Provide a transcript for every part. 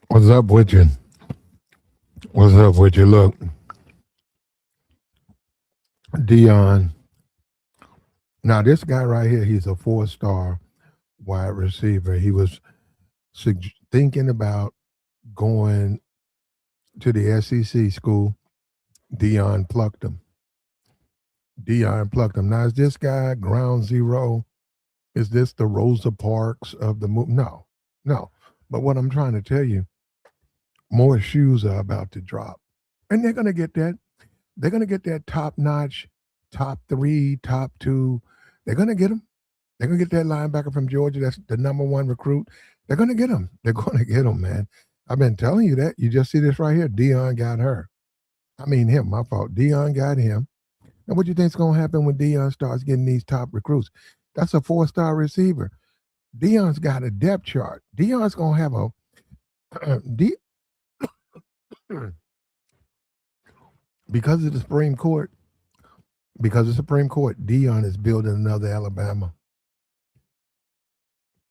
What's up with you? What's up with you? Look, Dion. Now, this guy right here, he's a four-star wide receiver. He was thinking about going to the SEC school. Dion plucked him. Dion plucked him. Now, is this guy ground zero? Is this the Rosa Parks of the movie? No, no. But what I'm trying to tell you, more shoes are about to drop. And they're going to get that. They're going to get that top notch, top three, top two. They're going to get them. They're going to get that linebacker from Georgia. That's the number one recruit. They're going to get him. They're going to get him, man. I've been telling you that. You just see this right here. Dion got her. I mean him. My fault. Dion got him. And what do you think's going to happen when Dion starts getting these top recruits? That's a four-star receiver. Dion's got a depth chart. Dion's going to have a because of the Supreme Court. Because of the Supreme Court, Dion is building another Alabama.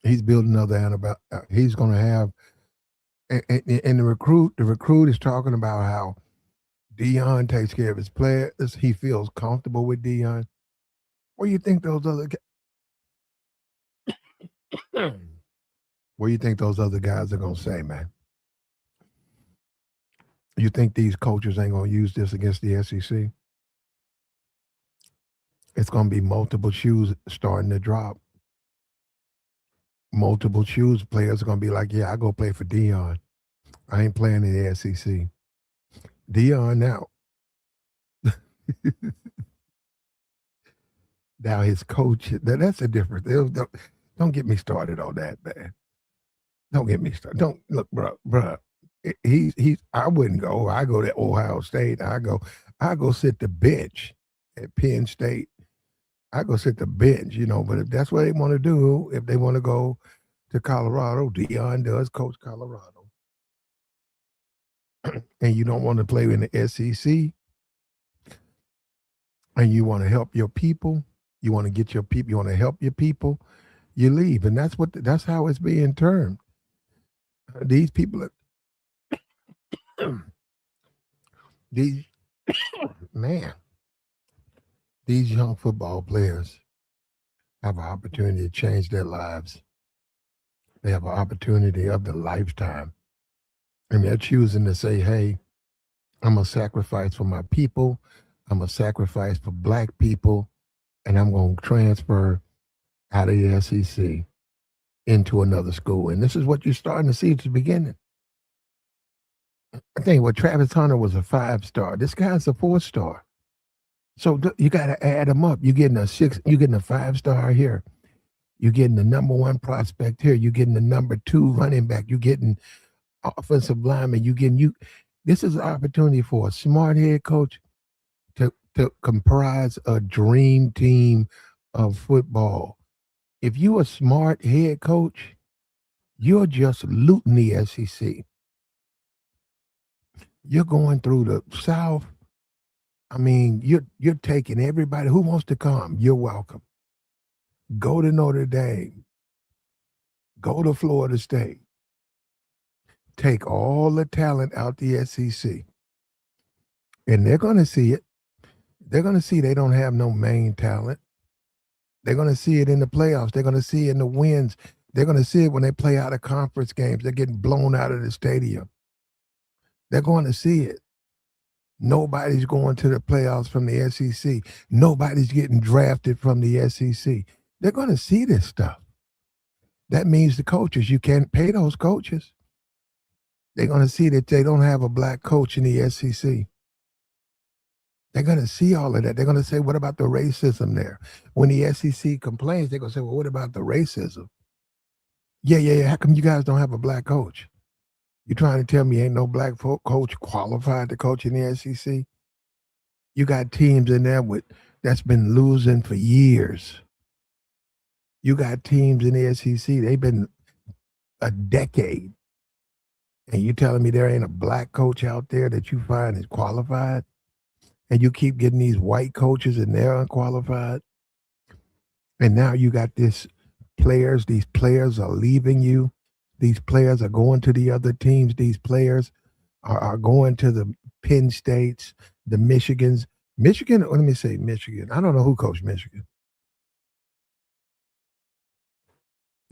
He's building another Alabama. He's going to have, and the recruit is talking about how Dion takes care of his players. He feels comfortable with Dion. What do you think those other? What do you think those other guys are going to say, man? You think these coaches ain't going to use this against the SEC? It's going to be multiple shoes starting to drop. Multiple shoes players are going to be like, yeah, I go play for Dion. I ain't playing in the SEC. Dion now. Now his coach, that's a difference. Don't get me started on that, man. Don't get me started. Don't look, bro. He's. I wouldn't go. I go to Ohio State. I go sit the bench at Penn State. I go sit the bench, But if that's what they want to do, if they want to go to Colorado, Dion does coach Colorado, and you don't want to play in the SEC, and you want to help your people, you want to get your people, you want to help your people, you leave, and that's how it's being termed. These people, these man, these young football players have an opportunity to change their lives. They have an opportunity of their lifetime. And they're choosing to say, hey, I'm a sacrifice for my people. I'm a sacrifice for black people. And I'm going to transfer out of the SEC into another school. And this is what you're starting to see at the beginning. I think Travis Hunter was a 5-star. This guy's a 4-star. So you got to add them up. You're getting a 5-star here. You're getting the number 1 prospect here. You're getting the number 2 running back. You're getting offensive lineman. This is an opportunity for a smart head coach to comprise a dream team of football. If you're a smart head coach, you're just looting the SEC. You're going through the South. I mean, you're taking everybody who wants to come. You're welcome. Go to Notre Dame. Go to Florida State. Take all the talent out the SEC. And they're going to see it. They're going to see they don't have no main talent. They're going to see it in the playoffs. They're going to see it in the wins. They're going to see it when they play out of conference games. They're getting blown out of the stadium. They're going to see it. Nobody's going to the playoffs from the SEC. Nobody's getting drafted from the SEC. They're going to see this stuff. That means the coaches, you can't pay those coaches. They're going to see that they don't have a black coach in the SEC. They're going to see all of that. They're going to say, what about the racism there? When the SEC complains, they're going to say, well, what about the racism? Yeah. How come you guys don't have a black coach? You trying to tell me ain't no black coach qualified to coach in the SEC? You got teams in there that's been losing for years. You got teams in the SEC, they've been a decade. And you telling me there ain't a black coach out there that you find is qualified? And you keep getting these white coaches and they're unqualified? And now you got these players are leaving you. These players are going to the other teams. These players are going to the Penn States, the Michigans. Michigan, let me say Michigan. I don't know who coached Michigan.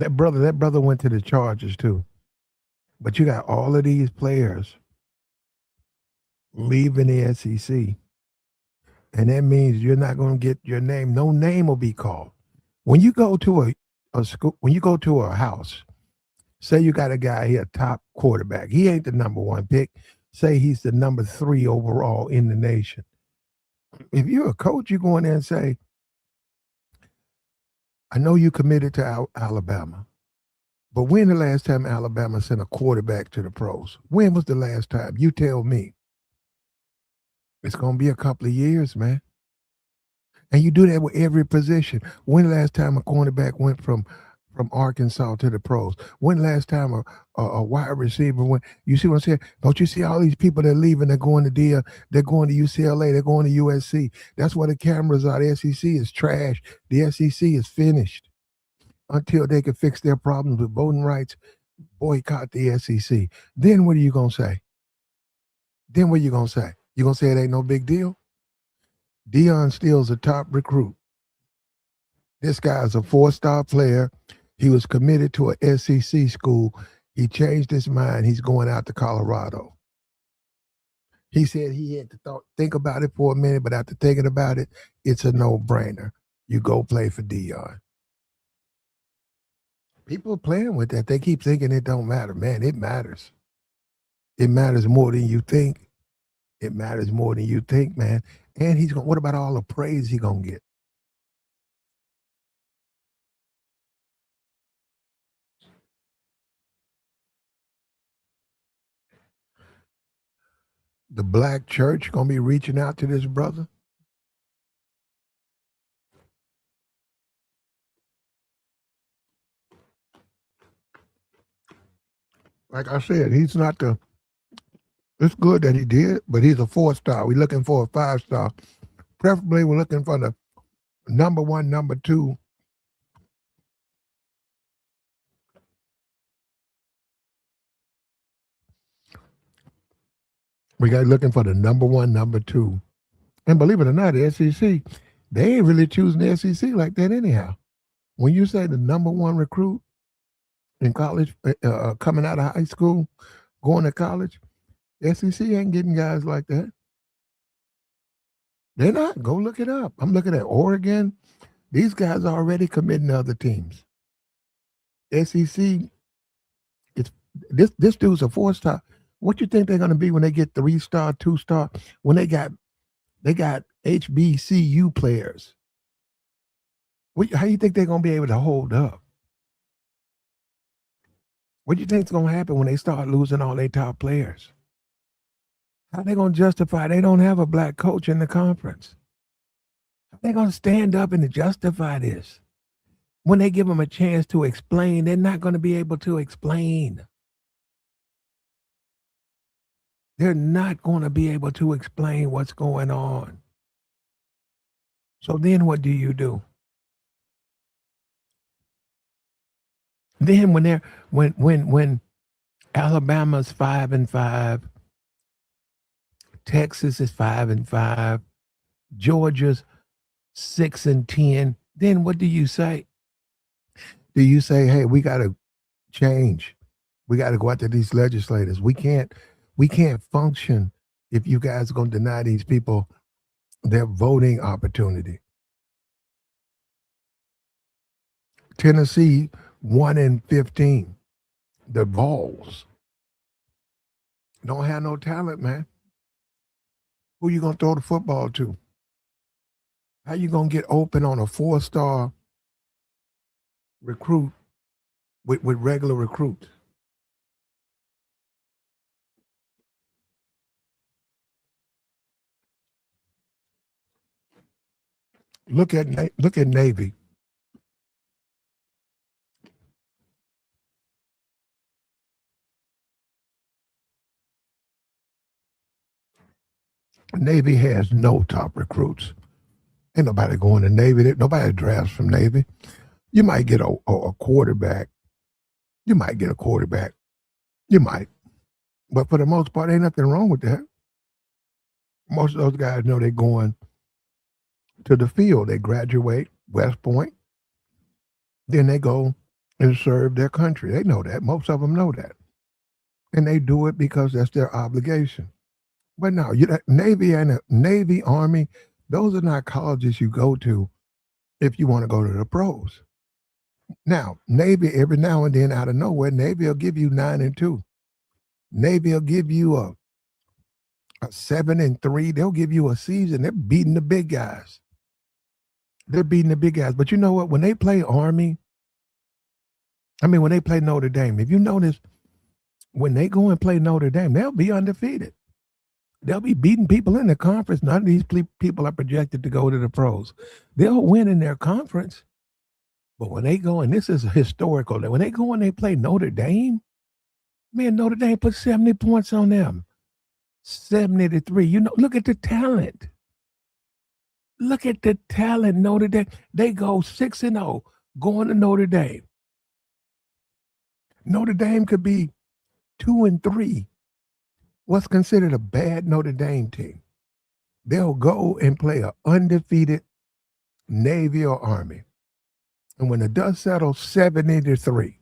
That brother went to the Chargers too. But you got all of these players leaving the SEC. And that means you're not going to get your name. No name will be called. When you go to a school, when you go to a house, say you got a guy here, top quarterback. He ain't the number one pick. Say he's the number 3 overall in the nation. If you're a coach, you go in there and say, I know you committed to Alabama, but when the last time Alabama sent a quarterback to the pros? When was the last time? You tell me. It's going to be a couple of years, man. And you do that with every position. When the last time a cornerback went from Arkansas to the pros? When last time a wide receiver went? You see what I'm saying? Don't you see all these people that are leaving? They're going to they're going to UCLA. They're going to USC. That's why the cameras are. The SEC is trash. The SEC is finished until they can fix their problems with voting rights. Boycott the SEC. Then what are you gonna say? Then what are you gonna say? You gonna say it ain't no big deal? Deion Steele's a top recruit. This guy's a 4-star player. He was committed to a SEC school. He changed his mind. He's going out to Colorado. He said he had to think about it for a minute, but after thinking about it, it's a no-brainer. You go play for Deion. People are playing with that. They keep thinking it don't matter. Man, it matters. It matters more than you think. It matters more than you think, man. And what about all the praise he's going to get? The black church going to be reaching out to this brother? Like I said, he's not it's good that he did, but he's a 4-star. We're looking for a 5-star. Preferably, we're looking for the number 1, number 2. We got looking for the number 1, number 2. And believe it or not, the SEC, they ain't really choosing the SEC like that anyhow. When you say the number 1 recruit in college, coming out of high school, going to college, SEC ain't getting guys like that. They're not. Go look it up. I'm looking at Oregon. These guys are already committing to other teams. SEC, this dude's a 4-star. What you think they're going to be when they get 3-star, 2-star? When they got HBCU players? How you think they're going to be able to hold up? What do you think is going to happen when they start losing all their top players? How they going to justify they don't have a black coach in the conference? How they going to stand up and justify this? When they give them a chance to explain, they're not going to be able to explain. They're not going to be able to explain what's going on. So then what do you do? Then when Alabama's 5-5, Texas is 5-5, Georgia's 6-10, then what do you say? Do you say, hey, we got to change? We got to go out to these legislators. We can't function if you guys are going to deny these people their voting opportunity. Tennessee 1-15. The Vols don't have no talent, man. Who you gonna throw the football to? How you gonna get open on a 4-star recruit with regular recruits? Look at Navy. Navy has no top recruits. Ain't nobody going to Navy. Nobody drafts from Navy. You might get a quarterback You might get a quarterback. You might. But for the most part, ain't nothing wrong with that. Most of those guys know they're going to the field. They graduate West Point, then they go and serve their country. They know that. Most of them know that. And they do it because that's their obligation. But no, Navy and Navy, Army, those are not colleges you go to if you want to go to the pros. Now, Navy, every now and then out of nowhere, Navy will give you 9-2. Navy will give you a 7-3. They'll give you a season. They're beating the big guys. They're beating the big guys. But you know what? When they play Army, when they play Notre Dame, if you notice, when they go and play Notre Dame, they'll be undefeated. They'll be beating people in the conference. None of these people are projected to go to the pros. They'll win in their conference. But when they go, and this is historical, when they go and they play Notre Dame, man, Notre Dame put 70 points on them. 70-3. Look at the talent. Look at the talent, Notre Dame. They go 6-0 going to Notre Dame. Notre Dame could be 2-3. What's considered a bad Notre Dame team. They'll go and play an undefeated Navy or Army. And when the dust settles, 70-3.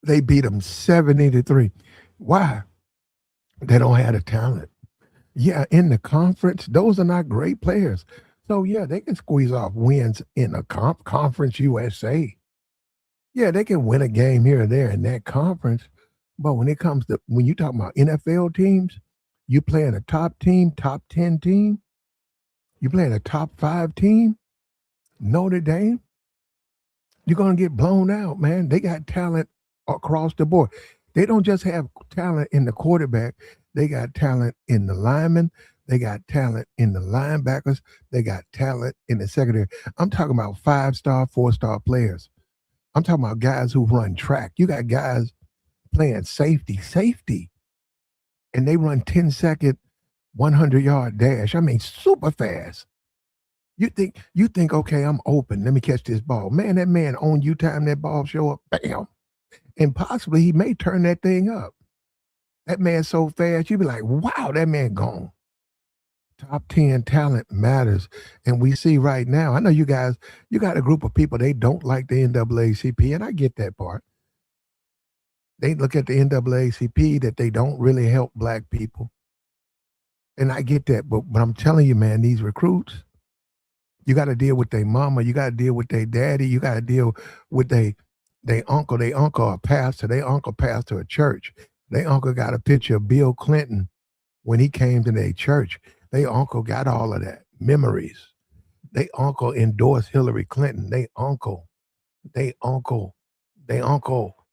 They beat them 70-3. Why? They don't have the talent. Yeah, in the conference, those are not great players. So, yeah, they can squeeze off wins in a conference USA. Yeah, they can win a game here or there in that conference. But when you talk about NFL teams, you playing a top team, top 10 team, you playing a top 5 team, Notre Dame, you're going to get blown out, man. They got talent across the board. They don't just have talent in the quarterback. They got talent in the linemen. They got talent in the linebackers. They got talent in the secondary. I'm talking about 5-star, 4-star players. I'm talking about guys who run track. You got guys playing safety, and they run 10-second, 100-yard dash. Super fast. You think, okay, I'm open. Let me catch this ball. Man, that man on you time that ball show up, bam. And possibly he may turn that thing up. That man's so fast, you be like, wow, that man gone. Top 10 talent matters. And we see right now, I know you guys, you got a group of people, they don't like the NAACP, and I get that part. They look at the NAACP that they don't really help black people. And I get that, but I'm telling you, man, these recruits, you got to deal with their mama, you got to deal with their daddy, you got to deal with their uncle. Their uncle a pastor, their uncle pastor a church. Their uncle got a picture of Bill Clinton when he came to their church. Their uncle got all of that, memories. Their uncle endorsed Hillary Clinton. Their uncle.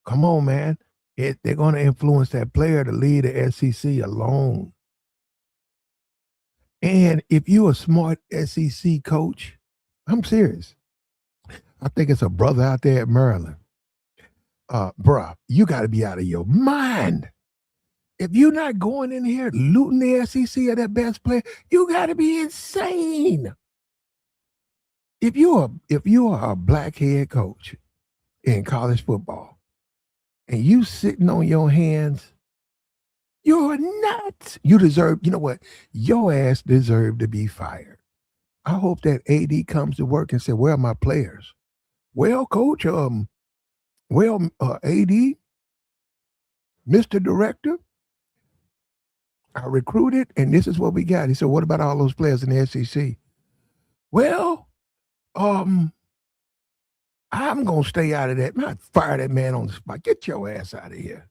Come on, man. They're going to influence that player to lead the SEC alone. And if you're a smart SEC coach, I'm serious. I think it's a brother out there at Maryland. Bruh, you got to be out of your mind. If you're not going in here looting the SEC of that best player, you got to be insane. If you are a black head coach in college football and you sitting on your hands, you're nuts. You deserve, you know what? Your ass deserve to be fired. I hope that AD comes to work and says, where are my players? Well, coach, AD, Mr. Director, I recruited, and this is what we got. He said, what about all those players in the SEC? Well, I'm going to stay out of that. Not fire that man on the spot. Get your ass out of here.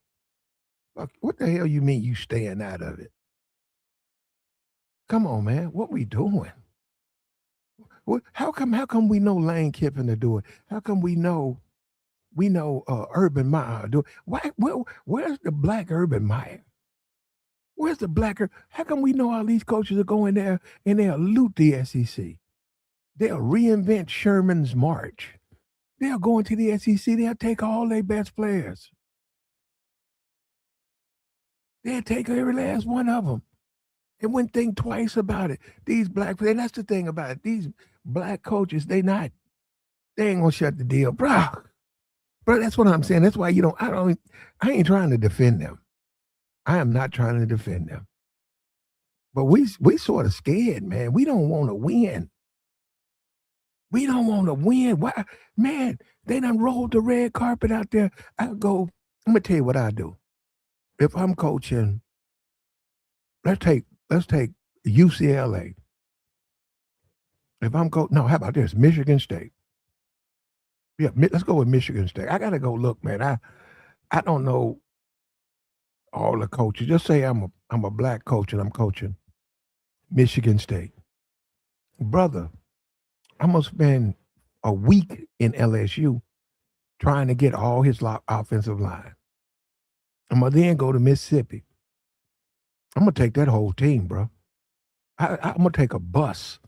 Look, what the hell you mean you staying out of it? Come on, man. What we doing? How come we know Lane Kiffin to do it? How come we know Urban Meyer do it? Where's the black Urban Meyer? Where's the black? How come we know all these coaches are going there and they'll loot the SEC? They'll reinvent Sherman's March. They'll go into the SEC. They'll take all their best players. They'll take every last one of them. And wouldn't think twice about it. These black players, and that's the thing about it. These black coaches, they ain't gonna shut the deal, bro. Bro, that's what I'm saying. That's why I ain't trying to defend them. I am not trying to defend them. But we sort of scared, man. We don't want to win. We don't want to win. Why, man? They done rolled the red carpet out there. I'm gonna tell you what I do. If I'm coaching, let's take UCLA. If I'm no, how about this? Michigan State. Yeah, let's go with Michigan State. I gotta go look, man. I don't know all the coaches. Just say I'm a black coach and I'm coaching Michigan State. Brother, I'm gonna spend a week in LSU trying to get all his offensive line. I'm gonna then go to Mississippi. I'm gonna take that whole team, bro. I'm gonna take a bus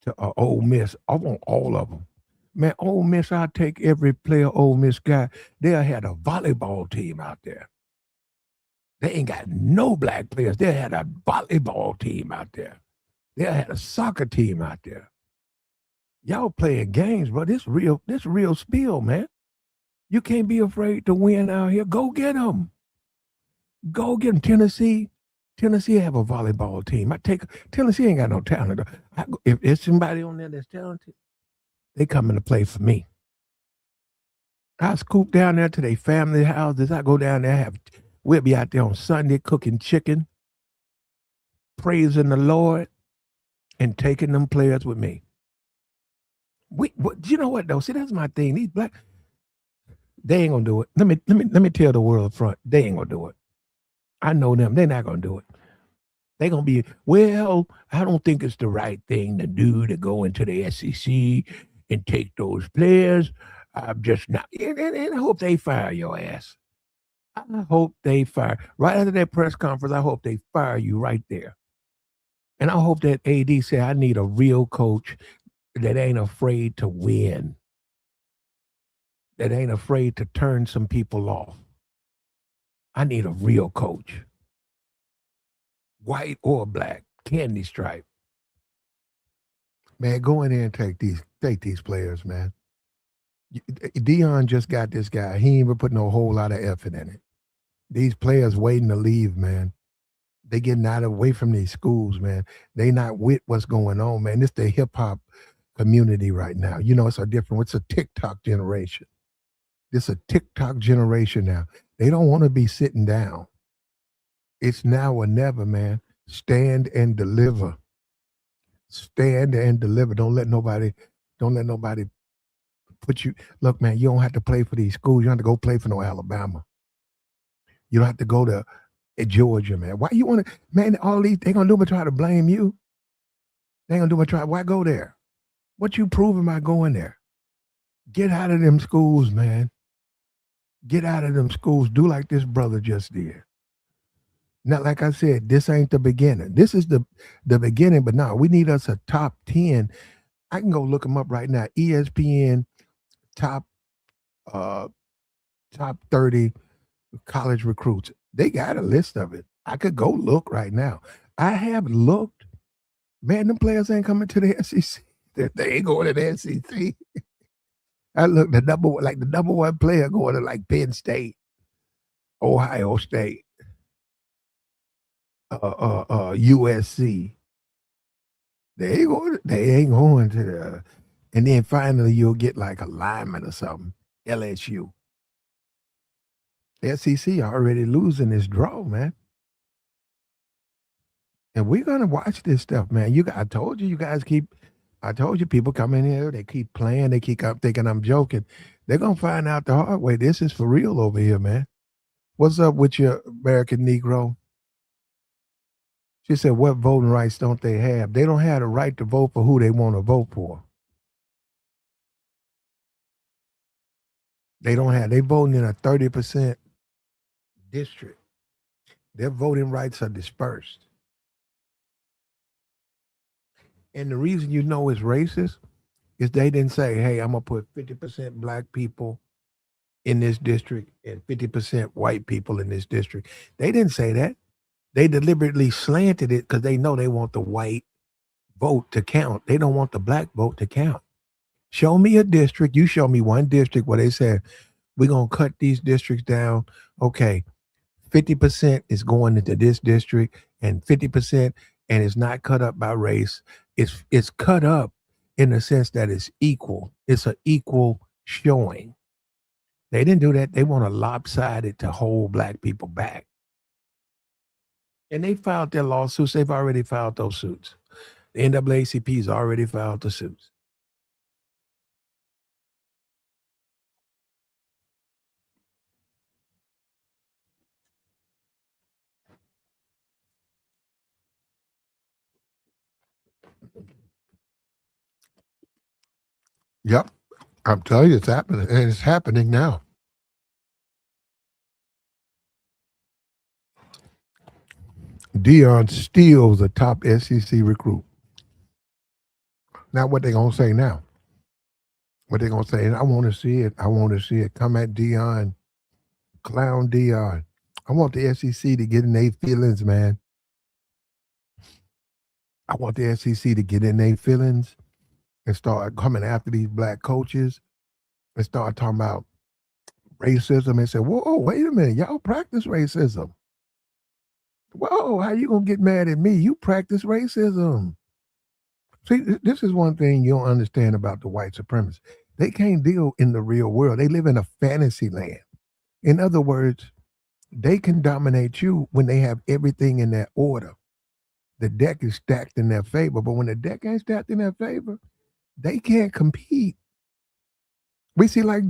to Ole Miss. I want all of them. Man, Ole Miss, I'll take every player Ole Miss got. They'll have a volleyball team out there. They ain't got no black players. They had a volleyball team out there. They had a soccer team out there. Y'all playing games, bro. This real spiel, man. You can't be afraid to win out here. Go get them. Go get them. Tennessee have a volleyball team. Tennessee ain't got no talent. If there's somebody on there that's talented, they coming to play for me. I scoop down there to their family houses. I go down there, we'll be out there on Sunday cooking chicken, praising the Lord, and taking them players with me. You know what though? See, that's my thing. These black, they ain't gonna do it. Let me tell the world up front, they ain't gonna do it. I know them. They're not gonna do it. They're gonna be, well, I don't think it's the right thing to do to go into the SEC and take those players. I'm just not. And I hope they fire your ass. I hope they fire. Right after that press conference, I hope they fire you right there. And I hope that AD say, I need a real coach that ain't afraid to win, that ain't afraid to turn some people off. I need a real coach, white or black, candy stripe. Man, go in there and take these players, man. Dion just got this guy. He ain't even put no whole lot of effort in it. These players waiting to leave, man. They getting away from these schools, man. They not with what's going on, man. It's the hip hop community right now. You know, it's a TikTok generation. It's a TikTok generation now. They don't want to be sitting down. It's now or never, man. Stand and deliver. Stand and deliver. Don't let nobody put you. Look, man, you don't have to play for these schools. You don't have to go play for no Alabama. You don't have to go to Georgia, man. Why you want to, man, all these, they gonna do but try to blame you. They gonna do but try, why go there? What you proving by going there? Get out of them schools, man. Get out of them schools. Do like this brother just did. Not like I said, this ain't the beginning. This is the beginning, but no, we need us a top 10. I can go look them up right now. ESPN top 30 college recruits. They got a list of it. I could go look right now. I have looked. Man, them players ain't coming to the SEC. They ain't going to the SEC. I looked the number one player going to like Penn State, Ohio State, USC. They ain't going to the, and then finally you'll get like a lineman or something. LSU. SEC already losing this draw, man. And we're gonna watch this stuff, man. I told you people come in here, they keep playing, they keep up thinking I'm joking. They're gonna find out the hard way. This is for real over here, man. What's up with your American Negro? She said, what voting rights don't they have? They don't have the right to vote for who they want to vote for. They voting in a 30% district. Their voting rights are dispersed. And the reason you know it's racist is they didn't say, hey, I'm going to put 50% black people in this district and 50% white people in this district. They didn't say that. They deliberately slanted it because they know they want the white vote to count. They don't want the black vote to count. Show me a district. You show me one district where they said, We're gonna cut these districts down. Okay, 50% is going into this district, and 50%, and it's not cut up by race. It's cut up in the sense that it's equal. It's an equal showing. They didn't do that. They want to lopside it to hold black people back. And they filed their lawsuits. They've already filed those suits. The NAACP's already filed the suits. Yep. I'm telling you, it's happening. And it's happening now. Dion steals the top SEC recruit. Now, what they gonna say now? What they gonna say? And I want to see it. I want to see it. Come at Dion, clown Dion. I want the SEC to get in their feelings, man. I want the SEC to get in their feelings and start coming after these black coaches and start talking about racism and say, whoa, wait a minute, y'all practice racism. Whoa, how you gonna get mad at me? You practice racism. See, this is one thing you don't understand about the white supremacists. They can't deal in the real world. They live in a fantasy land. In other words, they can dominate you when they have everything in their order. The deck is stacked in their favor, but when the deck ain't stacked in their favor, they can't compete. We see like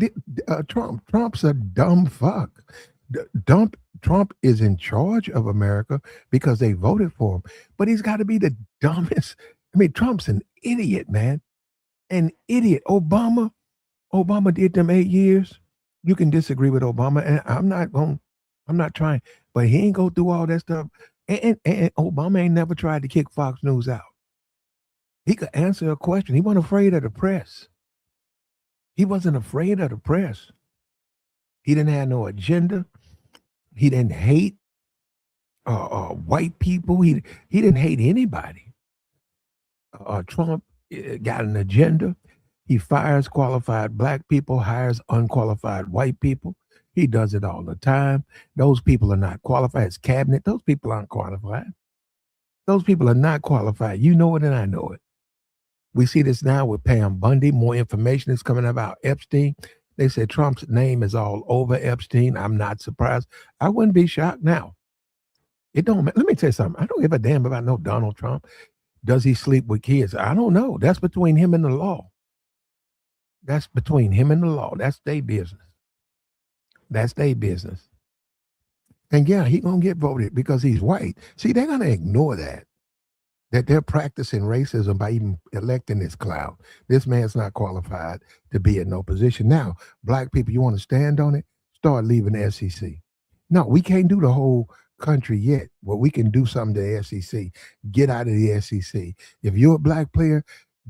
Trump. Trump's a dumb fuck. Trump is in charge of America because they voted for him, but he's got to be the dumbest. I mean, Trump's an idiot, man. An idiot. Obama did them 8 years. You can disagree with Obama, and I'm not trying, but he ain't go through all that stuff. And Obama ain't never tried to kick Fox News out. He could answer a question. He wasn't afraid of the press. He wasn't afraid of the press. He didn't have no agenda. He didn't hate white people. He didn't hate anybody. Trump got an agenda. He fires qualified black people, hires unqualified white people. He does it all the time. Those people are not qualified. His cabinet, those people aren't qualified. Those people are not qualified. You know it and I know it. We see this now with Pam Bundy. More information is coming about Epstein. They said Trump's name is all over Epstein. I'm not surprised. I wouldn't be shocked now. It don't matter. Let me tell you something. I don't give a damn about no Donald Trump. Does he sleep with kids? I don't know. That's between him and the law. That's between him and the law. That's their business. That's their business. And yeah, he gonna get voted because he's white. See, they're gonna ignore that they're practicing racism by even electing this clown. This man's not qualified to be in no position. Now, black people, you want to stand on it? Start leaving the SEC. No, we can't do the whole country yet. Well, we can do something to the SEC. Get out of the SEC. If you're a black player,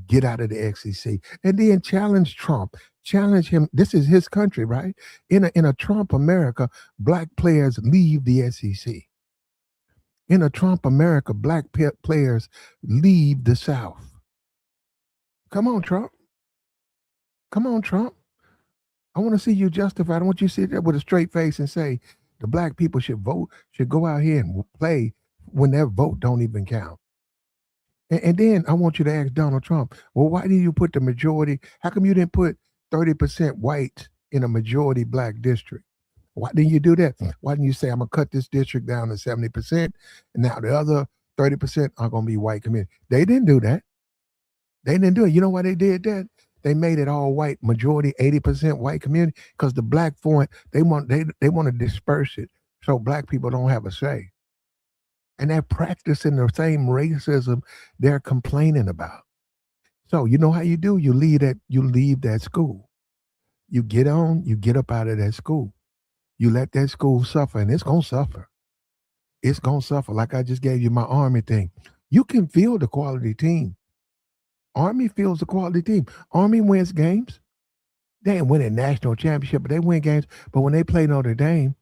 get out of the SEC. And then challenge Trump. Challenge him. This is his country, right? In a Trump America, black players leave the SEC. In a Trump America, black players leave the South. Come on, Trump. Come on, Trump. I want to see you justified. I want you to sit there with a straight face and say the black people should vote, should go out here and play when their vote don't even count. And then I want you to ask Donald Trump, well, why did you put the majority? How come you didn't put 30% white in a majority black district? Why didn't you do that? Why didn't you say, I'm going to cut this district down to 70%, and now the other 30% are going to be white community? They didn't do that. They didn't do it. You know why they did that? They made it all white, majority 80% white community, because the black point, they want to disperse it so black people don't have a say. And they're practicing the same racism they're complaining about. So you know how you do? You leave that school. You get up out of that school. You let that school suffer, and it's going to suffer. It's going to suffer. Like I just gave you my Army thing. You can feel the quality team. Army feels the quality team. Army wins games. They ain't winning national championship, but they win games. But when they play Notre Dame,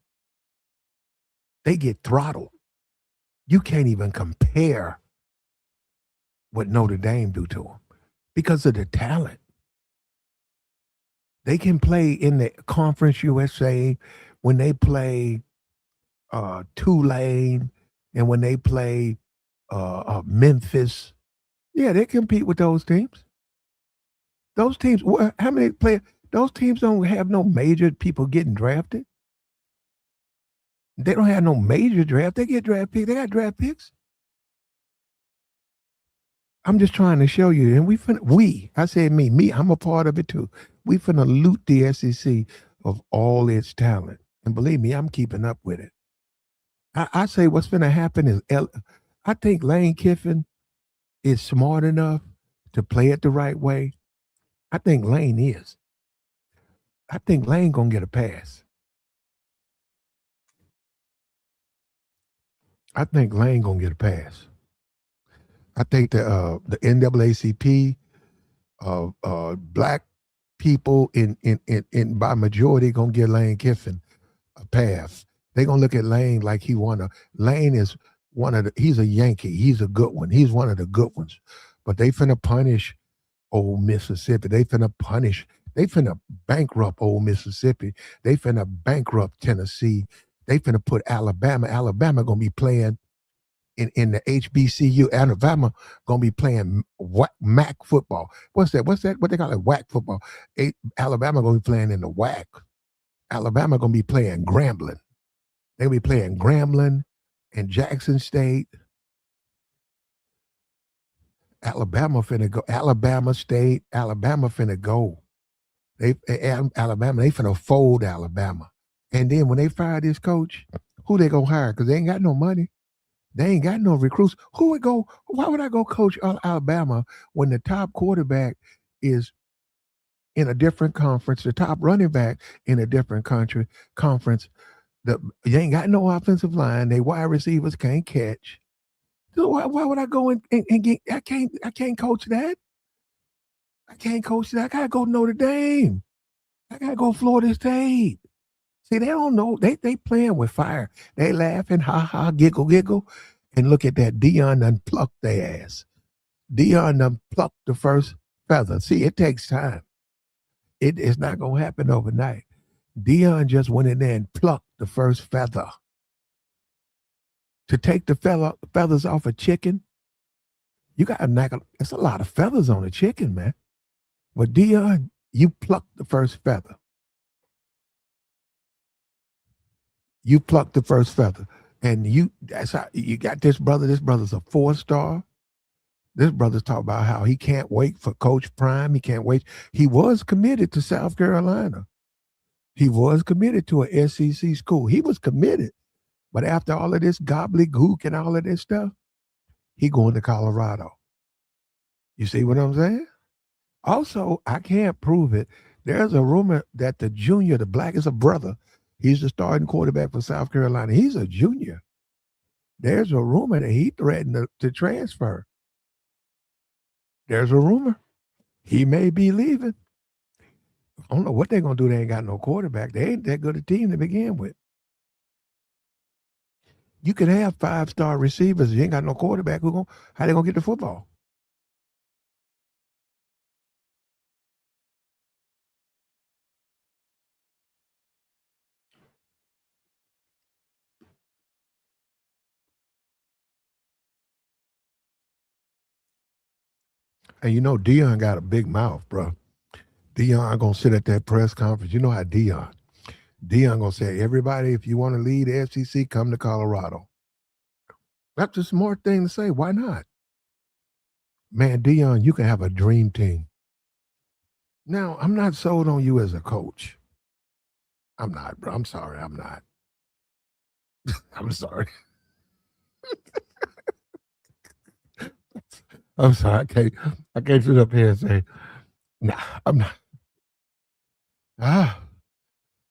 they get throttled. You can't even compare what Notre Dame do to them because of the talent. They can play in the Conference USA when they play Tulane and when they play Memphis. Yeah, they compete with those teams. Those teams, how many players? Those teams don't have no major people getting drafted. They don't have no major draft. They get draft picks. They got draft picks. I'm just trying to show you. And I said me, I'm a part of it too. We finna loot the SEC of all its talent. And believe me, I'm keeping up with it. I say what's finna happen is I think Lane Kiffin is smart enough to play it the right way. I think Lane is. I think Lane gonna get a pass. I think Lane gonna get a pass. I think the NAACP, black people in by majority gonna give Lane Kiffin a pass. They gonna look at Lane like Lane is he's a Yankee. He's a good one. He's one of the good ones. But they finna punish old Mississippi. They finna bankrupt old Mississippi. They finna bankrupt Tennessee. They finna put Alabama. Alabama gonna be playing in the HBCU. Alabama gonna be playing MAC football. What's that? What they call it? WAC football. Alabama gonna be playing in the WAC. Alabama gonna be playing Grambling. They'll be playing Grambling and Jackson State. Alabama finna go. Alabama State. Alabama finna go. Alabama. They finna fold Alabama. And then when they fire this coach, who they gonna hire? Because they ain't got no money. They ain't got no recruits. Who would go? Why would I go coach Alabama when the top quarterback is in a different conference, the top running back in a different conference? You ain't got no offensive line. They wide receivers can't catch. So why would I go and get? I can't coach that. I can't coach that. I gotta go Notre Dame. I gotta go Florida State. See, they don't know. They playing with fire. They laughing, ha ha, giggle, giggle. And look at that. Dion done plucked their ass. Dion done plucked the first feather. See, it takes time. It's not gonna happen overnight. Dion just went in there and plucked the first feather. To take the feathers off a chicken, you gotta knock. It's a lot of feathers on a chicken, man. But Dion, you plucked the first feather. You plucked the first feather. And that's how you got this brother. This brother's a 4-star. This brother's talking about how he can't wait for Coach Prime. He can't wait. He was committed to South Carolina. He was committed to a SEC school. He was committed. But after all of this gobbledygook and all of this stuff, he going to Colorado. You see what I'm saying? Also, I can't prove it. There's a rumor that the blackest brother, he's the starting quarterback for South Carolina. He's a junior. There's a rumor that he threatened to transfer. There's a rumor. He may be leaving. I don't know what they're going to do. They ain't got no quarterback. They ain't that good a team to begin with. You can have 5-star receivers. You ain't got no quarterback. How they going to get the football? And you know, Dion got a big mouth, bro. Dion gonna sit at that press conference. You know how Dion gonna say, everybody, if you want to lead the FCC, come to Colorado. That's a smart thing to say. Why not? Man, Dion, you can have a dream team. Now, I'm not sold on you as a coach. I'm not, bro. I'm sorry. I'm not. I'm sorry. I'm sorry. I can't sit up here and say, nah, I'm not.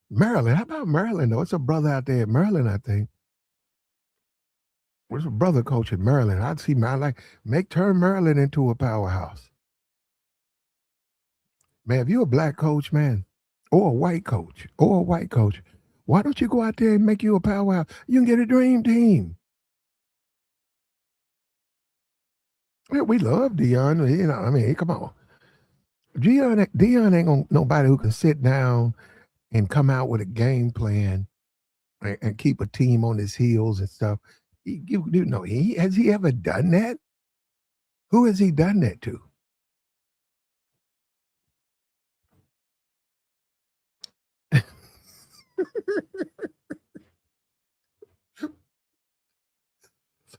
Maryland. How about Maryland, though? It's a brother out there in Maryland, I think. There's a brother coach in Maryland. I'd see turn Maryland into a powerhouse. Man, if you're a black coach, man, or a white coach, why don't you go out there and make you a powerhouse? You can get a dream team. Yeah, we love Dion. You know, I mean, come on. Dion ain't gonna nobody who can sit down and come out with a game plan and keep a team on his heels and stuff. You know, has he ever done that? Who has he done that to?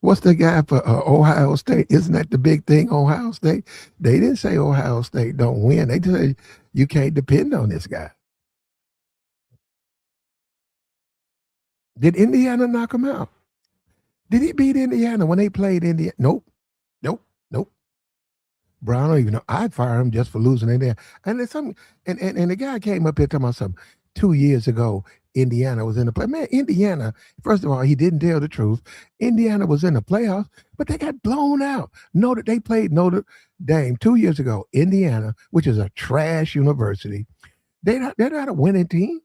What's the guy for Ohio State? Isn't that the big thing? Ohio State. They didn't say Ohio State don't win. They just say you can't depend on this guy. Did Indiana knock him out? Did he beat Indiana when they played Indiana? Nope. Nope. Nope. Bro, I don't even know. I'd fire him just for losing in there. And there's some and the guy came up here talking about something 2 years ago. Indiana was in the play. Man, Indiana, first of all, he didn't tell the truth. Indiana was in the playoffs, but they got blown out. They played Notre Dame 2 years ago. Indiana, which is a trash university, they're not a winning team.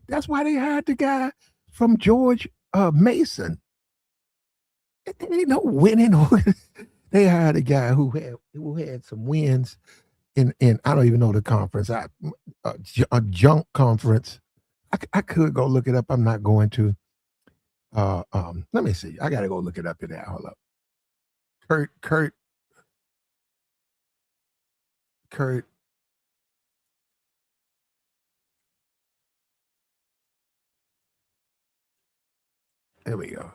That's why they hired the guy from George Mason. There ain't no winning. They hired a guy who had some wins in I don't even know the conference. A junk conference. I could go look it up. I'm not going to. Let me see. I gotta go look it up in there. Hold up. Kurt. There we go.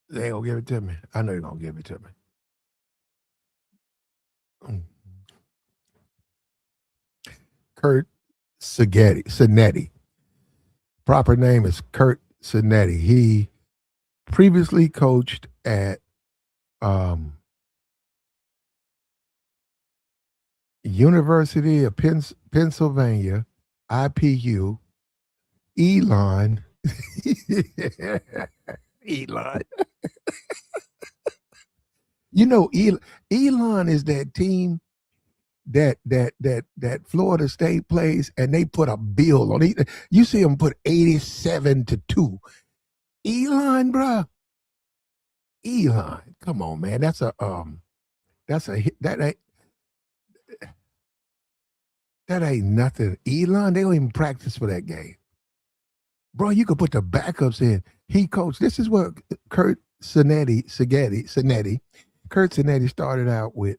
They ain't gonna give it to me. I know you're gonna give it to me. Mm. Kurt Cinetti. Proper name is Kurt Cinetti. He previously coached at University of Pennsylvania, IPU, Elon. Elon. You know, Elon is that team that Florida State plays, and they put a bill on it. You see them put 87-2. Elon, bro. Elon, come on, man. That ain't nothing. Elon, they don't even practice for that game. Bro, you could put the backups in. He coached. This is what Kurt Cinetti. Kurt Cinetti started out with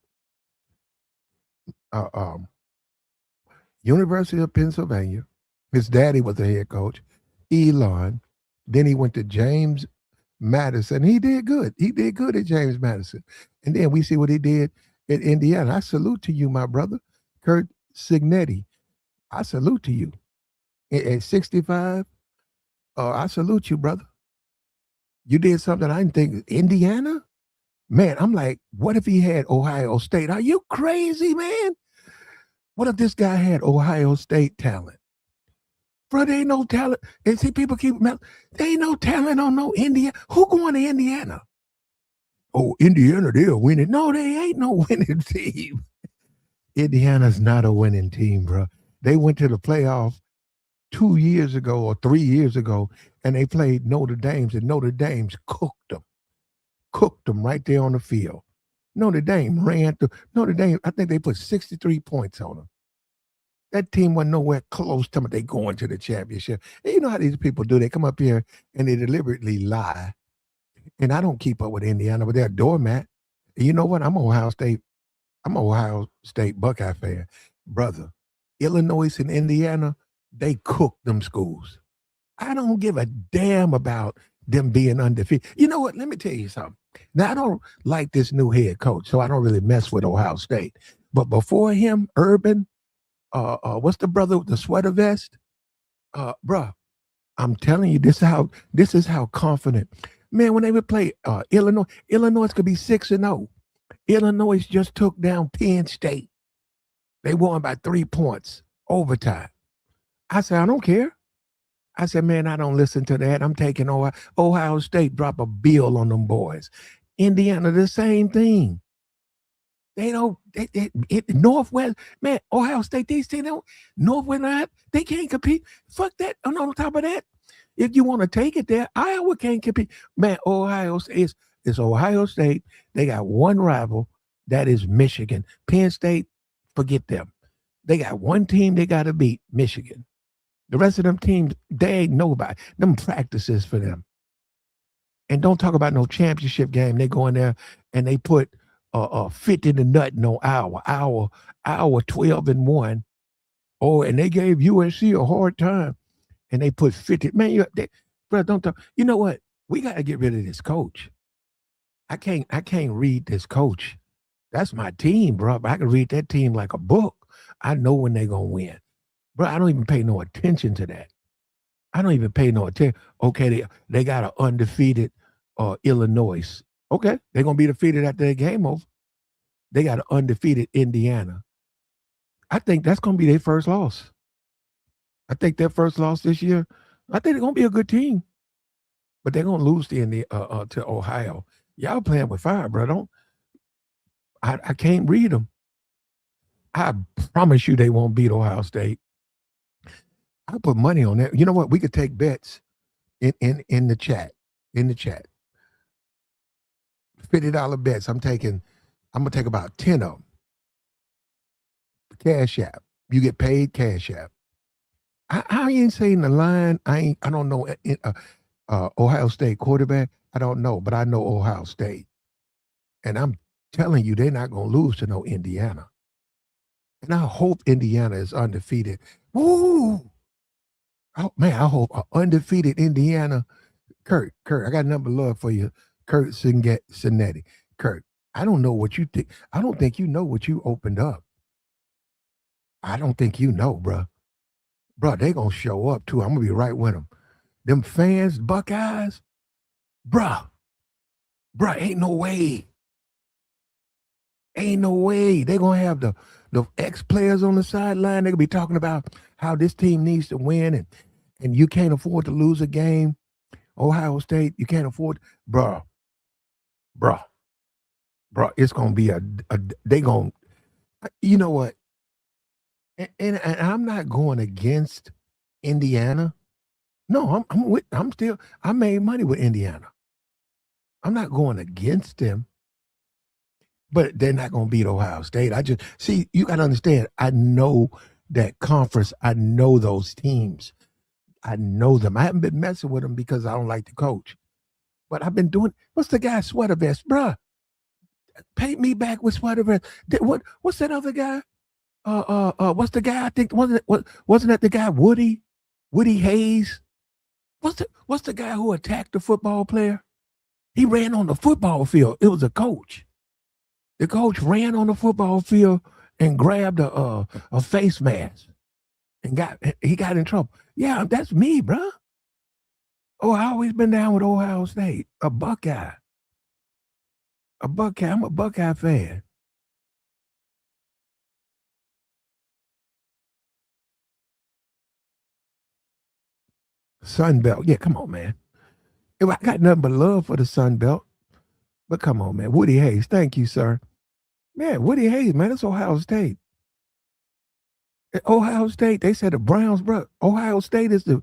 University of Pennsylvania. His daddy was the head coach, Elon. Then he went to James Madison. He did good. He did good at James Madison. And then we see what he did at Indiana. I salute to you, my brother, Kurt Cinetti. I salute to you. At 65, I salute you, brother. You did something I didn't think. Indiana? Man, I'm like, what if he had Ohio State? Are you crazy, man? What if this guy had Ohio State talent? Bro, there ain't no talent. And see, people keep, there ain't no talent on no Indiana. Who going to Indiana? Oh, Indiana, they're winning. No, they ain't no winning team. Indiana's not a winning team, bro. They went to the playoff 2 years ago or 3 years ago, and they played Notre Dame's, and Notre Dame's cooked them right there on the field. Notre Dame ran through. Notre Dame, I think they put 63 points on them. That team wasn't nowhere close to them. They going to the championship. And you know how these people do. They come up here and they deliberately lie. And I don't keep up with Indiana, but they're a doormat. And you know what? I'm Ohio State Buckeye fan. Brother, Illinois and Indiana, they cook them schools. I don't give a damn about them being undefeated. You know what? Let me tell you something. Now, I don't like this new head coach, so I don't really mess with Ohio State. But before him, Urban, what's the brother with the sweater vest? Bruh, I'm telling you, this is how confident. Man, when they would play Illinois could be 6-0. Illinois just took down Penn State. They won by 3 points, overtime. I said, I don't care. I said, man, I don't listen to that. I'm taking Ohio State, drop a bill on them boys. Indiana, the same thing. They don't, Northwest, man, Ohio State, these teams, Northwest, they can't compete. Fuck that. And on top of that, If you want to take it there, Iowa can't compete. Man, Ohio State is Ohio State. They got one rival, that is Michigan. Penn State, forget them. They got one team they got to beat, Michigan. The rest of them teams, they ain't nobody. Them practices for them. And don't talk about no championship game. They go in there and they put 50 to nothing on Iowa 12-1. Oh, and they gave USC a hard time. And they put 50. Man, bro, don't talk. You know what? We got to get rid of this coach. I can't read this coach. That's my team, bro. I can read that team like a book. I know when they're going to win. Bro, I don't even pay no attention to that. I don't even pay no attention. Okay, they got an undefeated Illinois. Okay, they're going to be defeated after the game over. They got an undefeated Indiana. I think that's going to be their first loss. I think their first loss this year, I think they're going to be a good team. But they're going to lose to Ohio. Y'all playing with fire, bro. I can't read them. I promise you they won't beat Ohio State. I put money on that. You know what? We could take bets in the chat. In the chat. $50 bets. I'm gonna take about 10 of them. Cash App. You get paid Cash App. I ain't saying the line. I don't know Ohio State quarterback. I don't know, but I know Ohio State. And I'm telling you, they're not gonna lose to no Indiana. And I hope Indiana is undefeated. Woo! Oh, man, I hope undefeated Indiana. Kurt, I got nothing but love for you. Kurt Cinetti. Kurt, I don't know what you think. I don't think you know what you opened up. I don't think you know, bro. Bro, they going to show up, too. I'm going to be right with them. Them fans, Buckeyes, bro, ain't no way. Ain't no way. They're going to have the ex-players on the sideline. They're going to be talking about how this team needs to win and you can't afford to lose a game. Ohio State, you can't afford, bro, it's going to be they going to, you know what? And I'm not going against Indiana. No, I made money with Indiana. I'm not going against them. But they're not going to beat Ohio State. You got to understand, I know that conference. I know those teams. I know them. I haven't been messing with them because I don't like the coach. But I've been doing, what's the guy sweater vest? Bruh, paint me back with sweater vest. What's that other guy? What's the guy? I think, wasn't that the guy, Woody Hayes? What's the guy who attacked the football player? He ran on the football field. It was a coach. The coach ran on the football field and grabbed a face mask and he got in trouble. Yeah, that's me, bro. Oh, I always been down with Ohio State. A Buckeye. I'm a Buckeye fan. Sun Belt. Yeah, come on, man. I got nothing but love for the Sun Belt. But come on, man. Woody Hayes. Thank you, sir. Man, Woody Hayes, man, that's Ohio State. Ohio State, they said the Browns, bro. Ohio State is the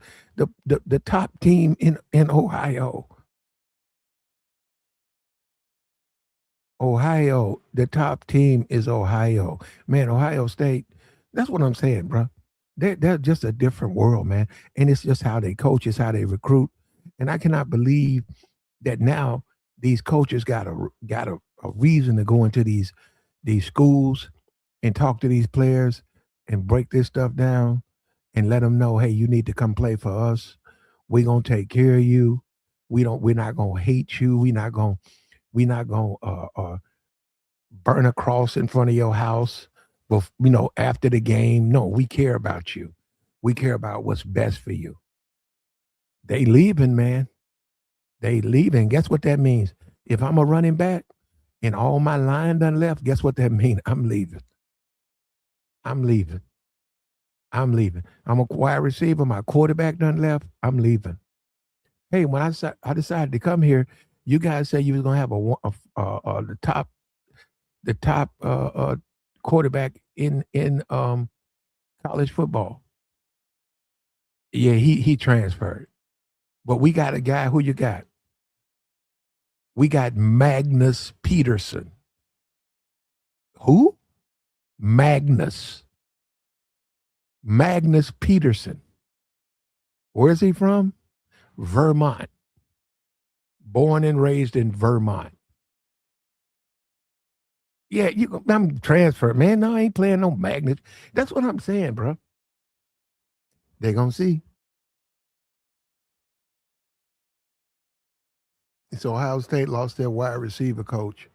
top team in Ohio. Ohio, the top team is Ohio. Man, Ohio State, that's what I'm saying, bro. They're just a different world, man. And it's just how they coach, it's how they recruit. And I cannot believe that now these coaches got a reason to go into these schools and talk to these players and break this stuff down and let them know, hey, you need to come play for us. We're gonna take care of you. We're not gonna hate you. We're not gonna burn a cross in front of your house. But after the game, no, we care about you. We care about what's best for you. They leaving, man. They leaving. Guess what that means? If I'm a running back and all my line done left, guess what that means? I'm leaving. I'm a wide receiver. My quarterback done left. I'm leaving. Hey, when I decided to come here, you guys said you was gonna have the top quarterback in college football. Yeah, he transferred. But we got a guy. Who you got? We got Magnus Peterson. Who? Magnus. Magnus Peterson. Where's he from? Vermont. Born and raised in Vermont. Yeah, I'm transferred, man. No, I ain't playing no Magnus. That's what I'm saying, bro. They gonna see. So Ohio State lost their wide receiver coach.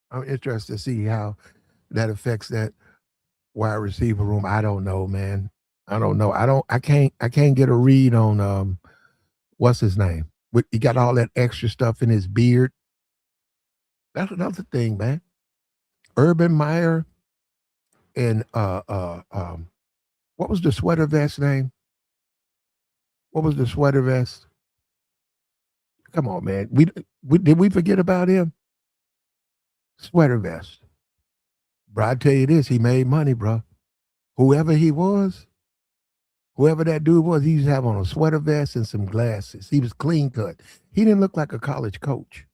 I'm interested to see how that affects that wide receiver room. I don't know, man. I don't know. I can't get a read on what's his name. He got all that extra stuff in his beard. That's another thing, man. Urban Meyer and what was the sweater vest name? What was the sweater vest? Come on, man. We did we forget about him? Sweater vest. Bro, I tell you this, he made money, bro. Whoever he was, whoever that dude was, he used to have on a sweater vest and some glasses. He was clean cut. He didn't look like a college coach.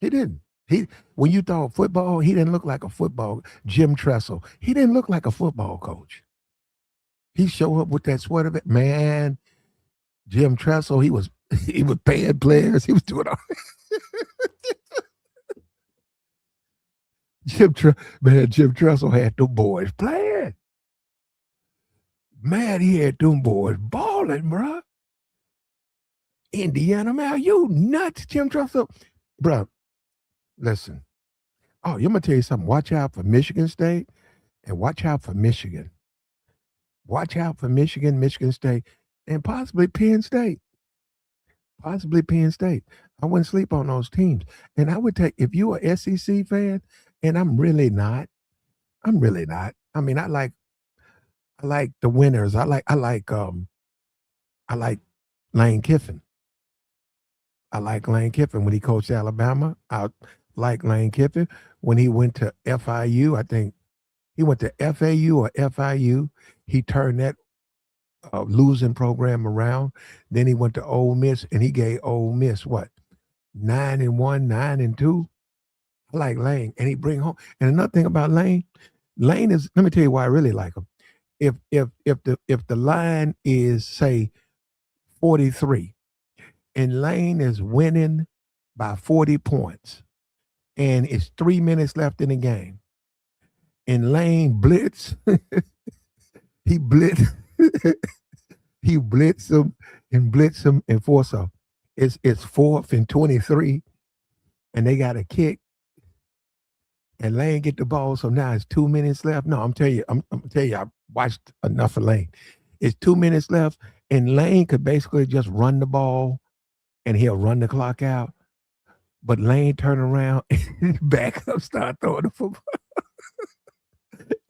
He didn't. When you thought football, he didn't look like a football. Jim Tressel, he didn't look like a football coach. He showed up with that sweater vest. Man, Jim Tressel, he was paying players. He was doing all Jim Tressel had them boys playing. Man, he had them boys balling, bro. Indiana, man, you nuts, Jim Tressel. Bro, listen. Oh, I'm going to tell you something. Watch out for Michigan State and watch out for Michigan. Watch out for Michigan, Michigan State, and possibly Penn State. Possibly Penn State. I wouldn't sleep on those teams. And I would take, if you're an SEC fan, and I'm really not. I mean, I like the winners. I like Lane Kiffin. I like Lane Kiffin when he coached Alabama. I like Lane Kiffin when he went to FIU. I think he went to FAU or FIU. He turned that losing program around. Then he went to Ole Miss and he gave Ole Miss what? 9-1, 9-2. I like Lane, and he bring home. And another thing about Lane is, let me tell you why I really like him. If the line is say 43, and Lane is winning by 40 points, and it's 3 minutes left in the game, and Lane blitz, he blitz, he blitz him and force him. It's 4th and 23, and they got a kick. And Lane get the ball, so now it's 2 minutes left. No, I'm telling you, I watched enough of Lane. It's 2 minutes left, and Lane could basically just run the ball, and he'll run the clock out. But Lane turn around and back up, start throwing the football,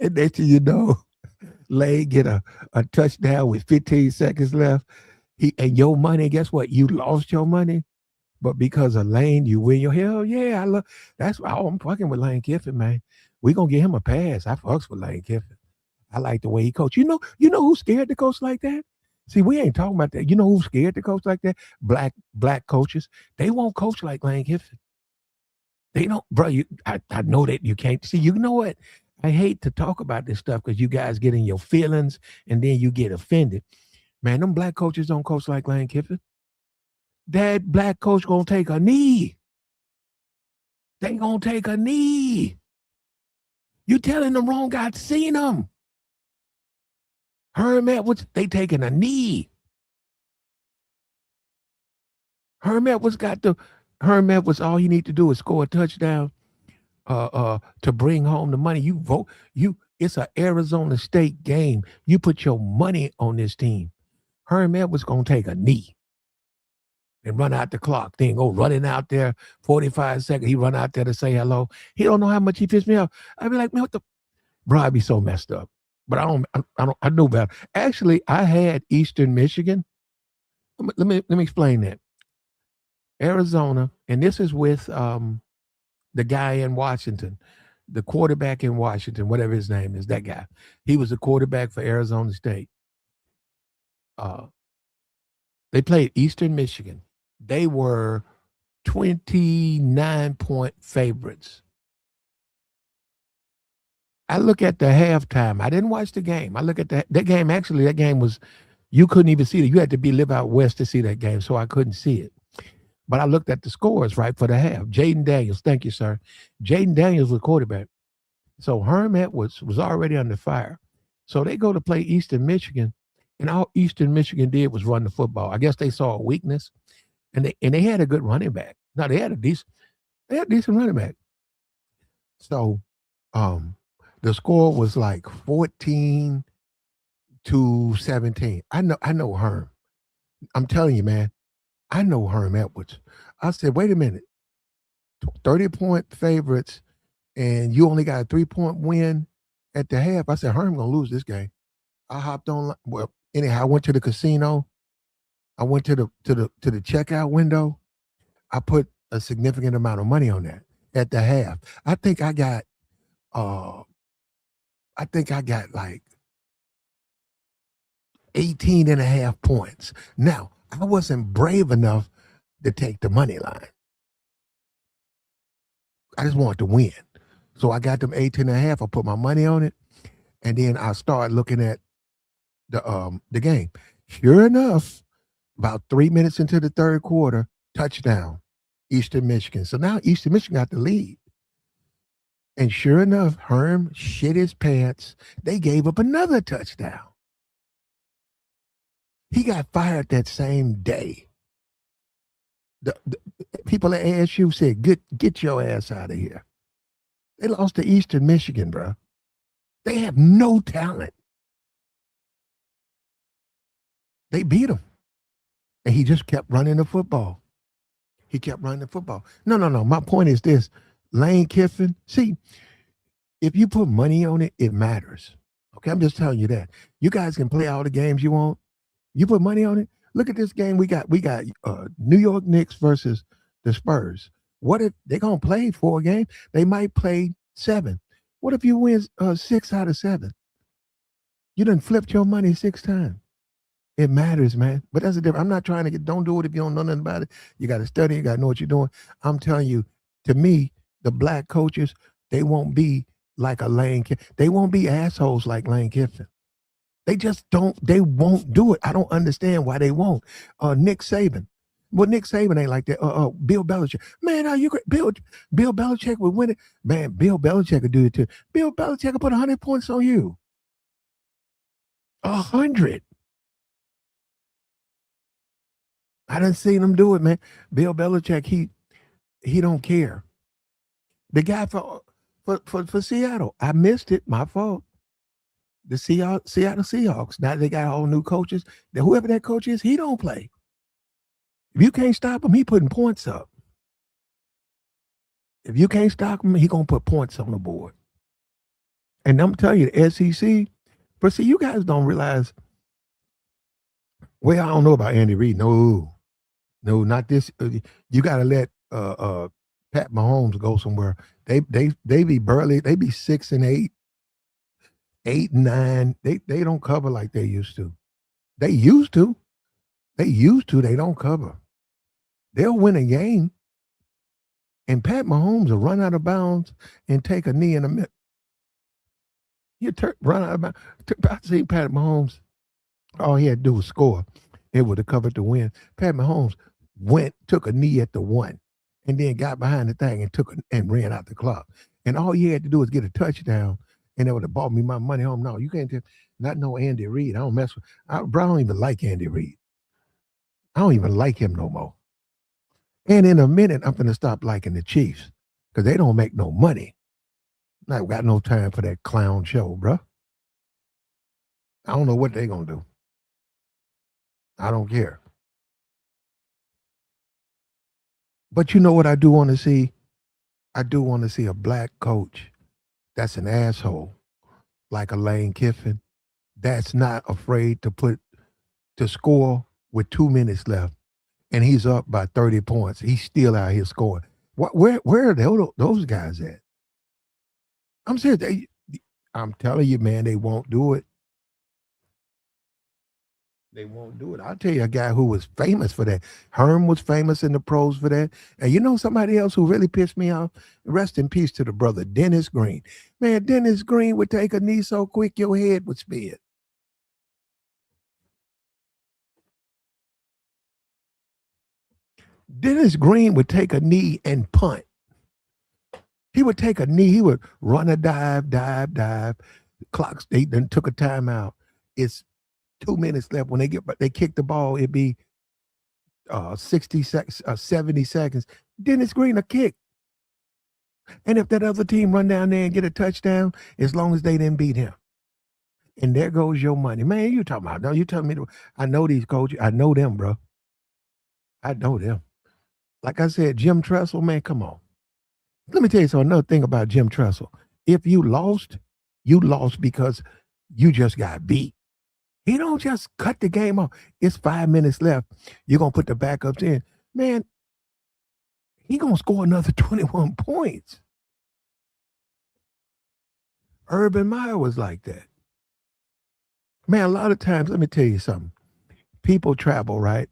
and next thing you know, Lane get a touchdown with 15 seconds left. And your money, guess what? You lost your money. But because of Lane, you win your hell yeah. I'm fucking with Lane Kiffin, man. We gonna give him a pass. I fucks with Lane Kiffin. I like the way he coach. You know who's scared to coach like that? See, we ain't talking about that. You know who's scared to coach like that? Black coaches. They won't coach like Lane Kiffin. They don't, bro. I know that you can't see. You know what? I hate to talk about this stuff because you guys get in your feelings and then you get offended. Man, them black coaches don't coach like Lane Kiffin. That black coach gonna take a knee. They gonna take a knee. You telling the wrong guy seen them. Herm Edwards, they taking a knee. Herm Edwards, all you need to do is score a touchdown to bring home the money. You vote. It's an Arizona State game. You put your money on this team. Herm Edwards gonna take a knee and run out the clock. Then go running out there, 45 seconds. He run out there to say hello. He don't know how much he pissed me off. I'd be like, man, what the? Bro, I'd be so messed up. But I know better. Actually, I had Eastern Michigan. Let me explain that. Arizona, and this is with the guy in Washington, the quarterback in Washington, whatever his name is, that guy. He was the quarterback for Arizona State. They played Eastern Michigan. They were 29-point favorites. I look at the halftime. I didn't watch the game. I look at that game. Actually, that game was, you couldn't even see it. You had to live out west to see that game, so I couldn't see it. But I looked at the scores right for the half. Jaden Daniels, thank you, sir. Jaden Daniels was quarterback. So Herm Edwards was already under fire. So they go to play Eastern Michigan, and all Eastern Michigan did was run the football. I guess they saw a weakness, and they had a good running back. Now they had a decent running back. So the score was like 14-17. I know Herm. I'm telling you, man, I know Herm Edwards. I said, wait a minute, 30-point favorites, and you only got a 3-point win at the half. I said, Herm gonna lose this game. I hopped on. Well, anyhow, I went to the casino. I went to the checkout window. I put a significant amount of money on that at the half. I think I got like 18 and a half points. Now, I wasn't brave enough to take the money line. I just wanted to win. So I got them 18 and a half. I put my money on it. And then I started looking at the game. Sure enough, about 3 minutes into the third quarter, touchdown, Eastern Michigan. So now Eastern Michigan got the lead. And sure enough, Herm shit his pants. They gave up another touchdown. He got fired that same day. The people at ASU said, get your ass out of here. They lost to Eastern Michigan, bro. They have no talent. They beat him. And he just kept running the football. He kept running the football. No. My point is this. Lane Kiffin, see, if you put money on it, it matters. Okay, I'm just telling you that. You guys can play all the games you want. You put money on it. Look at this game we got. We got New York Knicks versus the Spurs. What if they're going to play 4 games? They might play 7. What if you win 6 out of 7? You done flipped your money 6 times. It matters, man. But that's a different. I'm not trying to don't do it if you don't know nothing about it. You got to study. You got to know what you're doing. I'm telling you, to me, the black coaches, they won't be like a Lane Kiffin. They won't be assholes like Lane Kiffin. They just don't. They won't do it. I don't understand why they won't. Nick Saban. Well, Nick Saban ain't like that. Bill Belichick. Man, are you great? Bill Belichick would win it. Man, Bill Belichick would do it too. Bill Belichick would put 100 points on you. 100. I done seen him do it, man. Bill Belichick, he don't care. The guy for Seattle, I missed it. My fault. The Seattle Seahawks. Now they got all new coaches. Whoever that coach is, he don't play. If you can't stop him, he putting points up. If you can't stop him, he gonna put points on the board. And I'm telling you, the SEC. But see, you guys don't realize. Well, I don't know about Andy Reid. No, not this. You got to let Pat Mahomes go somewhere. They be burly. They be 6 and 8, 8 and 9. They don't cover like they used to. They used to. They don't cover. They'll win a game, and Pat Mahomes will run out of bounds and take a knee in the middle. You run out of bounds. I see Pat Mahomes. All he had to do was score. It would have covered the win. Pat Mahomes took a knee at the 1, and then got behind the thing and ran out the clock. And all he had to do was get a touchdown, and it would have bought me my money home. No, you can't not know Andy Reid. I don't mess with. I don't even like Andy Reid. I don't even like him no more. And in a minute, I'm gonna stop liking the Chiefs because they don't make no money. I got no time for that clown show, bro. I don't know what they're gonna do. I don't care. But you know what I do want to see? I do want to see a black coach that's an asshole, like a Lane Kiffin, that's not afraid to score with 2 minutes left, and he's up by 30 points. He's still out here scoring. Where are those guys at? I'm serious. I'm telling you, man, they won't do it. They won't do it. I'll tell you a guy who was famous for that. Herm was famous in the pros for that. And you know somebody else who really pissed me off? Rest in peace to the brother, Dennis Green. Man, Dennis Green would take a knee so quick your head would spin. Dennis Green would take a knee and punt. He would take a knee. He would run a dive. Clocks, they then took a timeout. It's 2 minutes left. When they kick the ball, it'd be 70 seconds. Dennis Green a kick. And if that other team run down there and get a touchdown, as long as they didn't beat him. And there goes your money. Man, you talking about, no, you telling me, I know these coaches. I know them, bro. I know them. Like I said, Jim Tressel, man, come on. Let me tell you another thing about Jim Tressel. If you lost because you just got beat. He don't just cut the game off. It's 5 minutes left. You're going to put the backups in. Man, he going to score another 21 points. Urban Meyer was like that. Man, a lot of times, let me tell you something. People travel, right?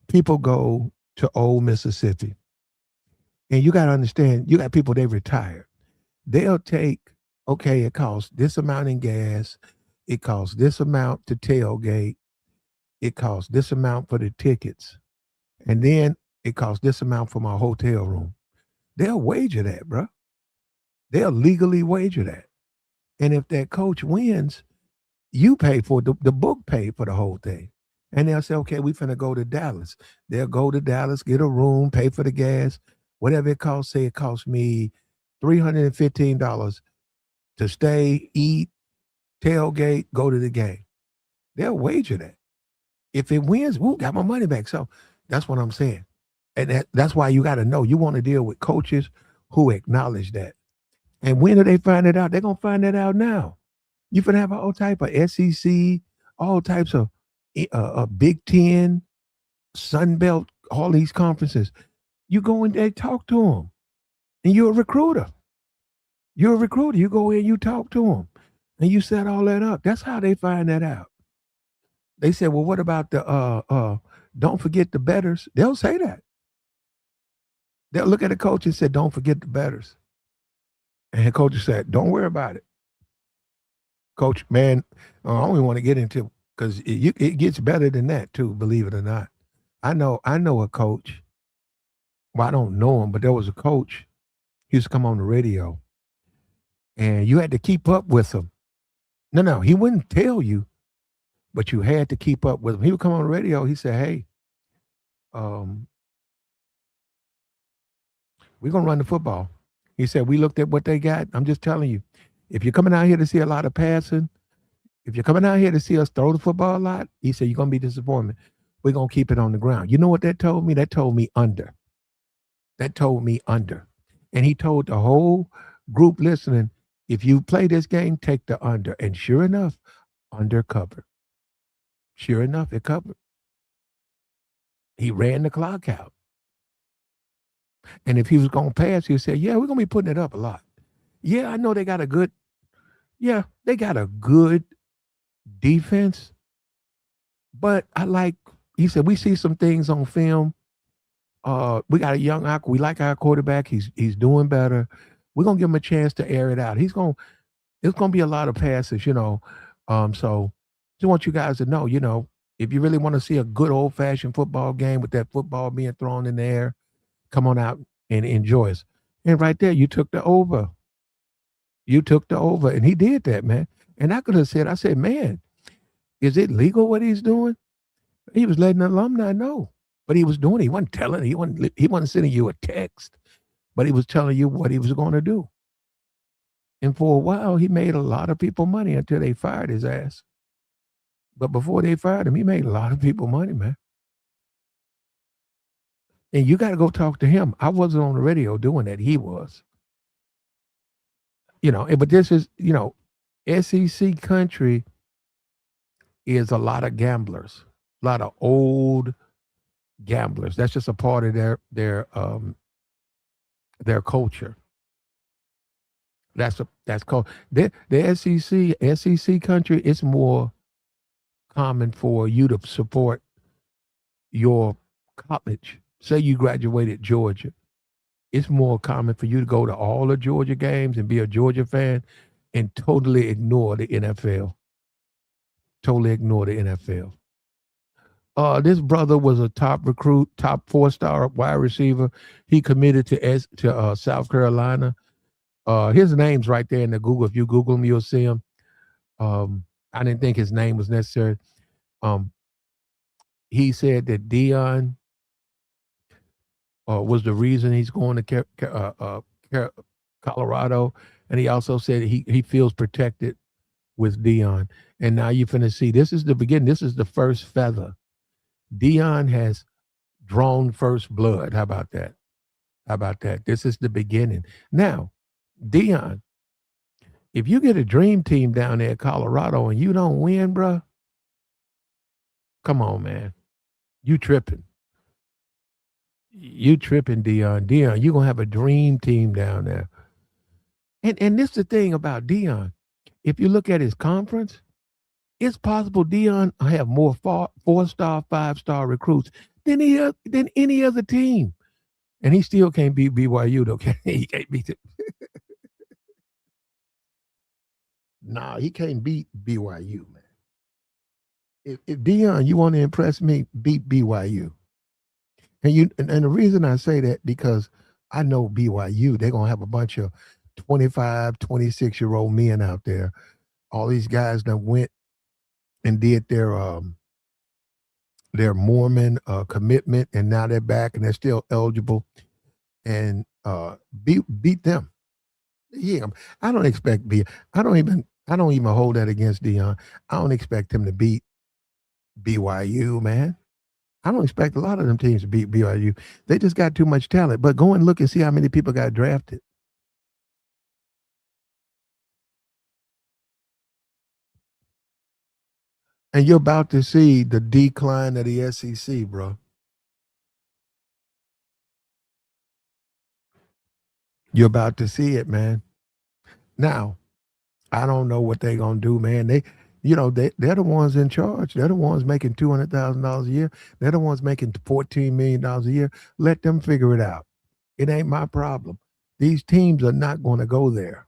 People go to old Mississippi. And you got to understand, you got people, they retired. They'll take, okay, it costs this amount in gas. It costs this amount to tailgate. It costs this amount for the tickets. And then it costs this amount for my hotel room. They'll wager that, bro. They'll legally wager that. And if that coach wins, you pay for the book pay for the whole thing. And they'll say, okay, we finna go to Dallas. They'll go to Dallas, get a room, pay for the gas, whatever it costs. Say it costs me $315 to stay, eat, tailgate, go to the game. They'll wager that. If it wins, woo, got my money back. So that's what I'm saying. And that's why you got to know, you want to deal with coaches who acknowledge that. And when do they find it out? They're going to find that out now. You're going to have all type of SEC, all types of Big Ten, Sun Belt, all these conferences. You go in there, talk to them. And you're a recruiter. You're a recruiter. You go in, you talk to them. And you set all that up. That's how they find that out. They said, well, what about the don't forget the betters? They'll say that. They'll look at the coach and say, don't forget the betters. And the coach said, don't worry about it. Coach, man, I don't even want to get into, because it gets better than that too, believe it or not. I know a coach. Well, I don't know him, but there was a coach. He used to come on the radio, and you had to keep up with him. No, he wouldn't tell you, but you had to keep up with him. He would come on the radio. He said, hey, we're going to run the football. He said, we looked at what they got. I'm just telling you, if you're coming out here to see a lot of passing, if you're coming out here to see us throw the football a lot, he said, you're going to be disappointed. We're going to keep it on the ground. You know what that told me? That told me under. That told me under. And he told the whole group listening, if you play this game, take the under. And sure enough, under covered. Sure enough, it covered. He ran the clock out. And if he was going to pass, he would say, yeah, we're going to be putting it up a lot. Yeah, I know they got a good defense. But he said, we see some things on film. We got a young, we like our quarterback. He's doing better. We're going to give him a chance to air it out. It's going to be a lot of passes, So just want you guys to know, if you really want to see a good old fashioned football game with that football being thrown in the air, come on out and enjoy us. And right there, you took the over. And he did that, man. And I could have said, man, is it legal what he's doing? He was letting the alumni know. But he was doing it. He wasn't telling. He wasn't sending you a text, but he was telling you what he was going to do. And for a while, he made a lot of people money until they fired his ass. But before they fired him, he made a lot of people money, man. And you got to go talk to him. I wasn't on the radio doing that. He was. But this is, SEC country is a lot of gamblers, a lot of old gamblers. That's just a part of their culture. That's called the SEC country. It's more common for you to support your college. Say you graduated Georgia. It's more common for you to go to all the Georgia games and be a Georgia fan and totally ignore the NFL. Totally ignore the NFL. This brother was a top recruit, top 4-star wide receiver. He committed to South Carolina. His name's right there in the Google. If you Google him, you'll see him. I didn't think his name was necessary. He said that Dion was the reason he's going to Colorado, and he also said he feels protected with Dion. And now you're finna see, this is the beginning. This is the first feather. Dion has drawn first blood. How about that? How about that? This is the beginning. Now, Dion, if you get a dream team down there in Colorado and you don't win, bruh, come on, man. You tripping. You tripping, Dion. Dion, you're going to have a dream team down there. And this is the thing about Dion. If you look at his conference, it's possible Dion will have more 4-star, 5-star recruits than any other team. And he still can't beat BYU, though. He can't beat it. Nah, he can't beat BYU, man. If Dion, you want to impress me, beat BYU. And the reason I say that, because I know BYU, they're going to have a bunch of 25, 26-year-old men out there. All these guys that went and did their Mormon commitment, and now they're back and they're still eligible, and beat them. Yeah, I don't expect I don't even hold that against Dion. I don't expect him to beat BYU, man. I don't expect a lot of them teams to beat BYU. They just got too much talent. But go and look and see how many people got drafted. And you're about to see the decline of the SEC, bro. You're about to see it, man. Now, I don't know what they're going to do, man. They're the ones in charge. They're the ones making $200,000 a year. They're the ones making $14 million a year. Let them figure it out. It ain't my problem. These teams are not going to go there.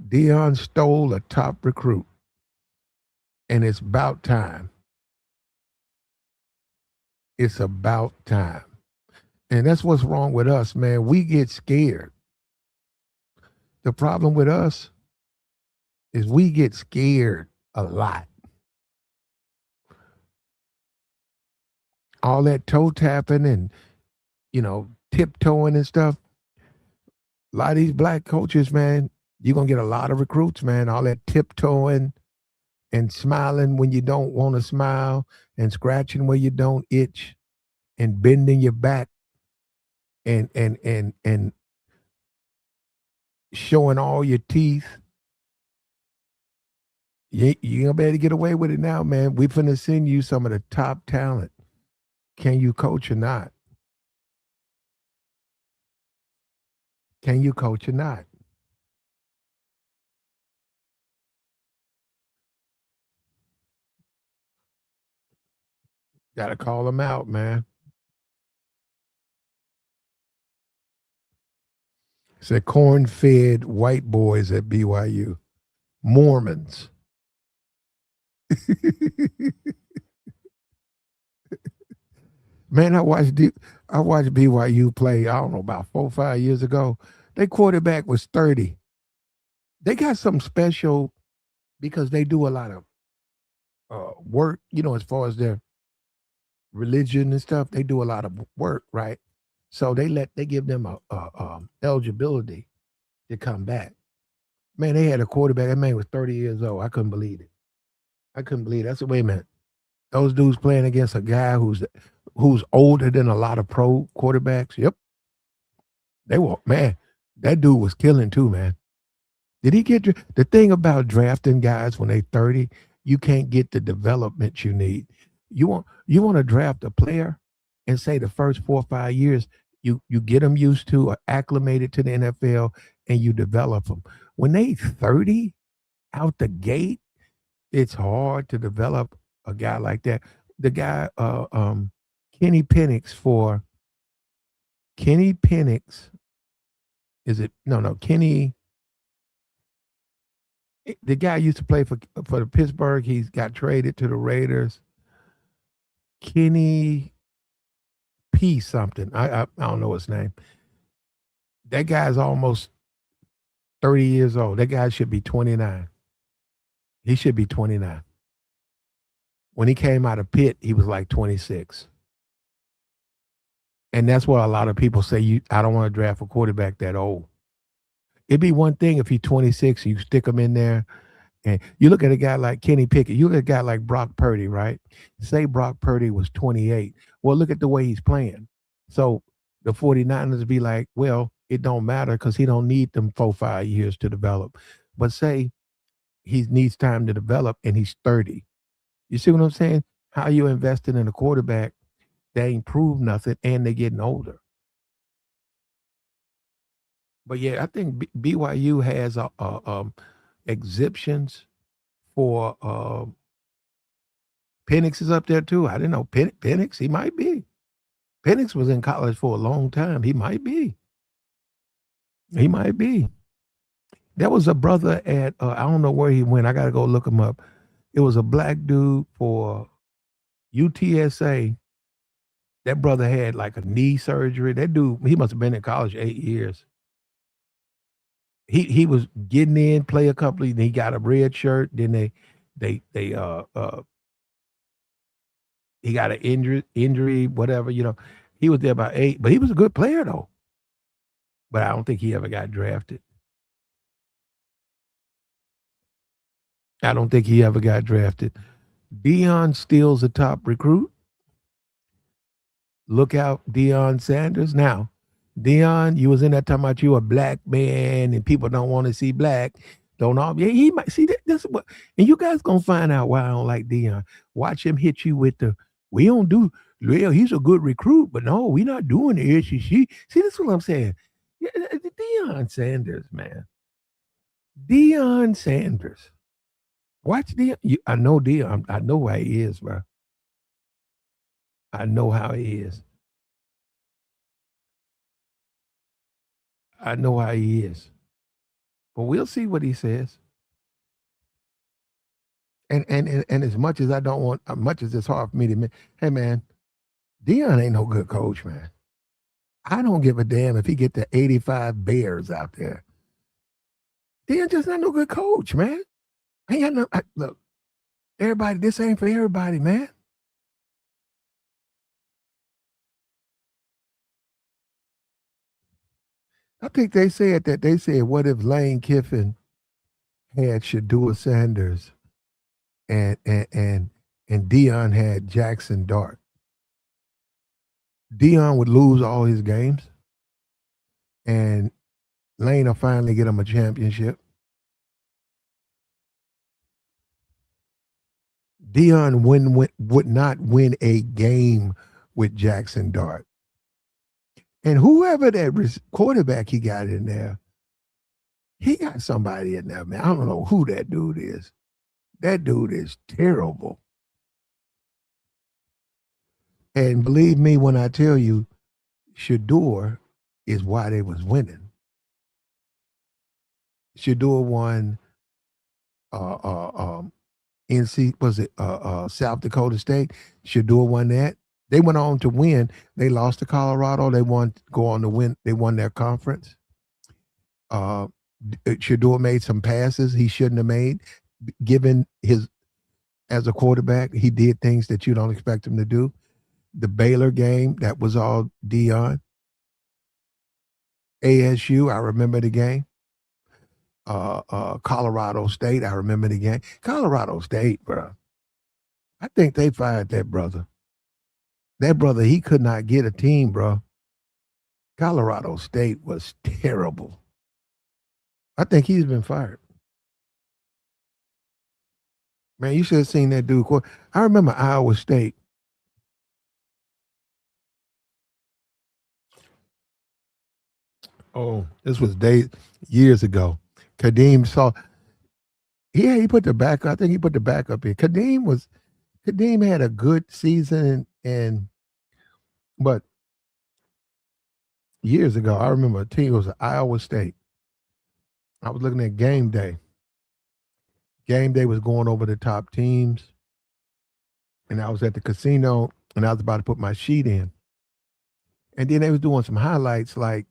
Dion stole a top recruit, and it's about time. It's about time. And that's what's wrong with us, man. We get scared. The problem with us is we get scared a lot. All that toe tapping and, tiptoeing and stuff. A lot of these black coaches, man, you're going to get a lot of recruits, man. All that tiptoeing and smiling when you don't want to smile and scratching where you don't itch and bending your back and showing all your teeth. You ain't gonna be able to get away with it now, man. We finna send you some of the top talent. Can you coach or not? Can you coach or not? Gotta call them out, man. Said corn-fed white boys at BYU. Mormons. Man, I watched BYU play, I don't know, about 4 or 5 years ago. Their quarterback was 30. They got something special because they do a lot of work, as far as their religion and stuff. They do a lot of work, right? So they give them a eligibility to come back. Man, they had a quarterback. That man was 30 years old. I couldn't believe it. I said, wait a minute. Those dudes playing against a guy who's older than a lot of pro quarterbacks. Yep. That dude was killing too, man. Did he get the thing about drafting guys when they 30, you can't get the development you need. You want to draft a player and say the first 4 or 5 years you get them used to or acclimated to the NFL and you develop them. When they 30, out the gate, it's hard to develop a guy like that. The guy, Kenny Penix for Kenny Penix, is it? No, no, Kenny. The guy used to play for the Pittsburgh. He's got traded to the Raiders. Kenny P something. I don't know his name. That guy's almost 30 years old. That guy should be 29. He should be 29. When he came out of Pitt, he was like 26. And that's why a lot of people say I don't want to draft a quarterback that old. It'd be one thing if he's 26 and you stick him in there. And you look at a guy like Kenny Pickett, you look at a guy like Brock Purdy, right? Say Brock Purdy was 28. Well, look at the way he's playing. So the 49ers be like, well, it don't matter because he don't need them 4-5 years to develop. But say he needs time to develop and he's 30. You see what I'm saying? How you investing in a quarterback, they ain't proved nothing and they're getting older. But yeah, I think BYU has exhibitions for Penix is up there too. I didn't know Penix. He might be. Penix was in college for a long time. He might be. He might be. There was a brother at I don't know where he went. I got to go look him up. It was a black dude for UTSA. That brother had like a knee surgery. That dude, he must have been in college 8 years. He was getting in, play a couple of, he got a red shirt. Then they he got an injury, whatever, He was there about 8, but he was a good player though. But I don't think he ever got drafted. I don't think he ever got drafted. Deion Steele's a top recruit. Look out, Deion Sanders. Now, Deion, you was in that talking about you a black man and people don't want to see black. Don't all he might see that. That's what, and you guys gonna find out why I don't like Deion. Watch him hit you with we don't do well, he's a good recruit, but no, we not doing the SEC. See, this is what I'm saying. Yeah, Deion Sanders, man. Deion Sanders. Watch Deion. I know Deion. I know how he is, bro. I know how he is. I know how he is. But we'll see what he says. And as much as I don't want, as much as it's hard for me to admit, hey man, Deion ain't no good coach, man. I don't give a damn if he get the 85 Bears out there. Deion just not no good coach, man. Ain't got no, look, everybody, this ain't for everybody, man. I think they said that. They said, what if Lane Kiffin had Shedeur Sanders and Deion had Jackson Dart? Deion would lose all his games, and Lane will finally get him a championship. Deion would not win a game with Jackson Dart. And whoever that quarterback he got in there, he got somebody in there, man. I don't know who that dude is. That dude is terrible. And believe me when I tell you, Shedeur is why they was winning. Shedeur won South Dakota State. Shedeur won that. They went on to win. They lost to Colorado. They won go on to win. They won their conference. Shedeur made some passes he shouldn't have made. Given his as a quarterback, he did things that you don't expect him to do. The Baylor game, that was all Deion. ASU, I remember the game. Colorado State, I remember the game. Colorado State, bro. I think they fired that brother. That brother, he could not get a team, bro. Colorado State was terrible. I think he's been fired. Man, you should have seen that dude. I remember Iowa State. Oh, this was years ago. Kadeem saw Yeah, he put the backup. I think he put the backup in. Kadeem had a good season, and but years ago, I remember a team was Iowa State. I was looking at game day. Game day was going over the top teams, and I was at the casino, and I was about to put my sheet in, and then they was doing some highlights like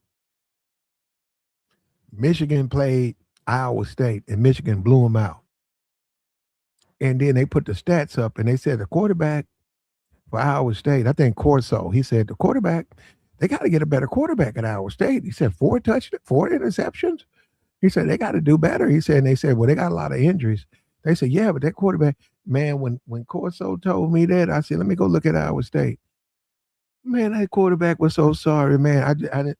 Michigan played Iowa State, and Michigan blew them out. And then they put the stats up, and they said the quarterback for Iowa State, I think Corso, he said the quarterback, they got to get a better quarterback at Iowa State. He said 4 interceptions. He said they got to do better. He said, and they said, well, they got a lot of injuries. They said, yeah, but that quarterback, man, when Corso told me that, I said, let me go look at Iowa State. Man, that quarterback was so sorry, man.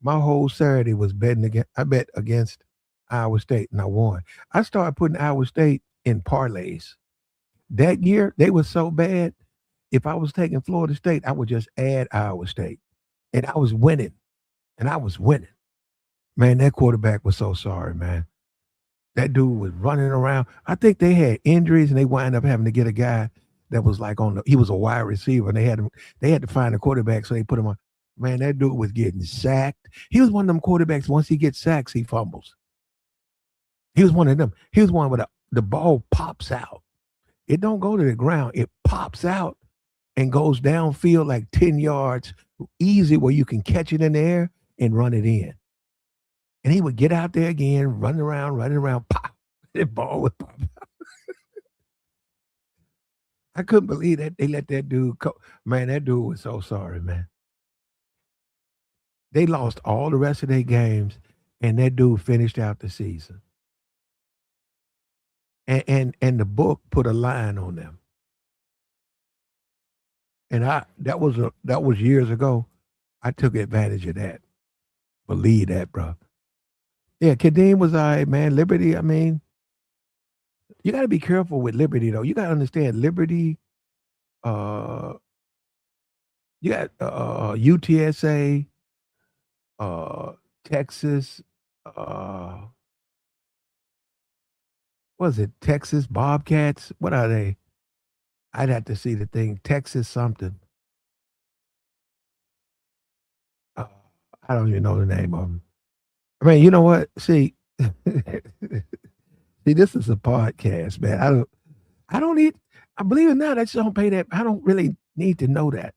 My whole Saturday was betting against. I bet against Iowa State, and I won. I started putting Iowa State in parlays. That year, they were so bad. If I was taking Florida State, I would just add Iowa State, and I was winning. And I was winning. Man, that quarterback was so sorry, man. That dude was running around. I think they had injuries, and they wind up having to get a guy that was like he was a wide receiver, and they had to find a quarterback, so they put him on. Man, that dude was getting sacked. He was one of them quarterbacks. Once he gets sacks, he fumbles. He was one of them. He was one where the ball pops out. It don't go to the ground. It pops out and goes downfield like 10 yards, easy where you can catch it in the air and run it in. And he would get out there again, running around, pop. The ball would pop out. I couldn't believe that they let that dude go. Man, that dude was so sorry, man. They lost all the rest of their games, and that dude finished out the season. And the book put a line on them. And that was years ago. I took advantage of that. Believe that, bro. Yeah, Kadeem was all right, man. Liberty, I mean, you got to be careful with Liberty, though. You got to understand Liberty. Uh, you got UTSA, Texas. What is it? Texas Bobcats? What are they? I'd have to see the thing. Texas something. Uh, I don't even know the name of them. I mean, you know what? See, see, this is a podcast, man. I don't need. I believe it or not, I just don't pay that. I don't really need to know that.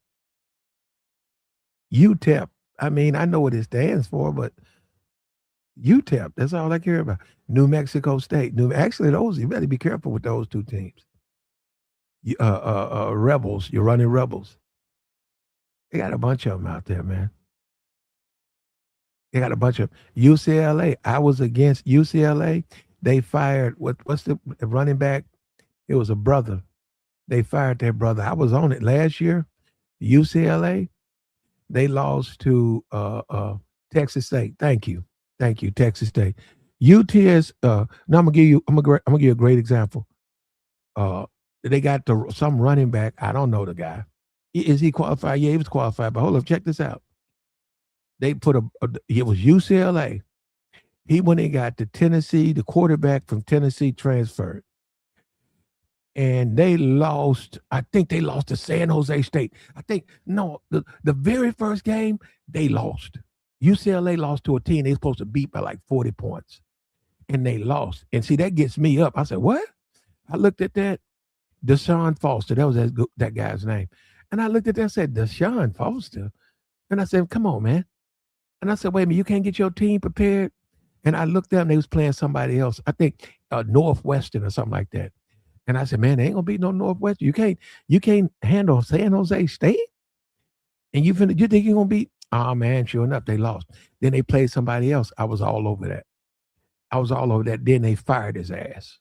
UTEP. I mean, I know what it stands for, but UTEP. That's all I care about. New Mexico State. Actually, those you better be careful with those two teams. Rebels. You're running Rebels. They got a bunch of them out there, man. They got a bunch of UCLA. I was against UCLA. They fired what's the running back? It was a brother. They fired their brother. I was on it last year. UCLA. They lost to Texas State. Thank you, Texas State. UTS. Now I'm gonna give you a great example. They got some running back. I don't know the guy. Is he qualified? Yeah, he was qualified. But hold up, check this out. They put it was UCLA. He when they got to Tennessee, the quarterback from Tennessee transferred. And they lost, I think they lost to San Jose State. I think, no, the very first game, they lost. UCLA lost to a team they were supposed to beat by like 40 points. And they lost. And see, that gets me up. I said, what? I looked at that. Deshaun Foster, that was that guy's name. And I looked at that and said, Deshaun Foster? And I said, come on, man. And I said, wait a minute, you can't get your team prepared? And I looked up and they was playing somebody else. I think Northwestern or something like that. And I said, man, they ain't gonna beat no Northwestern. You can't handle San Jose State? And you think you're gonna beat? Oh man, sure enough, they lost. Then they played somebody else. I was all over that. Then they fired his ass.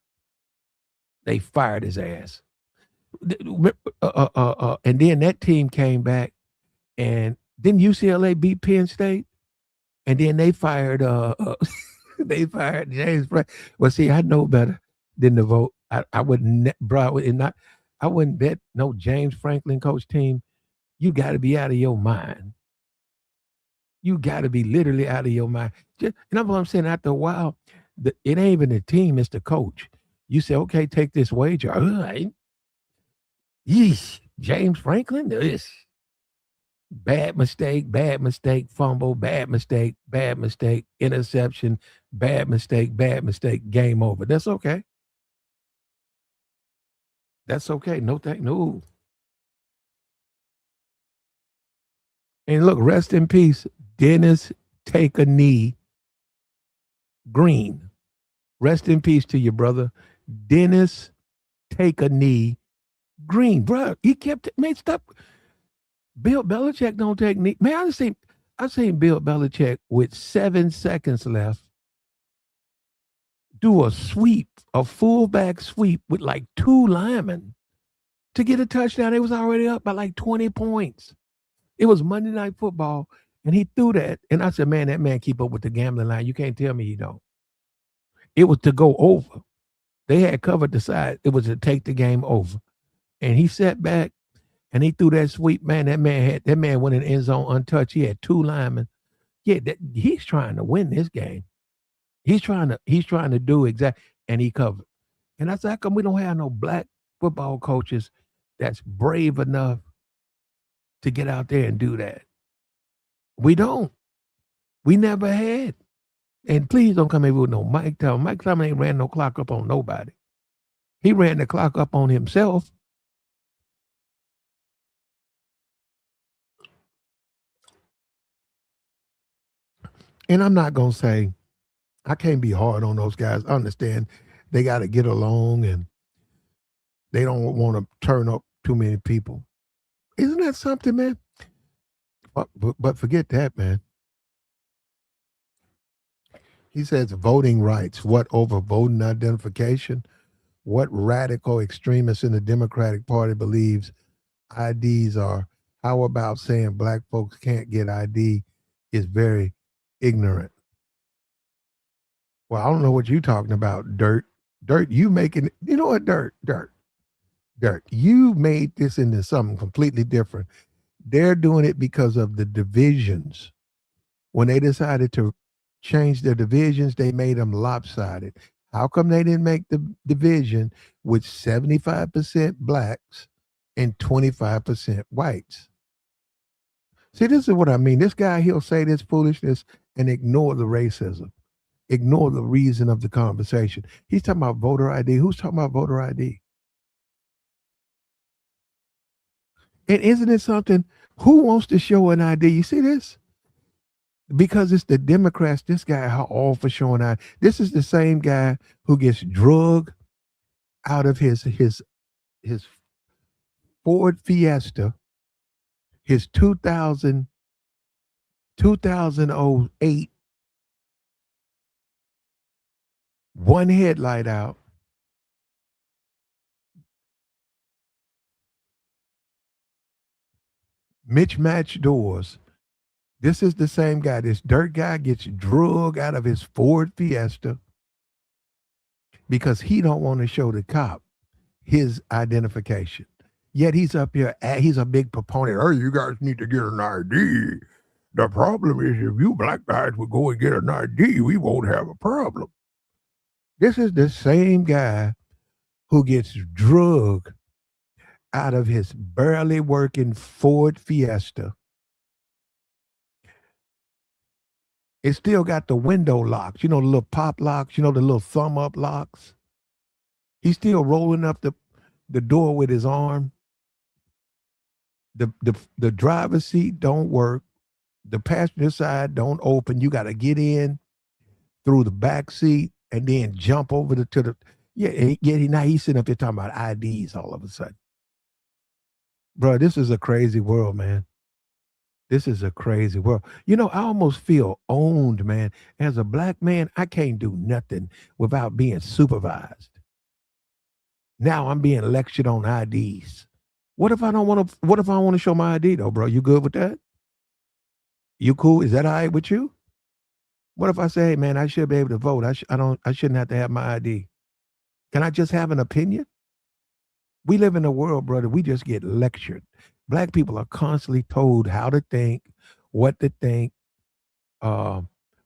And then that team came back, and then UCLA beat Penn State, and then they fired James Franklin. Well, see, I know better than to vote. I wouldn't, bro. I wouldn't bet no James Franklin coach team. You got to be out of your mind. You got to be literally out of your mind. And that's what I'm saying. After a while, It ain't even the team, it's the coach. You say, okay, take this wager. Yeesh, James Franklin, this bad mistake, fumble, bad mistake, interception, bad mistake, game over. That's okay. That's okay. No. And look, rest in peace, Dennis Take a Knee Green. Rest in peace to your brother, Dennis Take a Knee Green. Bro, he kept man stop. Bill Belichick don't take knee. Man, I've seen Bill Belichick with 7 seconds left do a sweep, a fullback sweep with like 2 linemen to get a touchdown. They was already up by like 20 points. It was Monday Night Football, and he threw that. And I said, man, that man keep up with the gambling line. You can't tell me he don't. It was to go over. They had covered the side. It was to take the game over. And he sat back and he threw that sweep. Man, that man went in the end zone untouched. He had 2 linemen. Yeah, he's trying to win this game. He's trying to do exactly, and he covered. And I said, how come we don't have no black football coaches that's brave enough to get out there and do that? We don't. We never had. And please don't come here with no Mike Tomlin. Mike Tomlin ain't ran no clock up on nobody. He ran the clock up on himself. And I'm not going to say, I can't be hard on those guys. I understand they got to get along and they don't want to turn up too many people. Isn't that something, man? But forget that, man. He says voting rights. What over voting identification? What radical extremists in the Democratic Party believes IDs are? How about saying black folks can't get ID is very ignorant? Well, I don't know what you're talking about, Dirt. Dirt, you making, you know what, Dirt. You made this into something completely different. They're doing it because of the divisions. When they decided to change their divisions, they made them lopsided. How come they didn't make the division with 75% blacks and 25% whites? See, this is what I mean. This guy, he'll say this foolishness and ignore the racism, ignore the reason of the conversation. He's talking about voter ID. Who's talking about voter ID? And isn't it something? Who wants to show an ID? You see this? Because it's the Democrats, this guy all for showing ID. This is the same guy who gets drugged out of his Ford Fiesta, his 2008, one headlight out. Mismatched doors. This is the same guy. This dirt guy gets drugged out of his Ford Fiesta because he don't want to show the cop his identification. Yet he's up here, he's a big proponent. Oh, you guys need to get an ID. The problem is if you black guys would go and get an ID, we won't have a problem. This is the same guy who gets drugged out of his barely working Ford Fiesta. It still got the window locks, you know, the little pop locks, you know, the little thumb up locks. He's still rolling up the door with his arm. The driver's seat don't work. The passenger side don't open. You got to get in through the back seat and then jump over to the now he's sitting up there talking about IDs all of a sudden. Bro, this is a crazy world, man. This is a crazy world. You know, I almost feel owned, man. As a black man, I can't do nothing without being supervised. Now I'm being lectured on IDs. What if I want to show my ID though, bro? You good with that? You cool? Is that all right with you? What if I say, hey man, I should be able to vote. I shouldn't have to have my ID. Can I just have an opinion? We live in a world, brother, we just get lectured. Black people are constantly told how to think, what to think,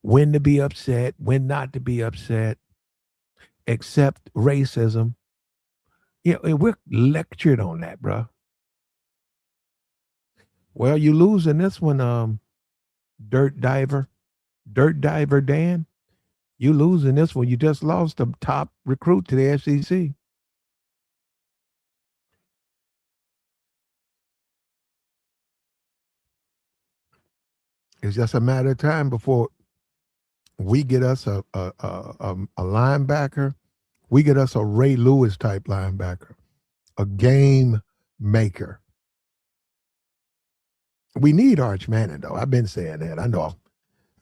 when to be upset, when not to be upset, accept racism. And we're lectured on that, bro. Well, you losing this one, dirt diver, dirt diver Dan. You losing this one. You just lost the top recruit to the SEC. It's just a matter of time before we get us a linebacker. We get us a Ray Lewis type linebacker, a game maker. We need Arch Manning, though. I've been saying that. I know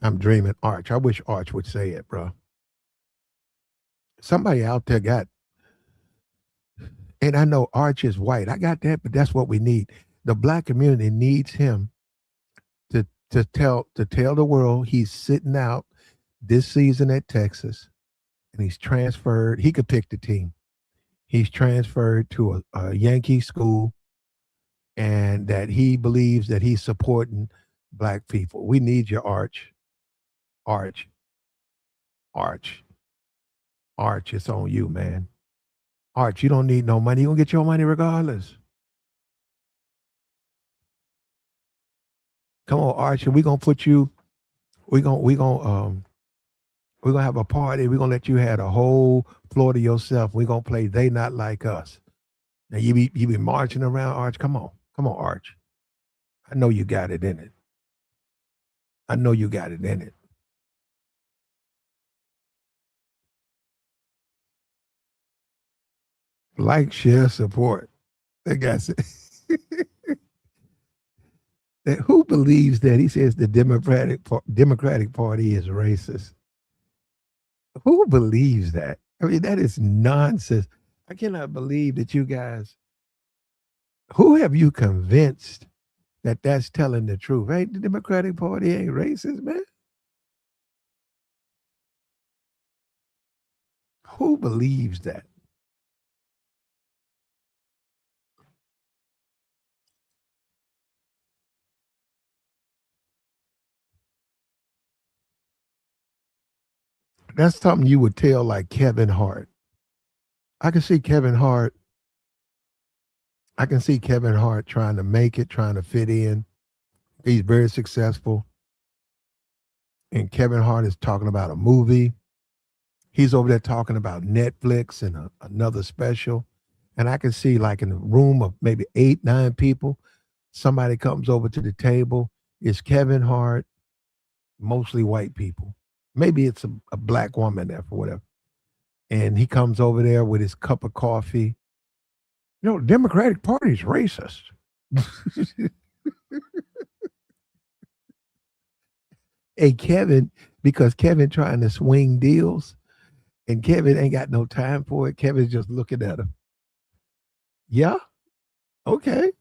I'm dreaming Arch. I wish Arch would say it, bro. Somebody out there got, and I know Arch is white. I got that, but that's what we need. The black community needs him to tell the world he's sitting out this season at Texas, and he's transferred. He could pick the team. He's transferred to a Yankee school, and that he believes that he's supporting black people. We need your Arch. Arch. It's on you, man. Arch, you don't need no money. You're gonna get your money regardless. Come on, Arch, and we're gonna put you, we're gonna have a party. We're gonna let you have the whole floor to yourself. We're gonna play They Not Like Us. Now you be marching around, Arch. Come on, Arch. I know you got it in it. I know you got it in it. Like, share, support. That guy said, who believes that? He says the Democratic Party is racist. Who believes that? I mean, that is nonsense. I cannot believe that you guys. Who have you convinced that that's telling the truth? Ain't the Democratic Party ain't racist, man? Who believes that? That's something you would tell like Kevin Hart. I can see Kevin Hart. I can see Kevin Hart trying to make it, trying to fit in. He's very successful. And Kevin Hart is talking about a movie. He's over there talking about Netflix and another special. And I can see, like, in a room of maybe 8, 9 people, somebody comes over to the table. It's Kevin Hart, mostly white people. Maybe it's a black woman there for whatever. And he comes over there with his cup of coffee. The Democratic Party is racist. Hey, Kevin, because Kevin trying to swing deals, and Kevin ain't got no time for it. Kevin's just looking at him. Yeah. Okay.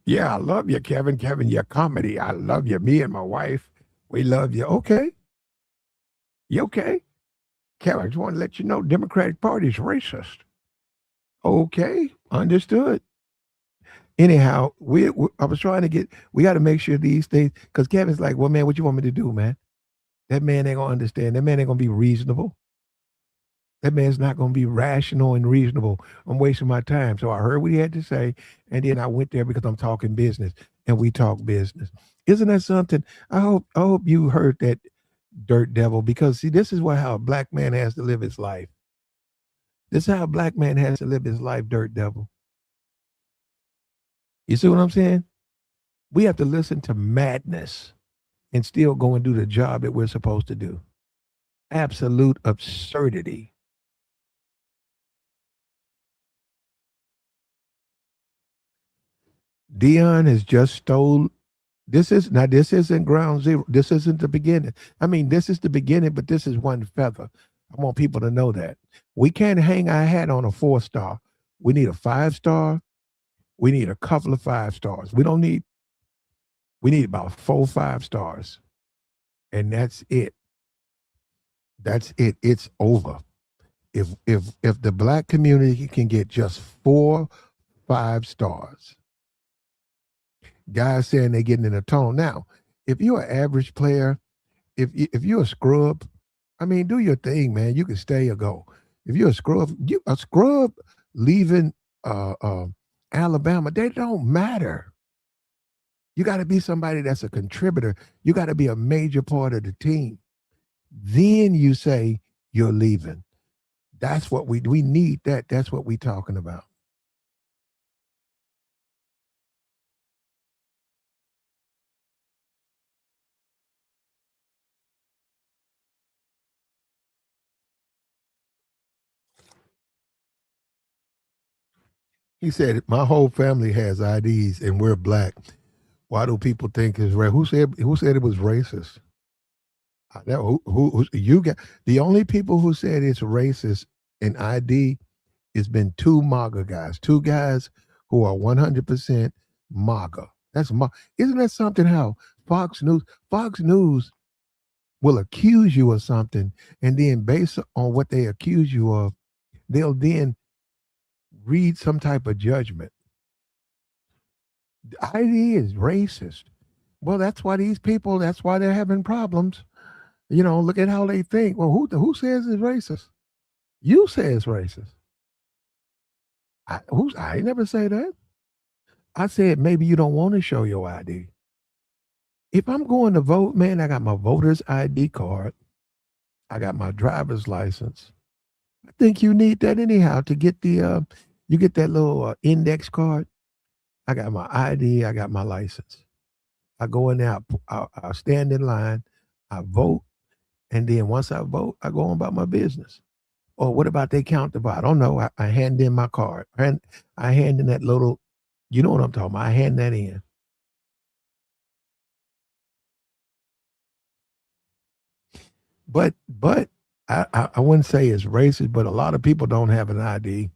Yeah, I love you, Kevin. Kevin, your comedy. I love you. Me and my wife, we love you. Okay. You okay? Kevin, I just want to let you know Democratic Party is racist. Okay. Understood. Anyhow, I was trying to we got to make sure these things, because Kevin's like, well, man, what you want me to do, man? That man ain't going to understand. That man ain't going to be reasonable. That man's not going to be rational and reasonable. I'm wasting my time. So I heard what he had to say, and then I went there because I'm talking business, and we talk business. Isn't that something? I hope you heard that, Dirt Devil, because see, this is how a black man has to live his life. This is how a black man has to live his life, Dirt Devil. You see what I'm saying? We have to listen to madness and still go and do the job that we're supposed to do. Absolute absurdity. Dion has just stole. This isn't ground zero. This isn't the beginning. I mean, this is the beginning, but this is one feather. I want people to know that. We can't hang our hat on a 4-star. We need a 5-star. We need a couple of 5 stars. We need about 4 5 stars. And that's it. That's it. It's over. If the black community can get just 4 5 stars, guys saying they're getting in a tone. Now, if you're an average player, if you're a scrub, I mean, do your thing, man. You can stay or go. If you're a scrub leaving uh, uh, Alabama, they don't matter. You got to be somebody that's a contributor. You got to be a major part of the team. Then you say you're leaving. That's what we need. That's what we talking about. He said, "My whole family has IDs, and we're black. Why do people think it's racist? Who said it was racist? You got the only people who said it's racist in ID has been two MAGA guys, two guys who are 100% MAGA. Isn't that something? How Fox News will accuse you of something, and then based on what they accuse you of, they'll then read some type of judgment. The ID is racist. Well, that's why these people. That's why they're having problems. Look at how they think. Well, who says it's racist? You say it's racist. I never say that. I said maybe you don't want to show your ID. If I'm going to vote, man, I got my voter's ID card. I got my driver's license. I think you need that anyhow to get you get that little index card. I got my ID. I got my license. I go in there. I stand in line. I vote, and then once I vote, I go on about my business. Or what about they count the vote? I don't know. I hand in my card. I hand in that little, you know what I'm talking about. I hand that in. But I wouldn't say it's racist, but a lot of people don't have an ID.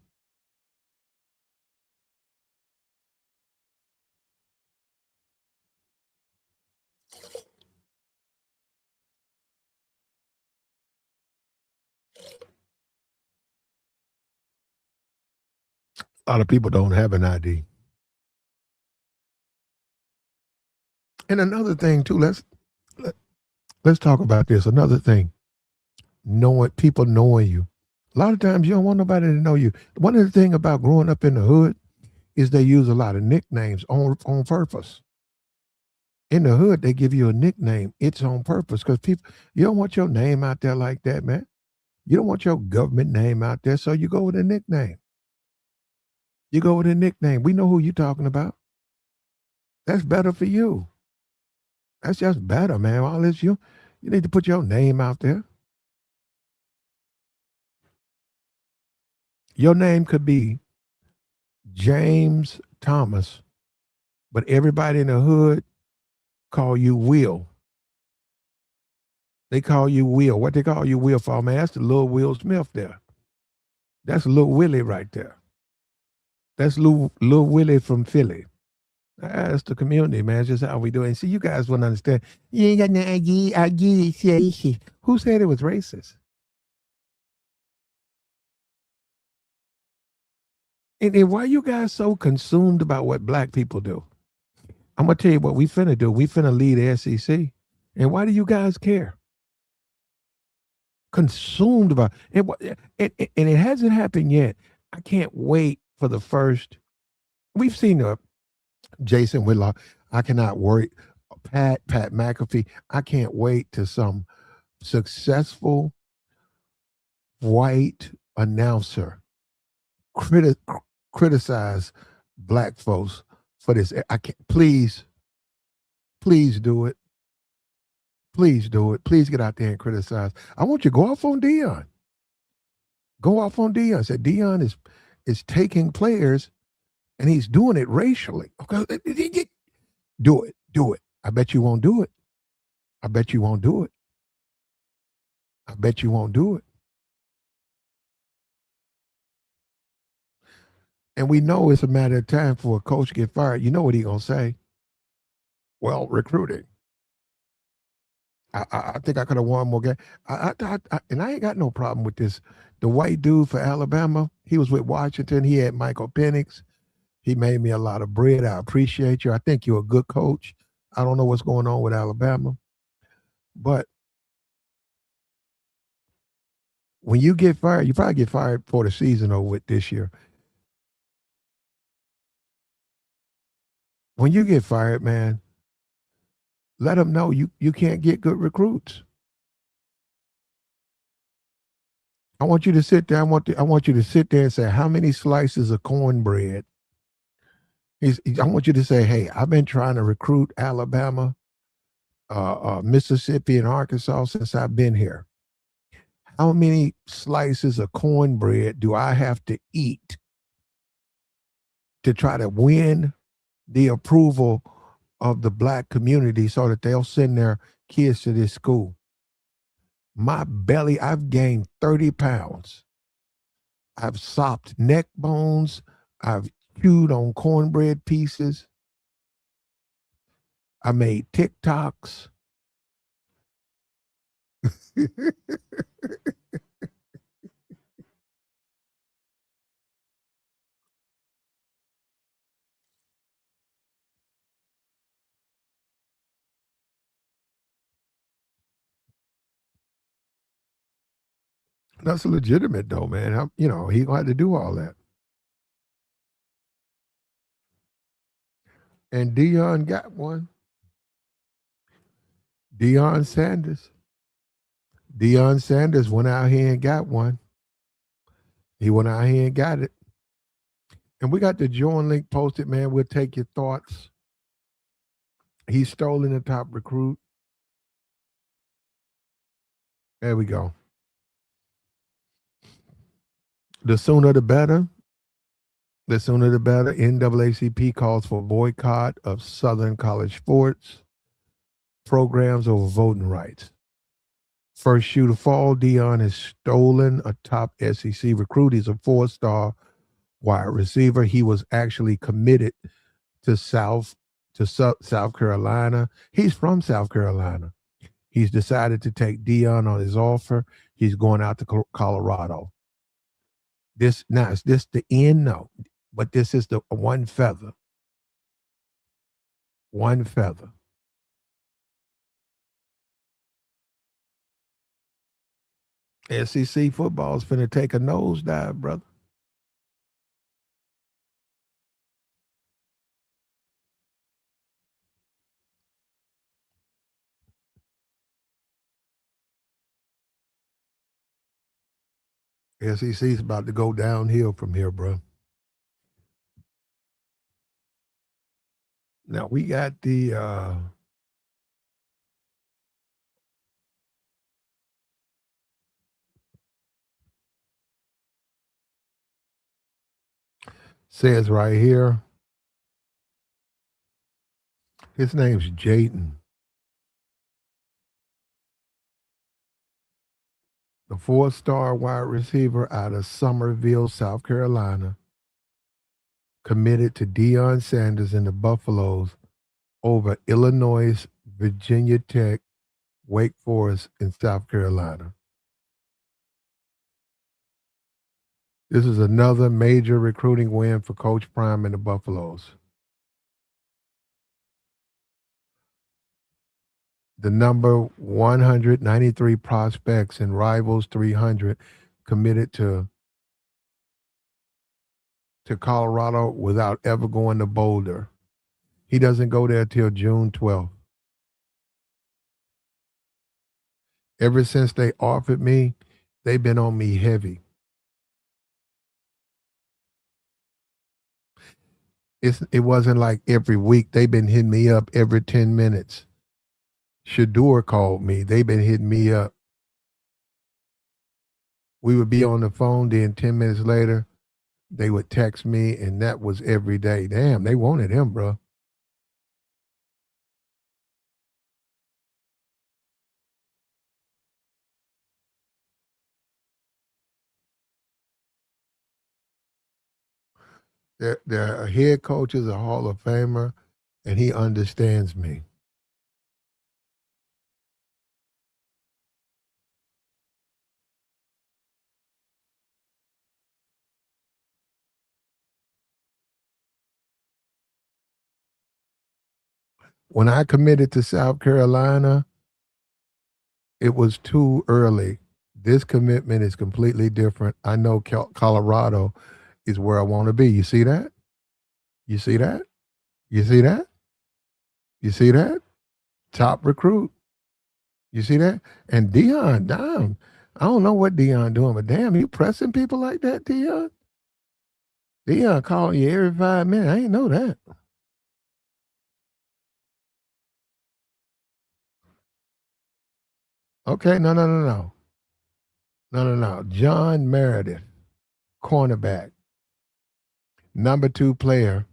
A lot of people don't have an ID. And another thing too, let, let's talk about this. Another thing, knowing you. A lot of times you don't want nobody to know you. One of the things about growing up in the hood is they use a lot of nicknames on purpose. In the hood, they give you a nickname. It's on purpose because you don't want your name out there like that, man. You don't want your government name out there, so you go with a nickname. You go with a nickname. We know who you're talking about. That's better for you. That's just better, man. All this you need to put your name out there. Your name could be James Thomas, but everybody in the hood call you Will. They call you Will. What they call you Will for, man? That's the little Will Smith there. That's little Willie right there. That's little Willie from Philly. That's the community, man. It's just how we do it. And see, you guys wouldn't understand. You ain't got no ID. Who said it was racist? And why you guys so consumed about what black people do? I'm gonna tell you what we finna do. We finna lead the SEC. And why do you guys care? Consumed about and it hasn't happened yet. I can't wait for the first. We've seen Jason Whitlock. I cannot wait. Pat McAfee. I can't wait to some successful white announcer criticize black folks for this. I can't. Please do it. Please do it. Please get out there and criticize. I want you to go off on Dion. Go off on Dion. Said Dion is taking players and he's doing it racially. Okay, do it. Do it. I bet you won't do it. I bet you won't do it. I bet you won't do it. And we know it's a matter of time for a coach to get fired. You know what he gonna say? Well, recruiting. I think I could have won more games. And I ain't got no problem with this. The white dude for Alabama, he was with Washington. He had Michael Penix. He made me a lot of bread. I appreciate you. I think you're a good coach. I don't know what's going on with Alabama, but when you get fired, you probably get fired for the season over with this year. When you get fired, man, let them know you can't get good recruits. I want you to sit there. I want you to sit there and say, how many slices of cornbread? I want you to say, hey, I've been trying to recruit Alabama, Mississippi, and Arkansas since I've been here. How many slices of cornbread do I have to eat to try to win the approval of the black community so that they'll send their kids to this school? My belly, I've gained 30 pounds. I've sopped neck bones. I've chewed on cornbread pieces. I made TikToks. That's legitimate though, man. He gonna have to do all that. And Dion got one. Deion Sanders. Deion Sanders went out here and got one. He went out here and got it. And we got the join link posted, man. We'll take your thoughts. He's stolen the top recruit. There we go. The sooner the better. The sooner the better. NAACP calls for boycott of Southern college sports programs over voting rights. First shoe to fall, Dion has stolen a top SEC recruit. He's a 4-star wide receiver. He was actually committed to South Carolina. He's from South Carolina. He's decided to take Dion on his offer. He's going out to Colorado. Is this the end? No, but this is the one feather. One feather. SEC football is finna take a nosedive, brother. SEC is about to go downhill from here, bro. Now we got the says right here. His name's Jayden. The 4-star wide receiver out of Summerville, South Carolina, committed to Deion Sanders and the Buffaloes over Illinois, Virginia Tech, Wake Forest, and South Carolina. This is another major recruiting win for Coach Prime and the Buffaloes. The number 193 prospects in Rivals 300 committed to Colorado without ever going to Boulder. He doesn't go there till June 12th. Ever since they offered me, they've been on me heavy. It wasn't like every week. They've been hitting me up every 10 minutes. Shador called me. They've been hitting me up. We would be on the phone, then 10 minutes later, they would text me, and that was every day. Damn, they wanted him, bro. Their head coach is a Hall of Famer, and he understands me. When I committed to South Carolina, it was too early. This commitment is completely different. I know Colorado is where I want to be. You see that? You see that? You see that? You see that? Top recruit. You see that? And Dion, damn. I don't know what Dion doing, but damn, you pressing people like that, Dion? Dion calling you every 5 minutes. I ain't know that. Okay, no, no, no, no. No, no, no. John Meredith, cornerback, number two player,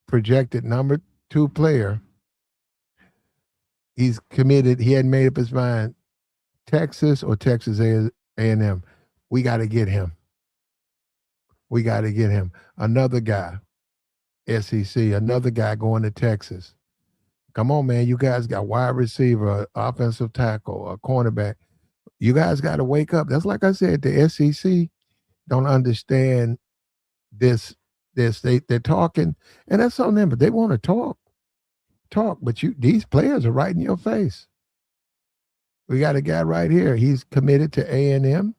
projected number two player. He's committed. He hadn't made up his mind. Texas or Texas A&M. We got to get him. We got to get him. Another guy, SEC. Another guy going to Texas. Come on, man. You guys got wide receiver, offensive tackle, a cornerback. You guys got to wake up. That's like I said, the SEC don't understand this. They're talking, and that's on them. But they want to talk. But these players are right in your face. We got a guy right here. He's committed to A&M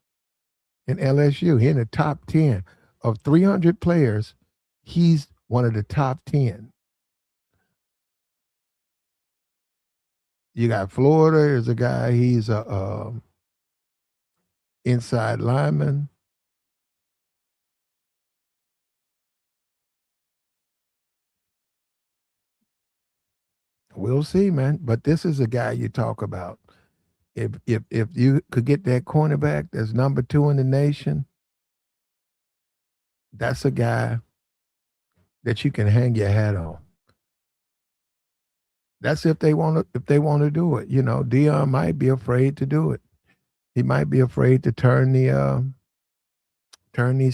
and LSU. He's in the top 10 of 300 players. He's one of the top 10. You got Florida. There's a guy. He's a inside lineman. We'll see, man. But this is a guy you talk about. If you could get that cornerback that's number two in the nation, that's a guy that you can hang your hat on. That's if they want to do it. You know, Dion might be afraid to do it. He might be afraid to turn these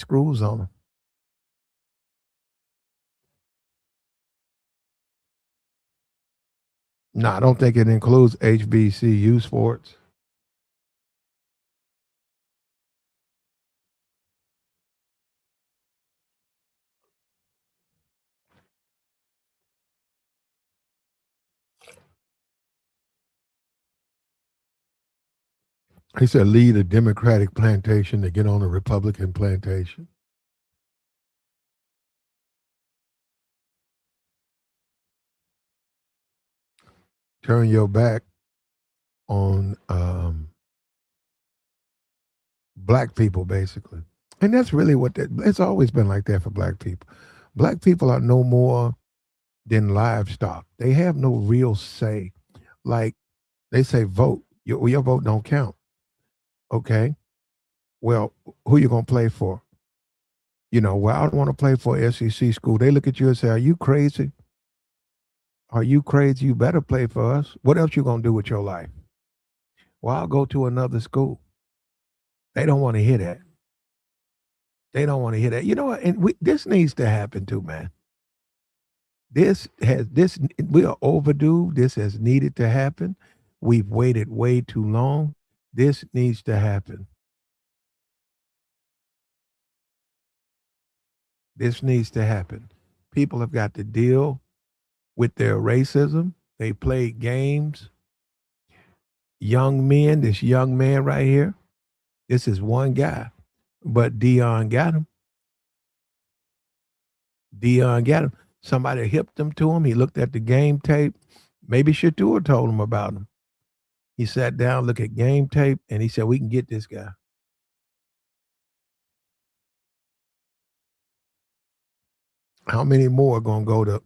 screws on him. No, I don't think it includes HBCU sports. He said lead a Democratic plantation to get on a Republican plantation. Turn your back on black people, basically. And that's really it's always been like that for black people. Black people are no more than livestock. They have no real say. Like they say, vote. Your vote don't count. Okay. Well, who you gonna play for? Well, I don't want to play for SEC school. They look at you and say, "Are you crazy? Are you crazy? You better play for us. What else you gonna do with your life?" Well, I'll go to another school. They don't want to hear that. They don't want to hear that. You know what? And this needs to happen too, man. This we are overdue. This has needed to happen. We've waited way too long. This needs to happen. This needs to happen. People have got to deal with their racism. They played games. Young men, this young man right here, this is one guy, but Dion got him. Dion got him. Somebody hipped him to him. He looked at the game tape. Maybe Shatur told him about him. He sat down, looked at game tape, and he said, "We can get this guy." How many more are going to go to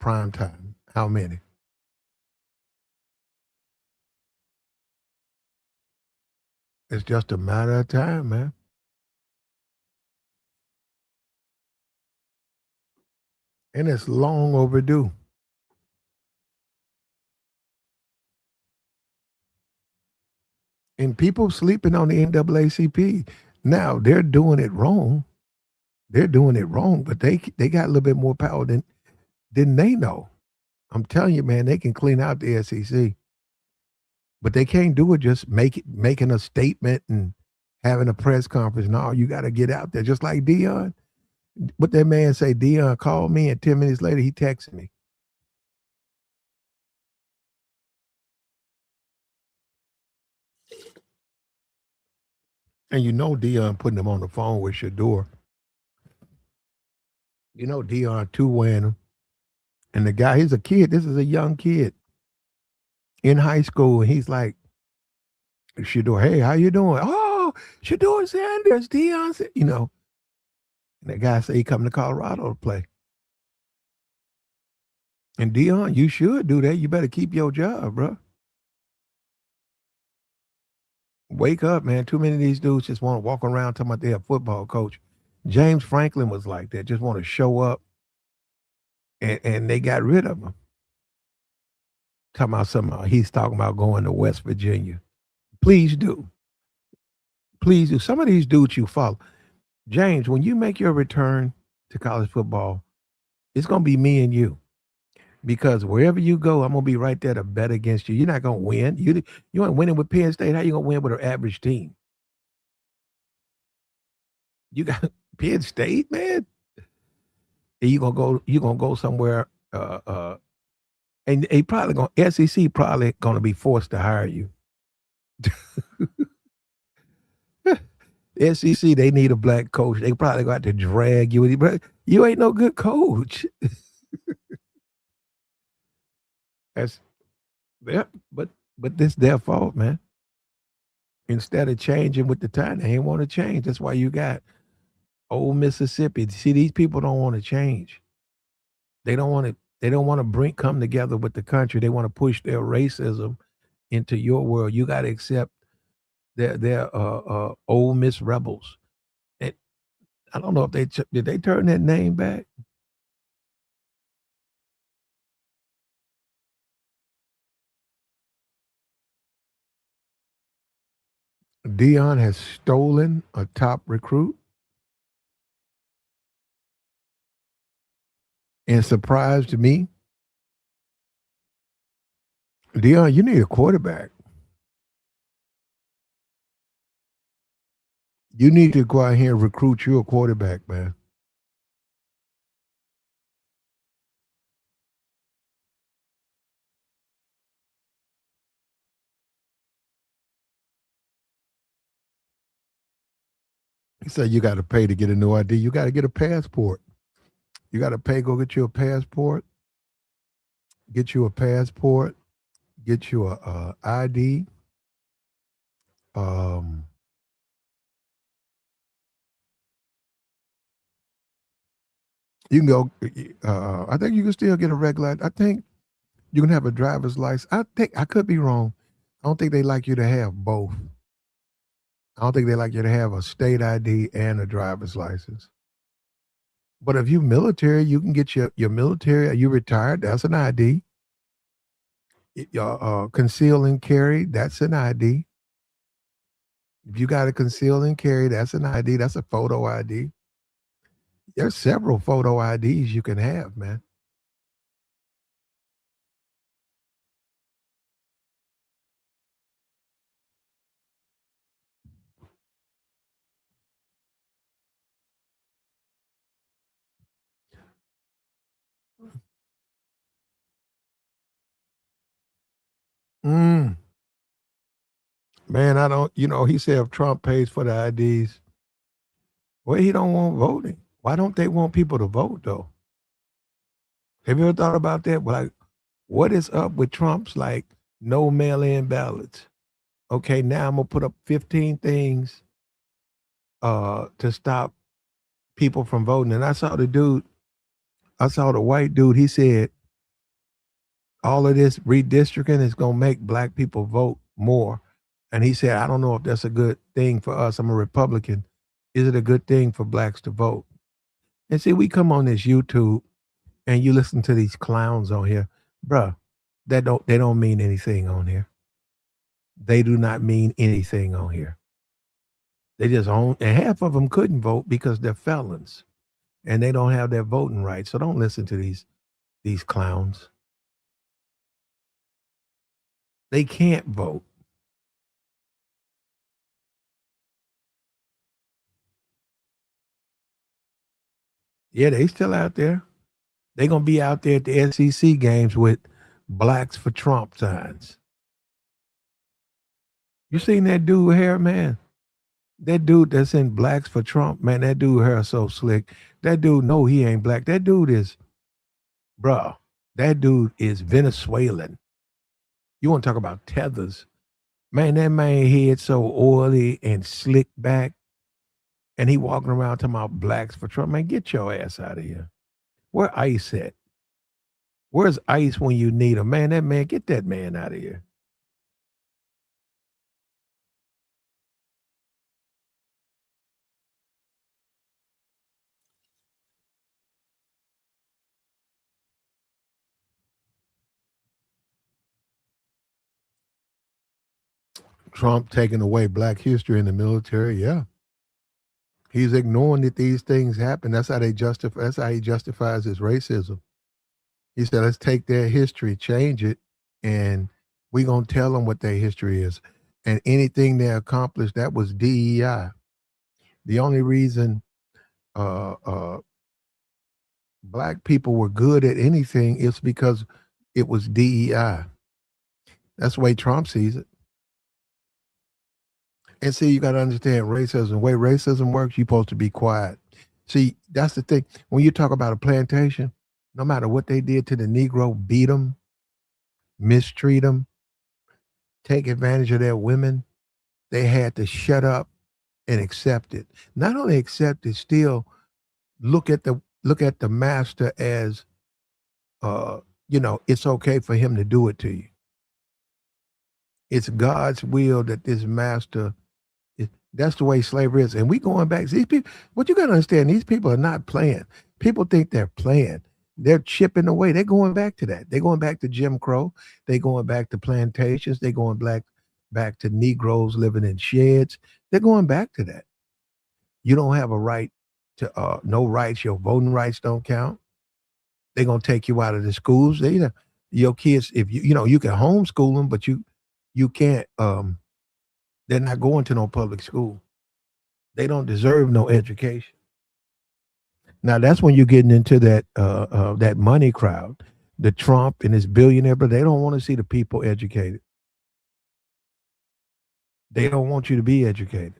prime time? How many? It's just a matter of time, man. And it's long overdue. And people sleeping on the NAACP. Now they're doing it wrong. They're doing it wrong, but they got a little bit more power than they know. I'm telling you, man, they can clean out the SEC, but they can't do it just making a statement and having a press conference. No, you got to get out there, just like Dion. What that man say? Dion called me, and 10 minutes later he texted me. And you know Dion putting him on the phone with Shador. You know Dion two weighing him. And the guy, he's a kid. This is a young kid in high school. And he's like, Shador, hey, how you doing? Oh, Shador Sanders, Dion, you know. And the guy said he coming to Colorado to play. And Dion, you should do that. You better keep your job, bro. Wake up, man. Too many of these dudes just want to walk around talking about they're a football coach. James Franklin was like that. Just want to show up, and they got rid of him. Talking about some, he's talking about going to West Virginia. Please do. Please do. Some of these dudes you follow. James, when you make your return to college football, it's going to be me and you. Because wherever you go, I'm gonna be right there to bet against you. You're not gonna win. You ain't winning with Penn State. How you gonna win with an average team? You got Penn State, man. And you gonna go somewhere. And they probably gonna SEC probably gonna be forced to hire you. SEC, they need a black coach. They probably got to drag you. But you ain't no good coach. That's yeah, but this their fault, man. Instead of changing with the time, they ain't want to change. That's why you got old Mississippi. See, these people don't want to change. They don't want to. They don't want to come together with the country. They want to push their racism into your world. You got to accept their old Miss rebels. And I don't know if did they turn that name back. Dion has stolen a top recruit and surprised me. Dion, you need a quarterback. You need to go out here and recruit you a quarterback, man. He said you got to pay to get a new ID. You got to get a passport. You got to pay. Go get you a passport. Get you a passport. Get you a ID. Um, you can go. I think you can still get a regular. I think you can have a driver's license. I think I could be wrong. I don't think they like you to have both. I don't think they like you to have a state ID and a driver's license. But if you military, you can get your military. Are you retired? That's an ID. Conceal and carry. That's an ID. If you got to conceal and carry, that's an ID. That's a photo ID. There's several photo IDs you can have, man. Mm, man, I don't. He said if Trump pays for the IDs, well, he don't want voting. Why don't they want people to vote though? Have you ever thought about that? Like, what is up with Trump's like no mail-in ballots? Okay, now I'm gonna put up 15 things to stop people from voting. And I saw the white dude, he said all of this redistricting is gonna make black people vote more. And he said, I don't know if that's a good thing for us. I'm a Republican. Is it a good thing for blacks to vote? And see, we come on this YouTube and you listen to these clowns on here, bruh, they don't mean anything on here. They do not mean anything on here. They just own, and half of them couldn't vote because they're felons and they don't have their voting rights. So don't listen to these clowns. They can't vote. Yeah, they still out there. They're gonna be out there at the SEC games with blacks for Trump signs. You seen that dude hair, man? That dude that's in Blacks for Trump, man, that dude hair so slick. That dude, no, he ain't black. That dude is, bruh, that dude is Venezuelan. You want to talk about tethers? Man, that man head so oily and slick back, and he walking around talking about Blacks for Trump. Man, get your ass out of here. Where Ice at? Where's Ice when you need him? Man, that man, get that man out of here. Trump taking away black history in the military, yeah. He's ignoring that these things happen. That's how they justify. That's how he justifies his racism. He said, "Let's take their history, change it, and we gonna tell them what their history is, and anything they accomplished that was DEI. The only reason uh, uh, black people were good at anything is because it was DEI. That's the way Trump sees it. And see, you got to understand racism. The way racism works, you're supposed to be quiet. See, that's the thing. When you talk about a plantation, no matter what they did to the Negro, beat them, mistreat them, take advantage of their women, they had to shut up and accept it. Not only accept it, still look at the master as it's okay for him to do it to you. It's God's will that this master. That's the way slavery is. And we going back. These people, what you got to understand, these people are not playing. People think they're playing. They're chipping away. They're going back to that. They're going back to Jim Crow. They're going back to plantations. They're going back to Negroes living in sheds. They're going back to that. You don't have a right to no rights. Your voting rights don't count. They're gonna take you out of the schools. Your kids, if you can homeschool them, but you can't. They're not going to no public school. They don't deserve no education. Now that's when you're getting into that money crowd, the Trump and his billionaire, but they don't want to see the people educated. They don't want you to be educated.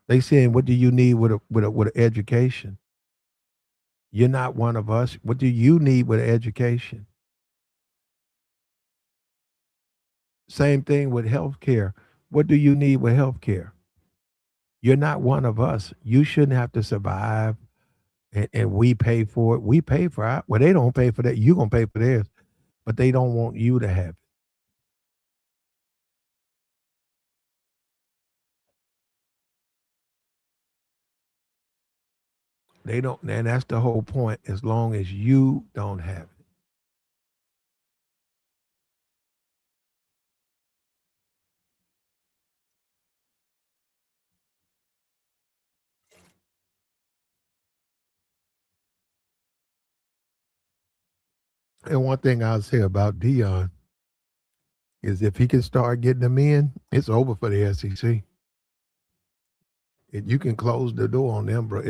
They saying, "What do you need with an education? You're not one of us. What do you need with an education?" Same thing with healthcare. What do you need with healthcare? You're not one of us. You shouldn't have to survive, and we pay for it. We pay for it. Well, they don't pay for that. You're gonna pay for theirs, but they don't want you to have it. They don't, and that's the whole point. As long as you don't have it. And one thing I'll say about Dion is if he can start getting them in, it's over for the SEC. You can close the door on them, bro.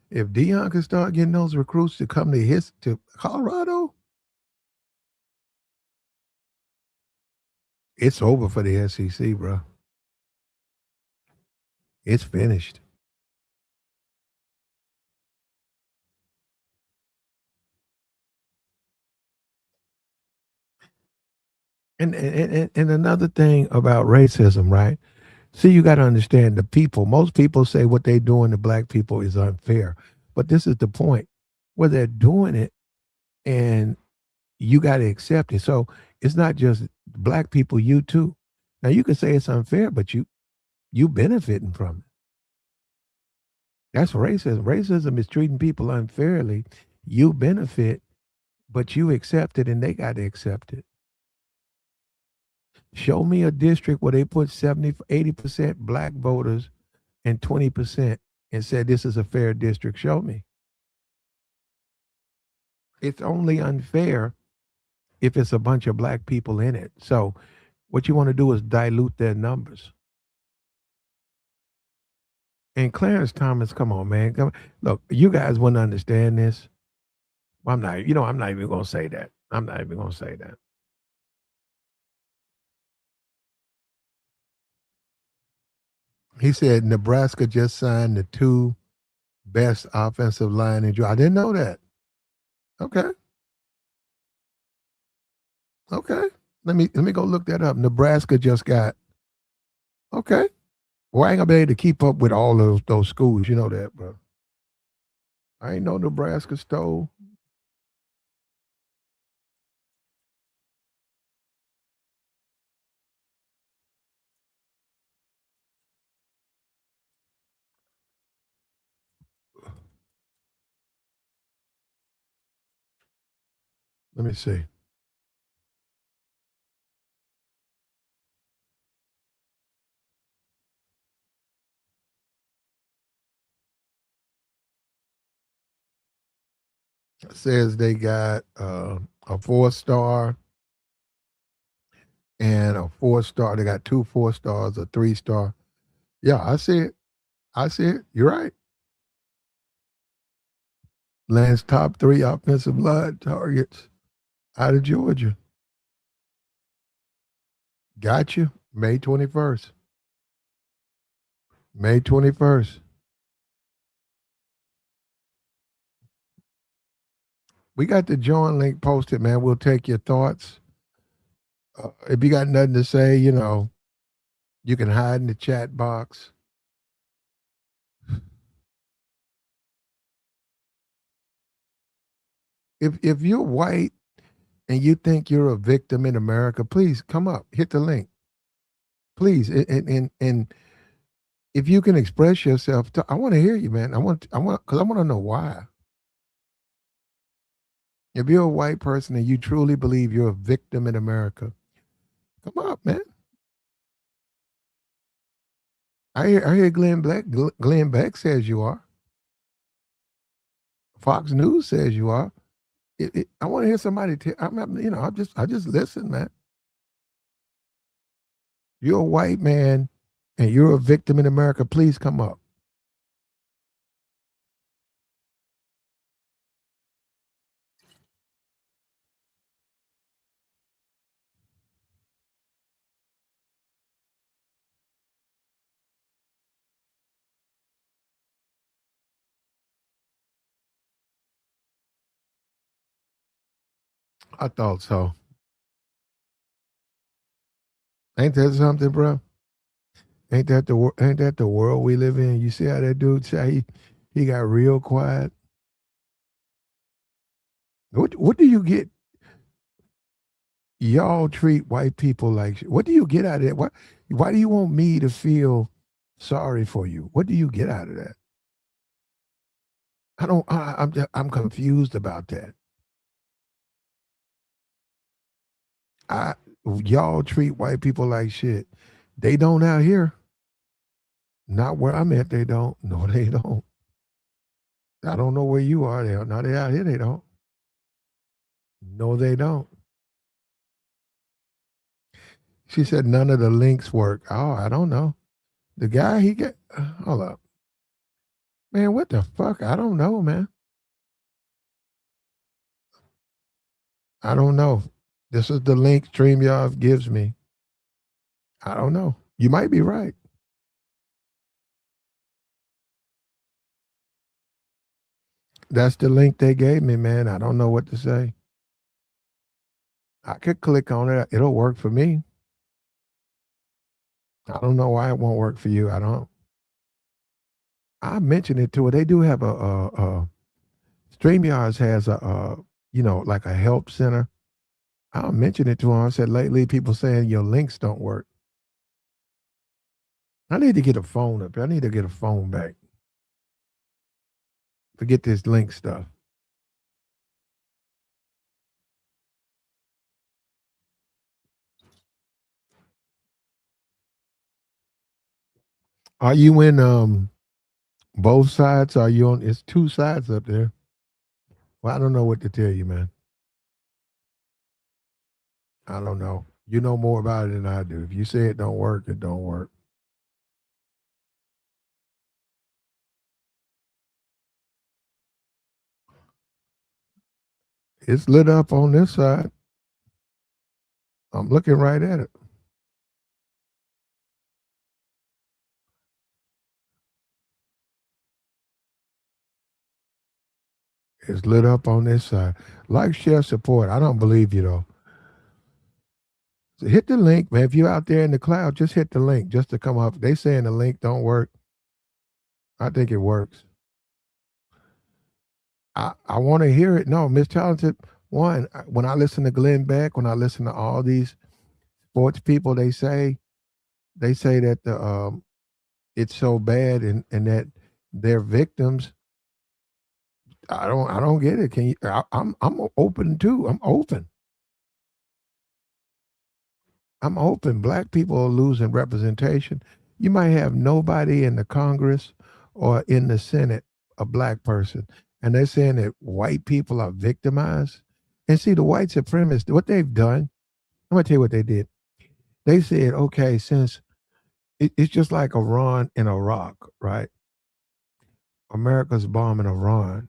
If Dion can start getting those recruits to come to Colorado, it's over for the SEC, bro. It's finished. And another thing about racism, right? See, you got to understand the people. Most people say what they doing to black people is unfair, but this is the point where they're doing it, and you got to accept it. So it's not just black people, you too. Now you can say it's unfair, but you benefiting from it. That's racism. Racism is treating people unfairly. You benefit, but you accept it, and they got to accept it. Show me a district where they put 70, 80% black voters and 20% and said this is a fair district. Show me. It's only unfair if it's a bunch of black people in it. So what you want to do is dilute their numbers. And Clarence Thomas, come on, man. Look, you guys wouldn't understand this. Well, I'm not even gonna say that. I'm not even gonna say that. He said Nebraska just signed the two best offensive line in Georgia. I didn't know that. Okay. Okay. Let me go look that up. Nebraska just got okay. Well, I ain't gonna be able to keep up with all of those schools. You know that, bro. I ain't know Nebraska stole. Let me see. It says they got a 4 star and a 4 star. They got two 4 stars, a 3 star. Yeah, I see it. I see it. You're right. Lands top three offensive line targets out of Georgia. Got you. May 21st. May 21st. We got the join link posted, man. We'll take your thoughts. If you got nothing to say, you can hide in the chat box. If you're white and you think you're a victim in America, please come up, hit the link, please. And if you can express yourself, I want to hear you, man. Because I want to know why. If you're a white person and you truly believe you're a victim in America, come up, man. I hear Glenn Beck says you are. Fox News says you are. I want to hear somebody tell. I just listen, man. You're a white man, and you're a victim in America. Please come up. I thought so. Ain't that something, bro? Ain't that the world we live in? You see how that dude say he got real quiet. What do you get? Y'all treat white people like what do you get out of that? Why do you want me to feel sorry for you? What do you get out of that? I don't. I'm confused about that. I Y'all treat white people like shit. They don't out here. Not where I'm at. They don't. No, they don't. I don't know where you are. They out here. They don't. No, they don't. She said none of the links work. Oh, I don't know. The guy he get. Hold up, man. What the fuck? I don't know, man. I don't know. This is the link StreamYard gives me. I don't know. You might be right. That's the link they gave me, man. I don't know what to say. I could click on it. It'll work for me. I don't know why it won't work for you. I don't. I mentioned it to her. They do have a StreamYards has like a help center. I mentioned it to her. I said lately people saying your links don't work. I need to get a phone up. I need to get a phone back. Forget this link stuff. Are you in both sides? Are you on? It's two sides up there. Well, I don't know what to tell you, man. I don't know. You know more about it than I do. If you say it don't work, it don't work. It's lit up on this side. I'm looking right at it. It's lit up on this side. Like, share, support. I don't believe you though. So hit the link, man. If you're out there in the cloud, just hit the link just to come up. They saying the link don't work. I think it works. I want to hear it. No, Miss Talented, one, when I listen to Glenn Beck, when I listen to all these sports people, they say that it's so bad and that they're victims. I don't get it. Can you? I'm open too. I'm open. I'm open. Black people are losing representation. You might have nobody in the Congress or in the Senate, a black person, and they're saying that white people are victimized. And see, the white supremacists, what they've done, I'm gonna tell you what they did. They said, okay, since it's just like Iran and Iraq, right? America's bombing Iran.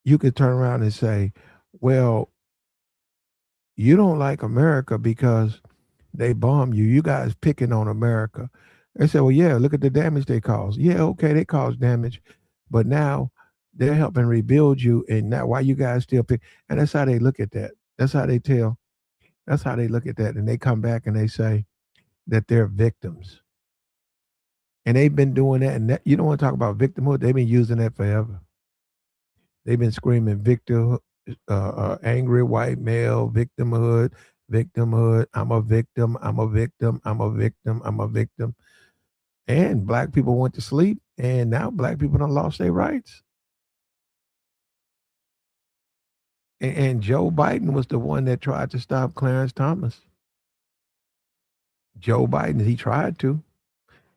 You could turn around and say, well, you don't like America because they bomb you. You guys picking on America. They say, well, yeah, look at the damage they caused. Yeah, okay, they caused damage, but now they're helping rebuild you, and now why you guys still pick? And that's how they look at that. That's how they tell. That's how they look at that, and they come back and they say that they're victims, and they've been doing that. And that, you don't want to talk about victimhood. They've been using that forever. They've been screaming victim, angry white male, victimhood, victimhood. I'm a victim. I'm a victim. I'm a victim. I'm a victim. And black people went to sleep, and now black people done lost their rights. And Joe Biden was the one that tried to stop Clarence Thomas. Joe Biden, he tried to.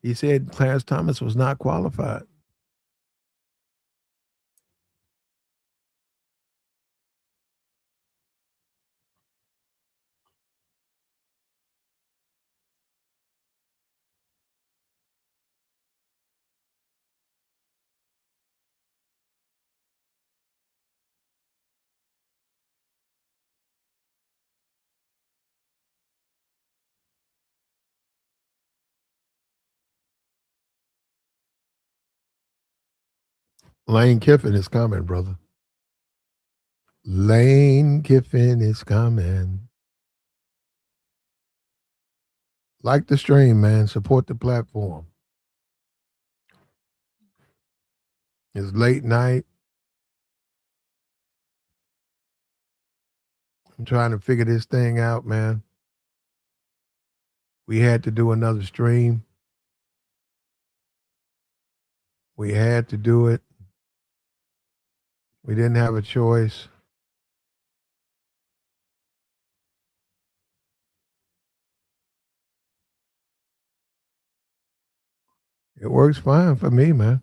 He said Clarence Thomas was not qualified. Lane Kiffin is coming, brother. Lane Kiffin is coming. Like the stream, man. Support the platform. It's late night. I'm trying to figure this thing out, man. We had to do another stream. We had to do it. We didn't have a choice. It works fine for me, man.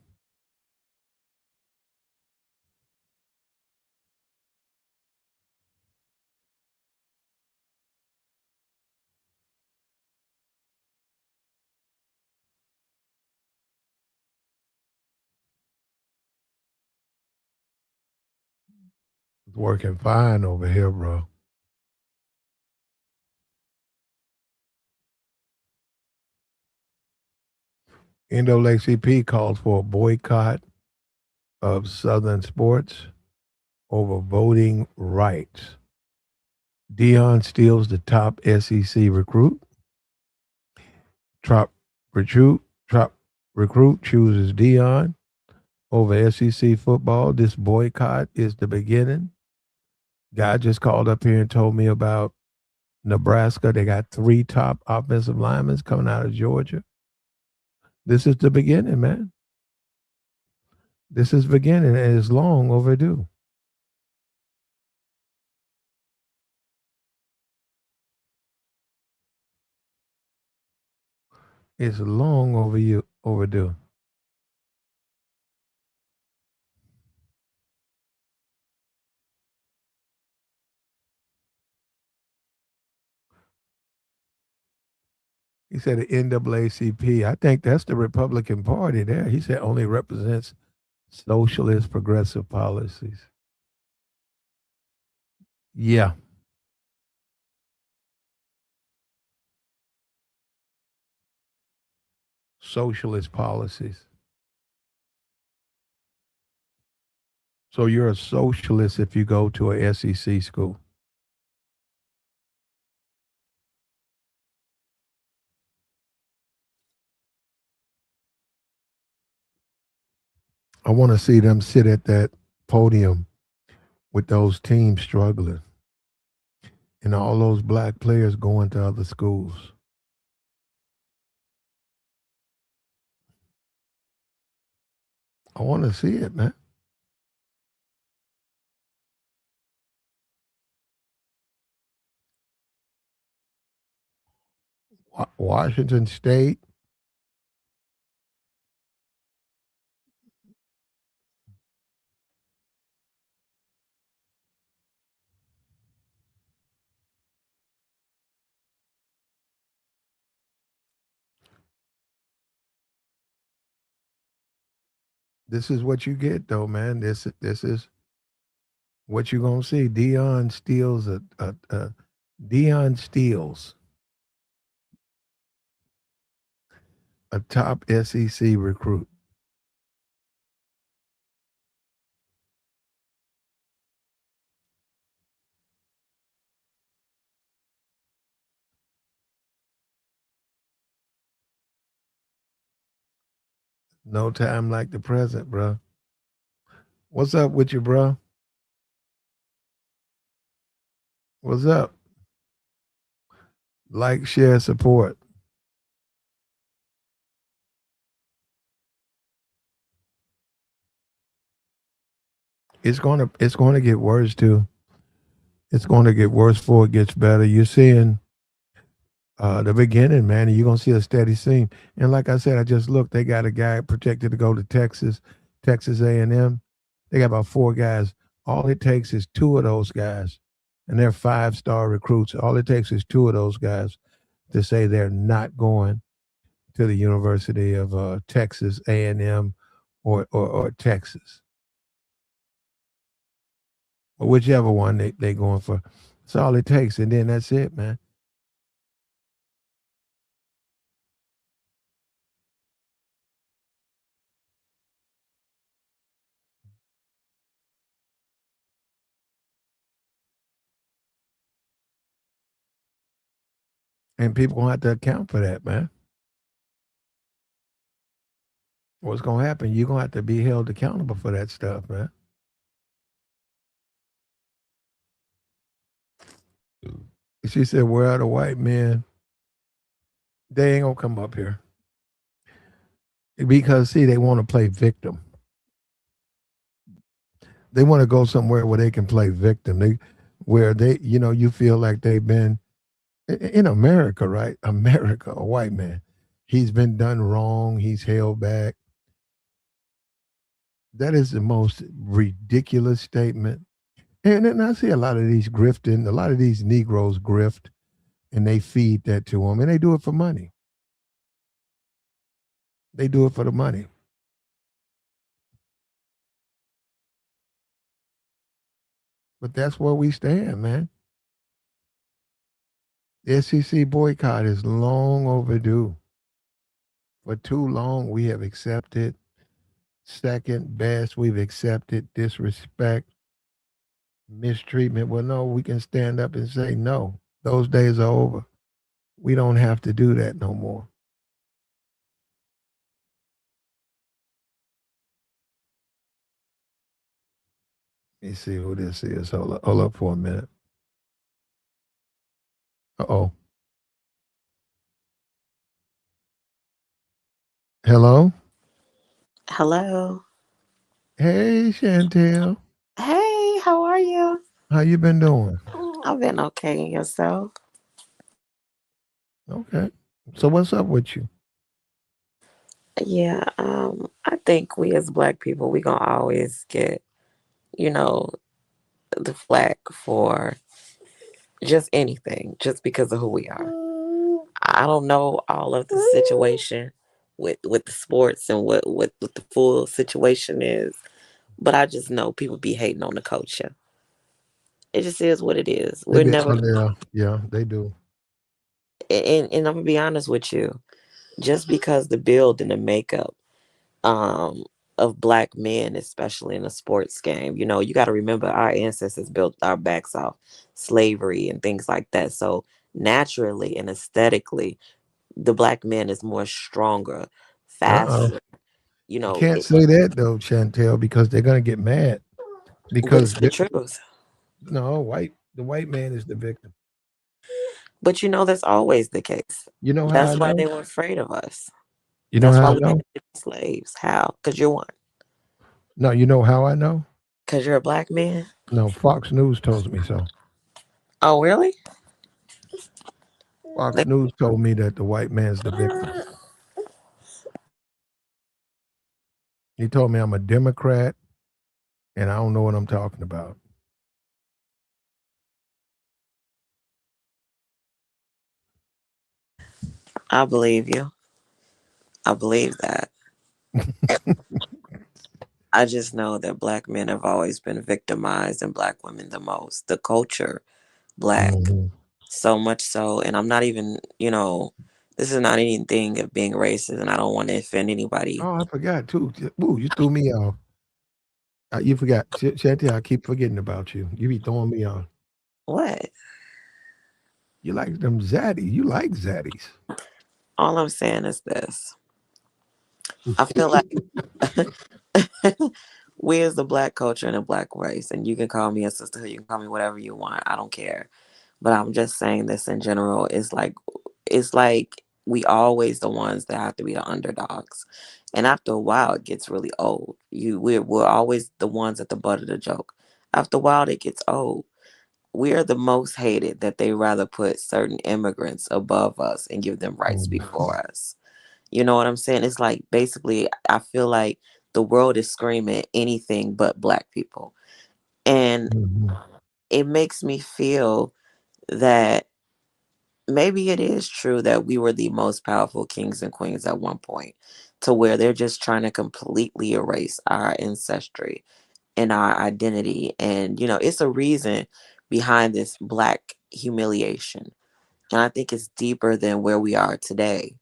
It's working fine over here, bro. NAACP calls for a boycott of Southern sports over voting rights. Dion steals the top SEC recruit. Top recruit, top recruit chooses Dion over SEC football. This boycott is the beginning. Guy just called up here and told me about Nebraska. They got 3 top offensive linemen coming out of Georgia. This is the beginning, man. This is beginning, and it's long overdue. It's long overdue. He said the NAACP. I think that's the Republican Party there. He said only represents socialist progressive policies. Yeah, socialist policies. So you're a socialist if you go to a SEC school. I want to see them sit at that podium with those teams struggling and all those black players going to other schools. I want to see it, man. Washington State. This is what you get, though, man. This is what you gonna see. Dion steals a top SEC recruit. No time like the present, bro. What's up with you, bro? What's up? Like, share, support. It's gonna get worse too. It's gonna get worse before it gets better. You're seeing the beginning, man, and you're gonna see a steady scene. And like I said, I just looked. They got a guy projected to go to Texas, Texas A&M. They got about four guys. All it takes is two of those guys, and they're 5-star recruits. All it takes is two of those guys to say they're not going to the University of Texas A&M or Texas, or whichever one they going for. That's all it takes, and then that's it, man. And people gonna have to account for that, man. What's gonna happen? You're gonna have to be held accountable for that stuff, man. She said, "Where are the white men? They ain't gonna come up here because see, they want to play victim. They want to go somewhere where they can play victim. Where you feel like they've been in America, right? America, a white man, he's been done wrong. He's held back. That is the most ridiculous statement. And then I see a lot of these grifting, a lot of these Negroes grift, and they feed that to them, and they do it for money. They do it for the money. But that's where we stand, man. The SEC boycott is long overdue. For too long, we have accepted second best. We've accepted disrespect, mistreatment. Well, no, we can stand up and say no. Those days are over. We don't have to do that no more. Let me see who this is. Hold up for a minute. Uh-oh. Hello? Hello. Hey, Chantel. Hey, how are you? How you been doing? I've been okay. And yourself? Okay. So what's up with you? Yeah, I think we as black people, we gonna always get, you know, the flack for just anything, just because of who we are. I don't know all of the situation with the sports and what the full situation is, but I just know people be hating on the culture. It just is what it is. They We're be never, yeah, they do. and I'm gonna be honest with you, just because the build and the makeup. of black men, especially in a sports game. You know, you got to remember our ancestors built our backs off slavery and things like that. So naturally and aesthetically, the black man is more stronger, Uh-uh. faster. You You know, can't say that though, Chantel, because they're gonna get mad. but Because it's the truth. no, the white man is the victim. But you know, that's always the case. You know how I That's why know? they were afraid of us. You know That's how why I we had know? to be slaves. How? Because you're one. No, you know how I know? Because you're a black man. No, Fox News told me so. Oh, really? Fox They, News told me that the white man's the victim. He told me I'm a Democrat and I don't know what I'm talking about. I believe you. I believe that. I just know that black men have always been victimized and black women the most. The culture, black, Mhm. so much so. And I'm not even, this is not anything of being racist, and I don't want to offend anybody. Oh, I forgot too. Ooh, you threw me off. You forgot. Shanty, I keep forgetting about you. You be throwing me off. What? You like them zaddies. You like zaddies. All I'm saying is this. I feel like we as the black culture and the black race, and you can call me a sisterhood, you can call me whatever you want. I don't care. But I'm just saying this in general. It's like we always the ones that have to be the underdogs. And after a while it gets really old. We're always the ones at the butt of the joke. After a while it gets old. We are the most hated that they rather put certain immigrants above us and give them rights Mhm. before us. You know what I'm saying? It's like basically I feel like the world is screaming anything but black people. And Mhm. it makes me feel that maybe it is true that we were the most powerful kings and queens at one point, to where they're just trying to completely erase our ancestry and our identity. And, it's a reason behind this black humiliation. And I think it's deeper than where we are today,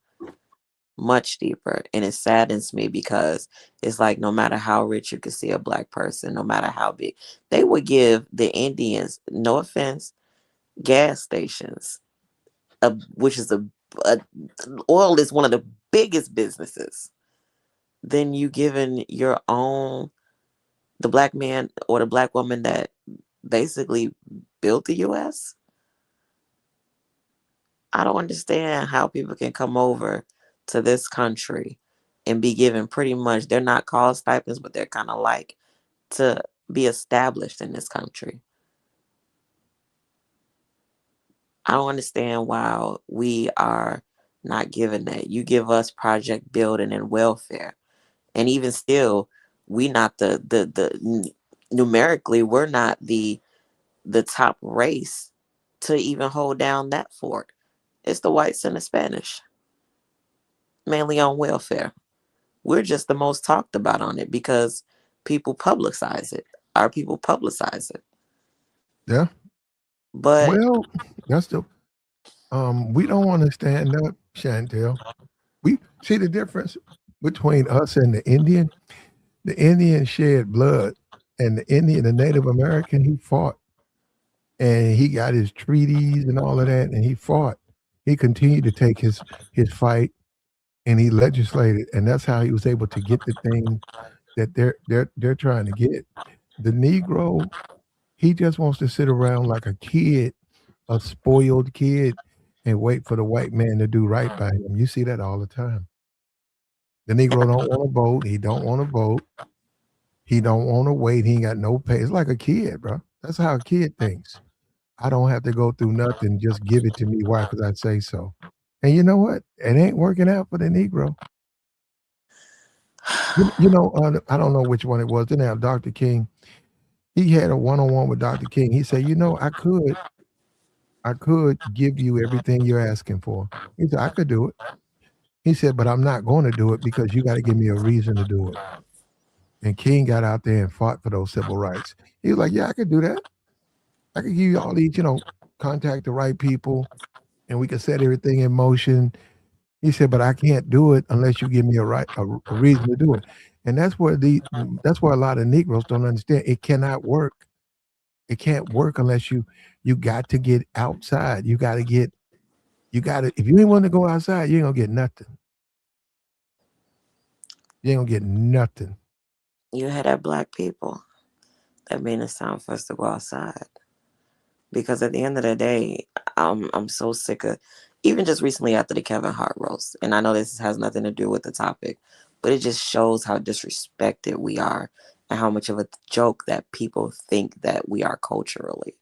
much deeper. And it saddens me because it's like no matter how rich you could see a black person, no matter how big, they would give the Indians, no offense, gas stations, which is a oil is one of the biggest businesses. Then you giving your own the black man or the black woman that basically built the U.S. I don't understand how people can come over to this country and be given pretty much, they're not called stipends, but they're kind of like to be established in this country. I don't understand why we are not given that. You give us project building and welfare, and even still, we not numerically we're not the top race to even hold down that fort. It's the whites and the Spanish, mainly on welfare. We're just the most talked about on it because people publicize it. Our people publicize it. Yeah. But Well, that's the we don't want to stand up, Chantel. We see the difference between us and the Indian. The Indian shed blood, and the Native American, he fought and he got his treaties and all of that, and he fought. He continued to take his fight, and he legislated, and that's how he was able to get the thing that they're trying to get. The Negro, he just wants to sit around like a kid, a spoiled kid, and wait for the white man to do right by him. You see that all the time. The Negro don't want to vote. He don't want to vote. He don't want to wait. He ain't got no pay. It's like a kid, bro. That's how a kid thinks. I don't have to go through nothing. Just give it to me. Why? Because I say so. And you know what? It ain't working out for the Negro. I don't know which one it was. Didn't have Dr. King. He had a one-on-one with Dr. King. He said, I could give you everything you're asking for. He said, I could do it. He said, but I'm not going to do it because you got to give me a reason to do it. And King got out there and fought for those civil rights. He was like, yeah, I could do that. I could give you all these, contact the right people and we could set everything in motion. He said, but I can't do it unless you give me a reason to do it. And that's where a lot of Negroes don't understand. It cannot work. It can't work unless you got to get outside. You got to if you ain't want to go outside, you ain't gonna get nothing. You ain't gonna get nothing. You had that black people that made it time for us to go outside. Because at the end of the day, I'm so sick of, even just recently after the Kevin Hart roast, and I know this has nothing to do with the topic, but it just shows how disrespected we are and how much of a joke that people think that we are culturally.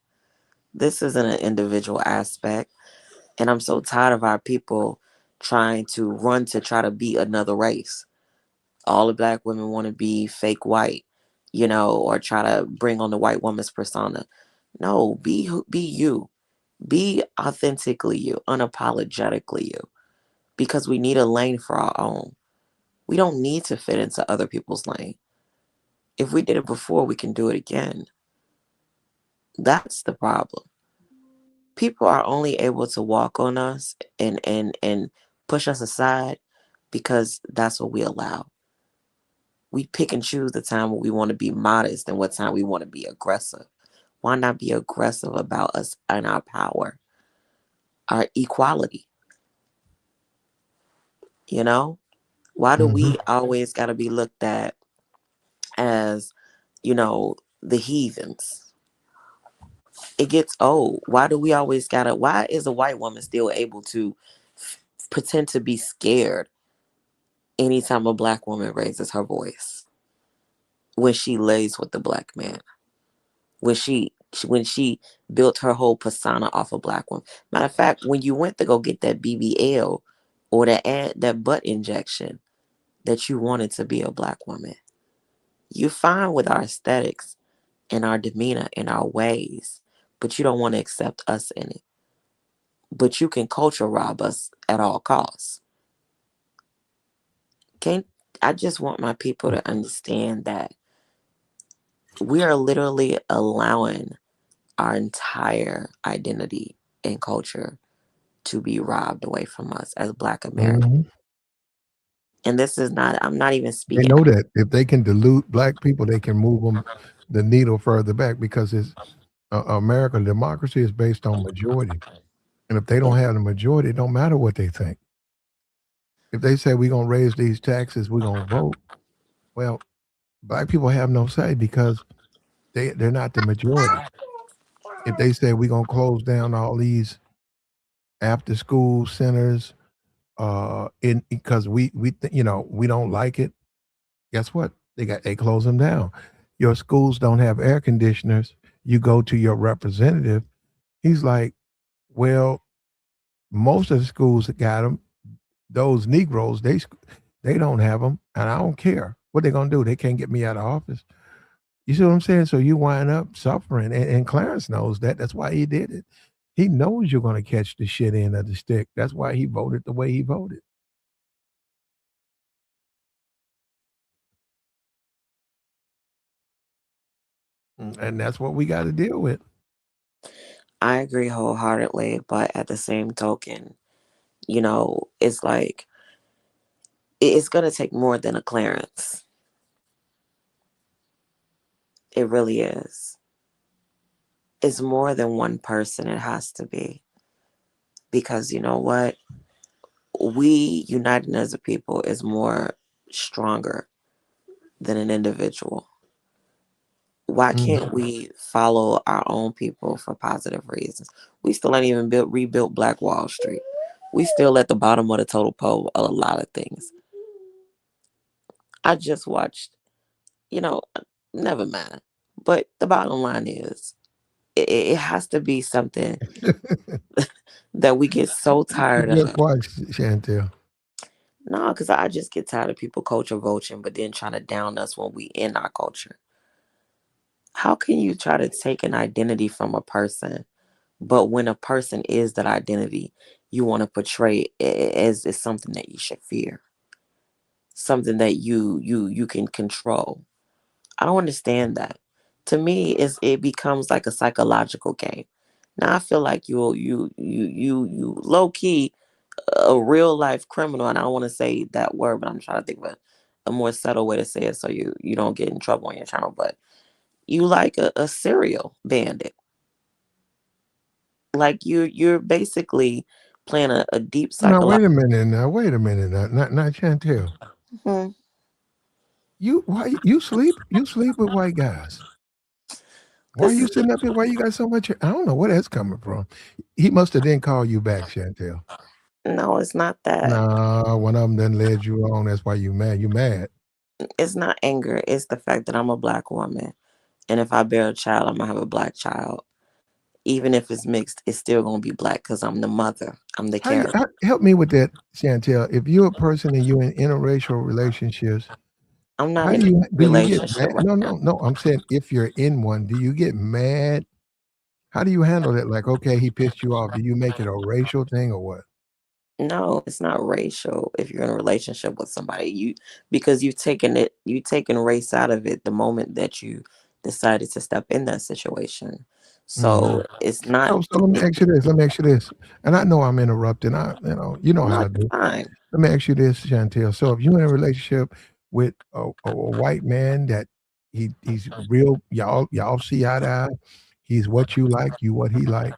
This isn't an individual aspect, and I'm so tired of our people trying to run to try to beat another race. All the black women want to be fake white, or try to bring on the white woman's persona. No, be you. Be authentically you, unapologetically you, because we need a lane for our own. We don't need to fit into other people's lane. If we did it before, we can do it again. That's the problem. People are only able to walk on us and push us aside because that's what we allow. We pick and choose the time when we want to be modest and what time we want to be aggressive. Why not be aggressive about us and our power, our equality? You know? Why do Hmm. we always got to be looked at as, you know, the heathens? It gets old. Why do we always got to, why is a white woman still able to pretend to be scared anytime a black woman raises her voice when she lays with the black man? When she built her whole persona off a black woman. Matter of fact, when you went to go get that BBL or that butt injection, that you wanted to be a black woman. You fine with our aesthetics and our demeanor and our ways, but you don't want to accept us in it. But you can culture rob us at all costs. Can't I just want my people to understand that we are literally allowing our entire identity and culture to be robbed away from us as Black Americans. Hmm. And this is not, I'm not even They speaking. know that if they can dilute black people, they can move them the needle further back because it's American democracy is based on majority. And if they don't have the majority, it don't matter what they think. If they say we're gonna raise these taxes, we're gonna vote. Well, black people have no say because they're not the majority. If they say we're gonna close down all these after school centers, in because we don't like it, guess what? They close them down. Your schools don't have air conditioners. You go to your representative. He's like, well, most of the schools that got them, those Negroes, they don't have them, and I don't care what they're gonna do. They can't get me out of office. You see what I'm saying? So you wind up suffering, and Clarence knows that. That's why he did it. He knows you're gonna catch the shit end of the stick. That's why he voted the way he voted, and that's what we got to deal with. I agree wholeheartedly, but at the same token, it's like it's gonna take more than a clearance. It really is. It's more than one person. It has to be because you know what? We united as a people is more stronger than an individual. Why Mhm. can't we follow our own people for positive reasons? We still ain't even rebuilt Black Wall Street. We still at the bottom of the total pole of a lot of things. I just watched, you know, never mind. But the bottom line is, it has to be something that we get so You tired just of. watch Chantel. No, because I just get tired of people culture vulturing, but then trying to down us when we in our culture. How can you try to take an identity from a person, but when a person is that identity, you want to portray it as something that you should fear, something that you can control? I don't understand that. To me, it becomes like a psychological game. Now I feel like you low key a real life criminal, and I don't want to say that word, but I'm trying to think of it. a more subtle way to say it so you don't get in trouble on your channel, but you like a serial bandit. Like you're basically playing a deep Now psychological. wait a minute. Now wait a minute. Now, not Chantel. Mhm. You why you sleep? You sleep with white guys? Why are This you is sitting up here? Why you got so much? I don't know where that's coming from. He must have then called you back, Chantel. no, it's not that. Nah, one of them then led you on. That's why you mad. You mad. It's not anger. It's the fact that I'm a black woman, and if I bear a child, I'm gonna have a black child. Even if it's mixed, it's still gonna be black because I'm the mother. I'm the character. Help me with that, Chantel? If you're a person and you're in interracial relationships, I'm not how in a do you get relationship mad? right No, now. no, no. I'm saying if you're in one, do you get mad? How do you handle that? Like, okay, he pissed you off. Do you make it a racial thing or what? No, it's not racial if you're in a relationship with somebody. Because you've taken race out of it the moment that you decided to step in that situation. Mhm. So it's not So let me ask you this. Let me ask you this. And I know I'm interrupting. You know no, how I it's do. fine. Let me ask you this, Chantel. So if you're in a relationship with a white man that he's real, y'all see eye to eye. He's what you like, you what he like.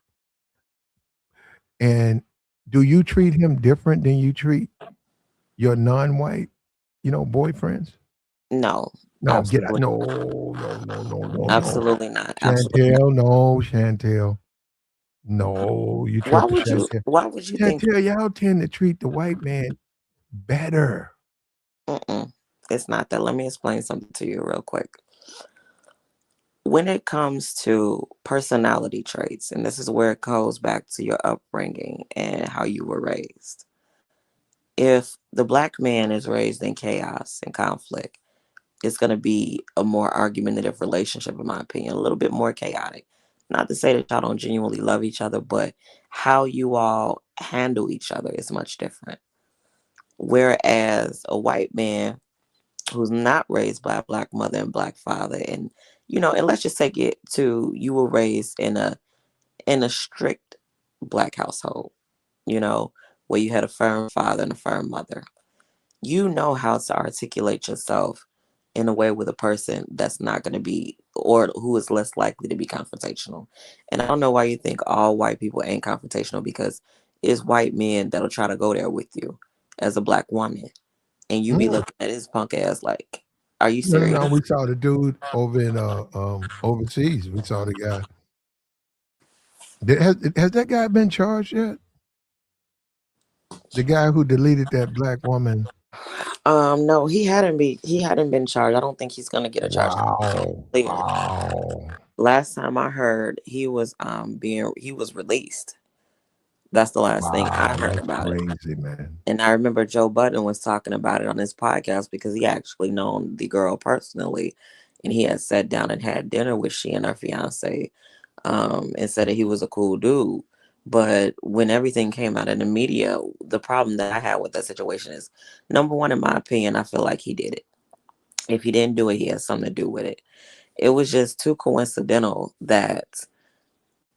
And do you treat him different than you treat your non-white, boyfriends? No, No, get out. absolutely, No, no, no, no, no, no. absolutely not. Absolutely not. Chantel, no, Chantel. No, you tripping, Chantel. Why would you think Chantel, y'all tend to treat the white man better. mm-mm, it's not that? Let me explain something to you real quick. When it comes to personality traits, and this is where it goes back to your upbringing and how you were raised. If the black man is raised in chaos and conflict, it's going to be a more argumentative relationship, in my opinion, a little bit more chaotic. Not to say that y'all don't genuinely love each other, but how you all handle each other is much different. Whereas a white man who's not raised by a black mother and black father, and and let's just take it to you were raised in a strict black household, you know, where you had a firm father and a firm mother. You know how to articulate yourself in a way with a person that's not going to be, or who is less likely to be confrontational. And I don't know why you think all white people ain't confrontational, because it's white men that'll try to go there with you as a black woman. And you be Mm. looking at his punk ass like, are you No, no, serious? no. We saw the dude over in overseas. We saw the guy. Has that guy been charged yet? The guy who deleted that black woman. No, he hadn't been charged. I don't think he's gonna get a charge. Wow. Legal. Wow. Last time I heard, he was released. That's the last thing I Wow. heard That's about it. crazy, man. And I remember Joe Budden was talking about it on his podcast because he actually known the girl personally, and he had sat down and had dinner with she and her fiance, and said that he was a cool dude. But when everything came out in the media, the problem that I had with that situation is, number one, in my opinion, I feel like he did it. If he didn't do it, he has something to do with it. It was just too coincidental that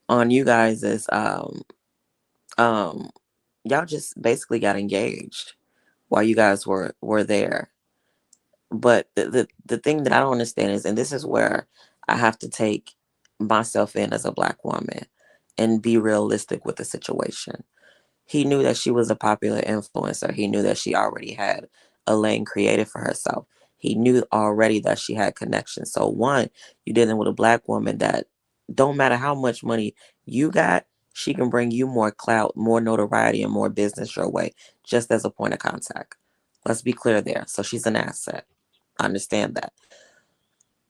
on you guys is um y'all just basically got engaged while you guys were there. But the thing that I don't understand is, and this is where I have to take myself in as a black woman and be realistic with the situation. He knew that she was a popular influencer. He knew that she already had a lane created for herself. He knew already that she had connections. So one, you're dealing with a black woman that don't matter how much money you got, she can bring you more clout, more notoriety, and more business your way, just as a point of contact. Let's be clear there. So she's an asset. I understand that.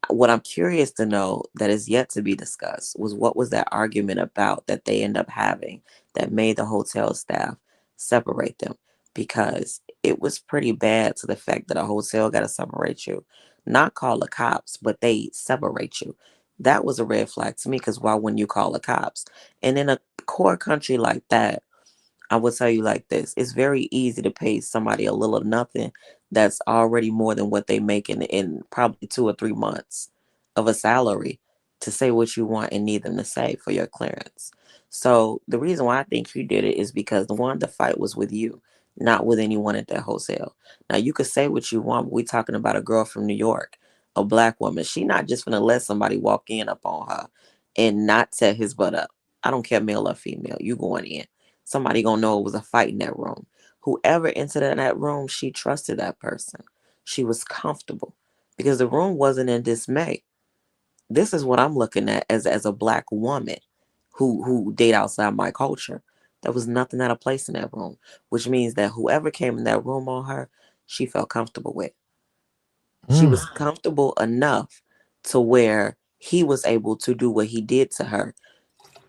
What I'm curious to know that is yet to be discussed was, what was that argument about that they end up having that made the hotel staff separate them? Because it was pretty bad, to the fact that a hotel got to separate you, not call the cops, but they separate you. That was a red flag to me, because why wouldn't you call the cops? And in a core country like that, I will tell you like this: it's very easy to pay somebody a little or nothing that's already more than what they make in probably 2 or 3 months of a salary, to say what you want and need them to say for your clearance. So the reason why I think you did it is because, the one, the fight was with you. not with anyone at that hotel. Now you could say what you want, but we talking about a girl from New York, a black woman. She not just gonna let somebody walk in up on her and not set his butt up. I don't care male or female. You going in. Somebody gonna know it was a fight in that room. Whoever entered in that room, she trusted that person. She was comfortable because the room wasn't in dismay. This is what I'm looking at as a black woman who date outside my culture. There was nothing out of place in that room, which means that whoever came in that room on her, she felt comfortable with. She Mm. was comfortable enough to where he was able to do what he did to her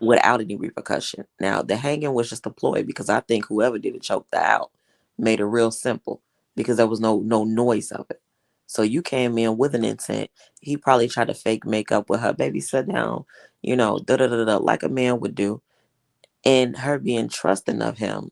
without any repercussion. Now, the hanging was just a ploy because I think whoever did it choked her out, made it real simple because there was no noise of it. So you came in with an intent. He probably tried to fake make up with her, baby, sit down, da da da da, like a man would do. And her being trusting of him,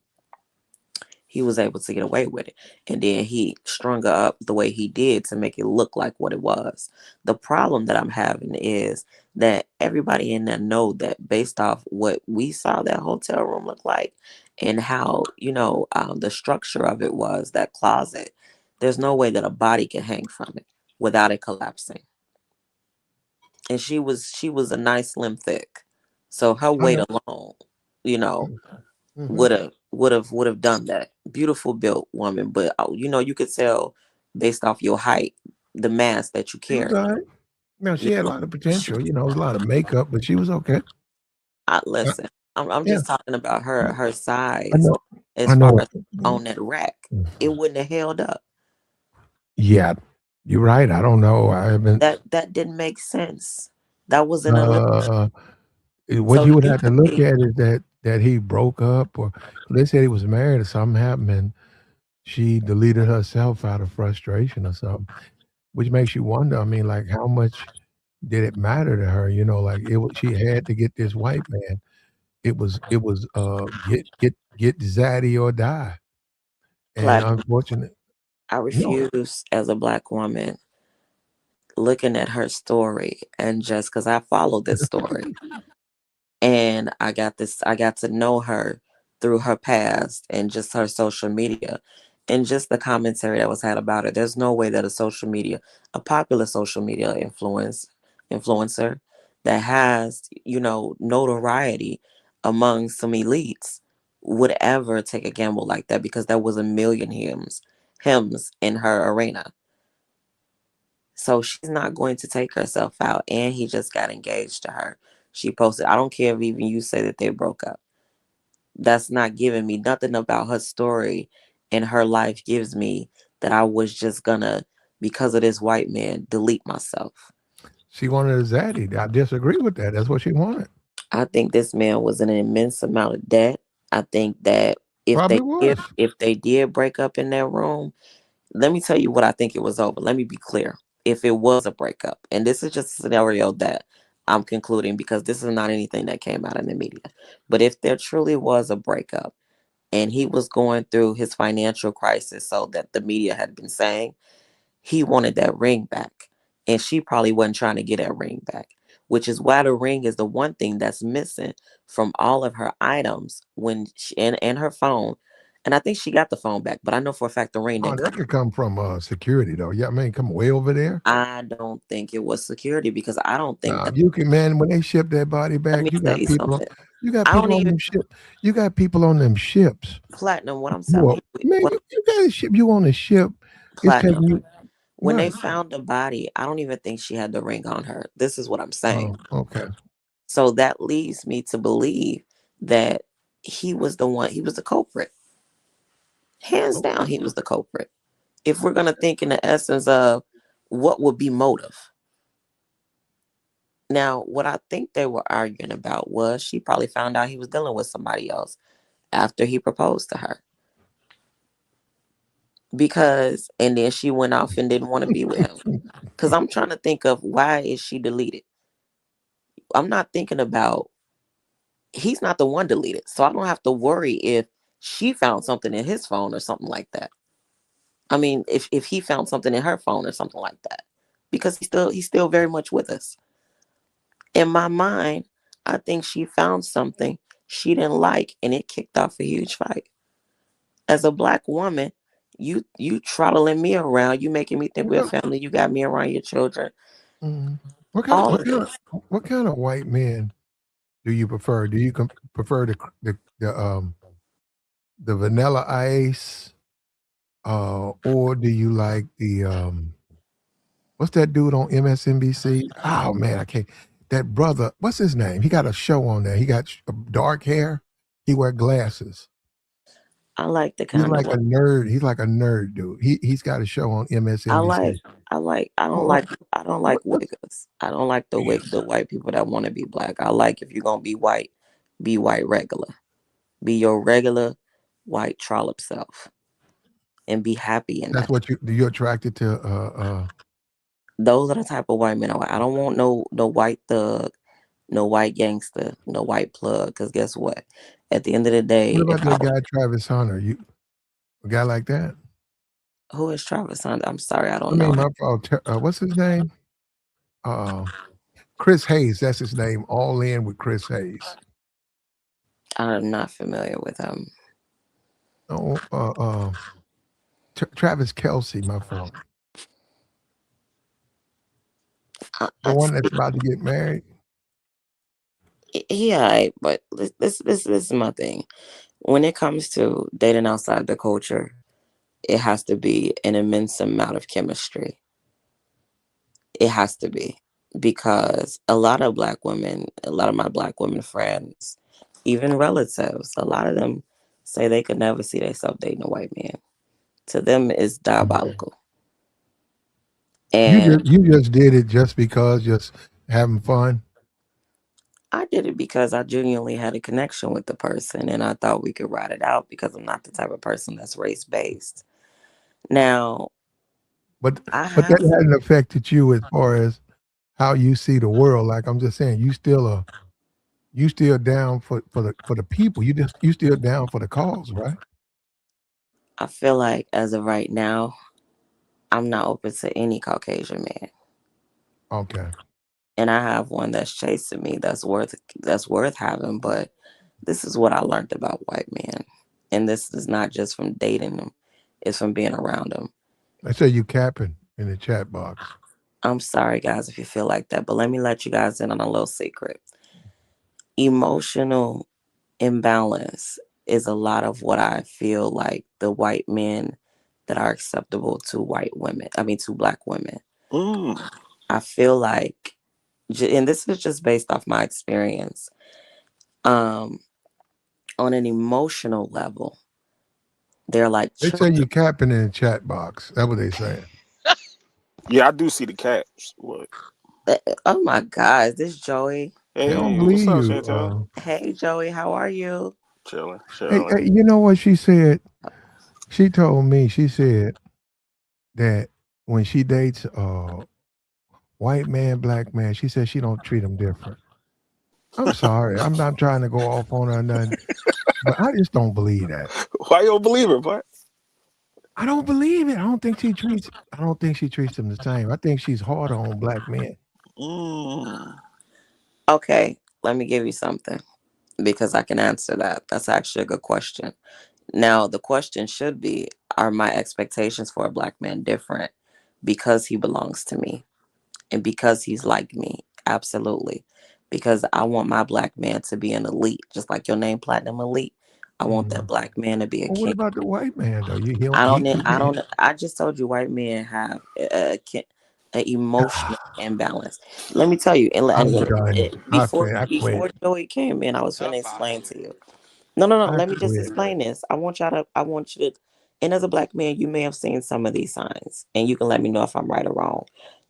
he was able to get away with it. And then he strung her up the way he did to make it look like what it was. The problem that I'm having is that everybody in there know that based off what we saw that hotel room look like and how, the structure of it was, that closet, there's no way that a body can hang from it without it collapsing. And she was a nice slim thick. So her I weight know. alone, you know, Mm-hmm. would have done that. Beautiful built woman, but you could tell based off your height, the mass that you She was carry. all right. No, You she had a know, lot of she, potential. It was a lot of makeup, but she was okay. I I, listen. I'm yeah, just talking about her I size know. I as far know. as on that rack. It wouldn't have held up. Yeah, you're right. I don't know. I haven't. That didn't make sense. That was an illusion. Uh, what So you would he have to could look be at is that he broke up, or they said he was married, or something happened, and she deleted herself out of frustration or something, which makes you wonder. I mean, like, how much did it matter to her? Like she had to get this white man. It was get Zaddy or die, and platinum. unfortunately, I no. refuse as a black woman looking at her story and just because I followed this story and I got to know her through her past and just her social media and just the commentary that was had about her. There's no way that a popular social media influencer that has, notoriety among some elites would ever take a gamble like that because there was a million hymns in her arena. So she's not going to take herself out. And he just got engaged to her. She posted, I don't care if even you say that they broke up. That's not giving me nothing about her story and her life gives me that I was just gonna, because of this white man, delete myself. She wanted a Zaddy. I disagree with that. That's what she wanted. I think this man was in an immense amount of debt. I think that if Probably they did was. if they did break up in that room, let me tell you what I think it was over. Let me be clear. If it was a breakup, and this is just a scenario that I'm concluding because this is not anything that came out in the media. But if there truly was a breakup and he was going through his financial crisis, so that the media had been saying, he wanted that ring back. And she probably wasn't trying to get that ring back, which is why the ring is the one thing that's missing from all of her items when and her phone. And I think she got the phone back, but I know for a fact the ring Oh, didn't that come. could come from security though. Yeah, I mean, come way over there. I don't think it was security because I don't think Nah, that. you can, man. When they ship that body Let me back, you tell got you people on. something. You got I don't people on even them ship. You got people on them ships. platinum. What I'm telling Well, you, man, you got a ship. You on a ship. It's platinum. taking you. When they What? found the body, I don't even think she had the ring on her. This is what I'm saying. Oh, okay. So that leads me to believe that he was the one. He was the culprit. Hands down, Okay. he was the culprit. If we're gonna think in the essence of what would be motive. Now, what I think they were arguing about was she probably found out he was dealing with somebody else after he proposed to her. Because and then she went off and didn't want to be with him. Because I'm trying to think of why is she deleted. I'm not thinking about he's not the one deleted, so I don't have to worry if she found something in his phone or something like that. I mean, if he found something in her phone or something like that, because he's still very much with us. In my mind, I think she found something she didn't like, and it kicked off a huge fight. As a black woman, you trottling me around, you making me think we're Well, family. You got me around your children, mm, what kind of all what of kind of this. what kind of white men do you prefer? Do you prefer the vanilla ice, or do you like the what's that dude on MSNBC? Oh man, I can't. That brother, what's his name? He got a show on there. He got dark hair. He wear glasses. I like the He's kind of like a what nerd. He's like a nerd dude. He's got a show on I MSNBC. like. I like. I don't Oh, like. I don't like what? wiggers. I don't like the white people that want to be black. I like if you're gonna be white regular. Be your regular white trollop self and be happy in That's that. what you're attracted to. Those are the type of white men I want. I don't want no white thug, no white gangster, no white plug. Cause guess what? At the end of the What day, about that guy Travis Hunter? You a guy like that? who is Travis Hunter? I'm sorry, I I don't know mean, him. my fault. What's his name? Uh, Chris Hayes. That's his name. All in with Chris Hayes. I'm not familiar with him. Oh, Travis Kelsey. My fault. The one that's about to get married. Yeah, but this is my thing. When it comes to dating outside the culture, it has to be an immense amount of chemistry. It has to be because a lot of black women, a lot of my black women friends, even relatives, a lot of them say they could never see themselves dating a white man. To them, it's diabolical. And You just did it just because just having fun. I did it because I genuinely had a connection with the person and I thought we could ride it out because I'm not the type of person that's race based. Now, But I but that have, hadn't affected you as far as how you see the world. Like I'm just saying, you still down for the people. You still down for the cause, right? I feel like as of right now, I'm not open to any Caucasian man. Okay. And I have one that's chasing me that's worth having, but this is what I learned about white men. And this is not just from dating them, it's from being around them. I say you capping in the chat box. I'm sorry guys if you feel like that, but let me let you guys in on a little secret. Emotional imbalance is a lot of what I feel like the white men that are acceptable to white women, I mean to black women. Mm. I feel like and this is just based off my experience. Um on an emotional level, they're like They say children. you capping in the chat box. That's what they saying. Yeah, I do see the caps. What? Oh my God, is this Joey? They don't Hey, what's believe up, you. Chantel? Hey Joey, how are you? Chilling, Hey, chilling. hey, you know what she said? She told me. She said that when she dates white man, black man, she said she don't treat them different. I'm sorry. I'm not trying to go off on her or nothing, but I just don't believe that. Why you don't believe her, boy? I don't believe it. I don't think she treats them the same. I think she's harder on black men. Mm. Okay, let me give you something because I can answer that. That's actually a good question. Now, the question should be, are my expectations for a black man different because he belongs to me and because he's like me? Absolutely. Because I want my black man to be an elite, just like your name, Platinum Elite. I want that Mhm. black man to be a Well, what king. about the white man though? You he I don't don't. he, ne- I he don't. I just told you, white men have a emotional imbalance. Let me tell you, I'm done. I quit. before Joey came in, I was going to explain to you. No, no, no. I Let me just quit. explain this. I want you to. And as a black man, you may have seen some of these signs, and you can let me know if I'm right or wrong,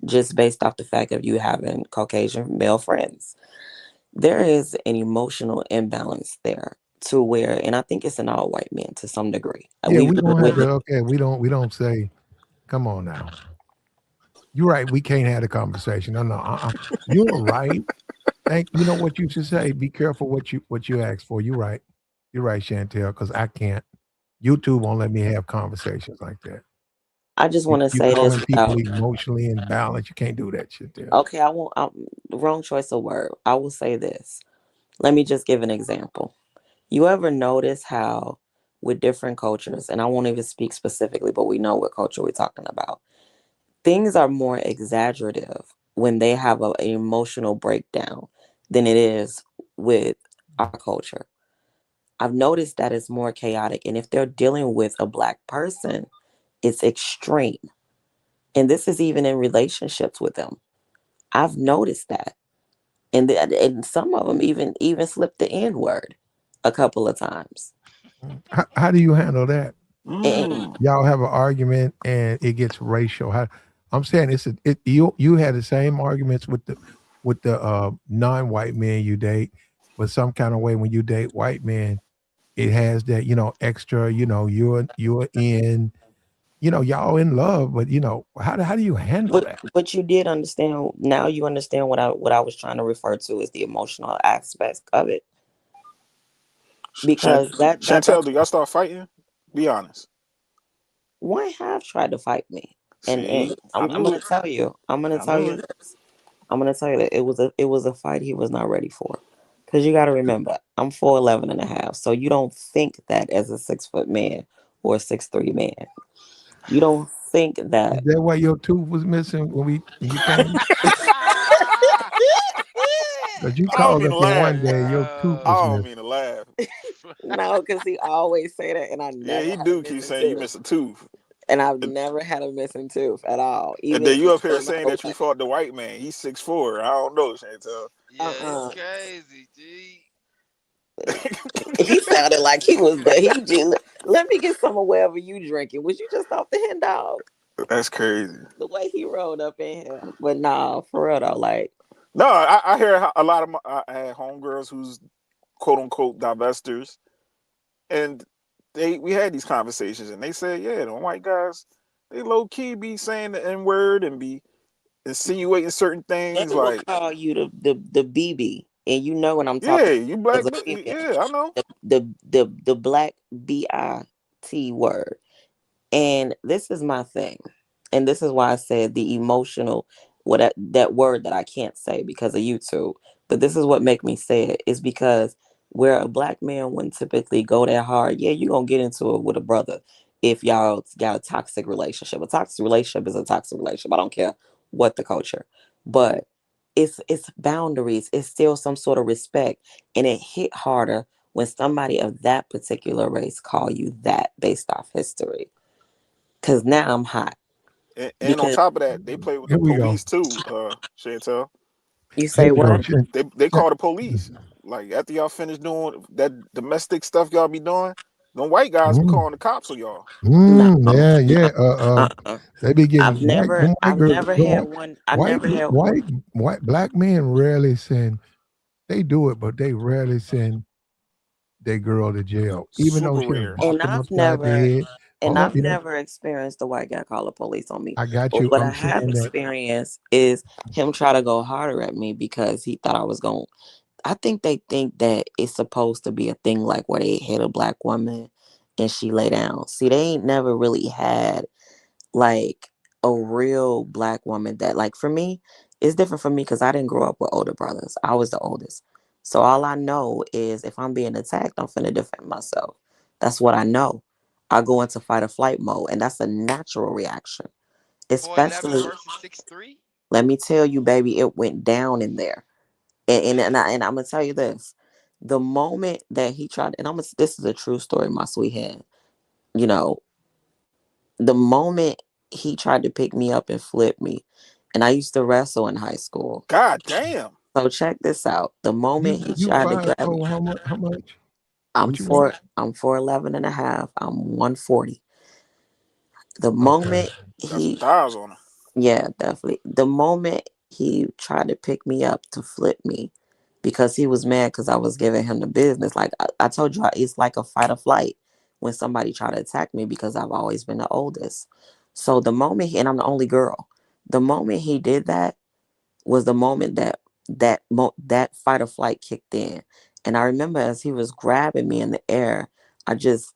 just based off the fact of you having Caucasian male friends. There is an emotional imbalance there to where, and I think it's in all white men to some degree. Yeah, We we dealing don't have with to. it. Okay, we don't say. Come on now. You're right. We can't have a conversation. No, no. You're right. Thank. You know what you should say. Be careful what you ask for. You're right. You're right, Chantel. Because I can't. YouTube won't let me have conversations like that. I just You, want to you say this calling people without. emotionally imbalanced. You can't do that shit there. Okay, I won't. Wrong choice of word. I will say this. Let me just give an example. You ever notice how with different cultures, and I won't even speak specifically, but we know what culture we're talking about. Things are more exaggerative when they have an emotional breakdown than it is with our culture. I've noticed that it's more chaotic, and if they're dealing with a black person, it's extreme. And this is even in relationships with them. I've noticed that, and some of them even slip the N word a couple of times. How do you handle that? And Mm. Y'all have an argument and it gets racial. I'm saying you had the same arguments with the non-white men you date, but some kind of way when you date white men, it has that extra. You're in. Y'all in love, but how do you handle that? but you did understand. Now you understand what I was trying to refer to as the emotional aspects of it, Chan- because Chantel, that's do y'all start fighting? Be honest. one have tried to fight me, and See, I I'm knew gonna it. tell you, I knew it. this. I'm gonna tell you that it was a fight he was not ready for. Cause you gotta remember, I'm 4'11" and a half. So you don't think that as a 6 foot man or a 6'3" man. You don't think Is that. that why your tooth was missing when you came? Because you I don't called mean up to here laugh. one day and your tooth I was don't missing. mean to laugh. No, because he always say that, and I Yeah, never he had a do keep missing saying you tooth, miss a tooth. and I've And, never had a missing tooth at all, and even then you up here in my saying whole that you life. fought the white man. He's 6'4". I don't know, Chantel. Yeah, it's Uh-uh. crazy, G. He sounded like he was the let me get some of whatever you drinking. Was you just off the hen dog? That's crazy. The way he rolled up in here, but nah, for real though, like. No, I hear a lot of I had homegirls who's quote unquote divestors, and we had these conversations, and they said, yeah, the white guys, they low key be saying the N word and be insinuating certain They things will like, call you the BB, and you know what I'm yeah, talking you about as black, a female. yeah, I know. The black BIT word. And this is my thing. And this is why I said the emotional that word that I can't say because of YouTube. But this is what make me say it is because where a black man wouldn't typically go that hard, yeah, you're gonna get into it with a brother if y'all got a toxic relationship. A toxic relationship is a toxic relationship. I don't care what the culture. But it's boundaries, it's still some sort of respect. And it hit harder when somebody of that particular race call you that based off history. Cause now I'm hot. And on Because top of that, they play with Here the we go. police too, Chantel. you Here say we go. what? They call the police. Like after y'all finish doing that domestic stuff y'all be doing, them white guys be Mm, calling the cops on y'all. No, yeah, no. yeah. Uh-uh. They be getting I've never them white I've girls. never The had one. I've white, never had white, white, black men rarely send. They do it, but they rarely send their girl to jail, even though Super she'll rare. knock and them I've upside the never head. and Hold on, I've yeah, never experienced the white guy call the police on me. I got But you. what I I'm have saying that. experienced is him try to go harder at me because he thought I was going. I think they think that it's supposed to be a thing like where they hit a black woman and she lay down. See, they ain't never really had like a real black woman that, like, for me, it's different for me because I didn't grow up with older brothers. I was the oldest. So all I know is if I'm being attacked, I'm finna defend myself. That's what I know. I go into fight or flight mode, and that's a natural reaction. 4'11" Especially, versus 6'3". let me tell you, baby, it went down in there. And I'm gonna tell you this: the moment that he tried, this is a true story, my sweetheart. You know, the moment he tried to pick me up and flip me, and I used to wrestle in high school. God damn. So check this out. The moment he You tried to five grab me, oh, how much? How much? I'm What you weigh? four, I'm 4'11" and a half. I'm 140. The Okay. moment Got some he, thighs on her. yeah, definitely. The moment he tried to pick me up to flip me, because he was mad because I was giving him the business. Like I told you, it's like a fight or flight when somebody try to attack me because I've always been the oldest. So the moment and I'm the only girl. The moment he did that was the moment that fight or flight kicked in. And I remember as he was grabbing me in the air, I just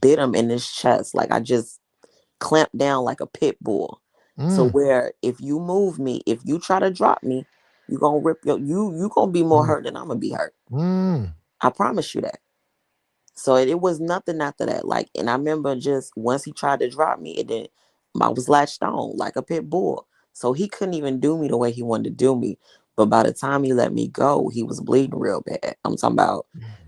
bit him in his chest. Like I just clamped down like a pit bull. So Mm, where if you move me, if you try to drop me, you gonna rip you gonna be more mm, hurt than I'm gonna be hurt. mm. I promise you that. So it was nothing after that. Like, and I remember just once he tried to drop me, I was latched on like a pit bull. So he couldn't even do me the way he wanted to do me. But by the time he let me go, he was bleeding real bad. I'm talking about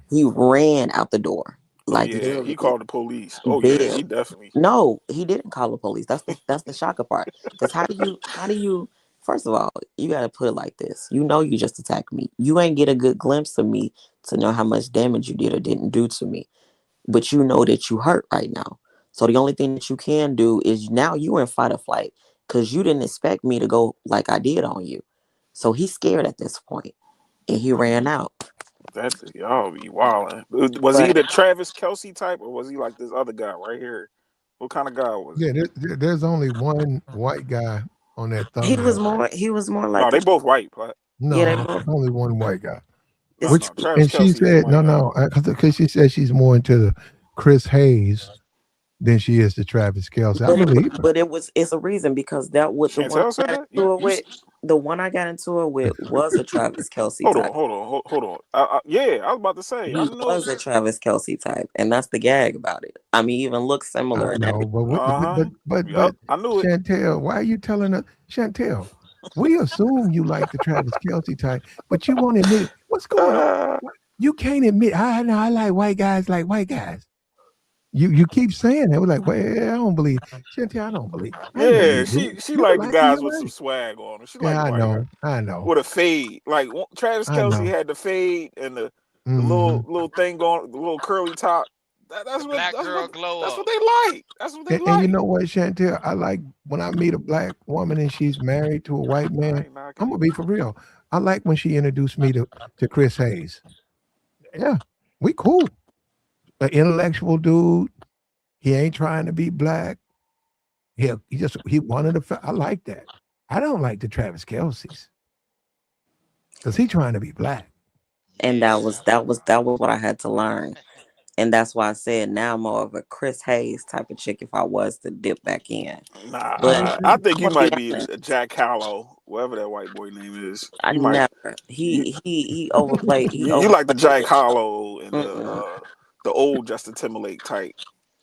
he ran out the door. Oh Like yeah, he literally, called the police. Oh yeah, big. he definitely. No, he didn't call the police. That's the shocker part. Because how do you first of all, you gotta put it like this. You know you just attacked me. You ain't get a good glimpse of me to know how much damage you did or didn't do to me. But you know that you hurt right now. So the only thing that you can do is now you in fight or flight because you didn't expect me to go like I did on you. So he's scared at this point and he ran out. That y'all be wilding. Was he But the Travis Kelsey type, or was he like this other guy right here? What kind of guy was Yeah, he? there's only one white guy on that he was thumbnail. more he was more No, like they a both white. But yeah, they No, both only one white guy. no, it's Which no, Travis and she Kelsey is a said white guy. no, because she said she's more into the Chris Hayes than she is the Travis Kelce. I but believe her. it's a reason because that was the one Chantel I said got that. into it with. The one I got into it with was a Travis Kelsey Hold type. on, hold on, hold on. Yeah, I was about to say. I He knew. was a Travis Kelsey type, and that's the gag about it. I mean, he even looks similar I and know, everything. but what, Uh huh. but Yep, I knew it. Chantel, why are you telling us, Chantel? We assume you like the Travis Kelce type, but you won't admit it. What's going on? Uh, You can't admit. I know I like white guys. You keep saying that. We're like, well, I don't believe. Chantel, I don't believe. I know you yeah, do. she You like the like it. guys You're with some right. swag on them. She like Yeah, the I white guy know. I know. with a fade. Like Travis I Kelsey know. had the fade and the Hmm. little thing going, the little curly top. The black girl That's glow what up. they like. That's what they And you like. know what, Chantel? I like when I meet a black woman and she's married to a white I man. ain't knocking I'm it. gonna be for real. I like when she introduced me to Chris Hayes. Yeah, we cool. An intellectual dude. He ain't trying to be black. He wanted to. I like that. I don't like the Travis Kelce's because he trying to be black. And Yeah. that was what I had to learn. And that's why I said now I'm more of a Chris Hayes type of chick if I was to dip back in. Nah, I But agree. I think I'm you gonna be might be honest. a Jack Hallow, whatever that white boy name is. I You might never. you He overplayed. He you like the overplayed Jack it. Hollow and Mm-mm. the old Justin Timberlake type.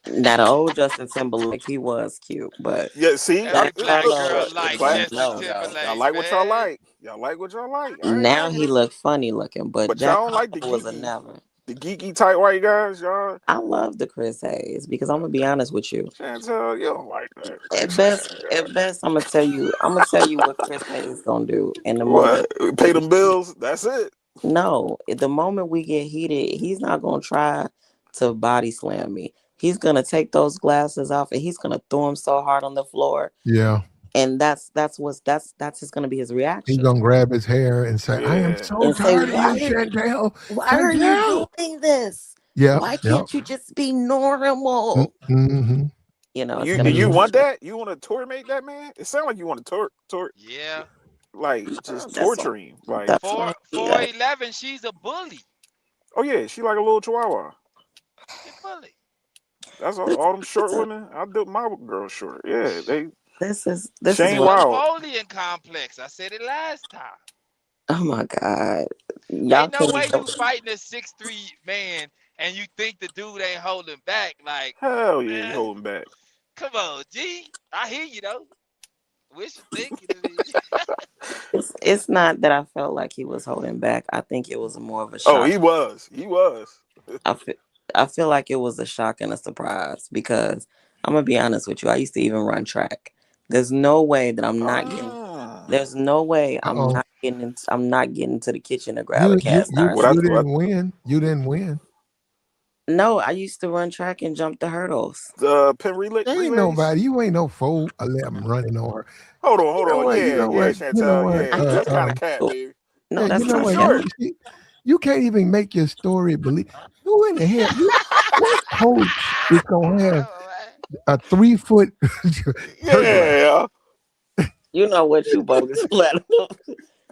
Now the old Justin Timberlake, he was cute, but Yeah, see, Every Jack black girl Harlow, like Justin no, no. y'all Timberlake, like what y'all man. like. Y'all like what y'all like. I ain't Now knocking he it. looked funny looking, but But Jack y'all don't like Harlow was a never. the geeky type white guys, y'all. I love the Chris Hayes because I'm gonna be honest with you. Chantel, you don't like that. Quit At saying best, that. at best, I'm gonna tell you what Chris Hayes gonna do in the moment. What? Pay them bills. That's it. No, at the moment we get heated, he's not gonna try to body slam me. He's gonna take those glasses off and he's gonna throw them so hard on the floor, Yeah, and that's just gonna be his he's reaction. gonna grab his hair and say, "I am Yeah. so And say, tired of you, why Chantel. are you Chantel." doing this? Yep, Why yep. can't you just be normal? Mm-hmm. It's Do gonna be you Mm-hmm. want that? You want to torment that man? It sounds like you want to Yeah. like just that's torture him. Like, that's Four why four eleven, she's a bully. oh yeah, she like a little chihuahua. She a bully. That's this, all them this short is women. I do my girl short. Yeah, they this is Shane what Wild. Napoleon complex. I said it last time. oh my god, y'all Ain't no can't way even you fighting a 6'3" man and you think the dude ain't holding back. Like, Hell yeah, he man, holding back. come on, G. I hear you though. Wish you thinking of me. it's not that I felt like he was holding back. I think it was more of a Oh, shock. he was. I feel I feel like it was a shock and a surprise because I'm gonna be honest with you. I used to even run track. There's no way that I'm not getting. Ah, There's no way Uh oh. I'm not getting to the kitchen to grab a You you cast you iron what I you skillet. what didn't win. You didn't win. No, I used to run track and jump the hurdles. the pin Ain't relays? nobody. You ain't no 4'11" running on her. You Hold know on. what? You Yeah, know yeah, what? You know Chantel. what? Yeah, I that's used kind of cat, to. baby. No, Yeah, you You that's know too not what? cat. short. You can't even make your story believe. Who in the hell? What coach is gonna have Come on, man. a 3 foot hurdler? Yeah. You know what you bogus flat.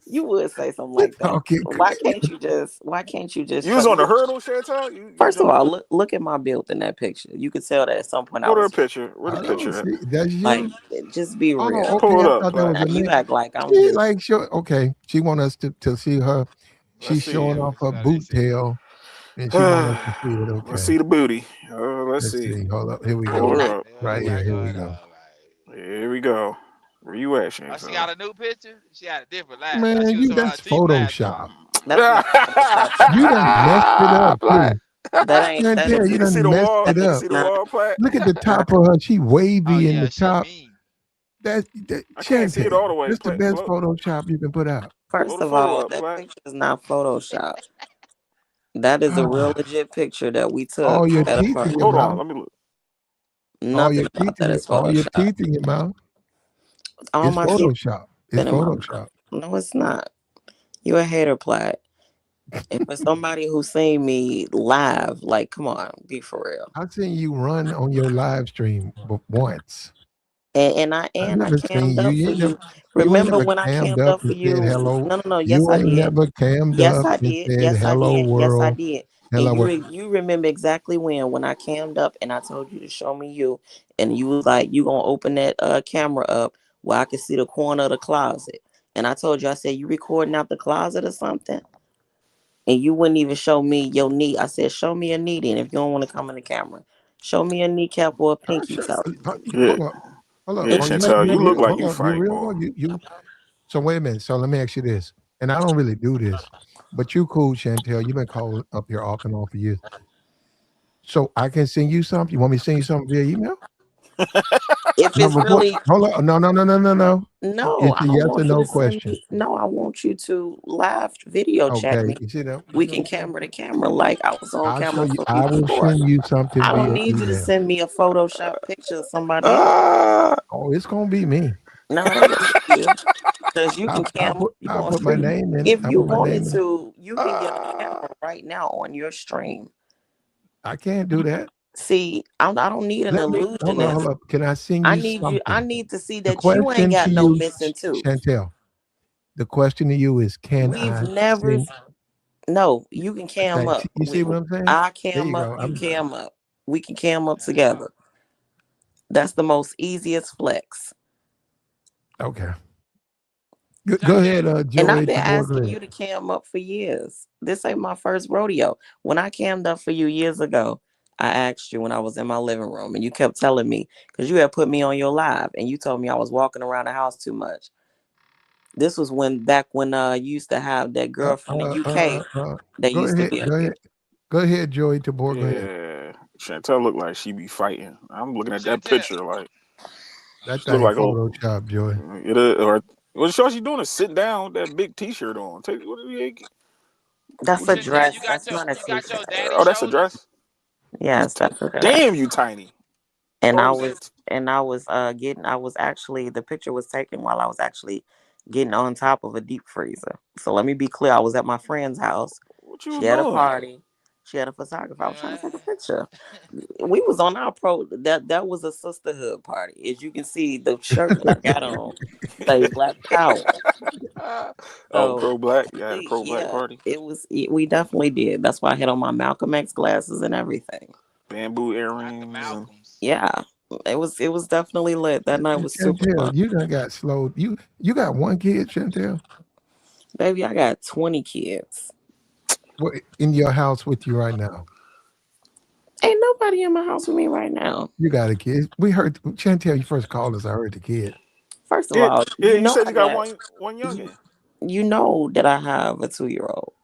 You would say something You're like that. talking Why can't you just You was trust on me? the hurdle, Chantel. You First of jumped. all, look at my build in that picture. You could tell that at some point I Go to the was picture. Where the I don't picture at? see. That's like, you. just be Oh, real. okay. Pull it I up, thought that Black. was Now a you name. act like I'm She just like sure. Okay, she want us to see her. Let's She's see. showing Yeah, off let's her see how they boot see. tail. And she want us to see it. Okay. Let's see the booty. Let's Let's see. see. Hold up. Here we Pull go. her up. Right here. Here we go. Here we go. Where you at, She Chantel? got a new picture. She had a different last time. Man, She was showing her that's teeth last time. Photoshop. That's not Photoshop. You done messed it up too. That ain't that. Chantel, you You see done the messed wall? it You up. see the wall plat? Look at the top of her. She wavy Oh in yeah, the she top. mean. That I can't see it Chantel, all the way. this the best Photoshop you can put out. First the of photo all, up, that Black. picture is not Photoshop. That is a real legit picture that we took All your at a teeth party. in your Hold on, mouth. let me look. Nothing about that is all your Photoshop. teeth in your mouth. All It's my teeth Photoshop. It's in my Photoshop. mouth. No, it's not. You a hater, Platt. And for somebody who's seen me live, like, come on, be for real. I've seen you run on your live stream once. And I I've never seen cammed you. up You for ain't you. never, Remember when I cammed cammed up up for and said you? hello. No. Yes, You I ain't did. never cammed Yes, up I and did. said Yes, I hello did. Yes, I world. did. Hello And world. you remember exactly when I cammed up and I told you to show me you, and you was like, you gonna open that camera up where I could see the corner of the closet. And I told you, I said, you recording out the closet or something? And you wouldn't even show me your knee. I said, show me a knee then if you don't want to come in the camera. Show me a kneecap or a pinky toe. Yeah, Hold up. yeah, Chantel, you look like hold you up. You fight, real? boy. So wait a minute. So let me ask you this. And I don't really do this, but you cool, Chantel. You've been calling up here off and on for years. So I can send you something. You want me to send you something via email? If it's really hold on. No. no, It's I a don't yes or want you no to send question. me. No, I want you to live video chat Okay. me. You see that? We can camera to camera like I was on I'll show camera you. for I you will before. send you something I don't via need you to email. send me a Photoshop picture of somebody else. Oh, it's gonna be me. No, it ain't gonna be you. Because you can camera. I'll put my name in it. If you I'll put my wanted name in it. to, you can get a camera right now on your stream. I can't do that. See, I don't need an illusionist. Hold up. Can I send you something? I need to see The that you ain't question got to no you, missing tooth. Chantel. The question to you is, can I never. send? No, you can cam up. You see what I'm saying? I There cam you up. go. You cam up. We can cam up together. That's the most easiest flex. Okay. Go ahead, Joey. And I've been asking you to cam up for years. This ain't my first rodeo. When I cammed up for you years ago, I asked you when I was in my living room, and you kept telling me because you had put me on your live, and you told me I was walking around the house too much. This was back when you used to have that girl from the UK that used to be up here. Go ahead, Joey Tabor. Go ahead. Yeah, Chantel look like she be fighting. I'm looking at that picture like that thing look like Photoshop, Joey. It is, or what she doing is sitting down with that big T-shirt on. That's a dress. That's not a T-shirt. Oh, that's a dress. Yes, that's a dress. Damn, you tiny. And I was actually, the picture was taken while I was actually getting on top of a deep freezer. So let me be clear. I was at my friend's house. She had a party. She had a photographer. I was trying to take a picture. We was on our that was a sisterhood party. As you can see, the shirt that I got on say Black Power. So, pro black. Yeah, pro black party. We definitely did. That's why I had on my Malcolm X glasses and everything. Bamboo earrings. Yeah. It was definitely lit. That night was super fun. You done got slowed. You got one kid, Chantel? Baby, I got 20 kids. What, in your house with you right now? Ain't nobody in my house with me right now. You got a kid. We heard Chantel, you first called us. I heard the kid. First of all, you said you got one youngin. You know that I have a 2-year-old.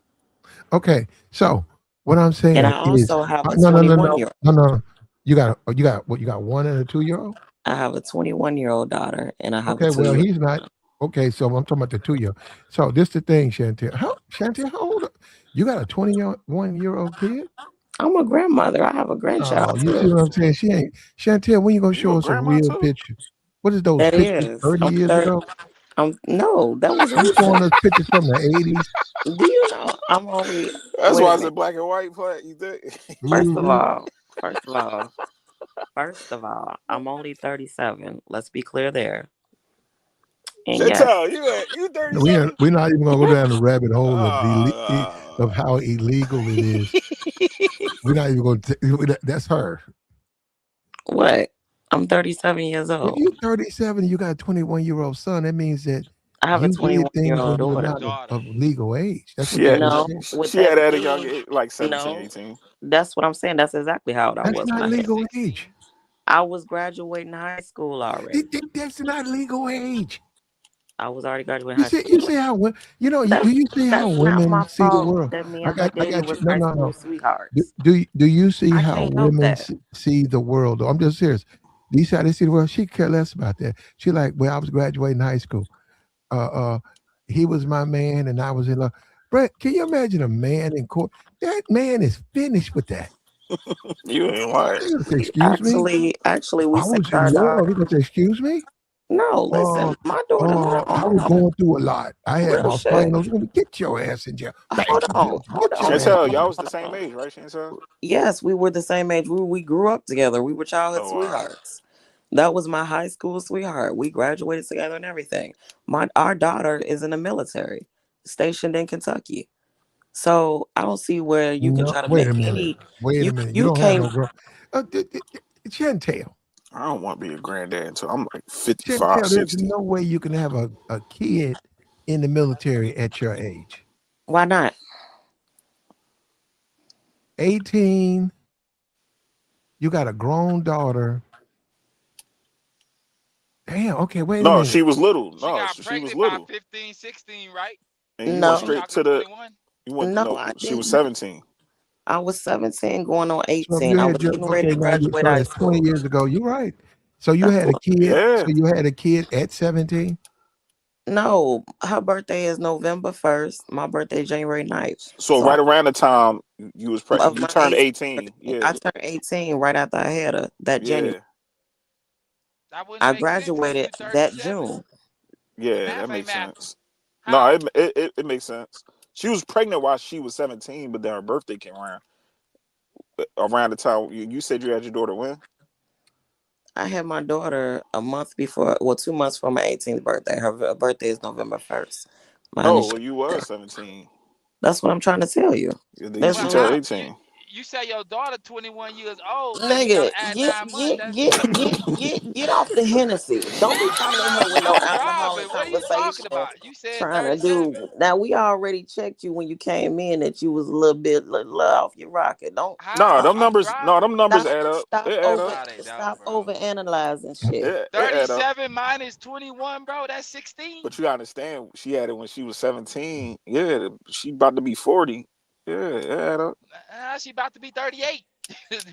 Okay, so what I'm saying and I also have a 21-year-old. No. You got one and a 2-year-old? I have a 21-year-old daughter, and I have a 2-year-old. Well, he's not. Okay, so I'm talking about the 2-year-old. So this the thing, Chantel. How old? You got a 21-year-old kid? I'm a grandmother. I have a grandchild. You see what I'm saying? She ain't. Chantel, when you gonna show us a real picture? What is those pictures? 30 years ago? No, that was. You showing us pictures from the 80s? Do you know I'm only? That's why it's a black and white flag. You think? First of all, I'm only 37. Let's be clear there. And Chantel, you 37. We're not even gonna go down the rabbit hole of how illegal it is. We're not even going. That's her. What? I'm 37 years old. If you're 37, you got a 21-year-old son. That means that I have a You did things 21-year-old when you were daughter. not daughter. of legal age. That's what She you had just No, said. with she that had at a young being age, like 17, no, 18. that's what I'm saying. That's exactly how old I That's was when not I had. legal 16. age. I was graduating high school already. That's not legal age. I was already graduating high You school. say how you know That's do you see how that's not women my see the fault world? that me I and her got daddy you. was No, high no, school no. sweethearts. Do you see I how can't help women that. see the world? I'm just serious. Do you see how they see the world? She care less about that. She like, well, I was graduating high school. Uh, uh, he was my man, and I was in love. Brett, can you imagine a man in court? That man is finished with that. You ain't lying. They're gonna say, We "Excuse me, actually, we I sent was our in love." They're daughter. gonna say, "Excuse me." No, listen, my daughter. Hold I on, hold was on. going through a lot. I had Real my shit. finals. Get your ass in jail. Bang, Hold on, hold get on, your ass Chantel, in y'all jail. was the same hold age, right, Chantel? on. Yes, we were the same age. We grew up together. We were childhood Oh wow. sweethearts. That was my high school sweetheart. We graduated together and everything. Our daughter is in the military, stationed in Kentucky. So I don't see where you can No, try to wait a make minute. any. Wait a minute. You You don't have can't. no girl. Chantel. I don't want to be a granddad until I'm like 55, Chantel, there's 60. no way you can have a kid in the military at your age. Why not? 18, you got a grown daughter. Damn, okay, wait a No, minute. she was little. She No, got she was pregnant by little. 15, 16, right? And you So went she No, straight talking to the 21. you went no, no, I she was didn't. 17. I was 17 going on So if you 18. I had was your getting ready okay, to now you graduate so high that's 20 school. years ago. You're right. So you That's had a what, kid. So Yeah. you had a kid at 17? no, her birthday is November 1st. My birthday January 9th. So So right around the time you was of you my turned 18th 18. birthday, Yeah. I turned 18 right after I had her that January. Yeah. That wouldn't I make sense because graduated you that 37. June. Yeah, that Math ain't makes math. sense. No, How? it makes sense. She was pregnant while she was 17, but then her birthday came around the time you said you had your daughter when? I had my daughter a month before, well, 2 months for my 18th birthday. Her birthday is November 1st. Mine Oh, is well, you was January. 17. That's what I'm trying to tell you. And then There's she Well, turned how no 18. you say your daughter 21 years old, then you gotta nigga. add Get 9 months. get That's get get off the Hennessy. Don't be coming in here with no I'm alcoholic driving. What are you talking conversation. about? You said Trying to 37. do now. We already checked you when you came in that you was a little off your rocket. No, How? Don't I'm them driving. numbers stop add up. stop It add over up. Nah, they don't, stop bro. over analyzing shit. It add up. 37 minus 21, bro. That's 16. But you gotta understand, she had it when she was 17. Yeah, she about to be 40. Yeah, it add up. She about to be 38.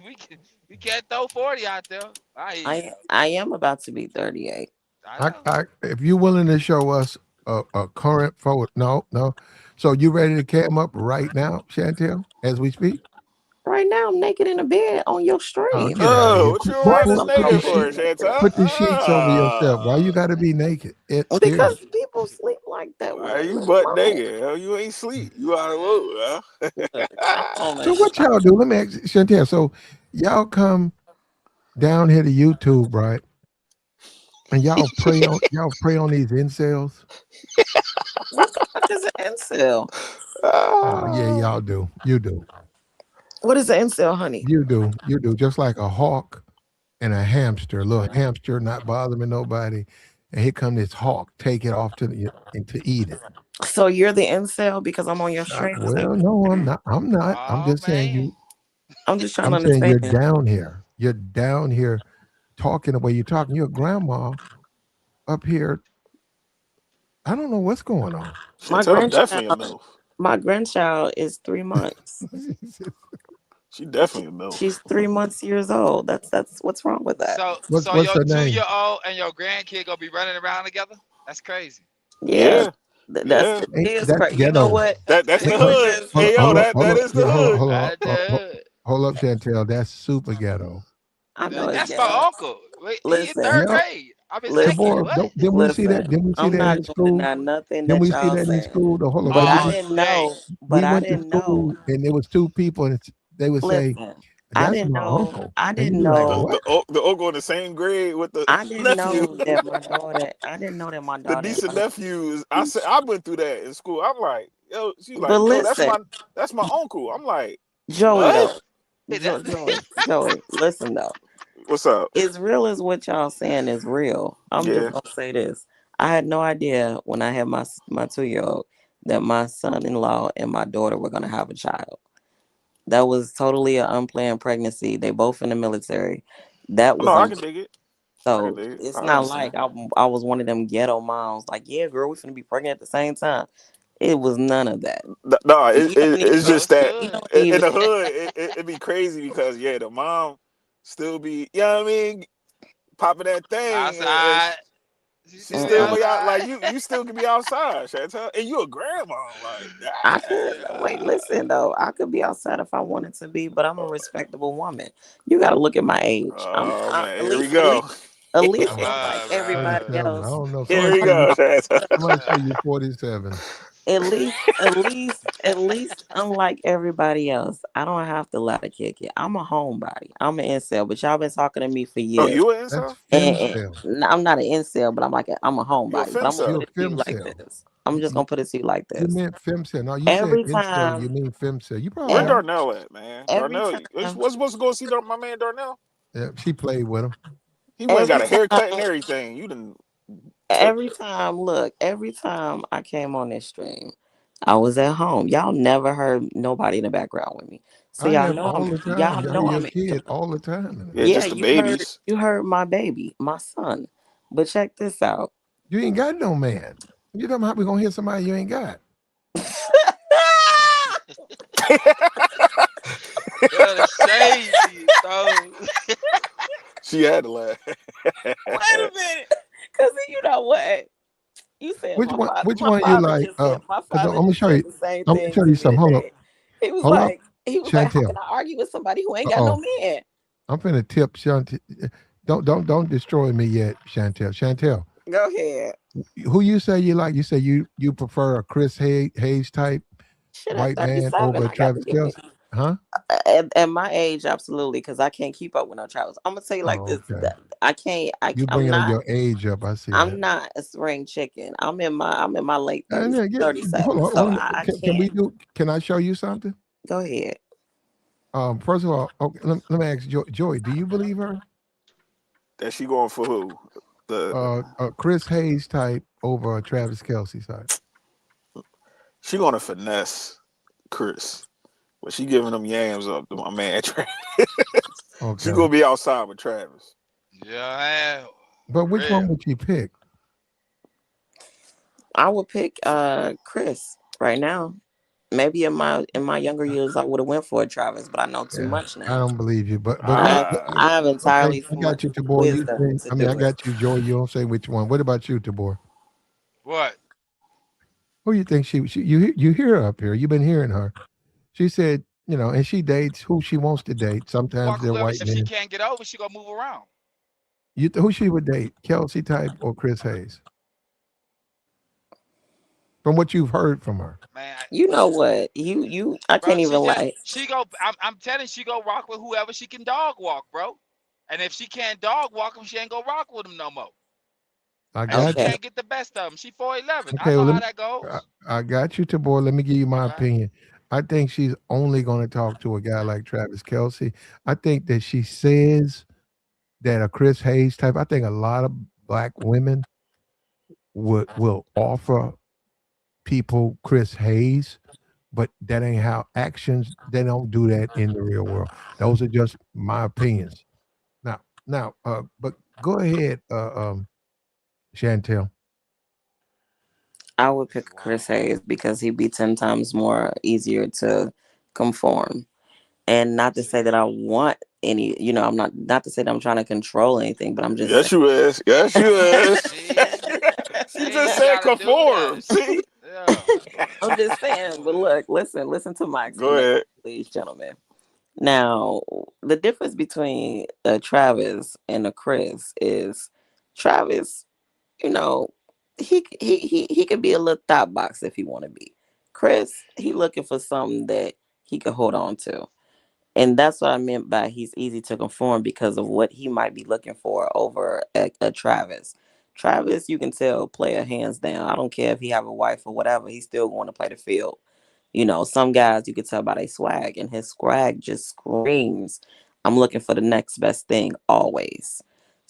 we can, we can't throw 40 out there. I hear you. I am about to be 38. I know. If you're willing to show us a current photo, no. So you ready to cam up right now, Chantel, as we speak? Right now, I'm naked in the bed on your Oh, stream. get out of Oh, here. what you Of course, around us I'm Put the naked naked for, sheet, in the bed. Chantel? put the sheets over yourself. Why you got to be naked? Serious. Because people sleep like that when Why they you lay butt alone. naked? Hell, you ain't sleep. You out of work, Look, come huh? on, So man. what Stop. y'all do? Let me ask Chantel. So y'all come down here to YouTube, right? And y'all prey on these incels. What the fuck is an incel? Oh yeah, Ah. y'all do. You do. What is an incel, honey? You do. You do. Just like a hawk and a hamster, a little hamster not bothering nobody. And here come this hawk, take it off and to eat it. So you're the incel because I'm on your stream? Is that Well, no, I'm not. I'm not. I'm Oh, just saying man. you. I'm just trying to I'm saying you're understand. down here. You're down here talking the way you're talking. Your grandma up here. I don't know what's going on. My Chantel definitely a grandchild, MILF. my grandchild is 3 months. She definitely a MILF. She's 3 months years old. That's what's wrong with that. So What's your her name? 2-year-old and your grandkid gonna be running around together? That's crazy. Yeah, Yeah, that's yeah. Ain't is that's crazy. You know ghetto? what? That's Wait, the We hood. just Hey yo, that is the yeah, hood. hold up, Chantel. That's super ghetto. I know it's That's my ghetto. uncle. Wait, he in Listen, third Yep. grade. I'm in The second. boy, listen, What? didn't we see that? listen. Didn't we see I'm that not in gonna school? deny nothing Didn't that we see y'all that in saying, school? Hold on, but but I Oh, didn't hey. know. we But I went to didn't know. school and there was two people and they would say, Listen, I "That's didn't my know. uncle," I and you'd didn't be like, The know. "What?" the the uncle in the same grade with the I didn't nephew. know that my daughter. I didn't know that my The daughter niece and and my. nephews. I went through that in school. I'm like, yo, she's But like, yo, listen, that's my uncle. I'm like, Joey what? though, Hey, that, Joey. Listen though, What's up? as real as what y'all saying is real. I'm just Yeah. gonna say this. I had no idea when I had my 2-year-old that my son-in-law and my daughter were gonna have a child. That was totally an unplanned pregnancy. They both in the military. That was No, I can unplanned. dig it. I can So dig it. it's I not like understand. I was one of them ghetto moms. Like, yeah, girl, we finna be pregnant at the same time. It was none of that. No, You haven't even. it's So just it's that You good. don't in even. the hood, it be crazy because yeah, the mom still be, you know what I mean, popping that thing, and Outside. She she still be still be Mm-mm. out. Like outside. you still can be outside, Chantel, and you a grandma, like I could wait. ah. Listen though, I could be outside if I wanted to be, but I'm a respectable woman. You got to look at my age. Oh man, At here we least, at go. least, at least I'm unlike everybody 47. I Bruh. else. don't know. Here Somebody we say go, you. Chantel. Somebody say you 47. At least, unlike everybody else, I don't have to let her kick it. I'm a homebody. I'm an incel, but y'all been talking to me for Oh, years. you an That's incel? femcel. I'm not an incel, but I'm a You a homebody. But I'm gonna You put femcel? a it to you like femcel. this. I'm You, just you, gonna put it to you like you this. meant femcel. No, you said Every incel. You time, mean femcel. You probably Where every right. Darnell at, man? every Darnell, time, what's supposed to go see my man Darnell? Yeah, she played with him. He went and got every a haircut and time, everything. You done took. every time I came on this stream, I was at home. Y'all never heard nobody in the background with me. So I y'all have know all the time. y'all You hear know your I'm kid enjoying. all the time in the Yeah, Yeah, just background. the you heard babies. you heard my baby, my son. But check this out. You ain't got no man. You talking about how we gonna hear somebody you ain't got? Yo, the shade being thrown. She had to laugh. Wait a minute. Cause you know what? You said Which my one? father. Which My one you father like? just said. My I'm father gonna just show said you. the same I'm gonna thing show to you me something. Hold up. today. He was Hold up, like, how Chantel. can I argue with somebody who ain't got no Oh, man? I'm finna tip Chantel. Don't destroy me yet, Chantel. Chantel, Go ahead. who you say you like? You say you prefer a Chris Hayes type Shit, at white man 37, over I got to Travis give me. Kelce? Huh? At my age, absolutely, because I can't keep up with no travels. I'm gonna tell you like Oh, this: okay. I can't. You I'm bringing not. your age up. I see that. I'm not a spring chicken. I'm in my late And 30s, then hold 37. on. So I Can can't. we do? Can I show you something? Go ahead. First of all, okay, let me ask Joy. Do you believe her? That she going for who? The Chris Hayes type over Travis Kelsey type. she going to finesse Chris, but she giving them yams up to my man. She Okay. gonna be outside with Travis. Yeah, But for which one real. would you pick? I would pick Chris right now. Maybe in my younger years I would have went for a Travis, but I know too Yeah, much I now. don't believe you. But I what? have Ah, I have Okay, entirely I too got much you, Tabor. You wisdom think? to I mean, I do it. got you, Joy. You don't say which one. What about you, Tabor? What? Who you think you hear her up here? You've been hearing her. She said, and she dates who she wants to date. Sometimes Walk they're whoever. white If she men. can't get over, she gonna move around. Who she would date? Kelsey type or Chris Hayes? From what you've heard from her. Man, You know what? You I bro, can't even lie. she go. I'm telling you, she go rock with whoever she can dog walk, bro. And if she can't dog walk him, she ain't gonna rock with him no more. I And she got you. Okay. can't get the best of him. She 4'11". I Okay, know well, how that goes. I got you, Tabor. Let me give you my Okay. opinion. I think she's only going to talk to a guy like Travis Kelsey. I think that she says that a Chris Hayes type. I think a lot of black women will offer people Chris Hayes, but that ain't how actions. They don't do that in the real world. Those are just my opinions. But go ahead, Chantel. I would This is pick Chris wild. Hayes because he'd be 10 times more easier to conform. And not to say See, that I want any, I'm not to say that I'm trying to control anything, but I'm just yes, you is. Yes, you is. see, She see, just you said gotta do conform. that. See? Yeah, I'm just gotta saying, do but that. look, listen to my Go explanation, ahead. please, gentlemen. Now, the difference between a Travis and a Chris is Travis, you know, he could be a little thought box if he want to be. Chris, he looking for something that he could hold on to. And that's what I meant by he's easy to conform because of what he might be looking for over a Travis. Travis, you can tell, player hands down. I don't care if he have a wife or whatever. He's still going to play the field. Some guys you can tell by their swag, and his swag just screams, "I'm looking for the next best thing always."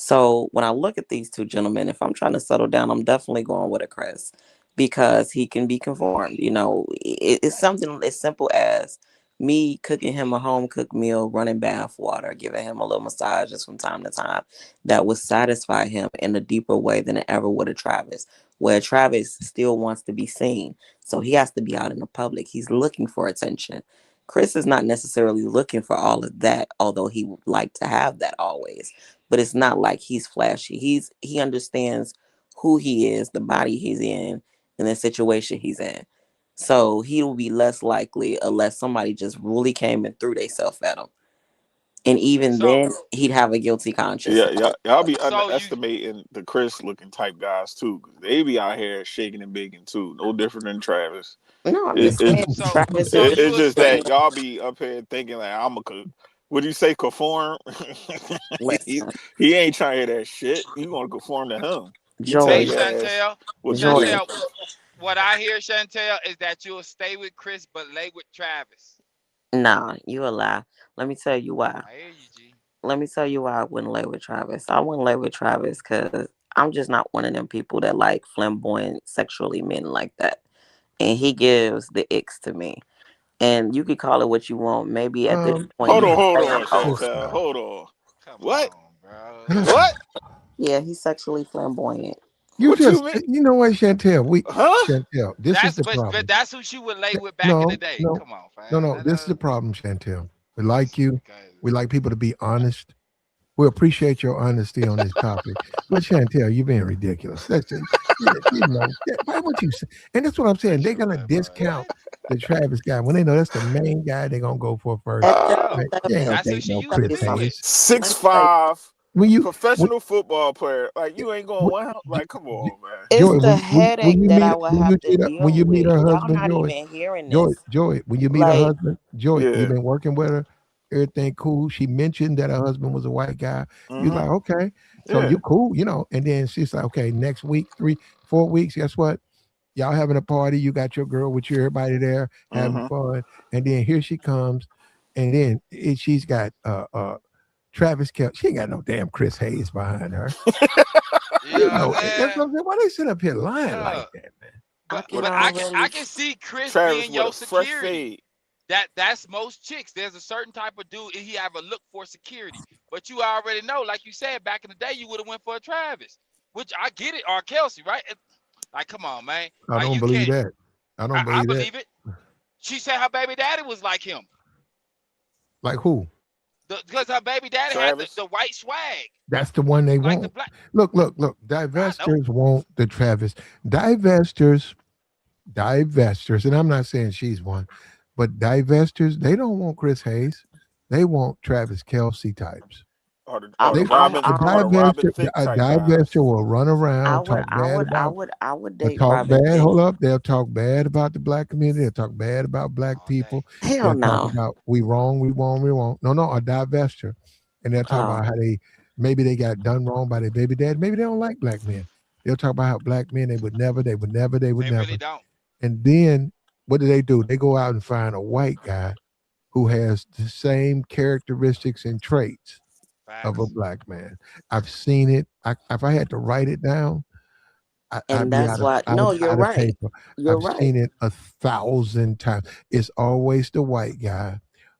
So when I look at these two gentlemen, if I'm trying to settle down, I'm definitely going with a Chris because he can be conformed. It's something as simple as me cooking him a home cooked meal, running bath water, giving him a little massages from time to time that would satisfy him in a deeper way than it ever would a Travis. Where Travis still wants to be seen. So he has to be out in the public. He's looking for attention. Chris is not necessarily looking for all of that, although he would like to have that always, but it's not like he's flashy. He understands who he is, the body he's in, and the situation he's in. So he will be less likely unless somebody just really came and threw themselves at him. And even So then, he'd have a guilty conscience. Yeah, y'all be so you underestimating the Chris looking type guys too, 'cause they be out here shaking and baking too. No different than Travis. No, I'm It, just it, saying so Travis is so just it's you just saying, that y'all be up here thinking like I'm a. What do you say? Conform? he, listen, he ain't trying to hear that shit. He gonna conform to him. He tell hey Joy, your ass Chantel, what you Joy. think. Chantel, what I hear, Chantel, is that you'll stay with Chris but lay with Travis. Nah, you a lie. Let me tell you why. I hear you, G. Let me tell you why I wouldn't lay with Travis. I wouldn't lay with Travis because I'm just not one of them people that like flamboyant sexually men like that. And he gives the icks to me. And you could call it what you want. Maybe at this point Hold you on, can hold say I'm on, old Chantel. listen. Hold on. Come What? on, bro. What? Yeah, he's sexually flamboyant. You What you just, mean? you know what, Chantel? Huh? Chantel, this is That's the but problem. that's who she would lay with back in the No, day. no, Come on, no, fam. no. This is the problem, Chantel. We like This you. is crazy. We like people to be honest. We appreciate your honesty on this topic. But Chantel, you're being ridiculous. Why would you say? And that's what I'm saying. They're Sexual gonna flamboyant. discount the Travis guy when they know that's the main guy they're gonna go for first. At this Uh, point, Man, you ain't gonna That's who date she no used to Chris be with. Hayes. six let me tell you, five When you when, professional football player. Like you ain't going when, one. Like come on, man. it's Joy, the headache that I would have to when deal you meet with. her Y'all husband, not even hearing Joy, this. when you meet her Like, husband, Joy, you've Yeah. been working with her, everything cool. She mentioned that her husband was a white guy. You Mm-hmm. like, okay, so Yeah. you cool, and then she's like, okay, next week, 4 weeks, guess what? Y'all having a party, you got your girl with you, everybody there having Mm-hmm. fun, and then here she comes, and then she's got Travis Kelce. She ain't got no damn Chris Hayes behind her. You know what I'm That's saying? what I'm saying. Why they sit up here lying Yeah. like that, man? I But can but I already can see Chris Travis being with a your fresh security. fade. That's most chicks. There's a certain type of dude he have a look for security. But you already know, like you said back in the day, you would have went for a Travis, which I get it, or Kelsey, right? Like, come on, man. I Like don't you believe can't. that. I don't I believe that. believe it. She said her baby daddy was like him, Like who? because her baby daddy had the, Travis. the white swag, That's the one they like the want. black. Look. I know. Divestors want the Travis. Divestors, divestors, and I'm not saying she's one, but divestors, they don't want Chris Hayes. They want Travis Kelsey types. Or the I or the They I Robin a or I the Robin divester, Thicke a type guys. divester will run I around, would talk I bad would I about, would I would they'll date talk Robin bad. Thicke. Hold up, they'll talk bad about the black community. They'll talk bad about black All day. people. Hell They'll talk no. about we wrong, we wrong, we wrong. No, a divester, and they'll talk Oh, about how maybe they got done wrong by their baby dad. Maybe they don't like black men. They'll talk about how black men they would They really never. don't. And then what do? They go out and find a white guy who has the same characteristics and traits of a Facts. black man. I've seen it. If I had to write it down, I'd and be that's why. No, you're out of right. paper. You're I've right. seen it 1,000 times. It's always the white guy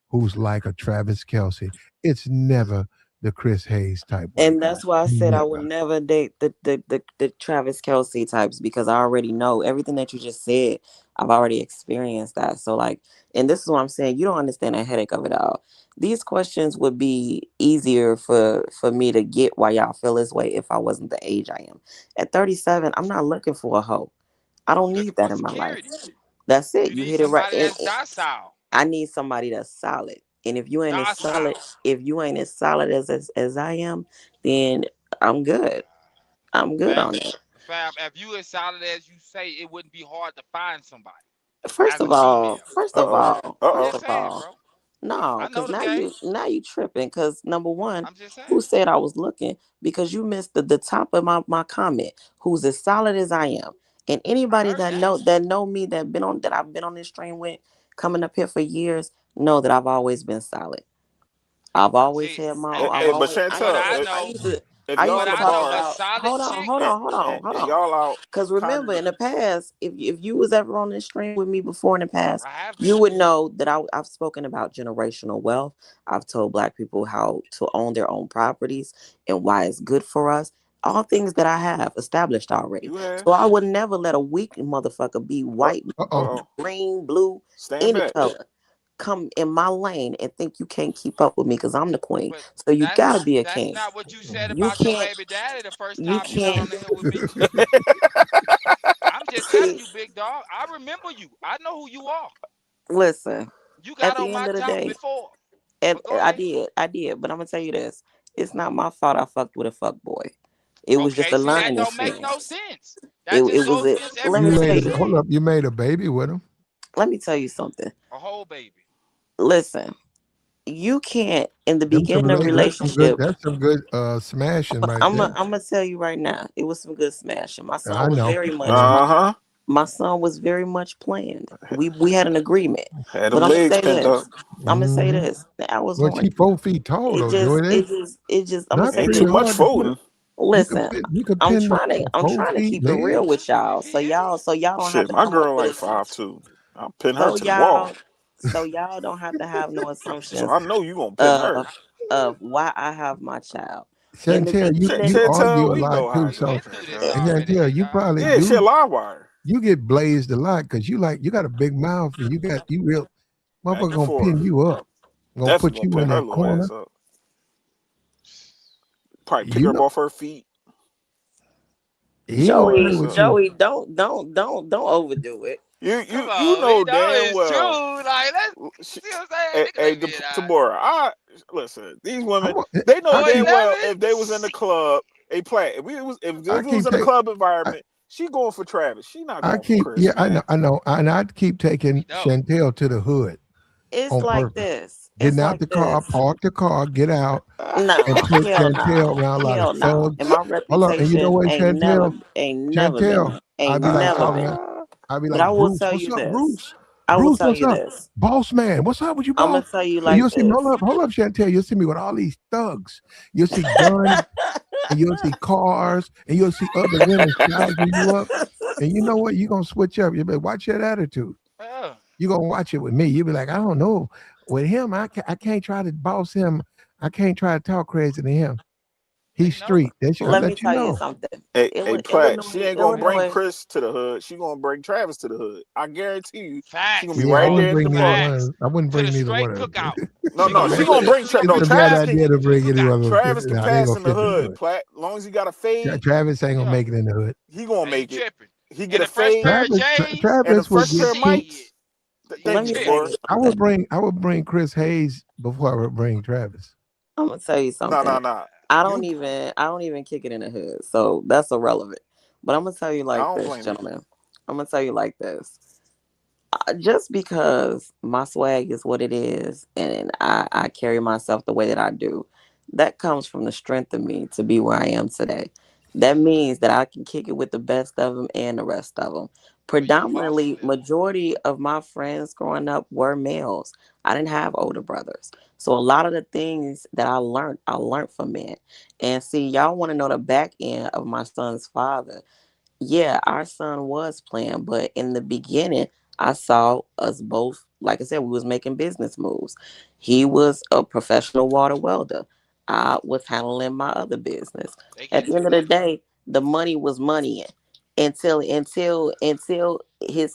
who's like a Travis Kelsey. It's never the Chris Hayes type white And guy. that's why I said I would Never. never date the Travis Kelsey types because I already know everything that you just said. I've already experienced that. So like, and this is what I'm saying. You don't understand the headache of it all. These questions would be easier for me to get why y'all feel this way if I wasn't the age I am. At 37, I'm not looking for a hoe. I don't You looking need for that in my life. security. That's it. You You need hit it right. somebody that's docile. I need somebody that's solid. And Docile. if you ain't as solid as I am, then I'm good. I'm good Fam, on it. fam, if you as solid as you say, it wouldn't be hard to find somebody First as a of all, female. first Uh of oh. all, Uh I'm oh. first just of saying, all, bro. no, I know because the game. now you tripping. Because number one, I'm just who saying. said I was looking? Because you missed the top of my comment. Who's as solid as I am, and I anybody heard that. that know me that I've been on this train with, coming up here for years, know that I've always been solid. I've always See, had my Hey, own. I've hey, but always. what Chantel, I I know, used to. if I y'all used in to the But I talk know a bars about. solid Hold on, chick. hold and, on, hold on, hold and on. y'all out Because kind remember, of in the past, if you was ever on this stream with me before in the past, I have you been. would know that I've spoken about generational wealth. I've told Black people how to own their own properties and why it's good for us. All things that I have established already. you have. So I would never let a weak motherfucker be Uh white, Uh-oh. green, blue, Stand any back. color, come in my lane and think you can't keep up with me because I'm the queen. But So you that's gotta be a that's king. not what you said You about your can't. baby daddy the first You time you got on can't the hill with me. I'm just telling see. you, big dog. I remember you. I know who you are. Listen. You At got on the my end of the top day, before. and But go I ahead. did, I did. But I'm gonna tell you this: it's not my fault. I fucked with a fuck boy. It was just Okay, a see that learning don't make no experience. sense. It That just it was goes a. against Let You me everything tell made you a you. hold said. up. You made a baby with him. Let me tell you something. A whole baby. Listen, you can't in the Them some beginning of relationship. that's some good smashing right I'm there. gonna tell you right now. It was some good smashing. My son I was know. very much. Yeah. Uh-huh. My son was very much planned. We had an agreement. Had But them I'm gonna legs say pinned up. this. I'm gonna say Hmm. this. I was Well, horny. she 4 feet tall It though, just, Joy. They it just, it just. I'm gonna not say Ain't pretty too this. much hard to put. folding. Listen, You could pin I'm four trying to feet keep it real legs. with y'all. He So is. y'all don't have Shit, to my come up girl with like assumptions. 5'2". I'll pin her So to the wall. y'all, so y'all don't have to have no So assumptions I know you gonna pin her. of why I have my child. In the Chantel, beginning, you Chantel, argue a we lot know how too. We you are, So went through this Chantel. eh, and already, Chantel, big you dog. probably Yeah, she a do. live wire. You get blazed a lot because you got a big mouth and you real Back motherfucker and gonna forth. pin you up, gonna Definitely put gonna you pin in her that little corner. ass up. Probably pick You her up know off her feet. he Beat gonna her play ass with up. you. Joey, don't overdo it. You Come you you on, know big dog. damn It's well. true. Like, let's She, see what I'm saying. hey, Nigga, hey let me get out. Tamora, I listen. These I'm women, gonna, they know I Boy, keep damn well seven. if they was in the Shit. club, they play. If I it was keep in a take club I, environment, she going for Travis. She not I going for keep Chris, yeah man. I know and I keep We taking know. Chantel to the hood It's on like purpose. this. Getting It's out like the car, this. park the car, get out, and No, take hell Chantel no, around a lot of hell no. And thugs. my Hold up, and you know reputation what, ain't never Chantel, been, I'd ain't be like never talking been. to, I'd be But I like, will Bruce, tell what's you up, this. Bruce? I will Bruce, tell what's you up? this. Boss man, what's up with you, I'm gonna boss? tell you And like you'll see me, this. hold up, Chantel, you'll see me with all these thugs. You'll see guns, and you'll see cars, and you'll see other women sizing you up. And you know what? You're gonna switch up. You better watch that attitude. Oh, You're gonna watch it with me. You'll be like, I don't know. With him, I can't try to boss him. I can't try to talk crazy to him. they He's know. street. That should I Let me let you tell you know. something. Hey, Platt, she ain't gonna bring Illinois. Chris to the hood. She gonna bring Travis to the hood. I guarantee you, she gonna be Facts, Yeah, I right dog. wouldn't there at bring the neither park. Facts. one. I wouldn't To bring the neither straight one of them. cookout. No, She no, gonna she bring him gonna to the bring It's no a straight bad Travis idea can to to the bring any cookout. one of them. Travis can Nah, they ain't pass gonna in the fit in the hood. hood. Platt, long as he got a fade, Travis ain't gonna Yeah, make it in the hood. he gonna I ain't make it. tripping. He get And a a fresh fade pair of J's. and a Travis would fresh get pair of two. mics. Shit. You Let Thank me you, tell tripping. boy. you something. I would bring Chris Hayes before I would bring Travis. I'm gonna tell you Nah, something. nah, nah. You, I don't even kick it in the hood. So that's irrelevant. But I'm gonna tell you I like don't this, blame you. gentlemen. I'm gonna tell you like this. Just because my swag is what it is and I carry myself the way that I do, that comes from the strength of me to be where I am today. That means that I can kick it with the best of them and the rest of them. Well, you a boss Predominantly, player. majority of my friends growing up were males. I didn't have older brothers. So a lot of the things that I learned from men. And see, y'all want to know the back end of my son's father. Yeah, our son was playing, but in the beginning, I saw us both, like I said, we was making business moves. He was a professional water welder. I was handling my other business. They At get the too end of the much. day, the money was money until his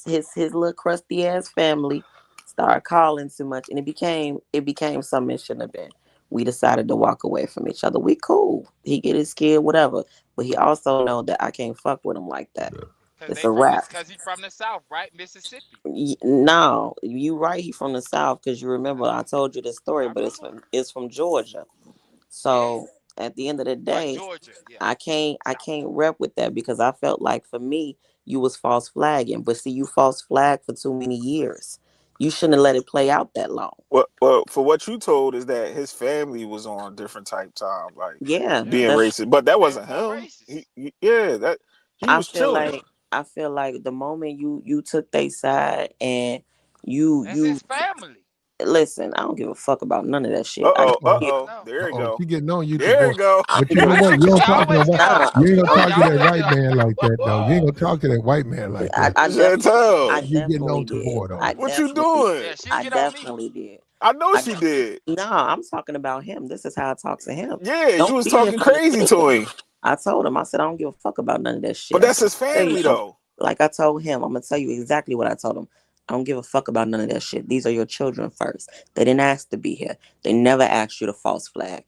little crusty ass family started calling too much and it became something it shouldn't have been. We decided to walk away from each other. We cool. He get his kid, whatever. But he also know that I can't fuck with him like that. Cause It's they a from this wrap. cause he from the South, right? Mississippi. No, you right. He from the South because you remember I told you this story, I but remember. it's from Georgia. Yeah. So at the end of the Right, day, Georgia. Yeah. I South. can't rep with that because I felt like for me you was false flagging. But see, you false flagged for too many years. You shouldn't have let it play out that long. Well, for what you told is that his family was on different type time, like Yeah, Yeah. being that's. racist, but that They wasn't was more him. racist. Yeah, that he I was feel chilling. like I feel like the moment you took their side and you That's you his family. Listen, I don't give a fuck about none of that shit. I Uh-oh, got kids. No. there you go. She getting on you, There you Tabor. go. I'm But you know not. what? You don't talk to Always that get white. off. You ain't gonna Nah, talk to that Always white get off. man like that, though. You ain't gonna talk to that white man like I that. Chantel, You getting definitely on did. Tabor though. what you doing? Yeah, she'll I get on me. definitely did. I know I she did. No, I'm talking about him. This is how I talk to him. Yeah, you Don't was be talking crazy to misunderstanding. him. I told him. I said I don't give a fuck about none of that shit. But that's his I tell you, family, though. like I told him, I'm gonna tell you exactly what I told him. I don't give a fuck about none of that shit. These are your children first. They didn't ask to be here. They never asked you to false flag.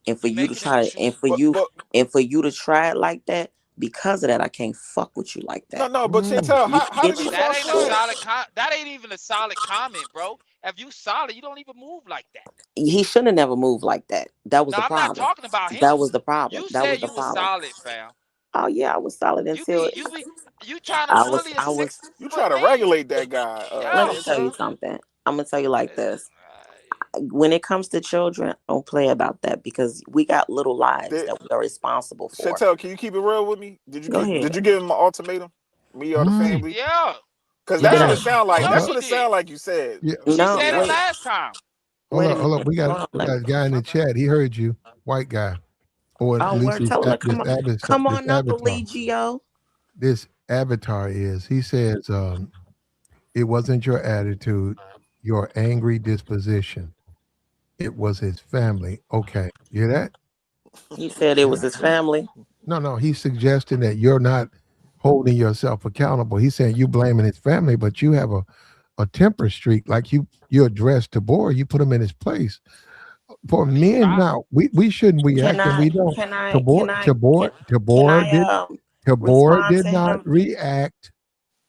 And for We you to making it try a it, and choice. for you to try it like that, because of that, I can't fuck with you like that. No, but Chantel, You how did get you But your that false ain't a flag? solid that ain't even a solid comment, bro. If you solid, you don't even move like that. He shouldn't have never moved like that. That was No, the I'm not problem. talking about That him. was the problem. You That said was the you was problem. solid, fam. Oh yeah, I was solid You until be you trying to bully a I was You6 foot try to man. regulate that guy, let me Yo. tell you Chantel. something. I'm gonna tell you like Listen, this. When it comes to children, don't play about that because we got little lives Did, that we are responsible for. Chantel, can you keep it real with me? Go ahead. Did you give him an ultimatum? Me or the Mm, family? yeah. Because that's what Yes. it yeah. sound You like. know Hold That's up. what she it did. sound like you said. Yeah. She No, You said it know. wait. last time. Hold Wait a up. Hold up. minute. Hold on. We got a guy in My the bad. chat. He heard you, white guy, or at Oh, least word. this Tell him to come this on up, avatar. Eligio. This avatar is. He says, it wasn't your attitude, your angry disposition. It was his family. Okay, you hear that? He said it was his family. No. He's suggesting that you're not holding yourself accountable. He's saying you blaming his family, but you have a temper streak. Like you addressed Tabor, you put him in his place. For But he men, tried. now we shouldn't Can react, and I? we don't. Can I? Can I? Can Tabor I? did Tabor Respond did to not him? react.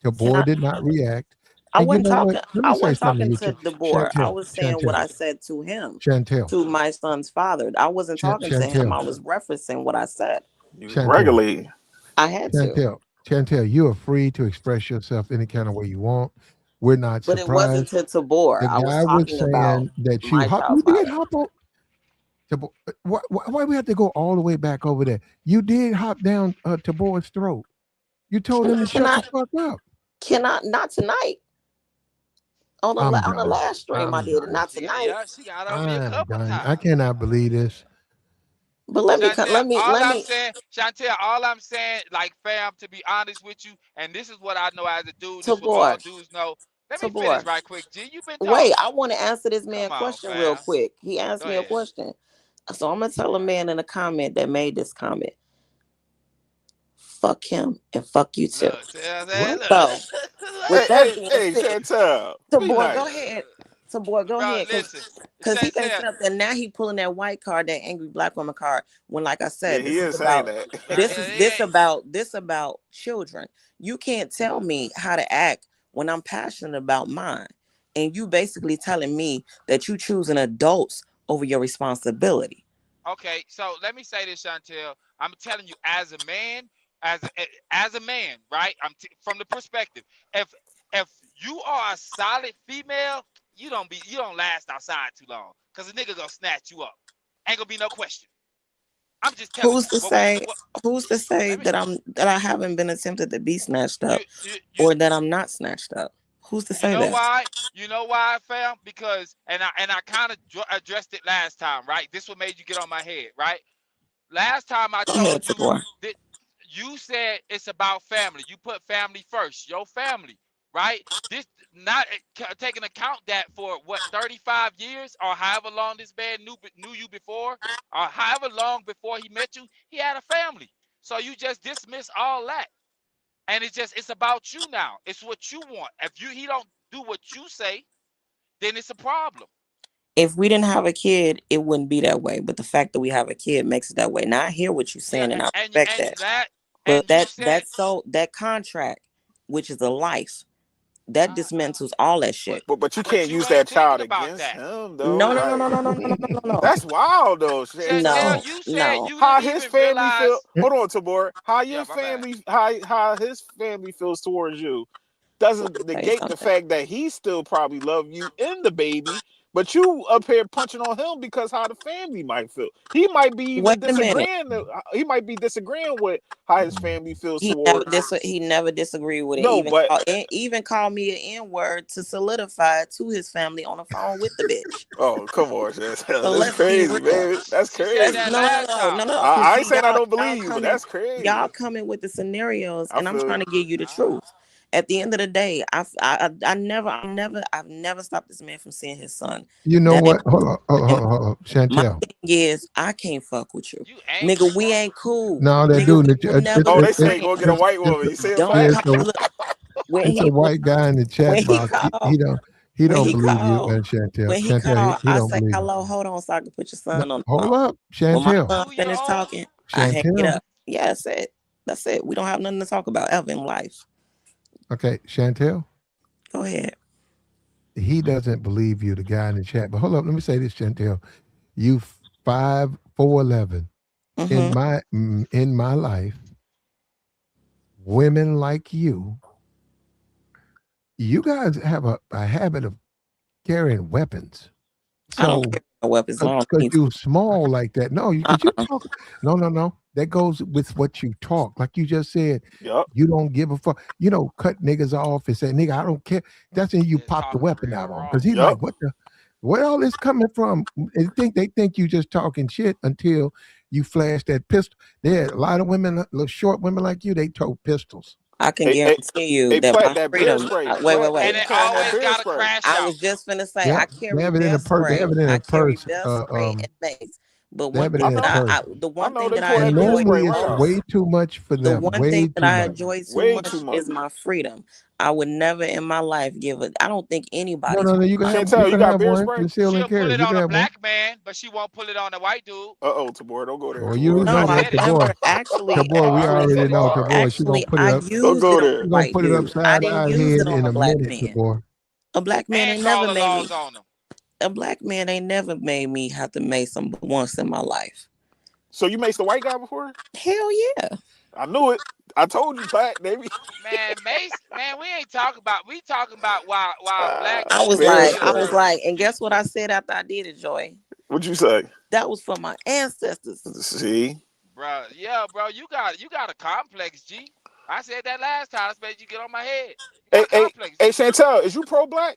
Can Tabor I? did not react. I And you wasn't know what? talking. Let me I say wasn't something talking with to you, DeBoer. I Chantel. was saying what Chantel. I said to him, Chantel. to my son's father. I wasn't talking to him. Chantel. I was referencing what I said. You was Chantel. regulating. I had to, Chantel, you are free to express yourself any kind of way you want. We're not but it wasn't surprised. to Tabor. The I was guy was talking about saying that my you child's did father. hop on. Why we have to go all the way back over there? You did hop down Tabor's throat. You told him to Can shut I? the fuck up. Can I? Not tonight. I'm On the done. last stream, I I'm did it. done. Not tonight. She got on me a I'm couple done. I times. cannot believe this. But Chantel, all let I'm me. saying, Chantel, all I'm saying, like fam, to be honest with you, and this is what I know as a dude, this is what all Tabor. dudes know. Let me finish Tabor. right quick. G, you been Wait, talking. I want to answer this man Come on, question real fam. quick. He asked Go me a ahead. question. So I'm gonna tell a man in a comment that made this comment. Fuck him and fuck you too. Look, see what I'm saying? What? So Look. with that being Hey, said, Chantel, be Tabor, go nice. ahead. Tabor, go Bro, ahead, listen. cause he can't Chantel, sit up there. Now he pulling that white card, that angry black woman card. When, like I Yeah, said, he is saying that. this about children. You can't tell me how to act when I'm passionate about mine, and you basically telling me that you choosing adults over your responsibility. okay, so let me say this, Chantel. I'm telling you, as a man, as a man, right? From the perspective, if if you are a solid female, you don't last outside too long, cause a nigga gonna snatch you up. Ain't gonna be no question. I'm just telling Who's you. to But when say? what, Who's to say let me that I haven't been attempted to be snatched you up, you or that I'm not snatched up? Who's to You say know that? why? You know why, fam? Because I kind of addressed it last time, right? This what made you get on my head, right? Last time I Go told ahead, you Tabor. that you said it's about family. You put family first, your family, right? This not taking account that for what 35 years or however long this man knew you before, or however long before he met you, he had a family. So you just dismiss all that. And it's about you now. It's what you want. If he don't do what you say, then it's a problem. If we didn't have a kid, it wouldn't be that way. But the fact that we have a kid makes it that way. Now I hear what you're Yeah, saying, and I and respect and that. that But and you said that contract, which is a life, that uh, dismantles all that but shit. But you but can't you use ain't that thinking child about against that. him though. No, no, no, Like no, no, no, no, no, no, no, that's wild though, Chantel, Chantel. no, you said no. you How didn't his even family feel? realize. Hold on, Tabor. How Yeah, your my bad. family? How his family feels towards you Let doesn't me tell you negate the something. fact that he still probably love you and the baby, But you up here punching on him because how the family might feel. He might be even Wait a minute. disagreeing. He might be disagreeing with how his family feels He never towards. he never disagreed with it. No, but Even called me an N-word to solidify it to his family on the phone with the bitch. oh, come on, Chantel. So That's let's be crazy, real. baby. That's She said crazy. that No. last time. I ain't See, saying I don't y'all believe you, but that's crazy. Y'all coming with the scenarios, I and I'm feel trying you. to give you the truth. At the end of the day, I've never stopped this man from seeing his son. You know That what? ain't Hold on, my Chantel. thing is I can't fuck with you, You nigga. angry. We ain't cool. No, that Nigga, dude. we will never Oh, be they say go get a friends. white woman. You see a Don't fact? call. Look, when It's a he white guy in the when chat he box. He called when don't he believe you, called Chantel. when he Chantel, called, he I don't say believe you. hello. Hold on, so I can put your No, son on the hold phone. up, When my Chantel. son Do your finished own. talking, I hang it Chantel. up. Yeah, that's it. We don't have nothing to talk about ever in life. Okay, Chantel. Go ahead. He doesn't believe you, the guy in the chat. But hold up, let me say this, Chantel. You 5'4" 11. Mm-hmm. In my life, women like you guys have a habit of carrying weapons. I don't So care about weapons. I don't because need you small like that. No, because you uh-uh. talk. No. That goes with what you talk. Like you just said, Yup. you don't give a fuck. Cut niggas off and say, nigga, I don't care. That's when you Just pop the talking weapon real out on. raw. Because he's Yup. like, where all this coming from? They think you just talking shit until you flash that pistol. There are a lot of women, little short women like you, they tote pistols. I can Hey, hey, guarantee you hey, that plant my that bear freedom. spray. Wait, Plant, wait. they And be it carrying that always bear got a spray. crash I out. was just finna say Yep. I They carry have it in bear a purse. They have spray. it in I a carry purse. bear spray and mace. But They one have it thing I in a that know. purse. the I one know thing they that I pull And that bear enjoy spray normally right it's out. way too much for the them. one thing Way that too I much. enjoy too Way much too much. is my freedom. I would never in my life give it. I don't think No, anybody's no, no. You can have Chantel, you got bear one. spray? Conceal and She'll pull carry. it You on can a have one. black man, but she won't pull it on a white dude. Tabor, don't go there, Oh, you Tabor. know No, I I've that, said it. Tabor. never actually, Tabor, we I actually, heard already know, Tabor. Tabor. She gonna actually, put it I up. Don't used go it on there. a She gonna white put it dude. I upside didn't our use head it on in a a black minute, man. Tabor. A black man And ain't call never the made me. laws on them. A black man ain't never made me have to make some once in my life. So you maced the white guy before? Hell yeah. I knew it. I told you, Pat, baby. Man, Mace, man, we ain't talking about. We talking about why black I was Bear like, spray. and guess what I said after I did it, Joy? What'd you say? That was for my ancestors. See? bro. Yeah, bro, you got a complex, G. I said that last time. I made you get on my head. You got Hey, a hey, complex, hey, G. Chantel, is you pro-black?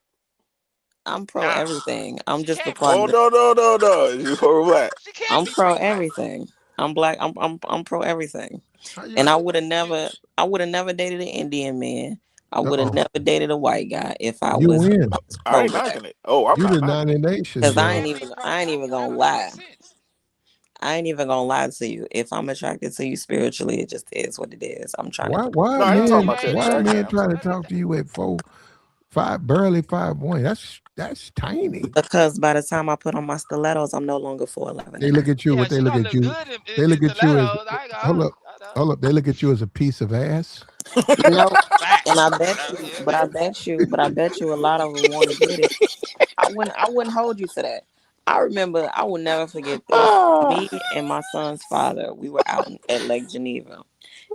I'm pro Nah, everything. I'm she just a can't be. part Oh, of the. no. Is you pro-black? She can't I'm be pro pro black. everything. I'm black. I'm pro everything. How you? And Bro, I would have never dated an Indian man. I would have Uh-oh. never dated a white guy if I You was win. I pro ain't black. knocking it. Oh, I'm You not the knocking it. 90 Nations, Cause she bro. can't be pro I ain't black. even That gonna don't make lie. sense. I ain't even gonna lie to you. If I'm attracted to you spiritually, it just is what it is. I'm trying to. No, I ain't talking You about the ain't Why a attraction man listen. try to aspect. talk to you at 4'5", barely 5'1"? That's tiny. Because by the time I put on my stilettos, I'm no longer 4'11" They and a look half. at you. Yeah, What they she look gonna at look you? good They in look at you as stilettos. I ain't hold gonna. up, hold up. They look at you as a piece of ass. No, and Facts. I bet you, Yeah. but I bet you a lot of them want to get it. I wouldn't hold you to that. I remember, I will never forget this. Ah, Me and my son's father, we were out at Lake Geneva,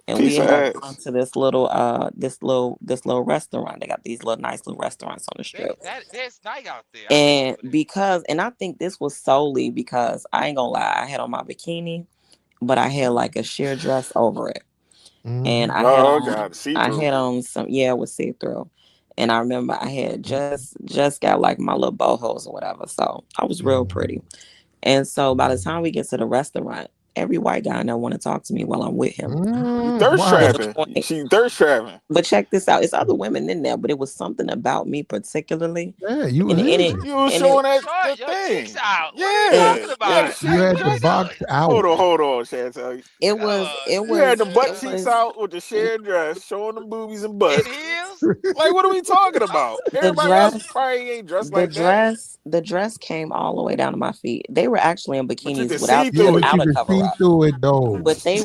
and we piece of had gone ass. to this little restaurant. They got these little nice little restaurants on the strip. That's night out there. I And remember that. and I think this was solely because I ain't gonna lie, I had on my bikini, but I had like a sheer dress over it. And Mm-hmm. Oh, God, see I through. had on some, yeah, it was see through. And I remember I had just got like my little bohos or whatever. So I was real pretty. And so by the time we get to the restaurant, every white guy now want to talk to me while I'm with him. You thirst To Why? the trapping. point. She thirst trapping. But check this out. It's other women in there, but it was something about me particularly. Yeah, you was And in it there. You was and it showing that Short, the your cheeks thing. out. What are you and talking Yeah. You had about? the You shit. had You the had, box out. hold on, Chantel. it was Oh it You had was the shit. butt it cheeks was out with the shared dress, showing the boobies and butt. In heels? Like, what are we talking about? the Everybody else dress probably ain't dressed the like that, dress came all the way down to my feet. They were actually in but you bikinis can see Yeah, through but it. you without a can cover see up. through it though. But they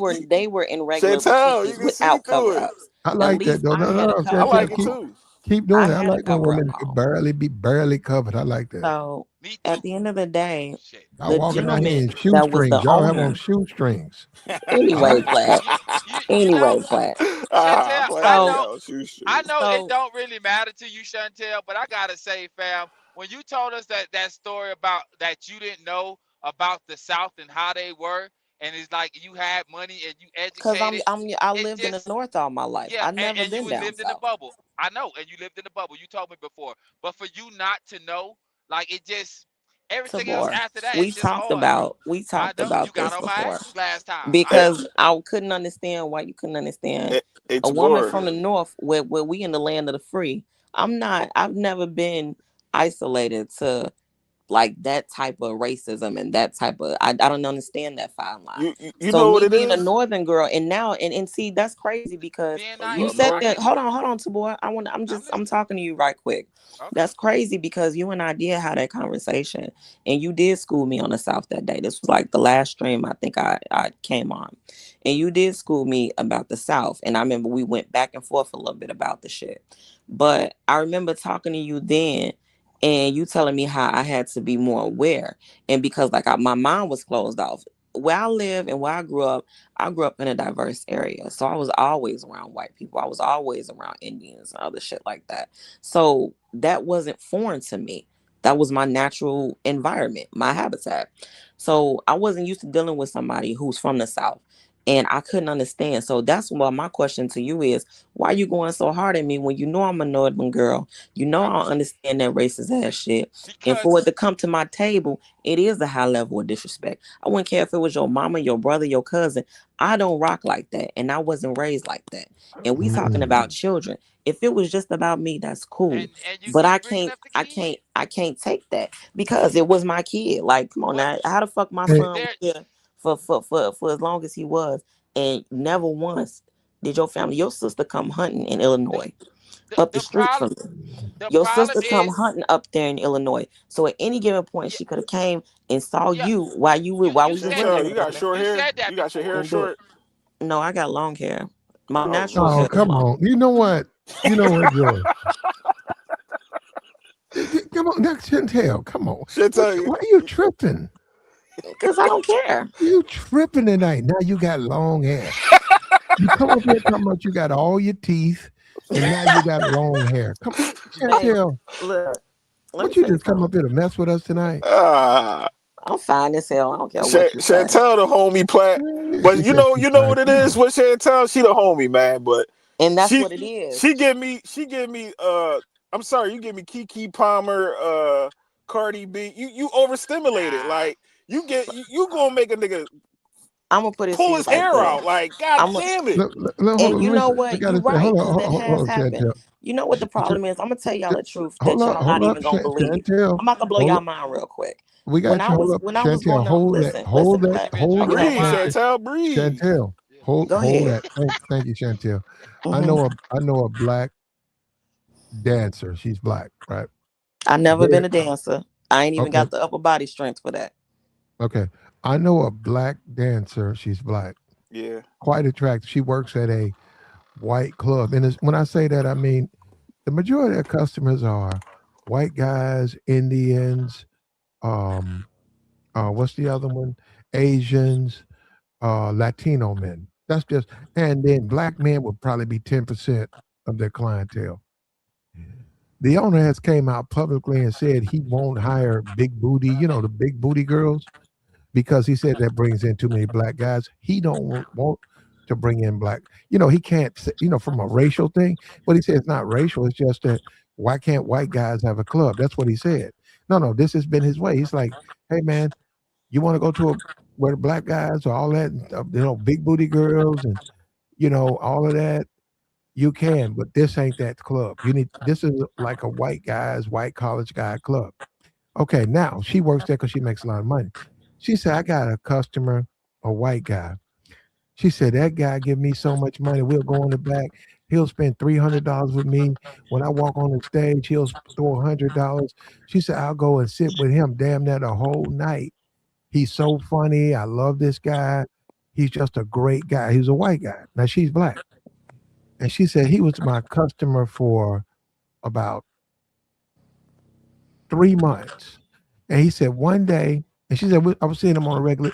were in regular Chantel, you bikinis can see without through cover it. ups. I At like that least though. I No, had a no, I cover like Chantel, up it keep on. too. keep I doing it. I had a like when cover up women on. be barely covered. I like that. So Me at too. the end of the day, Shit. I the walking out here gentleman in that was shoestrings. the Y'all have on owner, shoestrings. I anyway, like. Platt. You know, Anyway, Platt. I'm Chantel, glad I you So know got shoestrings. I know it so don't really matter to you, Chantel, but I gotta say, fam, when you told us that story about that you didn't know about the South and how they were, and it's like you had money and you Cause educated, I it lived in the just North all my life. yeah, I've never and you been down lived in the south. bubble. I know, and you lived in the bubble. You told me before, but for you not to know, like it just everything else Tabor, after that is just hard. we I talked know you about got this on my before ass last time. I Hey, because know. I couldn't understand why you couldn't understand hey, a woman Tabor, from the North where we in the land of the free. I've never been isolated to like that type of racism and that type of I don't understand that fine line. you So know what me it being a is? northern girl and see that's crazy because Being Oh, you you up naive, said north? I that get it. hold on to boy I'm I'm listening. talking to you right quick. Okay. That's crazy because you and I did have that conversation and you did school me on the South that day. This was like the last stream I think I came on. And you did school me about the South. And I remember we went back and forth a little bit about the shit. But I remember talking to you then and you telling me how I had to be more aware. And because my mind was closed off. Where I live and where I grew up in a diverse area. So I was always around white people. I was always around Indians and other shit like that. So that wasn't foreign to me. That was my natural environment, my habitat. So I wasn't used to dealing with somebody who's from the South. And I couldn't understand. So that's why my question to you is, why are you going so hard at me when you know I'm a northern girl? You know I I don't understand that racist ass shit. And because for it to come to my table, it is a high level of disrespect. I wouldn't care if it was your mama, your brother, your cousin. I don't rock like that. And I wasn't raised like that. And we talking Mm-mm. about children. If it was just about me, that's cool. and But you bringing up the kid, I can't take that because it was my kid. Like, come on but now. How the fuck my Hey, son was there here for as long as he was and never once did your sister come hunting in the Illinois up the the street problem from me. the Your problem sister come is hunting up there in Illinois. So at any given point, yeah she could have came and saw yeah you while you we was said Chantel, running you got together. short you hair. said that You got your hair before. And do it. short. No, I got long hair. My Oh natural Lord. oh, hair is come long. on. You know what? You know what, Joy? Come on, now, Chantel. Come on. Chantel, Why are you tripping? Because I don't care. You tripping tonight? Now you got long hair. You come up here talking about you got all your teeth, and now you got long hair. Come, Baby, Chantel. look, let me What you tell you just come something. up here to mess with us tonight? ah, I'm fine as hell. I don't care what you say. Chantel, the homie plat. She But said she's you know fine. what it Come is on. with Chantel. She the homie, man. But And that's she what it is. she give me. I'm sorry, you give me Kiki Palmer, Cardi B. You overstimulated. Nah, Like you gonna make a nigga I'm gonna put it to pull you his like hair this. out. Like god I'm damn it. Hold And on. you Let know me. I what? gotta You say. right, because that Hold has on, happened. Chantel. You know what the Ch- problem is? I'm gonna tell y'all the truth Hold that up. y'all Hold not up, even gonna believe. Chantel. I'm not gonna blow Hold y'all up. mind real quick. We got you. Hold up, When I was Chantel. growing up, Hold that. listen, Hold that. Plat. you been Hold Okay, that, drinking Breathe, okay. Chantel. wine. Chantel, breathe. Chantel. Yeah. Go Hold ahead. that. Thank you, Chantel. Hmm. I know a black dancer. She's black, right? I never been Very a dancer. I ain't even okay. got the upper body strength for that. Okay. I know a black dancer. She's black. Yeah. Quite attractive. She works at a white club. And when I say that, I mean the majority of customers are white guys, Indians, um, what's the other one? Asians, Latino men. That's just, and then black men would probably be 10% of their clientele. The owner has came out publicly and said he won't hire big booty, the big booty girls, because he said that brings in too many black guys. He don't want to bring in black. He can't. From a racial thing. But he said it's not racial. It's just that why can't white guys have a club? That's what he said. No, no, this has been his way. He's like, hey man, you want to go to where the black guys are all that, big booty girls and all of that. You can, but this ain't that club. This is like a white college guy club. Okay, now she works there because she makes a lot of money. She said, I got a customer, a white guy. She said, that guy give me so much money. We'll go in the back. He'll spend $300 with me. When I walk on the stage, he'll throw $100. She said, I'll go and sit with him damn near the whole night. He's so funny. I love this guy. He's just a great guy. He's a white guy. Now she's black. And she said he was my customer for about 3 months. And he said one day, and she said, I was seeing him on a regular,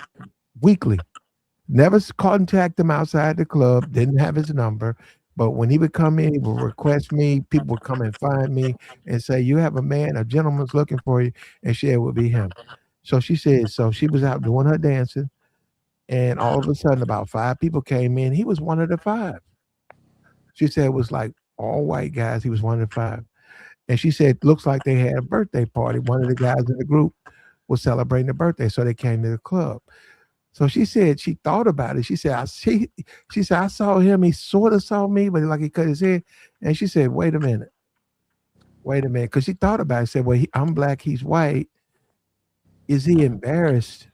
weekly. Never contact him outside the club, didn't have his number. But when he would come in, he would request me. People would come and find me and say, "You have a man, a gentleman's looking for you," and shit, it would be him. So she said, so she was out doing her dancing, and all of a sudden, about 5 people came in. He was one of the 5. She said it was like all white guys. He was one of the 5. And she said, looks like they had a birthday party. One of the guys in the group was celebrating a birthday. So they came to the club. So she said she thought about it. She said, I saw him. He sort of saw me, but like he cut his head. And she said, wait a minute. Wait a minute. Because she thought about it. Said, well, I'm black. He's white. Is he embarrassed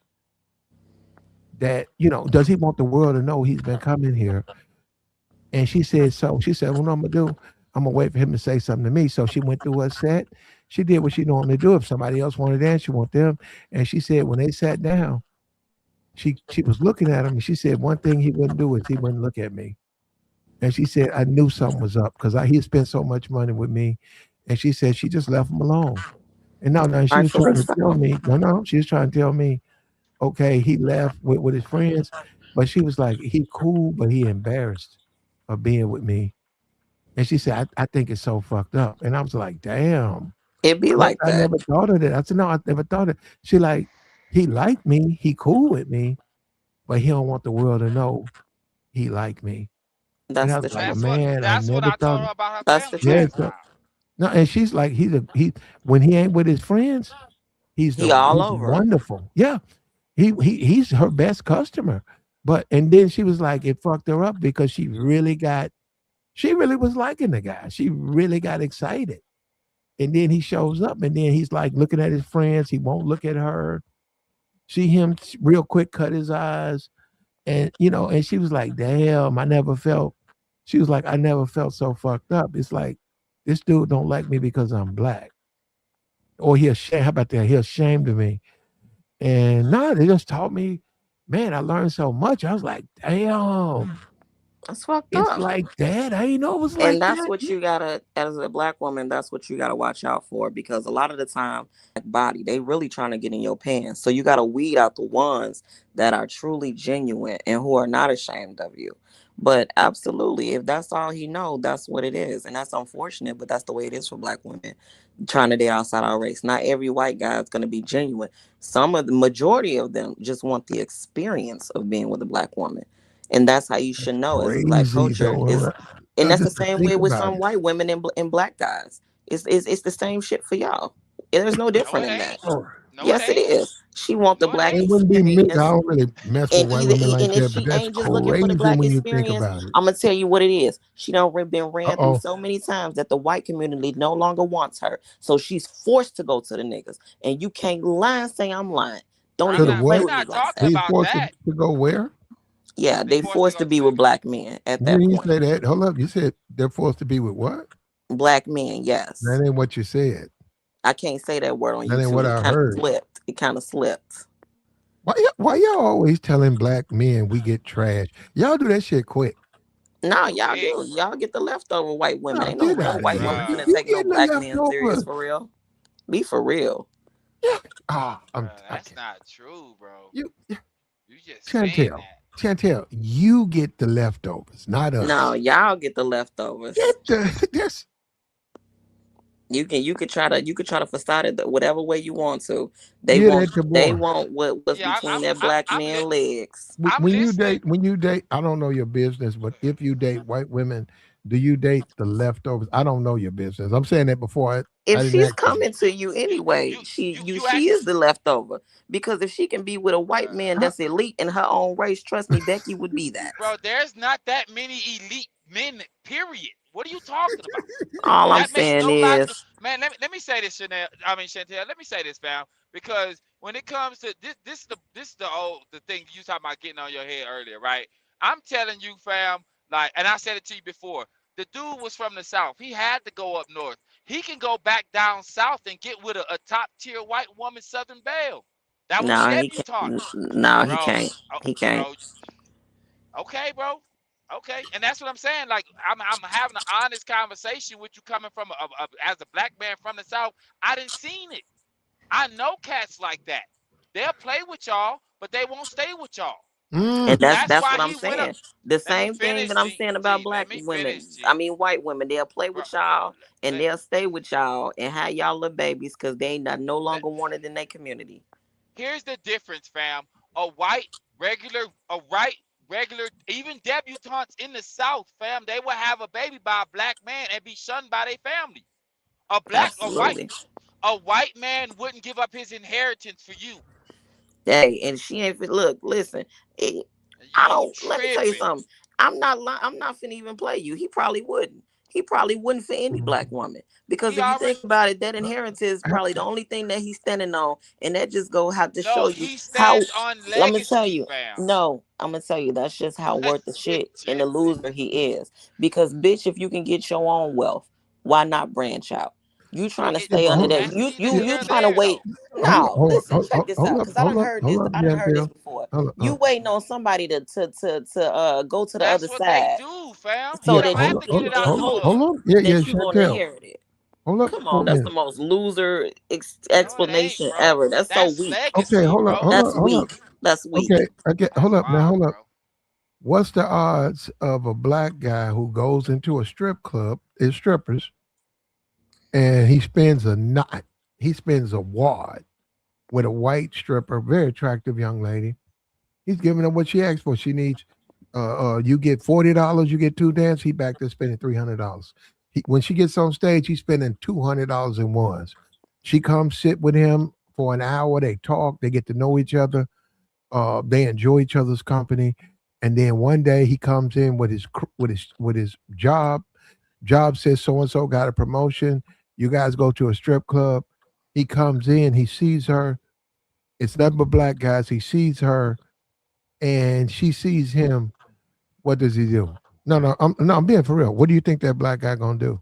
that, does he want the world to know he's been coming here? And she said, so she said, well, what I'm going to do, I'm going to wait for him to say something to me. So she went through her set. She did what she normally do. If somebody else wanted to dance, she want them. And she said, when they sat down, she was looking at him and she said, one thing he wouldn't do is he wouldn't look at me. And she said, I knew something was up because he had spent so much money with me. And she said, she just left him alone. And no, she was Rightfully trying to so. tell me, no, she was trying to tell me, okay, he left with his friends. But she was like, he cool, but he embarrassed of being with me. And she said, I think it's so fucked up. And I was like, damn. It be like I that. never thought of that. I said, no, I never thought of it. She like, he liked me. He cool with me, but he don't want the world to know he liked me. And That's I the was like, truth. man, I That's what never I thought. told her about her That's the family Yeah. truth. So, background. no, and she's like, he when he ain't with his friends, He all he's over 'em. wonderful. Yeah. He's her best customer. But and then she was like, it fucked her up because she really was liking the guy. She really got excited. And then he shows up and then he's like looking at his friends. He won't look at her. See him real quick, cut his eyes. And she was like, damn, she was like, I never felt so fucked up. It's like, this dude don't like me because I'm black. Or he ashamed, how about that? He ashamed of me. And nah, they just taught me, man, I learned so much. I was like, damn, That's fucked it's up. like that. I didn't know it was And like that's that. what you gotta, as a black woman, that's what you gotta watch out for, because a lot of the time, like body, they really trying to get in your pants. So you gotta weed out the ones that are truly genuine and who are not ashamed of you. But absolutely, if that's all he know, that's what it is. And that's unfortunate, but that's the way it is for black women trying to date outside our race. Not every white guy is gonna be genuine. Some of the majority of them just want the experience of being with a black woman. And that's how you should know as a black Crazy culture though. is, and that's the Just to same think way with about some it. white women and black guys. It's the same shit for y'all. There's no No, different it in ain't. that. Oh, No, it Yes, it ain't. is. She want the No, it black ain't. it wouldn't be me. I experience, don't really mess with and white women like if that, but she that's ain't just looking for the crazy black when you think experience, about it. I'm gonna tell you what it is. She done been Uh ran through oh. so many times that the white community no longer wants her. So she's forced to go to the niggas. And you can't lie and say I'm lying. Don't To I'm the even not. play We're what? with me not like talking that. He's about forced that. to go where? Yeah, Be they forced to forced go to to be the with niggas. black men at You that didn't point. say that. Hold up. You said they're forced to be with what? Black men, That yes. ain't what you said. I can't say that word on That ain't what YouTube. It I kind of heard. slipped. It kind of slipped. Why y'all always telling black men we get trash? Y'all do that shit quick. No, Oh, y'all we ain't, do. Y'all get the leftover white women. Oh, Ain't no get real out of white here. woman You finna bruh, you take no getting the black man serious leftovers. for real. Be for real. Yeah. Ah, I That's can't. not true, bro. You You just saying Chantel. that. Chantel, you get the leftovers, not No, us. y'all get the leftovers. Get the this You could try to facade it whatever way you want to. They get want at the they boy. want what's Yeah, between their black men legs. I'm listening. When you date, I don't know your business, but if you date white women, do you date the leftovers? I don't know your business. I'm saying that before I If didn't she's ask you. coming to you You anyway, you she you you you she act. is the leftover. Because if she can be with a white man Uh, Huh? that's elite in her own race, trust me, Becky would be that. bro, there's not that many elite men. Period. What are you talking about? All I'm That makes saying no logical. is, Man, let me say this, Chanel. I mean, Chantel. Let me say this, fam. Because when it comes to this is the thing you talking about getting on your head earlier, right? I'm telling you, fam. Like, and I said it to you before. The dude was from the south. He had to go up north. He can go back down south and get with a top tier white woman, Southern Belle. That what no, he Chevy can't. taught, No, he bro. can't. Oh, He can't. bro. Okay, bro. Okay, and that's what I'm saying. Like, I'm having an honest conversation with you, coming from as a black man from the south. I didn't seen it. I know cats like that. They'll play with y'all, but they won't stay with y'all. Mm. And that's That's that's why what I'm he went up. saying. The Let me same thing finish, that I'm saying about Let black me finish, women. I G. mean, white women. They'll play Bro, with y'all and let, they'll stay with y'all and have y'all little babies because they ain't no let, longer wanted in their community. here's the difference, fam. A white regular, a white regular, even debutantes in the South, fam, they will have a baby by a black man and be shunned by their family. Absolutely. A white man wouldn't give up his inheritance for you. Hey, and she ain't look, listen. It, I You don't. Let me tell you tripping? something. I'm not finna even play you. He probably wouldn't. He probably wouldn't for any black woman because He if you already think about it, that inheritance is probably the only thing that he's standing on, and that just go have to no. show you He how. stands on I'm gonna tell legacy, you. fam. No, I'm gonna tell you that's just how worth the That's it, shit and the Jesse. loser he is. Because bitch, if you can get your own wealth, why not branch out? You trying to It, Yeah, stay but under it hold, that? that's You neither you yeah, here you or trying to there, wait? though. No, listen, check this out, hold up, because I hold done up, heard hold this. up, I done heard this Bill. before. Hold up, You waiting on somebody to go to the That's other what they side do, fam. He so yeah, don't that you hold have up, to get can it in out the hold mud. hopes up. Yeah, yeah, that you gonna Chantel. inherit it. Hold up Come for a on, that's the minute. most loser No, it ain't, explanation bro. ever. That's so That's weak. Okay, legacy, bro. That's hold up. weak. That's weak. Okay, okay, That's hold up now, wild, hold up. bro. What's the odds of a black guy who goes into a strip club, is strippers, and he spends a night, he spends a wad with a white stripper, very attractive young lady. He's giving her what she asked for. She needs, you get $40, you get two dance. He back there spending $300. When she gets on stage, he's spending $200 in ones. She comes sit with him for an hour. They talk. They get to know each other. They enjoy each other's company. And then one day he comes in with his job. Job says so and so got a promotion. You guys go to a strip club. He comes in. He sees her. It's nothing but black guys. He sees her and she sees him, what does he do? No, I'm being for real. What do you think that black guy gonna do?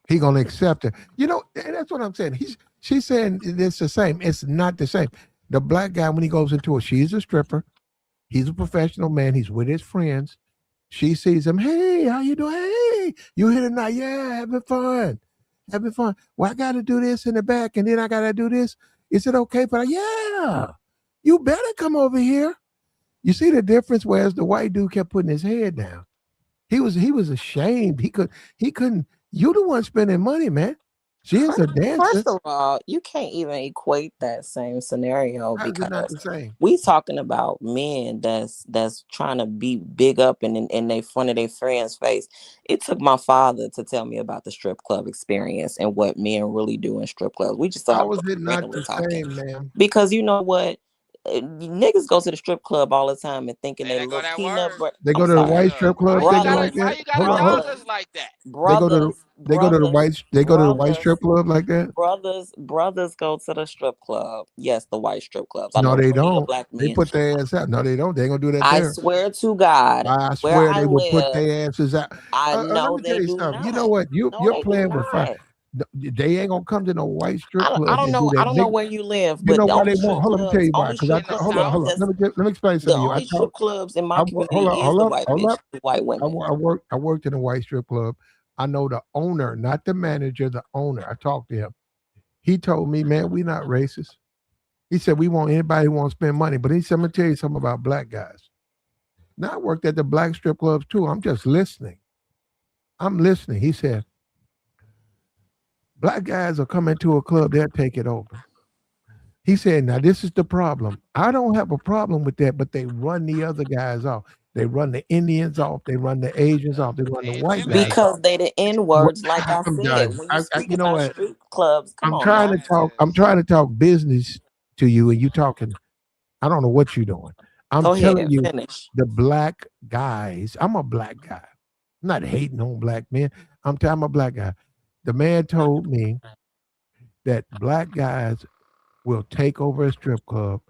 He gonna accept her. And that's what I'm saying. She's saying it's the same. It's not the same. The black guy, when he goes into it, she's a stripper. He's a professional man. He's with his friends. She sees him. Hey, how you doing? Hey, you here tonight? Yeah, having fun. Having fun. Well, I gotta do this in the back, and then I gotta do this. Is it okay? But yeah, you better come over here. You see the difference? Whereas the white dude kept putting his head down. He was ashamed. He couldn't. You the one spending money, man. She is a dancer. First of all, you can't even equate that same scenario How is it not because the same? we talking about men that's trying to be big up in they front of their friends' face. It took my father to tell me about the strip club experience and what men really do in strip clubs. We just How started is it not randomly the talking same, ma'am? because you know what. Niggas go to the strip club all the time and thinking There they they go little that peanut. word. They I'm go to the Strip sorry, white club. strip club thinking like Why that. you gotta Hold on, hold dog on. brothers, us like that? They go to the brothers, they go to the brothers, white they go to the white brothers, strip club like that. brothers go to the strip club. Yes, the white strip clubs. I No, know they plenty of don't. black They men. put their ass out. No, they don't. They ain't gonna do that I there. swear to God, I where swear I they will put live, their asses out. I Let know me tell they you do something. You know not. what? No, You're they do playing with fire. not. They ain't gonna come to no white strip I club don't and do know. I that. don't know where you live, You but know the why only they strip want? Hold on, let me tell clubs, you why. only Because strip In the hold on, clubs hold South? on. that's Let me explain the something to you. only strip clubs in my community is Hold the up, white hold bitch, up. the white women. I worked in a white strip club. I know the owner, not the manager, the owner. I talked to him. He told me, man, we not racist. He said we want anybody who wants to spend money. But he said, I'm gonna tell you something about black guys. Now I worked at the black strip clubs too. I'm just listening. I'm listening. He said, black guys will come into a club, they'll take it over. He said, now this is the problem. I don't have a problem with that, but they run the other guys off. They run the Indians off. They run the Asians off. They run the They white guys intimidate. off. Because they the N Wh- words, like I I'm said. done. When you speak You know about what? strip clubs, come I'm on trying now. to talk. I'm Yes. trying to talk business to you, and you talking. I don't know what you're doing. I'm Go telling ahead, you, finish. the black guys. I'm a black guy. I'm not hating on black men. I'm a black guy. The man told me that black guys will take over a strip club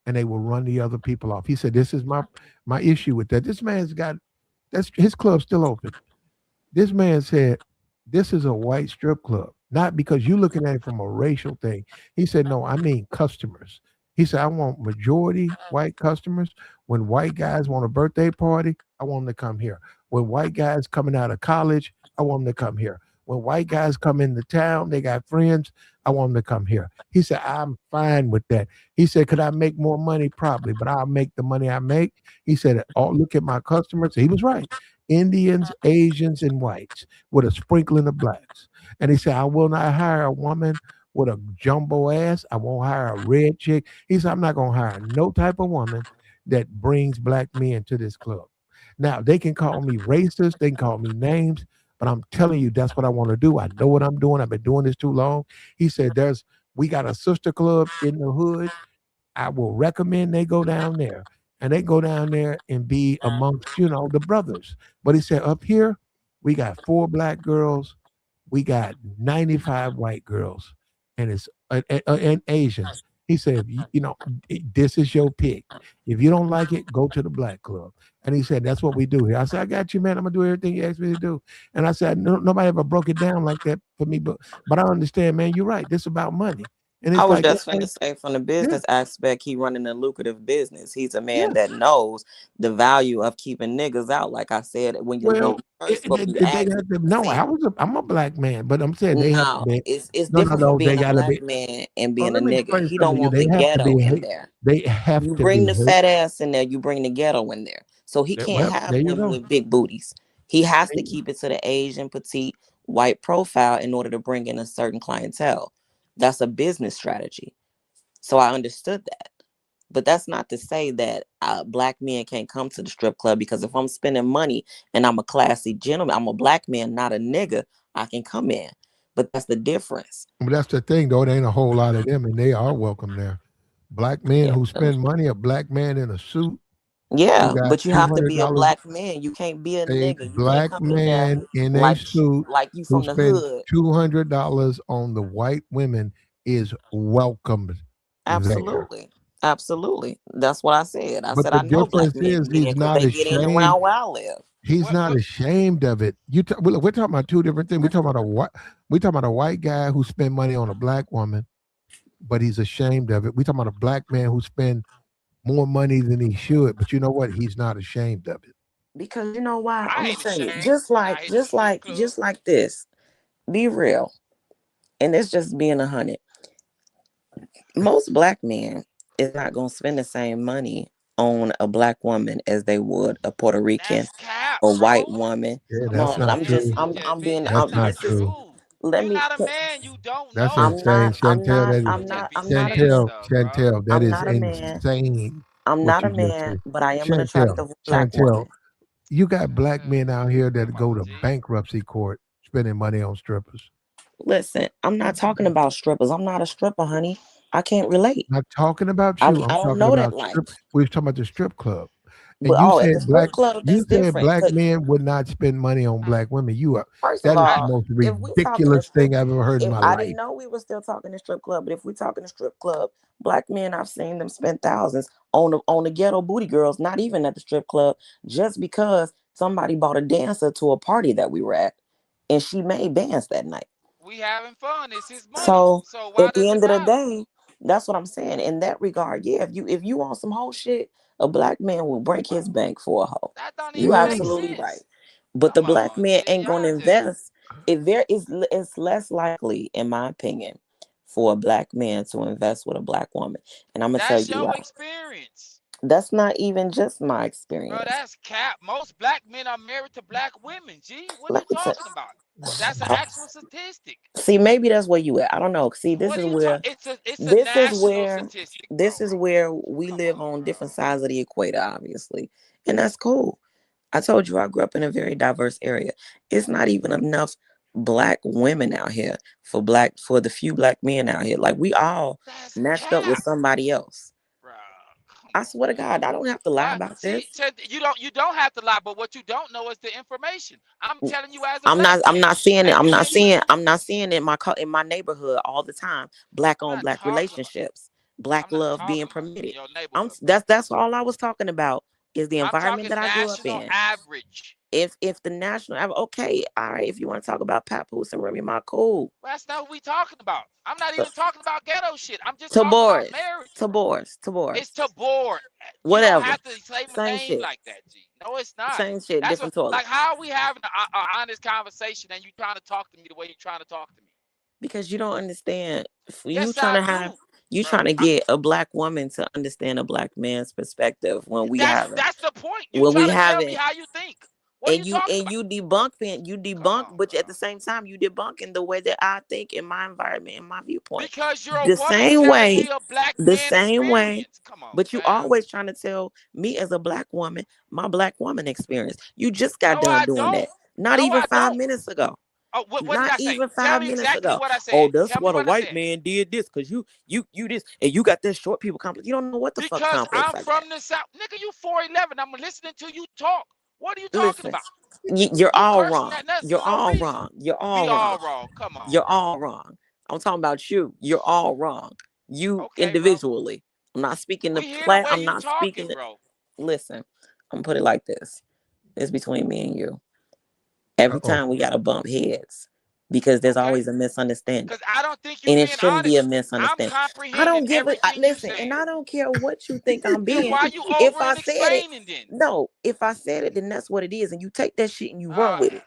and they will run the other people off. He said, "This is my issue with that. This man's got that's his club's still open. This man said, this is a white strip club, not because you're looking at it from a racial thing. He said, no, I mean customers. He said, I want majority white customers. When white guys want a birthday party, I want them to come here. When white guys coming out of college, I want them to come here. When white guys come into town, they got friends. I want them to come here. He said, I'm fine with that. He said, could I make more money? Probably, but I'll make the money I make. He said, oh, look at my customers. He was right. Indians, Asians, and whites with a sprinkling of blacks. And he said, I will not hire a woman with a jumbo ass. I won't hire a red chick. He said, I'm not going to hire no type of woman that brings black men to this club. Now, they can call me racist, they can call me names, but I'm telling you, that's what I want to do. I know what I'm doing. I've been doing this too long. He said, we got a sister club in the hood. I will recommend they go down there and they go down there and be amongst, the brothers. But he said, up here, we got 4 black girls, we got 95 white girls, and it's and Asians. He said, this is your pick. If you don't like it, go to the black club. And he said, that's what we do here. I said, I got you, man. I'm gonna do everything you asked me to do. And I said, no, nobody ever broke it down like that for me, but I understand, man. You're right. This is about money. And I it's was like, just okay, finna say, from the yeah, business aspect, he running a lucrative business. He's a yeah. man that knows the value of keeping niggas out. Like I said, when you Well, first spoke, you they asked have me, to. No, see, I'm a black man, but I'm saying they have to no, be. it's No, no, different from no. They being a gotta black be. man and Well, being a let me nigga. explain He something don't to you. want They the have to ghetto be. in there. They have You to be. bring the fat ass in there, you bring the ghetto in there. So he can't Well, have there you women go. with big booties. He has to keep it to the Asian, petite, white profile in order to bring in a certain clientele. That's a business strategy. So I understood that. But that's not to say that black men can't come to the strip club, because if I'm spending money and I'm a classy gentleman, I'm a black man, not a nigga, I can come in. But that's the difference. But that's the thing, though. There ain't a whole lot of them, and they are welcome there. Black men Yeah. who spend money. A black man in a suit who Yeah, got but you two have to hundred be a dollars. black man. You can't be a A nigga. You can't black come in there man in a like suit like you who from the spend hood. $200 on the white women is welcomed there. Absolutely. Absolutely. That's what I said. I But said the I know black difference men is can get in he's because not they get in ashamed. around where I live. He's What not what ashamed of it. We're talking about two different things. We talking about a white guy who spend money on a black woman, but he's ashamed of it. We talking about a black man who spend more money than he should, but you know what? He's not ashamed of it. Because you know why? I'm I gonna ain't tell you, ashamed when I hit the strip club. just like this. Be real. And it's just being 100. Most black men is not gonna spend the same money on a black woman as they would a Puerto Rican That's cap, or white bro. woman. Yeah, Come that's on, not true. I'm being, That's You not talking this to is, true. you. let You're me, not a man. You don't That's know. insane. Chantel, that is You just be I'm not a saying man. Chantel, stuff, bro. Chantel, that I'm is not a man. insane I'm what not you a just man, said. but I am an Chantel, attractive black Chantel, woman. you got black men out here that Come go on, to G. bankruptcy court spending money on strippers. Listen, I'm not talking about strippers. I'm not a stripper, honey. I can't relate. Not talking about you. I'm I don't talking know that about life. strip. We was talking about the strip club. And But at the strip club, you that's said different. black 'Cause men would not spend money on black women. first of That is the all, most if we talking a ridiculous strip, thing I've ever heard in if my I didn't life. know we were still talking a strip club, but if we talking a strip club, black men, I've seen them spend thousands on the ghetto booty girls, not even at the strip club, just because somebody bought a dancer to a party that we were at, and she made bands that night. We having fun. It's his money. So So why at the does it end of the matter? day, that's what I'm saying. In that regard, yeah, if you want some whole shit, a black man will break his bank for a hoe. That don't You even Yeah. make absolutely right. sense. But the Come black on, man G. ain't gonna Y'all just invest. If there is, it's less likely, in my opinion, for a black man to invest with a black woman. And I'm gonna tell that's you your why. experience. That's not even just my Bro, experience. that's cap. Most black men are married to black women, G. What are Let you me tell. talking about? That's an uh, actual statistic. See, maybe that's where you at. I don't know. See, What are you talking? It's a this is national where statistic, this bro. is where we Come live on, on bro. different sides of the equator, obviously, and that's cool. I told you I grew up in a very diverse area. It's not even enough black women out here for the few black men out here. Like, we all That's matched up with cap, somebody else. bro. Come I on, swear to man. God, I don't have to lie Why? about See, this. you don't have to lie, but what you don't know is the information. I'm telling you as a black I'm man. not seeing it. Ain't the same for you. I'm not seeing it in my neighborhood all the time. Black I'm on not black talking about. relationships, black I'm not love being talking about in permitted. your neighborhood. That's all I was talking about, is the I'm environment talking that I grew up national in. average. If the national, okay, all right. If you want to talk about Papoose and Remy Ma, cool. Well, that's not what we talking about. I'm not Uh, even talking about ghetto shit. I'm just talking about Taboris, marriage. Taboris, It's Taboris, to board. You don't whatever. have to say my Same name shit. like that, G. No, it's not. Same shit, That's different what. toilet. Like, how are we having a honest conversation and you trying to talk to me the way you're trying to talk to me? Because you don't understand. You Yes, trying I to have, do, you bro. trying to get a black woman to understand a black man's perspective when we That's haven't, that's the point. You when we trying to tell me haven't. how you think? What are you talking And about? you debunk, Come on, but bro. at the same time you debunking the way that I think in my environment, in my viewpoint. Because you're a The woman same telling way, me a black the man same way. experience. Come on, But you fam. always trying to tell me as a black woman, my black woman experience. You just got No, done I doing don't. that. Not No, even I 5 don't. minutes ago. Oh, what did Not I say? even Tell 5 me minutes exactly ago. what I Oh, said. that's Tell me what a what I white said. man did this because you this and you got this short people complex. You don't know what the fuck Because complex I'm I got. from the South. Nigga, you 4'11". I'm listening to you talk. What are you talking Listen, about? you're You all cursing wrong. at us You're for no all reason. wrong. You're We all wrong. all wrong. Come on, You're bro. all wrong. I'm talking about you. You're all wrong. You Okay, bro. individually. I'm not speaking to We hear the way I'm you not speaking talking, to, bro. listen, I'm gonna put it like this. It's between me and you. Every Uh-oh. time we gotta bump heads because there's Okay? always a misunderstanding. Because I don't think you And it being shouldn't be a honest. I'm misunderstanding. I comprehending don't give it. everything you Listen, and saying. I don't care what you think I'm Then being. why you If over I and said it, explaining then? no. If I said it, then that's what it is, and you take that shit and you run Uh, with it.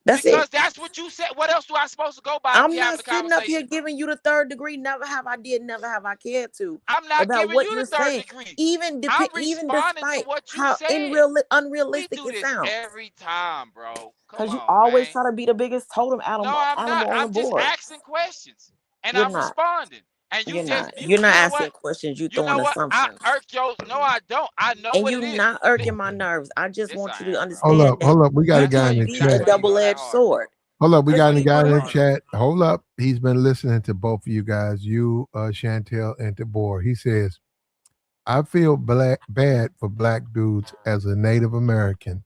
That's it. because that's what you said. What else do I supposed to go by if we I'm having not a sitting up here conversation, bro? giving you the third degree. Never have I did. Never have I cared to I'm not about giving what you you're the third saying. degree. I'm Even responding to despite what you how said. We unrealistic do it this sounds, every time, bro. Come because you on, always man. try to be the biggest totem No, animal I'm not. on the I'm just board. asking questions and You're I'm not. responding. And you You're just not. You're not you know asking what? questions. You You throwing know what? I assumptions. irk your. No, I don't. I know And what you it is. not irking my nerves. I just Yes, want you I to am, bro. understand that Hold up. We got a That's guy why in could the you. be That's a chat. why you go that double-edged hard. sword. Hold up, we got a Crispy guy in the Crispy. chat. Hold up. He's been listening to both of you guys, you, Chantel, and Tabor. He says, I feel bad for black dudes as a Native American.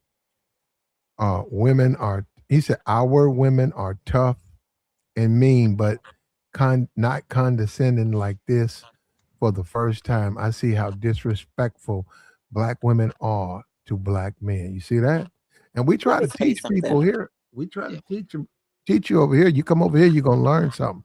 Women are, he said, our women are tough and mean, but not condescending like this for the first time. I see how disrespectful black women are to black men. You see that? And we Let try me to tell you teach people something. here. We try Yeah. to teach you over here. You come over here, you're gonna learn something.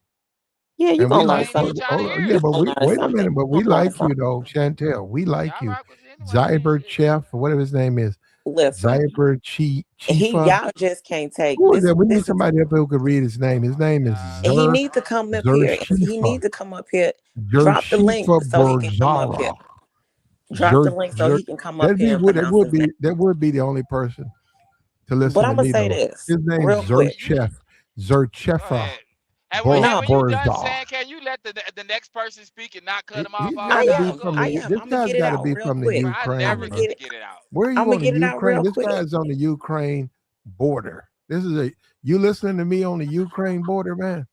Yeah, you're And we gonna But you learn like, ain't even something. trying to hear yeah, You're it. but gonna we learn wait a something. minute, but You're we gonna learn like you something. though, Chantel. We Yeah, like I you. rock with you anyway, man. Zyber Shit. Chef, or whatever his name is. Listen, Zyber Chifa. y'all just can't take Who is this. that? We need This is, somebody up here who could read his name. Come His on, name is dog. he need to come up here. He Zershifa. need to come up here. Drop the link Zershifa so he can come up here. Berzara. Drop the Zer, link so Zer, he can come up here and that pronounce would his name. be the only person to But listen to I'm gonna me say though. this His name's real quick. You Zerchef. go Zerchefa ahead. And when No, you done Borzar. saying, can you let the next person speak and not cut him off He's all the got to be time? from Go I the. ahead. am. This I'm gonna guy's get it got to out be real from the quick. Bro, I I'm Ukraine, never gonna bro. get get to it. get it out. Where are I'm you gonna on the get it out Ukraine? real This quick. guy's on the Ukraine border. This is you listening to me on the Ukraine border, man.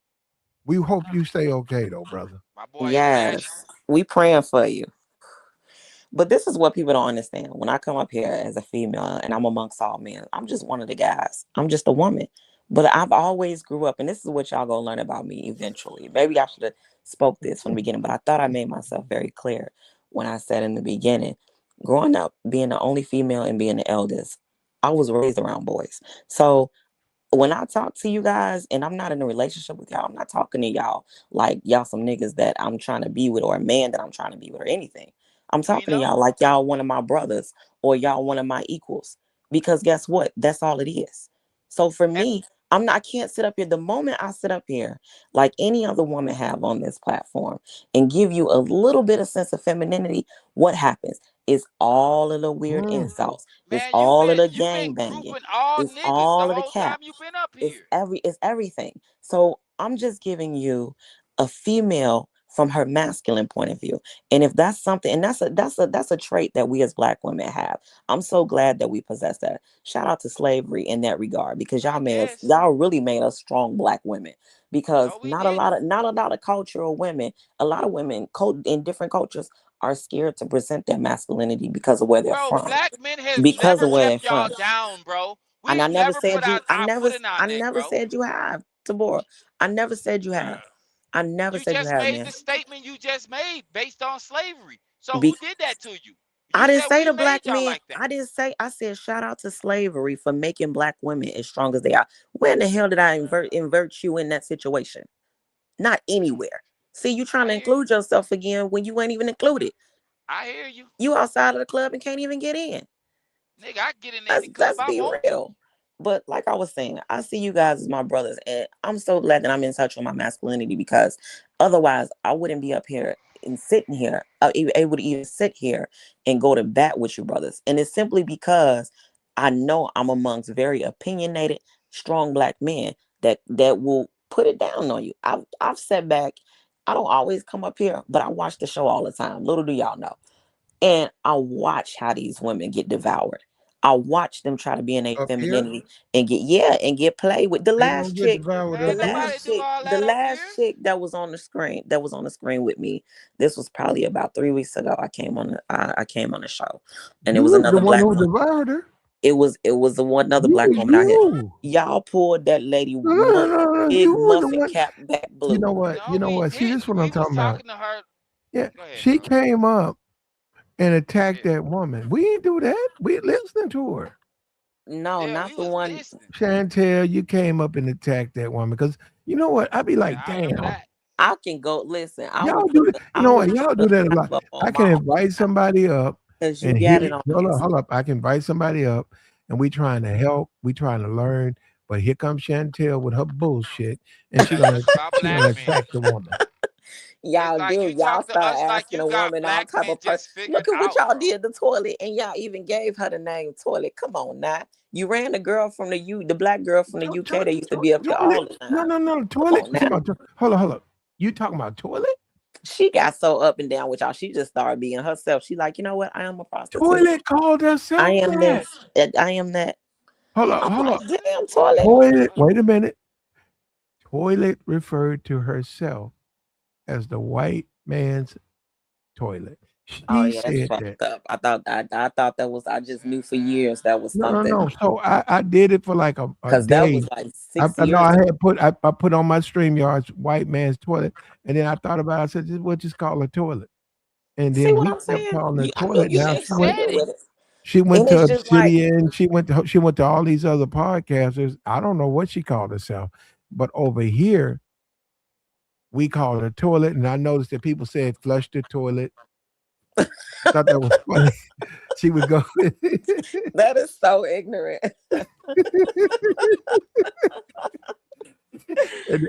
We hope you stay okay though, brother. My boy Yes, international. we praying for you. But this is what people don't understand. When I come up here as a female and I'm amongst all men, I'm just one of the guys. I'm just a woman. But I've always grew up, and this is what y'all gonna learn about me eventually. Maybe I should have spoke this from the beginning, but I thought I made myself very clear when I said in the beginning, growing up, being the only female and being the eldest, I was raised around boys. So when I talk to you guys and I'm not in a relationship with y'all, I'm not talking to y'all like y'all some niggas that I'm trying to be with or a man that I'm trying to be with or anything. I'm We talking to know. y'all like y'all one of my brothers or y'all one of my equals. Because guess what? That's all it is. So for And me, I can't sit up here. The moment I sit up here, like any other woman have on this platform, and give you a little bit of sense of femininity, what happens? It's all of the weird Mm. insults. It's man, all of the you gang been banging. grouping all It's niggas the all of the whole cap. time you been up It's here. it's everything. So I'm just giving you a female from her masculine point of view. And if that's something, and that's a trait that we as black women have. I'm so glad that we possess that. Shout out to slavery in that regard, because I guess. y'all really made us strong black women. Because No, we didn't. not a lot of cultural women, a lot of women in different cultures are scared to present their masculinity because of where they're Bro, from. black men has Because never of where they're kept y'all from. down, bro. And I We've never never put said you, our foot in our I neck, never bro. said you have, Tabora. I never said you have. Bruh. I never You said you just have, made man. the statement you just made based on slavery. So Be- who did that to you? I You didn't said say we the made black y'all men. like that. I said shout out to slavery for making black women as strong as they are. Where in the hell did I invert you in that situation? Not anywhere. See, you trying I to hear you. include yourself again when you ain't even included. I hear you. You outside of the club and can't even get in. Nigga, I get in any cup Let's I be want. real. But like I was saying, I see you guys as my brothers, and I'm so glad that I'm in touch with my masculinity, because otherwise I wouldn't be up here and sitting here, able to even sit here and go to bat with you brothers. And it's simply because I know I'm amongst very opinionated, strong black men that will put it down on you. I've sat back. I don't always come up here, but I watch the show all the time. Little do y'all know. And I watch how these women get devoured. I watch them try to be in their Up here, femininity and get played with. they don't get devoured The up Ain't here. nobody last do chick, all the that up here. last chick that was on the screen with me. This was probably about 3 weeks ago. I came on the show, and it You was was the another one black who woman. devoured her. It was the one another You black was woman out here. you. Y'all pulled that lady No. big You were the muffin one. cap back You blue. know what? You No, know we what? See, this is didn't. what I'm We was talking about. talking to her. Yeah, Go ahead, she bro. came up and attacked Yeah, that woman. We ain't do that. We listening to her. No, yeah, we not the was one. listening. Chantel, you came up and attacked that woman because you know what? I'd be Yeah, like, I remember damn, that. I can go listen. y'all do it. You know what? Put Y'all the do that a lot. live up I on can my own invite somebody up because you and got he it on this. hold up. I can invite somebody up and we trying to help. We trying to learn. But here comes Chantel with her bullshit and Tell you about she black gonna men. attack the woman. It's Y'all like do. you Y'all talk to start us like asking you a got woman all black type men of just Look figured at what out, y'all bro. did the toilet, and y'all even gave her the name Toilet. Come on now. You ran the girl from the black girl from the UK that used to be up here Toilet. all the No, time. no, no. Come Toilet. on You now. talking about hold up. You talking about toilet? She got so up and down with y'all. She just started being herself. She like, you know what? I am a prostitute. Toilet called I herself am that. this. And I am that. I'm Hold up. like, damn, Toilet. Toilet. Wait a minute. Toilet referred to herself as the white man's toilet. Oh She yeah, that's said that. fucked up. I thought that was, I just knew for years that was No, no, something, no. So I did it for like a because that day. was like six I know years I ago. had I put on my StreamYards white man's toilet, and then I thought about it. I said, we'll just call it a toilet. And See then what we I'm kept saying? calling it I knew toilet. you Now She experimented said it. with it. she went And to it's just like, Obsidian. She went to all these other podcasters. I don't know what she called herself, but over here we called her toilet. And I noticed that people said flush the toilet. I thought that was funny. She would go. that is so ignorant.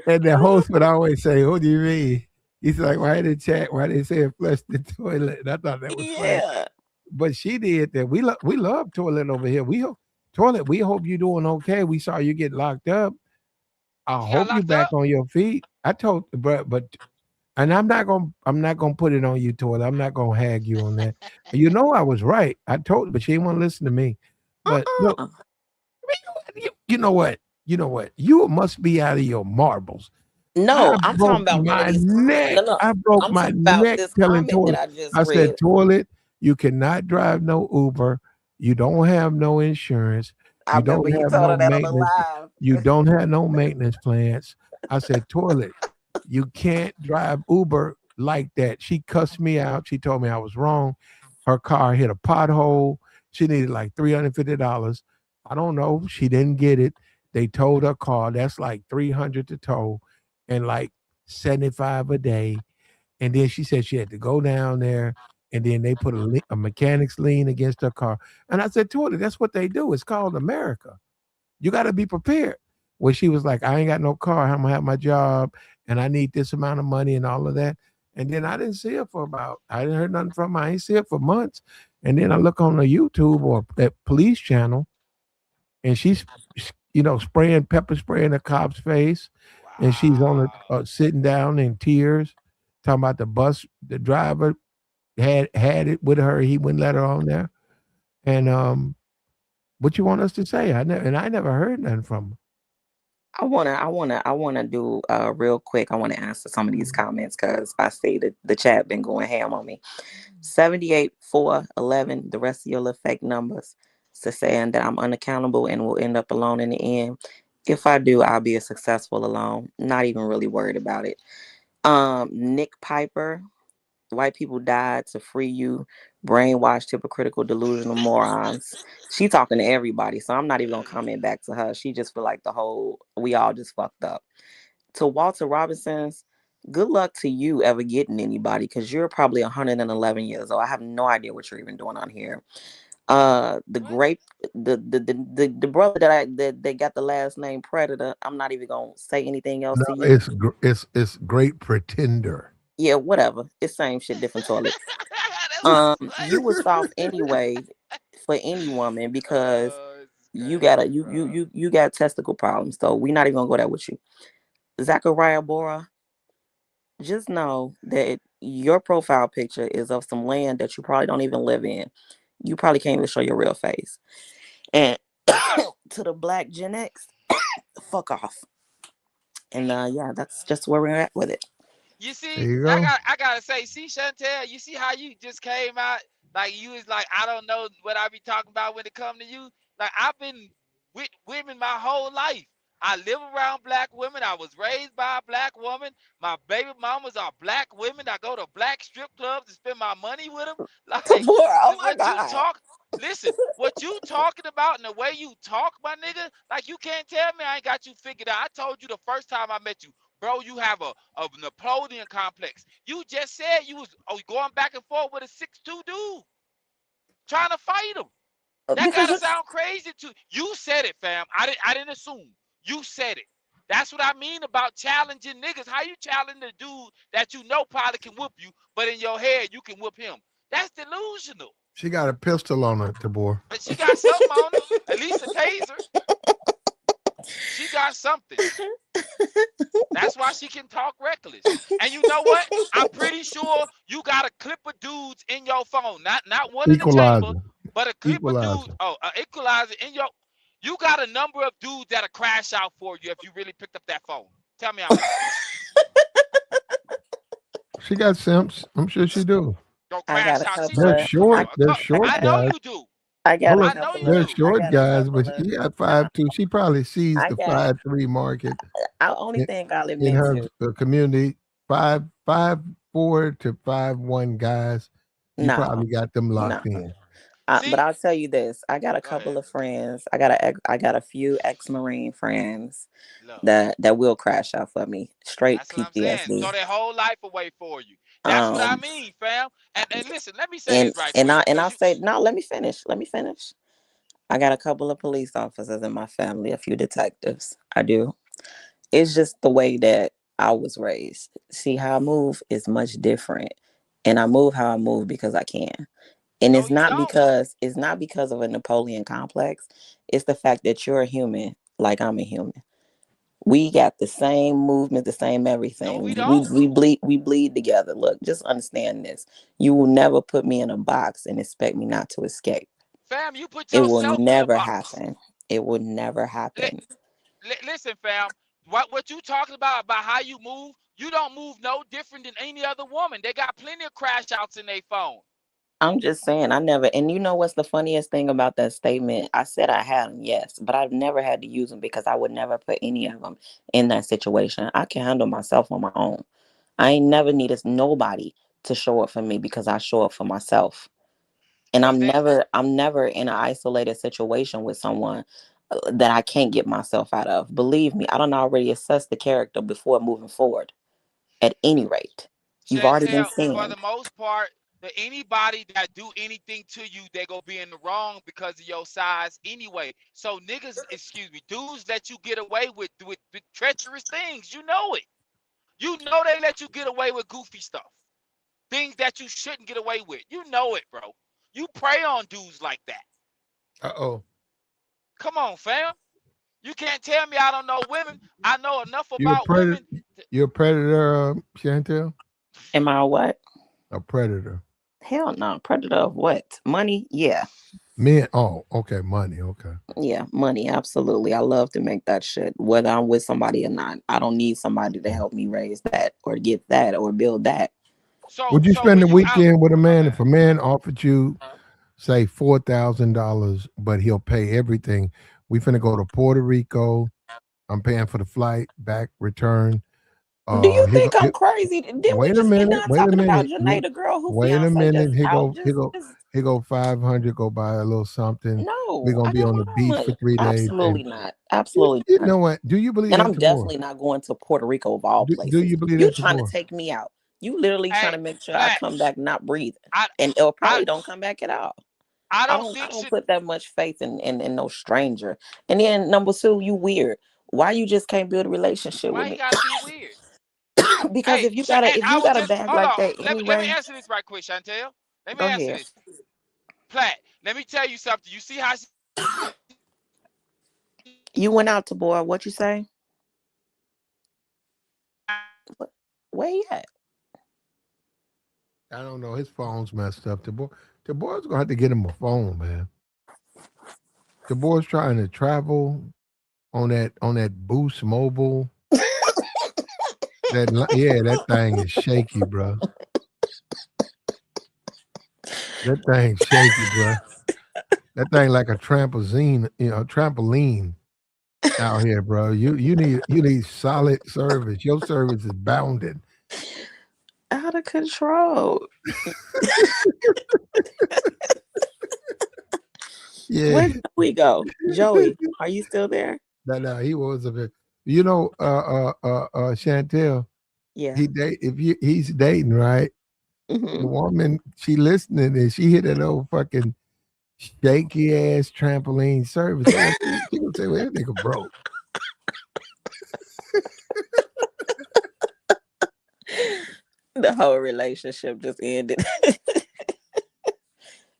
And the host would always say, "What do you mean?" He's like, "Why in the chat? Why they say flush the toilet?" And I thought that was funny. Yeah. But she did that. We love toilet over here. Toilet. We hope you're doing okay. We saw you get locked up. I She got hope you locked back up. on your feet. I told, but and I'm not gonna put it on you, toilet. I'm not gonna hag you on that. You know I was right. I told, but she didn't want to listen to me. But look, Uh-uh. you know what? You know what? You must be out of your marbles. I No, I'm talking broke about one of my these. No, neck. no. I broke I'm my talking about neck this telling comment that toilet. I just I said, read. toilet, you cannot drive no Uber. You don't have no insurance. I You don't remember you have told no her that on the maintenance. You live. don't have no maintenance plans. I said, toilet, you can't drive Uber like that. She cussed me out. She told me I was wrong. Her car hit a pothole. She needed like $350. I don't know. She didn't get it. They towed her car. That's like 300 to tow and like 75 a day. And then she said she had to go down there and then they put a mechanic's lien against her car. And I said, to her, that's what they do. It's called America. You got to be prepared. Where she was like, I ain't got no car. I'm gonna have my job, and I need this amount of money and all of that. And then I didn't see her for I didn't hear nothing from her. I ain't see her for months. And then I look on the YouTube or that police channel, and she's spraying pepper spray in the cop's face, and she's on Wow. sitting down in tears, talking about the driver had it with her. He wouldn't let her on there. And what you want us to say? I never heard nothing from I wanna do real quick. I wanna answer some of these comments because I see that the chat been going ham on me. 78 4 11. The rest of your little fake numbers. So saying that I'm unaccountable and will end up alone in the end. If I do, I'll be a successful alone. Not even really worried about it. Nick Piper. White people died to free you, brainwashed, hypocritical, delusional morons. She talking to everybody, so I'm not even gonna comment back to her. She just feel like we all just fucked up. To Walter Robinson's, good luck to you ever getting anybody, because you're probably 111 years old. I have no idea what you're even doing on here. The What? grape, the brother that got the last name Predator. I'm not even gonna say anything else No, to you. it's Great Pretender. Yeah, whatever. It's same shit, different toilet. That's so You funny. was soft anyway for any woman because This is you got a crazy, bro. you got testicle problems. So we not even gonna go there with you. Zachariah Bora, just know that your profile picture is of some land that you probably don't even live in. You probably can't even show your real face. And to the black Gen X, fuck off. And Damn. yeah, that's just where we're at with it. You There see, you go. I gotta say, see, Chantel, you see how you just came out like you was like, I don't know what I be talking about when it come to you. Like I've been with women my whole life. I live around black women. I was raised by a black woman. My baby mamas are black women. I go to black strip clubs and spend my money with them. Like Oh my what you God. talk. Listen, what you talking about and the way you talk, my nigga, like you can't tell me I ain't got you figured out. I told you the first time I met you, bro, you have a Napoleon complex. You just said you was going back and forth with a 6'2" dude trying to fight him. That Because gotta you're sound crazy to you. Said it, fam. I didn't assume. You said it. That's what I mean about challenging niggas. How you challenge a dude that you know probably can whoop you, but in your head you can whoop him? That's delusional. She got a pistol on her, Tabor. But she got something on her, at least a taser. She got something. That's why she can talk reckless. And you know what? I'm pretty sure you got a clip of dudes in your phone. Not one in the chamber, Equalizer. but a clip of dudes. Equalizer. Oh, an equalizer in your. You got a number of dudes that'll crash out for you if you really picked up that phone. Tell me how many. She got simps. I'm sure she do. Don't I got crash a out. She couple They're told of you. Come short. on. They're short I I got know guys. you do. I got Hold a up. I know couple you They're of do. I short got a guys, couple but of she got no, 5'2". She probably sees I the got 5'3" market only in, thing I'll in admit her to. community. 5'4" to 5'1" guys. You No, probably got them no. locked in. But See? I'll tell you this. I got a Go ahead. couple of friends. I got a few ex-Marine friends Love. that will crash out for me. Straight That's what I'm saying. PTSD. Throw their whole life away for you. That's what I Um mean, fam. And listen, let me say this right quick, and cause I'll you say no, let me finish. Let me finish. I got a couple of police officers in my family, a few detectives. I do. It's just the way that I was raised. See how I move is much different. And I move how I move because I can. And no, you don't. it's not because of a Napoleon complex. It's the fact that you're a human like I'm a human. We got the same movement, the same No, we everything. don't. We bleed together. Look, just understand this. You will never put me in a box and expect me not to escape. Fam, you put It will yourself in a never box. happen. It will never Li- happen. listen, fam. What you talking about how you move? You don't move no different than any other woman. They got plenty of crash outs in their phone. I'm just saying, I never, and you know what's the funniest thing about that statement? I said I had them, yes, but I've never had to use them because I would never put any of them in that situation. I can handle myself on my own. I ain't never needed nobody to show up for me because I show up for myself. And But then, I'm never in an isolated situation with someone that I can't get myself out of. Believe me, I don't already assess the character before moving forward. At any rate, you've already been Chantel, for seeing. the most part, that anybody that do anything to you, they go be in the wrong because of your size anyway. So niggas, excuse me, dudes let you get away with treacherous things. You know it. You know they let you get away with goofy stuff. Things that you shouldn't get away with. You know it, bro. You prey on dudes like that. Uh-oh. Come on, fam. You can't tell me I don't know women. I know enough You're a about predator. women. You're a predator, Chantel? Am I what? A predator. Hell no. Predator of what? Money? Yeah. Men. Oh, okay. Money. Okay. Yeah, money. Absolutely. I love to make that shit, whether I'm with somebody or not. I don't need somebody to help me raise that or get that or build that. Would you So spend when the you out, weekend with a man okay. if a man offered you, say, $4,000, but he'll pay everything? We finna go to Puerto Rico. I'm paying for the flight back, return. Do you He go. think I'm crazy? Didn't we Wait a just get minute. done Wait a talking about minute. Janae, the girl who Wait a fiance minute. just He out? go. He go. He go 500. Go buy a little something. We're No, gonna I be got on my the own beach for money. 3 days. And Absolutely not. Absolutely you not. know what? Do you believe And that, I'm Tabor? definitely not going to Puerto Rico of all Do places. you believe You that, trying to Tabor? take me out. You literally trying Hey, to make sure I black. come back not breathing. I And or I probably don't come back at all. I I don't don't I think don't should. put that much faith in no stranger. And then number two, you weird. Why you just can't build a relationship with Why he me? gotta be weird? Because Hey, and if I you was got a just bag hold like on. that Let me anyway, answer this right quick, Chantel. Let me go answer ahead. this. Platt, let me tell you something. You see how she You went out to board. What you say? Where you at? I don't know. His phone's messed up. The boy's gonna have to get him a phone, man. The boy's trying to travel on that Boost Mobile. Yeah, that thing is shaky, bro. That thing's shaky, bro. That thing like a trampoline out here, bro. You need solid service. Your service is bounded. Out of control. Yeah. Where we go? Joey, are you still there? No, he was a bit. Chantel. Yeah. He's dating, right? The Hmm. woman, she listening and she hit that old fucking shaky ass trampoline service. Oh, well, she gonna say, well, that nigga broke. The whole relationship just ended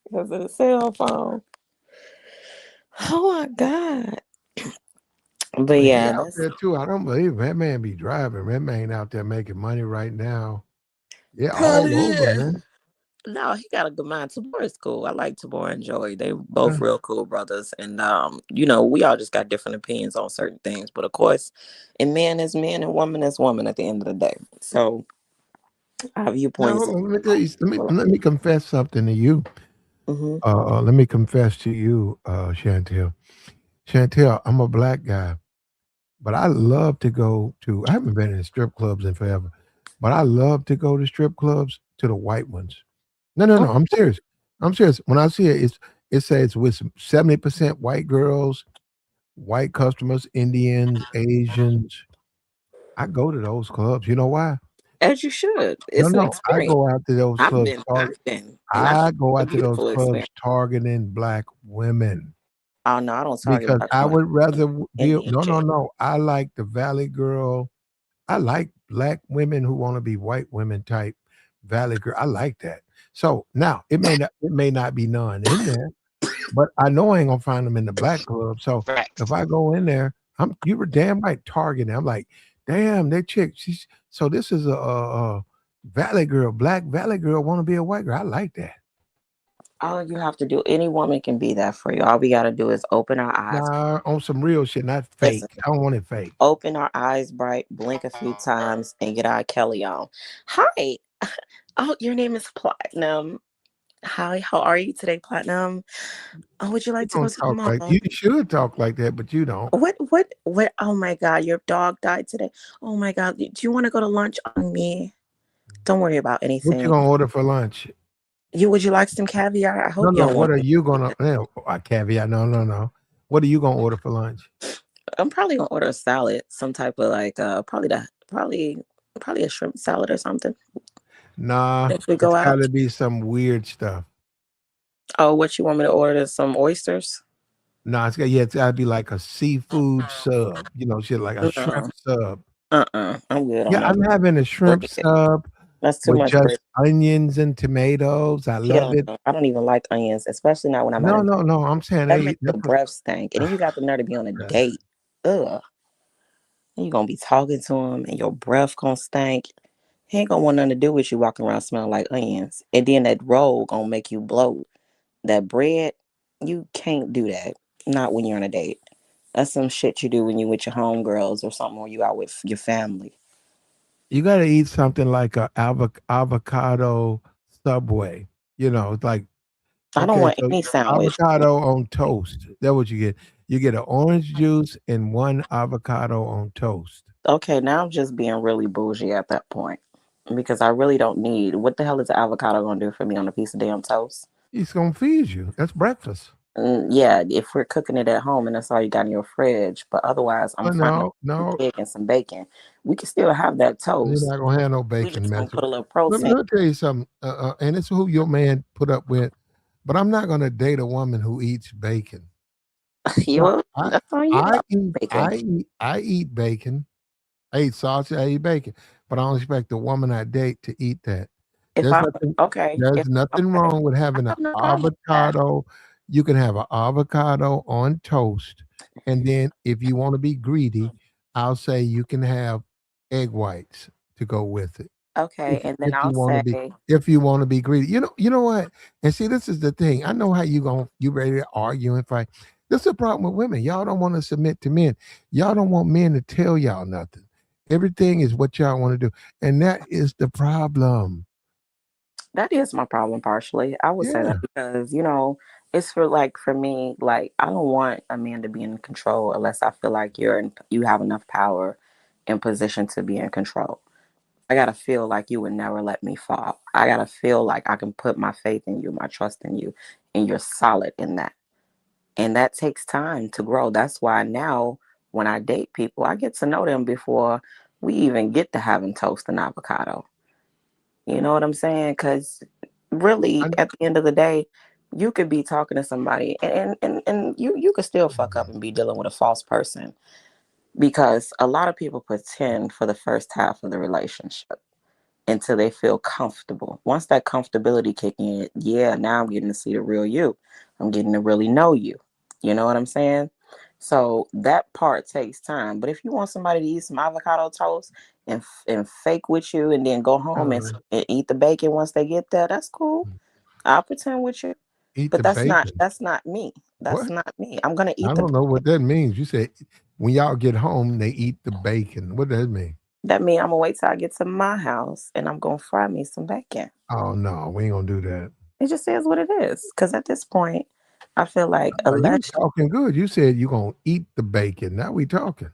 because of the cell phone. Oh my God. But But he yeah, out that's there too. I don't believe that man be driving. That man out there making money right now. Yeah, all probably over, it. man. No, he got a good mind. Tabor is cool. I like Tabor and Joey. They both Uh, real cool brothers. And we all just got different opinions on certain things. But of course, and man is man and woman is woman at the end of the day. So our Now, viewpoints. hold on. Let me tell you. Let me confess something to you. Mm-hmm. Let me confess to you, Chantel. Chantel, I'm a black guy, but I love to go to. I haven't been in strip clubs in forever, but I love to go to strip clubs to the white ones. No, no, no. I'm serious. I'm serious. When I see it, it says with 70% white girls, white customers, Indians, Asians. I go to those clubs. You know why? As you should. No, It's an no. I experience. go out to those I've clubs. been, I've been, and I think I go it's a out to those beautiful clubs experience. targeting black women Oh no, I don't target because black I women. would rather be. Indian No, no, chick. no. I like the Valley Girl. I like black women who want to be white women type Valley Girl. I like that. So now it may not be none in there, but I know I ain't gonna find them in the black club. So if facts. I go in there, you were damn right targeting. I'm like, damn, that chick. So this is a Valley Girl, black Valley Girl want to be a white girl. I like that. All you have to do, any woman can be that for you. All we got to do is open our eyes. Nah, on some real shit, not Listen, fake. I don't want it fake. open our eyes bright, blink a few times, and get our Kelly on. Hi. Oh, your name is Platinum. Hi, how are you today, Platinum? Oh, would you You like to go don't to the talk like mall? you should talk like that, but you don't. What? Oh my God, your dog died today. Oh my God, do you want to go to lunch on me? Don't worry about What you anything. gonna order for lunch? Would you like some caviar? I No, hope you no. don't want What are it. you gonna? Caveat. No, no, no. What are you gonna order for lunch? I'm probably gonna order a salad, some type of like probably a shrimp salad or something. Nah, If we it's go got out. to be some weird stuff. Oh, what you want me to order? Some oysters? Nah, it's got to be like a seafood sub. Shit like a shrimp No. sub. I'm good Yeah, on that. I'm having a shrimp Bread. sub That's too with much bread. just onions and tomatoes. I love Hell it. no. I don't even like onions, especially not when I'm on No, a no, no. I'm saying that makes that's your what. breath stink. And then you got the nerve to be on a date. Ugh. And you gonna be talking to him and your breath gonna stink. He ain't gonna want nothing to do with you walking around smelling like onions. And then that roll gonna make you bloat. That bread, you can't do that. Not when you're on a date. That's some shit you do when you with your homegirls or something, or you out with your family. You got to eat something like a avocado Subway. It's like, I don't okay, want so any sandwich. avocado on toast. That's what you get. You get an orange juice and one avocado on toast. Okay, now I'm just being really bougie at that point. Because I really don't need what the hell is the avocado gonna do for me on a piece of damn toast? It's gonna feed you. That's breakfast. Yeah, if we're cooking it at home and that's all you got in your fridge, but otherwise I'm Oh, fine with no, some no, egg and some bacon. We can still have that you're toast. not gonna have no We bacon just gonna mess. put a little Let me, protein. let me tell you something. And it's who your man put up with. but I'm not gonna date a woman who eats bacon. You No, will, I that's on you. I I eat bacon. I eat bacon. I eat sausage. I eat bacon, but I don't expect the woman I date to eat that. If There's I nothing. okay, There's if nothing okay, wrong with I having an have no problem with that. avocado. You can have an avocado on toast, and then if you want to be greedy, I'll say you can have egg whites to go with it. Okay, If and then if I'll you want to be say, if you want to be greedy, you know what? And see, this is the thing. I know how you ready to argue and fight. This is the problem with women. Y'all don't want to submit to men. Y'all don't want men to tell y'all nothing. Everything is what y'all want to do, and that is the problem. that is my problem partially. I would say that Yeah. because, it's for me, like I don't want a man to be in control unless I feel like you have enough power and position to be in control. I gotta feel like you would never let me fall. I gotta feel like I can put my faith in you, my trust in you, and you're solid in that. And that takes time to grow. That's why now when I date people, I get to know them before we even get to having toast and avocado. You know what I'm saying? Because really, I, at the end of the day, you could be talking to somebody and you could still fuck up and be dealing with a false person because a lot of people pretend for the first half of the relationship until they feel comfortable. Once that comfortability kick in, yeah, now I'm getting to see the real you. I'm getting to really know you. You know what I'm saying? So that part takes time. But if you want somebody to eat some avocado toast and fake with you and then go home uh, and eat the bacon once they get there, that's cool. I'll pretend with you. eat But the bacon. that's not me. That's What? not me. I'm gonna I eat the don't know what bacon. that means. You said when y'all get home, they eat the bacon. What does that mean? That means I'm gonna wait till I get to my house and I'm gonna fry me some bacon. Oh no, we ain't gonna do that. It just is what it is. Because at this point, I feel like You unless talking good. You said you gonna eat the bacon. Now we talking.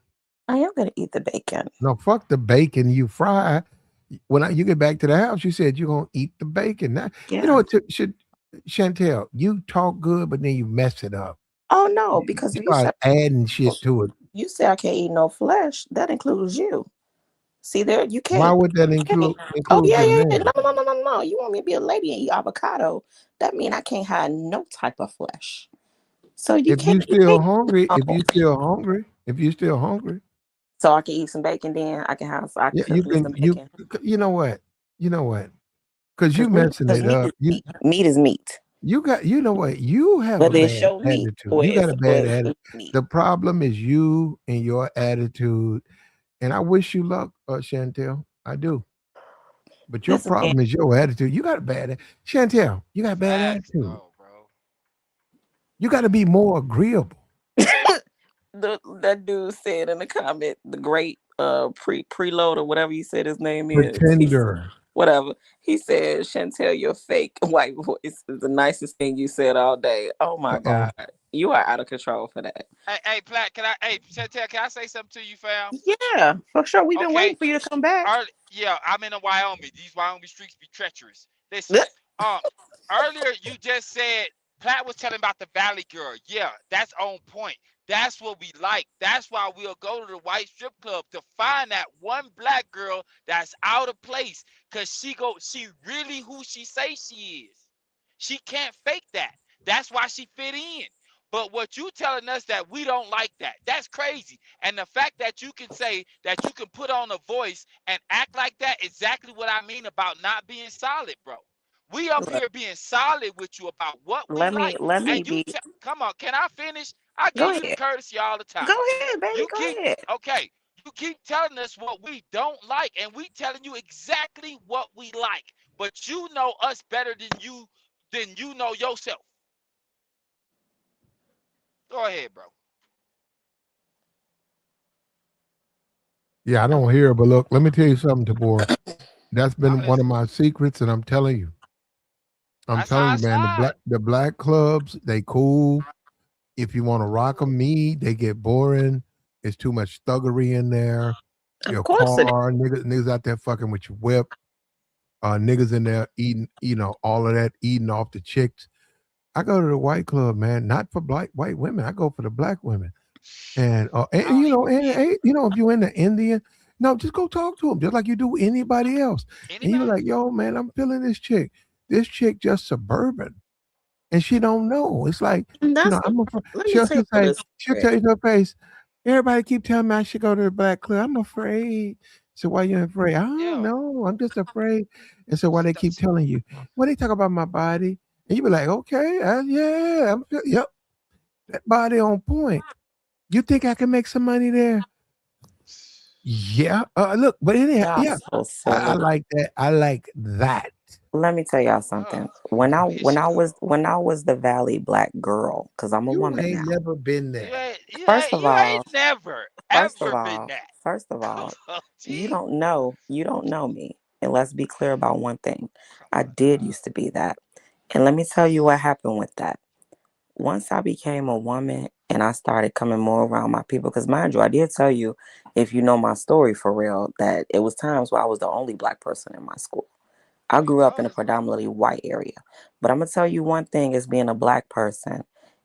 I am going to eat the bacon. No, fuck the bacon you fry. You get back to the house, you said you're gonna eat the bacon. Now you know Yeah. what should Chantel, you talk good, but then you mess it up. Oh no, You because if you start said adding shit to it. you say I can't eat no flesh, that includes you. See there, you Why can't. would that You can't. Oh include yeah, your yeah, yeah. No, name? no, no, no, no, no. You want me to be a lady and eat avocado? That mean I can't have no type of flesh. So you If can't. you You still can't. hungry, Oh, if you still hungry, so I can eat some bacon. Then I can have. So I can yeah, cook me some bacon. you know what? You know what? Because you Because messing it meat is up. meat. Meat is meat. You know what? You have a Whether it's bad show meat attitude. or You got it's a or bad it's attitude. meat. The problem is you and your attitude. And I wish you luck, Chantel. I do. But your Listen, man. problem is your attitude. You got a Chantel, you got a bad Facts, attitude. though, bro. You got to be more agreeable. That dude said in the comment, the great preload or whatever you said his name is. Pretender. Whatever. He said, Chantel, your fake white voice is the nicest thing you said all day. Oh my Uh-oh. God. You are out of control for that. Hey, Plat, hey, Chantel, can I say something to you, fam? Yeah, for sure. We've been Okay. waiting for you to come back. Yeah, I'm in Wyoming. These Wyoming streets be treacherous. Listen, um, earlier you just said Platt was telling about the Valley Girl. Yeah, that's on point. That's what we like. That's why we'll go to the white strip club to find that one black girl that's out of place. Cause she really who she say she is. She can't fake that. That's why she fit in. But what you telling us that we don't like that. That's crazy. And the fact that you can say that you can put on a voice and act like that, exactly what I mean about not being solid, bro. We up Look, here being solid with you about what we like. let me And you be. come on, can I finish? I Go give you the ahead. courtesy all the Go time. ahead, baby. You Go keep ahead. okay, you keep telling us what we don't like, and we telling you exactly what we like. But you know us better than you know yourself. Go ahead, bro. Yeah, I don't hear, but look, let me tell you something, Tabor. That's I'm been one of listening. my secrets, and I'm That's telling how I you, man, slide. the black clubs, they cool. If you want to rock them, they get boring. It's too much thuggery in there. Of Your course it is. car, niggas out there fucking with your whip. Niggas in there eating, all of that, eating off the chicks. I go to the white club, man, not for black white women. I go for the black women. And I don't even get it. if you're in the Indian, no, just go talk to them, just like you do anybody else. And you be Anybody? like, yo, man, I'm feeling this chick. This chick just suburban. and she don't know. It's like, And you that's know, the I'm afraid. let me tell you what is She'll tell you to her face, everybody keep telling me I should go to the Black Club. I'm afraid. So why you afraid? I don't Yeah. know. I'm just afraid. And so why they keep That's, telling you? Well, they talk about my body, and you be like, okay, yeah, yep, that body on point. You think I can make some money there? Yeah. Look, but y'all yeah, so I silly. like that. I like that. Let me tell y'all oh, something. When I here she go. when I was the Valley Black girl, because I'm a You woman ain't now. never been there. First of You all, ain't never first of ever been all, that. first of Come all, on, you G. don't know me. And let's be clear about one thing. Come I on did now. used to be that. And let me tell you what happened with that. Once I became a woman and I started coming more around my people, because mind you, I did tell you, if you know my story for real, that it was times where I was the only Black person in my school. I You grew up in a was. predominantly white area. But I'm gonna tell you one thing is being a Black person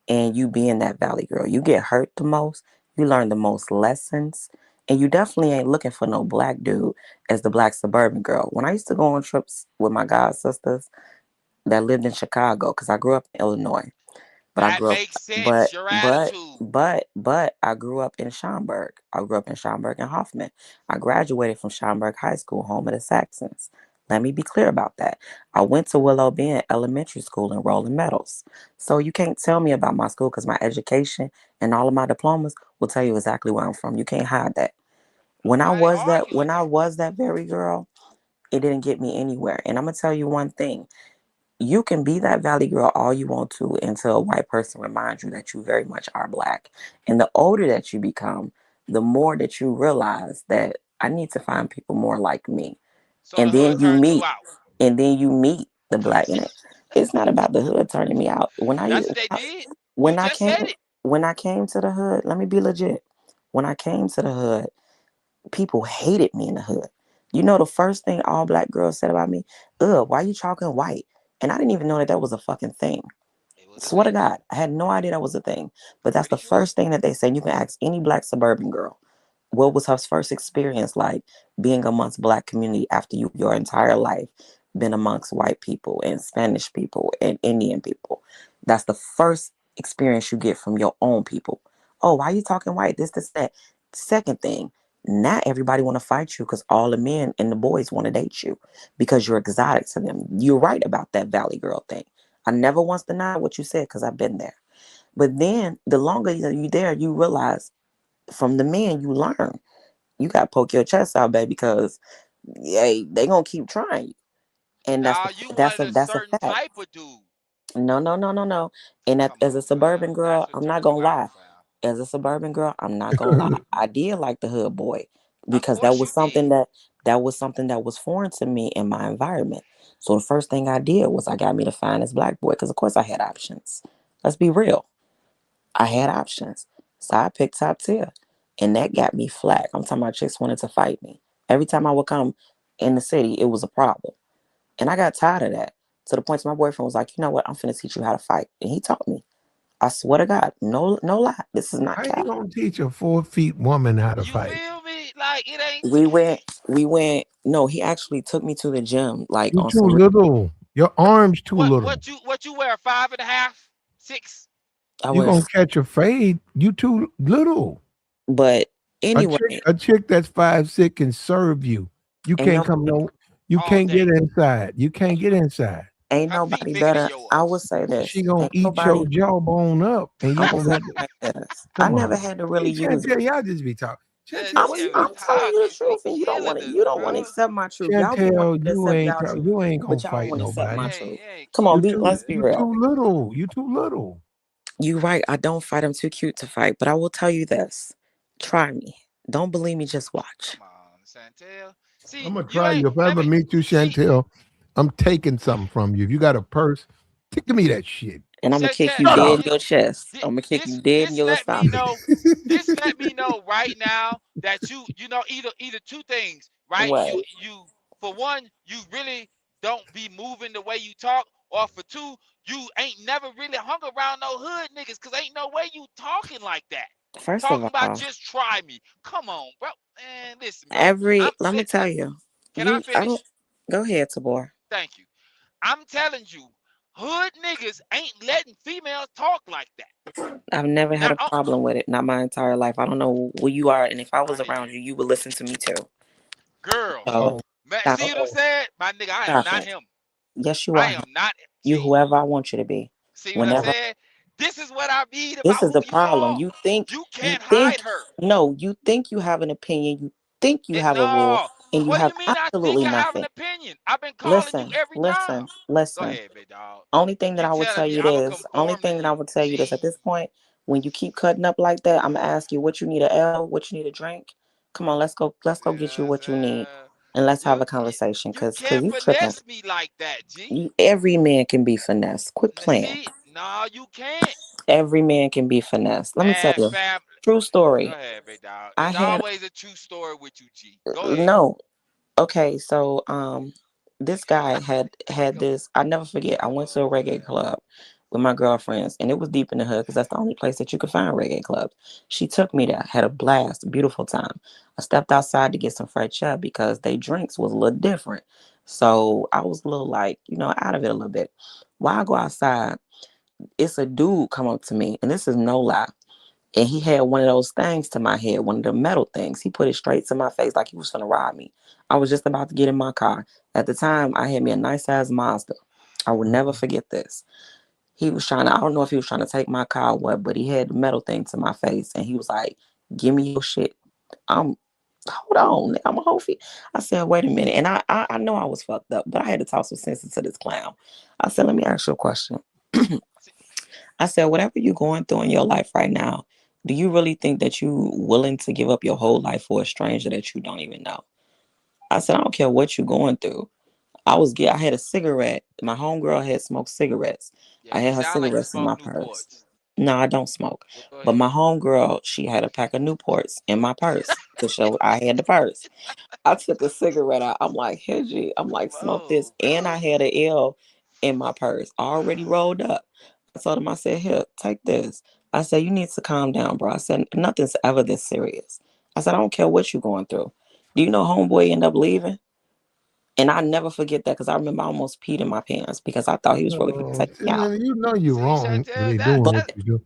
and you being that Valley girl. You get hurt the most, you learn the most lessons, and you definitely ain't looking for no Black dude as the Black suburban girl. When I used to go on trips with my god sisters that lived in Chicago, because I grew up in Illinois. But I That grew up, makes sense. Your attitude. but I grew up in Schaumburg. I grew up in Schaumburg and Hoffman. I graduated from Schaumburg High School, home of the Saxons. Let me be clear about that. I went to Willow Bend Elementary School in Rolling Meadows. So you can't tell me about my school because my education and all of my diplomas will tell you exactly where I'm from. You can't hide that. I ain't arguing When I that. was that very girl, it didn't get me anywhere. And I'm gonna tell you one thing. You can be that Valley girl all you want to until a white person reminds you that you very much are Black. And the older that you become, the more that you realize that I need to find people more like me. So the And hood then you turned you meet, out. and then you meet the Black in it. It's not about the hood turning me out. That's what they did. You When I just said came it. when I came to the hood, let me be legit. When I came to the hood, people hated me in the hood. You know the first thing all Black girls said about me? Ugh, why you talking white? And I didn't even know that that was a fucking thing. It was a Swear to thing. God, I had no idea that was a thing. But that's Pretty the sure. first thing that they say. You can ask any Black suburban girl, what was her first experience like being amongst Black community after your entire life been amongst white people and Spanish people and Indian people? That's the first experience you get from your own people. Oh, why are you talking white? This, that. Second thing, not everybody want to fight you because all the men and the boys want to date you because you're exotic to them. You're right about that Valley girl thing. I never once denied what you said because I've been there. But then the longer you're there, you realize from the men you learn. You got to poke your chest out, baby, because hey, they gonna keep trying you, and Nah, you that's wanted a a that's a certain fact. type of dude. No, no, no, no, no. And that, Come as a on, fam. suburban girl, That's what I'm not turned gonna you out, lie. fam. As a suburban girl, I'm not gonna lie. I did like the hood boy Of because course you did. that was foreign to me in my environment. So the first thing I did was I got me to find this Black boy because of course I had options. Let's be real. I had options. So I picked top tier. And that got me flack. I'm talking about chicks wanted to fight me. Every time I would come in the city, it was a problem. And I got tired of that. To the point my boyfriend was like, you know what, I'm finna teach you how to fight. And he taught me. I swear to God, no lie. This is not How you cap. gonna teach a 4 feet woman how to You fight? feel me? Like it ain't. No, he actually took me to the gym, like You on too some, little. Your arms too What little. what you wear? 5.5, 6. I You gonna was, catch a fade. You too little. but anyway, A chick that's 5'6" can serve you. You ain't can't no, come no. You All can't get day. inside. You can't get inside. ain't Her feet nobody bigger than better. I will yours. say this. She gonna Ain't eat your nobody, jawbone up, and I'm you gonna gonna say have it to like this. I come never on. had to really See, use. Chantel, y'all just be talking. Chantel, why you I'm telling you the Be truth, and killing us, you don't want to bro. accept my truth. Y'all be wanting Chantel, me to accept y'all truth, you ain't gonna but y'all don't fight want to accept You my nobody. ain't, truth. you ain't Come on, You killing be us, too let's man. be you real. too little. You too little. You right. I don't fight. I'm too cute to fight. But I will tell you this: try me. Don't believe me. Just watch. Come on, Santel. See, I'm gonna you try ain't. you. If I Let ever me meet you, see. Chantel, I'm taking something from you. If you got a purse, give me that shit. And I'm gonna kick you Shut dead in up. your chest. I'm gonna kick you dead in This your let me esophagus. know. This let me know right now that you know either two things, right? What? You for one, you really don't be moving the way you talk, or for two, you ain't never really hung around no hood niggas, cause ain't no way you talking like that. First of Talking about all, just try me. Come on, bro. Man, listen, bro. let me tell you, Can I I don't. finish? Go ahead, Tabor. Thank you. I'm telling you. hood niggas ain't letting females talk like that. I've never Now, had a problem with it. Not my entire life. I don't know where you are, and if I was I hear around you. you, you would listen to me too. Girl, So Oh, man, stop see it. what I'm saying? My nigga, I am Stop not it. him. Yes, you I are him. am not You G. whoever I want you to be. See what I'm Whenever. saying? This is what I mean This about is who the you problem. are. You You can't think hide her. no, you think you have an opinion, you think you have a rule, No. and you What do have you mean I think absolutely I have an nothing. opinion? I've been calling you Listen, every time. listen, Go listen. ahead, big dog. Only thing that You I would tell telling me you I'm gonna this, only conform to thing that I you. would tell you this at Jeez. this point, when you keep cutting up like that, I'm gonna ask you what you need a L, what you need a drink. Come on, let's go You get know you what I'm what you need. saying? And let's have You a conversation you cause can't you tripping. finesse me like that, G. You every man can be finessed. Quit playing. See, no, you can't. Every man can be finessed. Let me tell Man, you. fam. True Go story. ahead, big dog. I It's had always a true story with you, G. Go ahead. no. Okay, so this guy had Come this. I never forget. I went to a on, reggae man. club with my girlfriends, and it was deep in the hood because that's the only place that you could find reggae clubs. She took me there, had a blast, beautiful time. I stepped outside to get some fresh air because they drinks was a little different. So I was a little like, out of it a little bit. While I go outside, it's a dude come up to me, and this is no lie. And he had one of those things to my head, one of the metal things. He put it straight to my face like he was gonna rob me. I was just about to get in my car. At the time, I had me a nice ass Mazda. I will never forget this. He was I don't know if he was trying to take my car or what, but he had the metal thing to my face and he was like, give me your shit. I'm Hold on, I'm a whole feet. I said, wait a minute. And I know I was fucked up, but I had to talk some sense into this clown. I said, let me ask you a question. I said, whatever you're going through in your life right now, do you really think that you willing to give up your whole life for a stranger that you don't even know? I said, I don't care what you're going through. I had a cigarette. My homegirl had smoked cigarettes. Yeah, I you had her sound like you cigarettes in smoke my purse. Newports. No, I don't smoke. Well, go But ahead. my homegirl, she had a pack of Newports in my purse to show I had the purse. I took a cigarette out. I'm like, here, G. I'm like, smoke this. Whoa, And I bro. had an L in my purse already rolled up. I told him, I said, here, take this. I said, you need to calm down, bro. I said, nothing's ever this serious. I said, I don't care what you're going through. Do you know homeboy ended up leaving? And I never forget that because I remember I almost peed in my pants because I thought he was really going to oh, take see, me out. man, you know you're See, wrong when Chantel, they that doing But what that you do.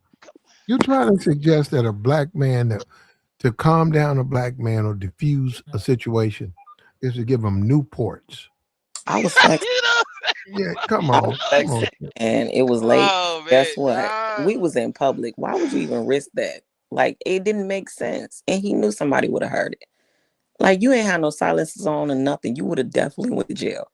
You're trying to suggest that a black man to calm down a black man or diffuse a situation is to give him Newports. I was sexy. you know. Yeah, I was come on. sexy. And it was late. Oh man, Guess what? nah. We was in public. Why would you even risk that? Like, it didn't make sense. And he knew somebody would have heard it. Like, you ain't had no silences on or nothing. You would have definitely went to jail.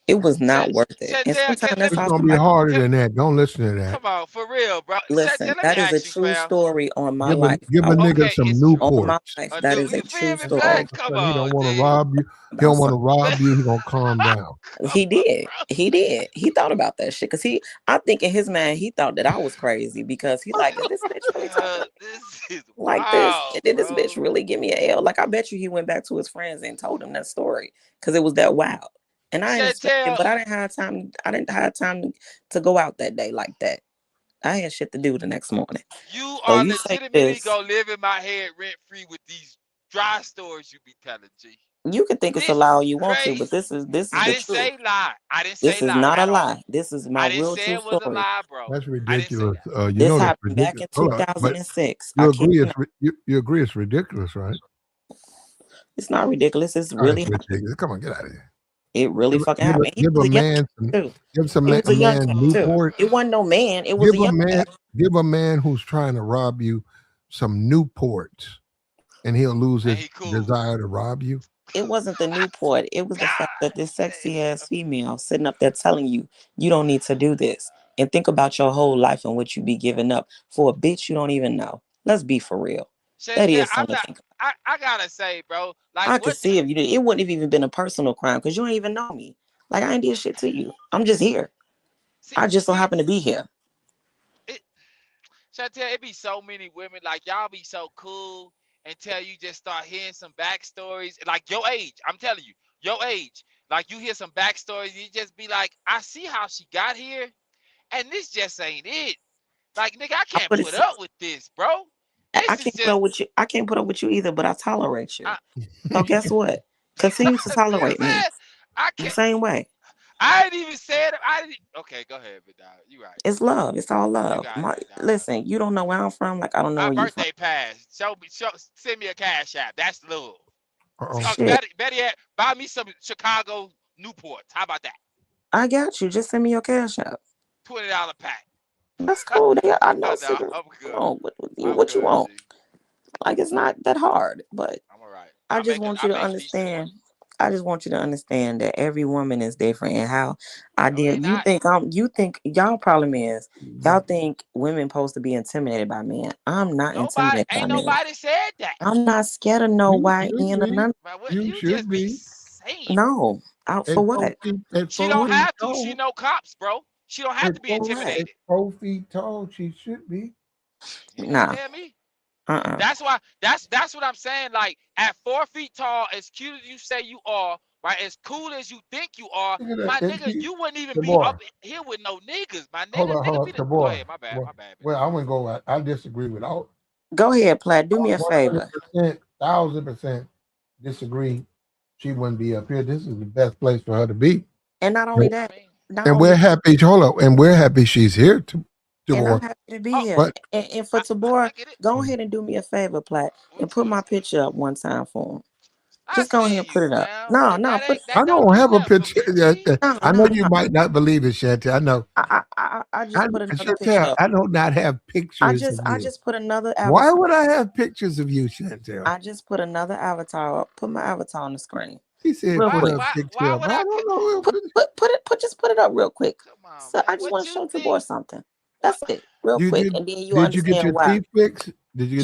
It was not worth it. And Chantel, sometimes that's It's how gonna be somebody harder can, than that. Don't listen to that. come on, for real, bro. listen. Chantel, let me That is a ask you, true fam. story on my life. Give I a will nigga Okay, some it's on my Newports. life. a That new. is a You feel true me, And all fam? of story. a Come sudden he don't on, want to G. rob you. He About don't want some to rob you. He gonna calm down. he did. Bro. He did. He thought about that shit. Cause I think in his mind, he thought that I was crazy because he like, is this bitch really talking This is like this? wild, And did this bitch bro. really give me a L? Like, I bet you he went back to his friends and told them that story because it was that wild. And I ain't expecting, Chantel, but I didn't have time. I didn't have time to go out that day like that. I had shit to do the next morning. you So are you say legitimately this, gonna live in my head rent free with these dry stories you be telling, G. you can think it's a This lie all is you want to, but crazy. this is I the didn't truth. say lie. I didn't say This is lie not a at all. lie. This is my I didn't real say true it was a story. lie, bro. That's I didn't say ridiculous. that. You This know that's happened back ridiculous. in Hold on, but 2006. you I kid agree you it's not. you agree it's ridiculous, right? It's not ridiculous. It's Oh, it's really happened. ridiculous. Come on, get out of here. It really fucking happened. He Give was a a young man too. some He was a a young man too. Newport. It wasn't no man. It was Give a a young guy. man give a man who's trying to rob you some Newports, and he'll lose And his he cool. desire to rob you. It wasn't the Newport. It was the fact God that this sexy damn. ass female sitting up there telling you you don't need to do this. And think about your whole life and what you be giving up for a bitch you don't even know. Let's be for real. That Chantel, is I'm something to not. think about. I gotta say, bro. Like, I could what? see if you did. It wouldn't have even been a personal crime because you ain't even know me. Like, I ain't did shit to you. I'm just here. See, I just so see, happen to be here. it. Chantel, it be so many women like y'all be so cool until you just start hearing some backstories. Like your age, I'm telling you, your age. Like you hear some backstories, you just be like, I see how she got here, and this just ain't it. Like, nigga, I I can't would have put said, up with this, bro. I This is can't put just up with you. I can't put up with you either, but I tolerate you. I, So guess what? Continue to see what I'm tolerate me saying? I the can't. same way. I ain't even said it. I didn't. Okay, go ahead, big dog. You right. It's love. It's all You love. got it, big dog. Listen, you don't know where I'm from. Like I don't know My where you from. birthday passed. Send me a cash app. That's love. Shit, Better yet, buy me some Chicago Newports. How about that? I got you. Just send me your cash app. $20 pack. That's cool. I know No, cigarettes. I'm good. Come on, I'm what you good, want? G. Like it's not that hard, but I'm all right. I just want you to understand. I just want you to understand that every woman is different, and how I No, they deal. not. You think y'all problem is y'all think women supposed to be intimidated by men. I'm not intimidated by men. Nobody said that. I'm not scared of no white men or none. But what You you should just be be. saying? No, for what? She don't have to. She know cops, bro. She don't have to be intimidated. 4 feet tall, she should be. You ain't Nah. gonna tell me. Uh-uh. That's why. That's what I'm saying. Like at 4 feet tall, as cute as you say you are, right? As cool as you think you are, my nigga, you wouldn't even be up here with no niggas, my nigga. Hold on, Go ahead, my bad. Well, I'm gonna go. I disagree with all. Go ahead, Platt. Do me a favor. 1,000% disagree. She wouldn't be up here. This is the best place for her to be. And not only that, and we're happy. Hold up, and we're happy she's here. And I'm happy to be here. And for Tabor, go ahead and do me a favor, Platt, and put my picture up one time for him. Just go ahead and put it up. No. I don't have a picture. I know you might not believe it, Chantel. I know. I just put another picture up. I do not have pictures. I just put another avatar. Why would I have pictures of you, Chantel? I just put another avatar up. Put my avatar on the screen. He said, why would I don't know. Just put it up real quick. So I just want to show Tabor something. That's it, real quick, and then you understand why. Teeth fixed? Did you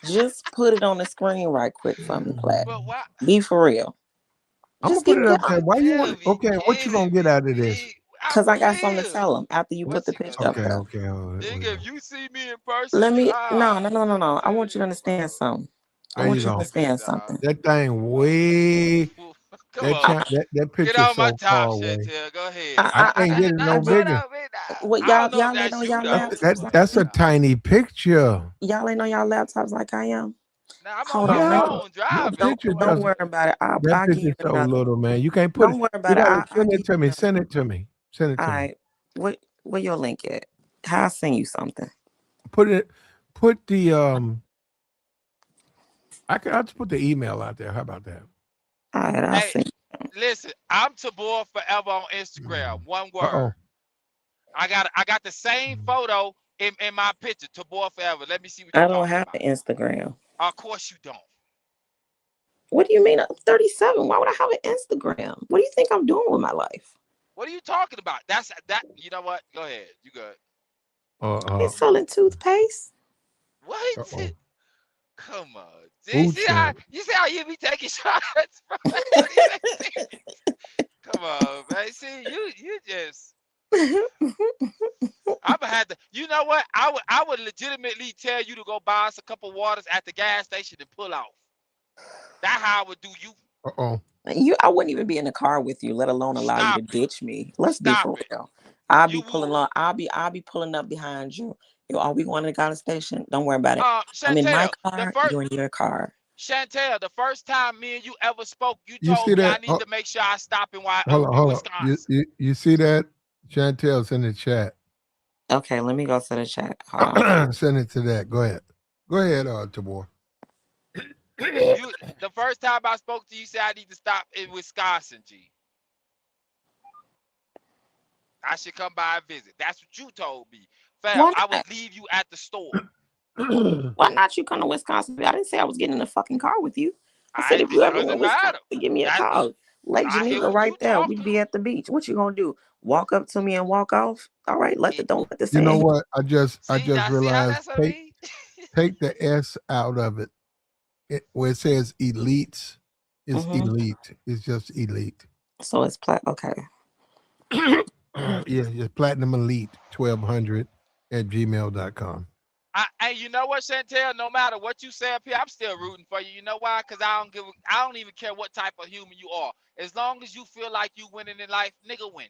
just put it on the screen right quick for me, Platt. Be for real. I'm gonna put it up there. Why you want? Okay, what you gonna get out of this? Because I got something to tell him after you put the picture up there. Okay. Nigga, if you see me in person, let me. No. I want you to understand something. That thing way. That picture get on my so top, far away. Chantel. Go ahead. I can't get it no bigger. What y'all ain't on y'all laptops? That's a tiny picture. Y'all ain't on y'all laptops like I am. Nah, I'm on my phone driving. Don't worry about it. I'll give you so another. little, man. You can't put. Don't worry about it. Send it to me. Send it to me. All right. Where your link at? How I send you something? Put the I'll just put the email out there. How about that? All right, I'll send you. Listen, I'm Tabor Forever on Instagram. One word. I got the same photo in my picture, Tabor Forever. Let me see what I don't have an Instagram. Of course you don't. What do you mean? I'm 37. Why would I have an Instagram? What do you think I'm doing with my life? What are you talking about? That's that. You know what? Go ahead. You good. It's selling toothpaste. What? Come on. You see how you be taking shots? Come on, man. See, you just. I'm gonna have to. You know what? I would legitimately tell you to go buy us a couple waters at the gas station and pull off. That's how I would do you. I wouldn't even be in the car with you, let alone allow you to ditch me. Let's be for real. I'll be pulling up behind you. Are we going to the gas station? Don't worry about it. Chantel, I'm in my car. You're in your car. Chantel, the first time me and you ever spoke, you told me I need to make sure I stop in Wisconsin. You see that? Chantel's in the chat. Okay, let me go to the chat. Hold on. Send it to that. Go ahead, Tabor. The first time I spoke to you, said I need to stop in Wisconsin, G. I should come by and visit. That's what you told me. Fam, I would leave you at the store. Why not you come to Wisconsin? I didn't say I was getting in a fucking car with you. I said if you ever in Wisconsin, give me a call. Lake Geneva right there. We'd be at the beach. What you gonna do? Walk up to me and walk off? All right, don't let this. You know what? I just realized. Take the S out of it. Where it says elites, it's elite. It's just elite. So it's okay. Yeah, just platinum elite 1200 at gmail.com. And you know what, Chantel? No matter what you say up here, I'm still rooting for you. You know why? Because I don't even care what type of human you are. As long as you feel like you winning in life, nigga win.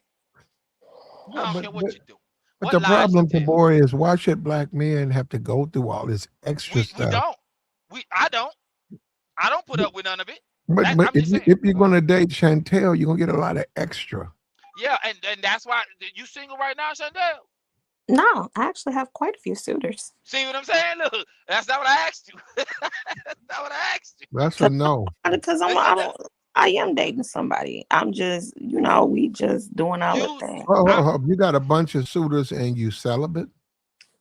I don't care what you do. But the problem, Tabor, is why should black men have to go through all this extra stuff? We don't. I don't put up with none of it. But I'm if just saying. if you're gonna date Chantel, you're gonna get a lot of extra. Yeah, and that's why you single right now, Chantel. No, I actually have quite a few suitors. See what I'm saying? Look, that's not what I asked you. That's not what I asked you. That's a no. Because I am dating somebody. I'm just, we just doing our You, thing. I, You got a bunch of suitors and you celibate.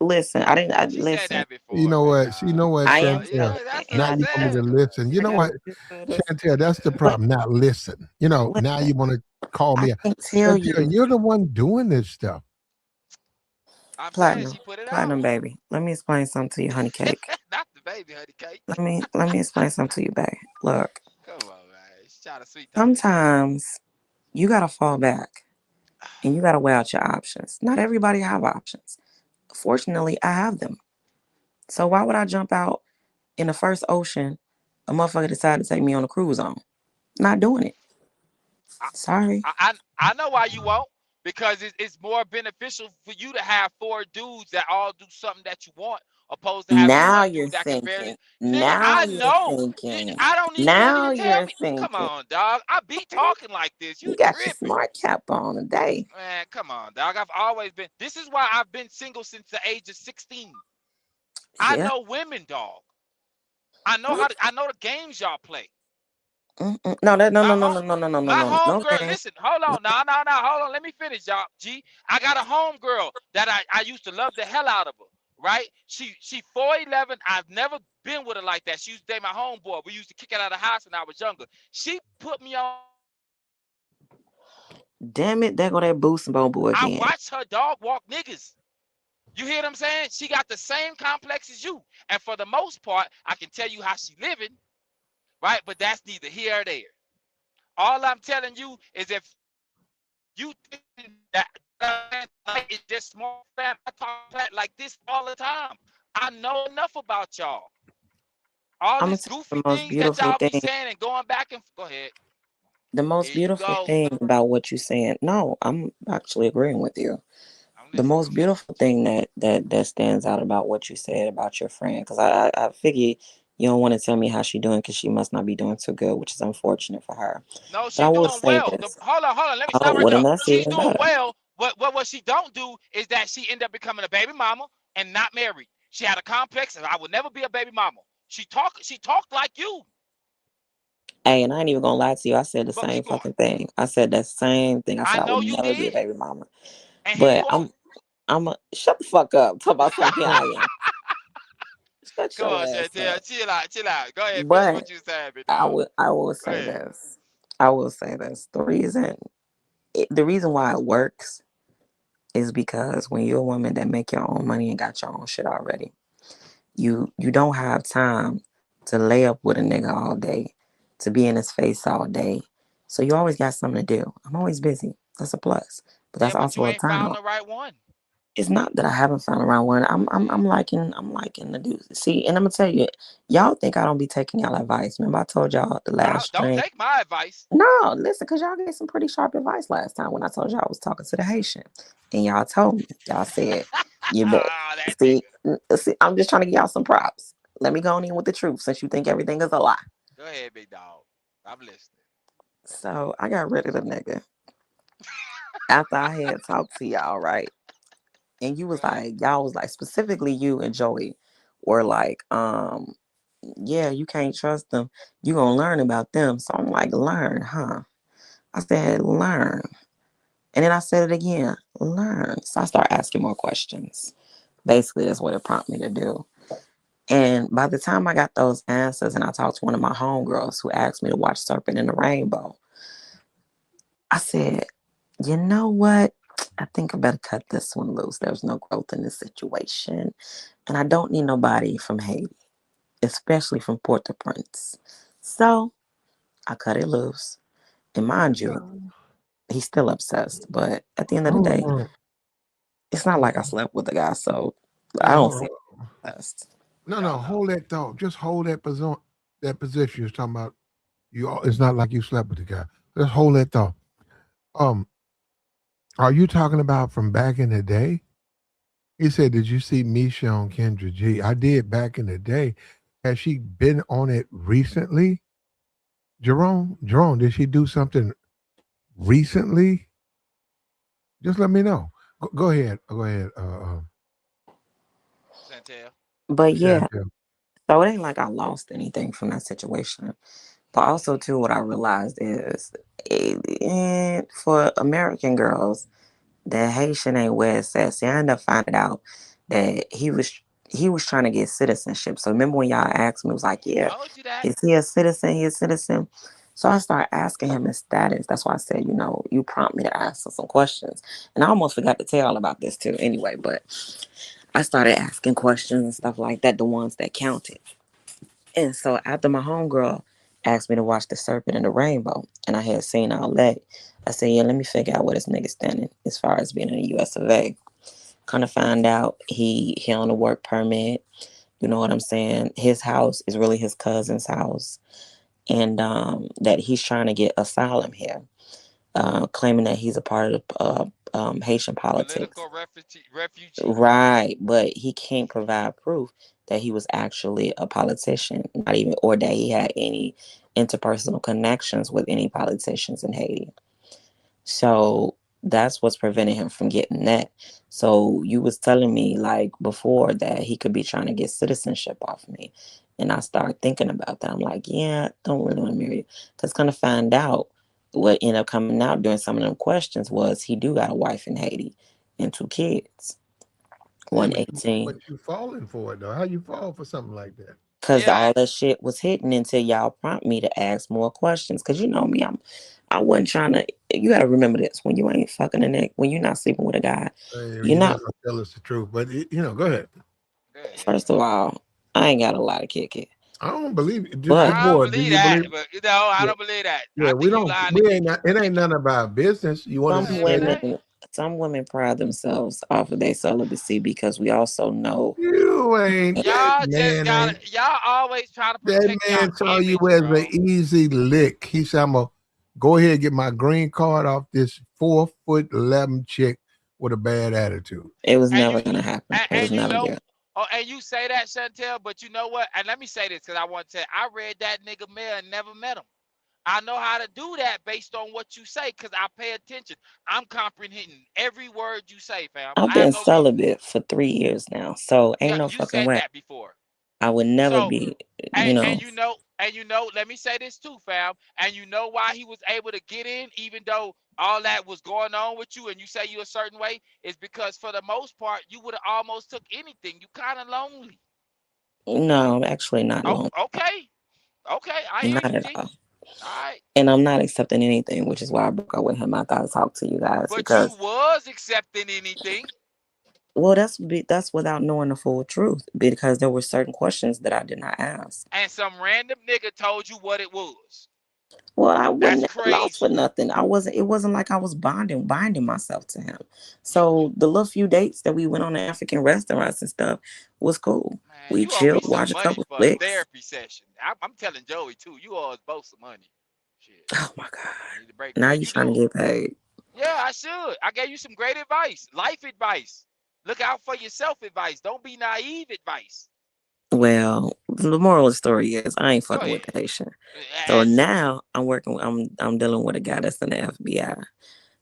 Listen, she said listen. that You before, know big what? You dog. know what, I am You know, Chantel. celibate, that's what and Now I I you want me said. to listen. You I know got what, a few suitors. Chantel? That's the But problem. Now listen. Now you listen, want to call I me. can tell Chantel, you, you're the one doing this stuff. I'm saying platinum, she put it out. platinum, baby. Let me explain something to you, honey cake. Not the baby, honey cake. Let me explain something to you, babe. Look, Come on, man. She's trying to sweet talk you. sometimes you gotta fall back and you gotta weigh out your options. Not everybody have options. Fortunately, I have them. So why would I jump out in the first ocean a motherfucker decided to take me on a cruise on? Not doing it. I, Sorry. I know why you won't. Because it's more beneficial for you to have 4 dudes that all do something that you want, opposed to having Now one you're dude that can barely. thinking. Nigga, Now I you're know. thinking. I don't need you Now to tell you're me. Come thinking. on, dog. I be talking like this. You You got your tripping. smart cap on today. Man, come on, dog. I've always been. This is why I've been single since the age of 16. I Yeah. know women, dog. I know the games y'all play. Mm-mm. No, that no My no no home no no no no no my no no homegirl, game. listen, hold on. No, hold on. Let me finish, y'all. G. I got a homegirl that I used to love the hell out of her. Right? She 4'11". I've never been with her like that. She used to date my homeboy. We used to kick it out of the house when I was younger. She put me on. Damn it, there go that boost boo I again. watched her dog walk niggas. You hear what I'm saying? She got the same complex as you. And for the most part, I can tell you how she living, right? But that's neither here or there. All I'm telling you is if you think that it's just small fam, I talk like this all the time. I know enough about y'all. All I'm gonna these tell you goofy the most things that beautiful y'all be thing. saying and going back and go ahead. The most Here you beautiful go. thing about what you're saying. No, I'm actually agreeing with you. I'm The listening. most beautiful thing that stands out about what you said about your friend, because I figure you don't want to tell me how she doing because she must not be doing too good, which is unfortunate for her. No, But she I will doing say well. this. Hold on. Let me Oh, stop right well, there. then that's She's even doing better. well. What she don't do is that she end up becoming a baby mama and not married. She had a complex, and I would never be a baby mama. She talked like you. Hey, and I ain't even gonna lie to you. I said the But same keep going. fucking thing. I said that same thing. I I said I would know you never be a did, baby mama. and here But you are. I'm a shut the fuck up. Talk about something. Here I am. Shut Come your on, ass Chantel, up. chill out. Go ahead, finish But what you saying, big dog. I will Go say ahead. this. I will say this. The reason why it works is because when you're a woman that make your own money and got your own shit already, you don't have time to lay up with a nigga all day, to be in his face all day. So you always got something to do. I'm always busy. That's a plus. But Yeah, that's but also you a ain't turn found on. the right one. It's not that I haven't found a round one. I'm liking the dude. See, and I'm gonna tell you, y'all think I don't be taking y'all advice. Remember I told y'all the last Don't stream. take my advice. No, listen, cause y'all gave some pretty sharp advice last time when I told y'all I was talking to the Haitian, and y'all told me, y'all said, you bet. Ah, that See, nigga. I'm just trying to give y'all some props. Let me go on in with the truth, since you think everything is a lie. Go ahead, big dog. I'm listening. So I got rid of the nigga after I had talked to y'all, right? And Go ahead. y'all was like, specifically you and Joey were like, yeah, you can't trust them. You gonna learn about them. So I'm like, learn, huh? I said, learn. And then I said it again, learn. So I start asking more questions. Basically, that's what it prompted me to do. And by the time I got those answers and I talked to one of my homegirls who asked me to watch Serpent in the Rainbow, I said, you know what? I think I better cut this one loose. There's no growth in this situation. And I don't need nobody from Haiti, especially from Port-au-Prince. So I cut it loose. And mind you, he's still obsessed. But at the end of the Hold day, on. it's not like I slept with the guy. So I No, don't hold see on. him obsessed. No. Hell no. Hold that thought. Just hold that position. That position you're talking about. It's not like you slept with the guy. Just hold that thought. Um, are you talking about from back in the day? He said, "Did you see Misha on Kendra G?" I did back in the day. Has she been on it recently? Jerome, did she do something recently? Just let me know. Go ahead. Go ahead. Chantel. But yeah, Chantel. so it ain't like I lost anything from that situation. But also, too, what I realized is for American girls, that Haitian ain't where it's at. See, I ended up finding out that he was trying to get citizenship. So remember when y'all asked me, it was like, yeah, Told you that. is he a citizen? He a citizen. So I started asking him his status. That's why I said, you prompt me to ask him some questions. And I almost forgot to tell all about this too anyway, but I started asking questions and stuff like that, the ones that counted. And so after my homegirl asked me to watch The Serpent and the Rainbow, and I had seen all that, I said, yeah, let me figure out where this nigga standing as far as being in the US of A. Kind of find out he on a work permit. You know what I'm saying? His house is really his cousin's house. And that he's trying to get asylum here, claiming that he's a part of Haitian politics. Political refugee. Right, but he can't provide proof that he was actually a politician, not even, or that he had any interpersonal connections with any politicians in Haiti. So that's what's preventing him from getting that. So you was telling me like before that he could be trying to get citizenship off me. And I started thinking about that. I'm like, yeah, don't really want to marry you. Because kind of find out what ended up coming out during some of them questions was he do got a wife in Haiti and 2 kids. Yeah, One but 18. you falling for it though. How you fall for something like that? Cause Yeah. all that shit was hidden until y'all prompt me to ask more questions. Cause you know me, I wasn't trying to. You gotta remember this: when you ain't fucking a neck, when you're not sleeping with a guy, you're You're not not. gonna tell us the truth, but go ahead. First of all, I ain't got a lot of kick it, I don't believe it. but I don't Boy, do believe you that, believe? but I Yeah, don't believe that. yeah. I We think you don't. lying to We kick ain't. it. It ain't none of our business. You want us some to Yeah, say every that? day. women pride themselves off of their celibacy because we also know. You ain't. That Y'all just man got ain't. to y'all always trying to That protect y'all man saw you image, as an bro. easy lick. He said, "I'm gonna go ahead and get my green card off this 4'11" chick with a bad attitude." It was And never gonna happen. It was and you never know, good. oh, and you say that, Chantel, but you know what? And let me say this because I want to tell I read that nigga mail and never met him. I know how to do that based on what you say because I pay attention. I'm comprehending every word you say, fam. I've I have been no trouble. celibate for 3 years now, so ain't Yeah, no you fucking said way that before. I would never So be. You know, let me say this too, fam. And you know why he was able to get in, even though all that was going on with you, and you say you a certain way, is because for the most part, you would have almost took anything. You kind of lonely. no, I'm actually not Oh, alone. okay, okay, I hear Not you, at G. all. All right, And I'm not accepting anything, which is why I broke up with him. I thought I'd talk to you guys but you because, was accepting anything, well, that's without knowing the full truth because there were certain questions that I did not ask. and some random nigga told you what it was. Well, I That's wouldn't have lost for crazy. nothing. I wasn't. It wasn't like I was binding myself to him. You So the little few dates that we went on to African restaurants and stuff was cool. man, We you owe me chilled, some watched a money couple for a flicks. therapy session. I'm telling Joey too. You owe us both some money. Shit, Oh my god! I need to break Now bread. you You trying to do. get paid? Yeah, I should. I gave you some great advice, life advice. Look out for yourself advice. Don't be naive advice. Well, the moral of the story is I ain't Go fucking with ahead. the Haitian. So As now I'm dealing with a guy that's in the FBI.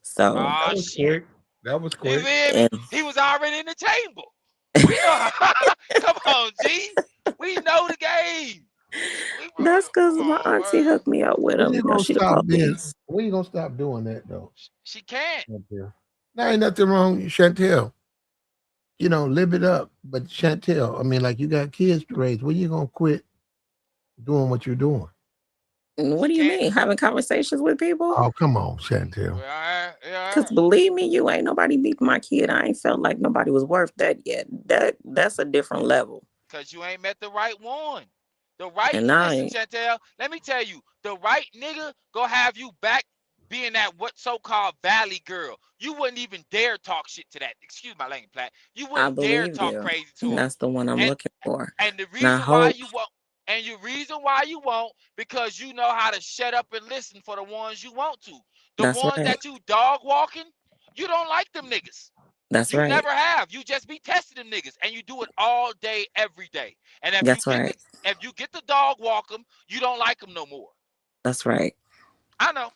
So oh That was shit. quick. That was You quick. feel me? and He was already in the chamber. We know how. Come on, G. We know the game. that's Come because my on, auntie bro. hooked me up with When him. you You know, gonna she the stop being? police. When you gonna stop doing that though? She can't. Chantel? There ain't nothing wrong, Chantel. Live it up. But Chantel, I mean, like you got kids to raise. When you gonna quit doing what you're doing? And what She do you can't. mean? Having conversations with people? Oh, come on, Chantel. Well, Because yeah. believe me, you ain't nobody beat my kid. I ain't felt like nobody was worth that yet. That's a different level. Because you ain't met the right one. The right, And I listen, ain't. Chantel, let me tell you, the right nigga go have you back being that what so-called valley girl. You wouldn't even dare talk shit to that. Excuse my language, Platt. You I wouldn't dare believe talk you. crazy to And him. that's the one I'm And looking for. and the And I reason why hope you won't, and the reason why you won't, because you know how to shut up and listen for the ones you want to. The that's ones right. that you dog walking, you don't like them niggas. That's You right. never have. You just be testing them niggas, and you do it all day, every day. And That's right. if you get the dog walk them, you don't like them no more. That's right. I know.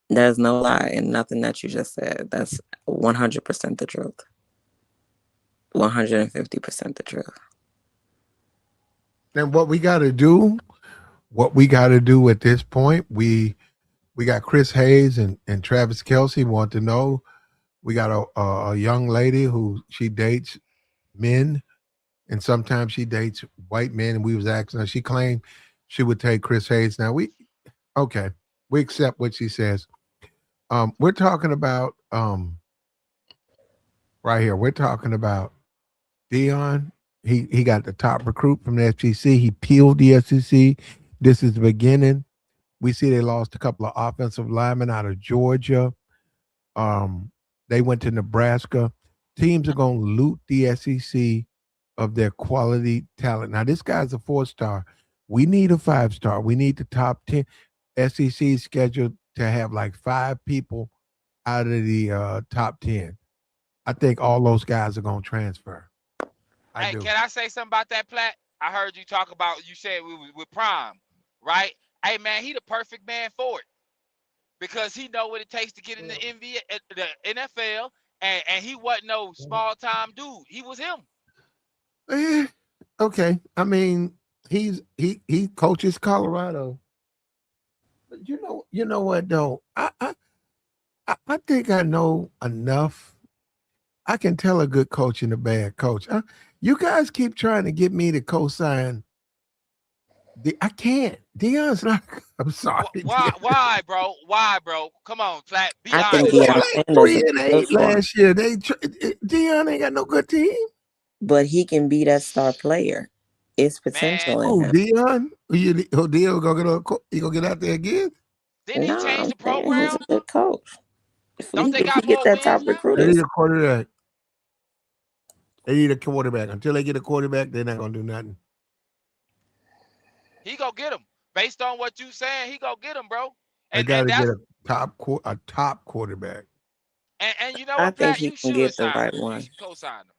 There's no lie in nothing that you just said. That's 100% the truth. 150% the truth. And what we got to do at this point, we got Chris Hayes and Travis Kelsey want to know. We got a young lady who she dates men, and sometimes she dates white men. And we was asking her. She claimed she would take Chris Hayes. Now we accept what she says. We're talking about right here. We're talking about Dion. He got the top recruit from the SEC. He peeled the SEC. This is the beginning. We see they lost a couple of offensive linemen out of Georgia. They went to Nebraska. Teams are going to loot the SEC of their quality talent. Now, this guy's a 4-star. We need a 5-star. We need the top 10. SEC scheduled to have like 5 people out of the top 10. I think all those guys are going to transfer. Hey, can I say something about that, Platt? I heard you talk about, you said we was with Prime, right? Hey, man, he the perfect man for it because he know what it takes to get in the NFL, and he wasn't no small-time dude. He was him. Okay. I mean, he coaches Colorado. But you know what though? I think I know enough. I can tell a good coach and a bad coach. You guys keep trying to get me to co-sign. I can't. Dion's not. I'm sorry. Why, bro? Why, bro? Come on, Flat. Be I honest. think Like 3-8 last year. Dion ain't got no good team. But he can be that star player. It's potential in him. Dion? Dion gonna get out there again? Didn't he change the program? He's a good coach. Don't they got get that top recruiter? They need a quarterback. They need a quarterback. Until they get a quarterback, they're not gonna do nothing. He go get him. Based on what you saying, he go get him, bro. They got to get a top quarterback. And you know what, Pat? You should get the right one. You should co-sign him.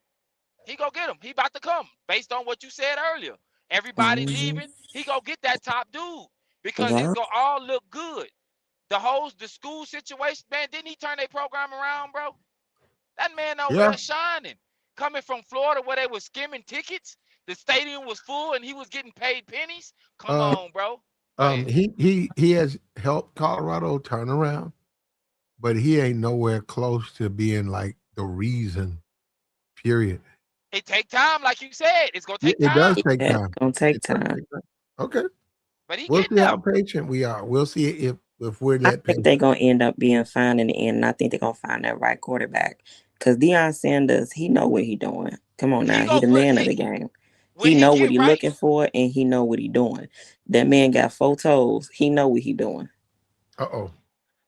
He go get him. He about to come. Based on what you said earlier, everybody leaving. He go get that top dude because it's gonna all look good. The school situation, man. Didn't he turn their program around, bro? That man over there shining. Coming from Florida where they were skimming tickets, the stadium was full and he was getting paid pennies. Come on, bro. He has helped Colorado turn around, but he ain't nowhere close to being like the reason. Period. It take time, like you said. It's gonna take time. It does take time. It's gonna take time. Okay. But we'll see how patient we are. We'll see if we're that patient. I think they're gonna end up being fine in the end, and I think they're gonna find that right quarterback. Because Deion Sanders, he know what he doing. Come on now, he the man of the game. He know what he looking for, and he know what he doing. That man got 4 toes. He know what he doing. And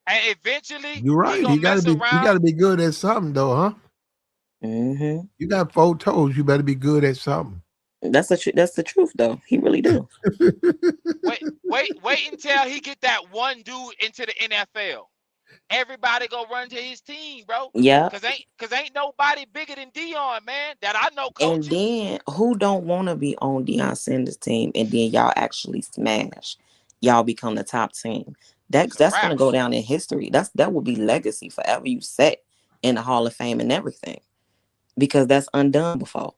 eventually, you're right. You gotta be good at something, though, huh? Mm-hmm. You got 4 toes. You better be good at something. That's the truth, though. He really do. wait until he get that one dude into the NFL. Everybody go run to his team, bro. Yeah. Cause ain't nobody bigger than Dion, man. That I know coaching. And then who don't want to be on Deion Sanders' team, and then y'all actually smash, y'all become the top team. That's gonna go down in history. That will be legacy forever. You set in the Hall of Fame and everything, because that's undone before.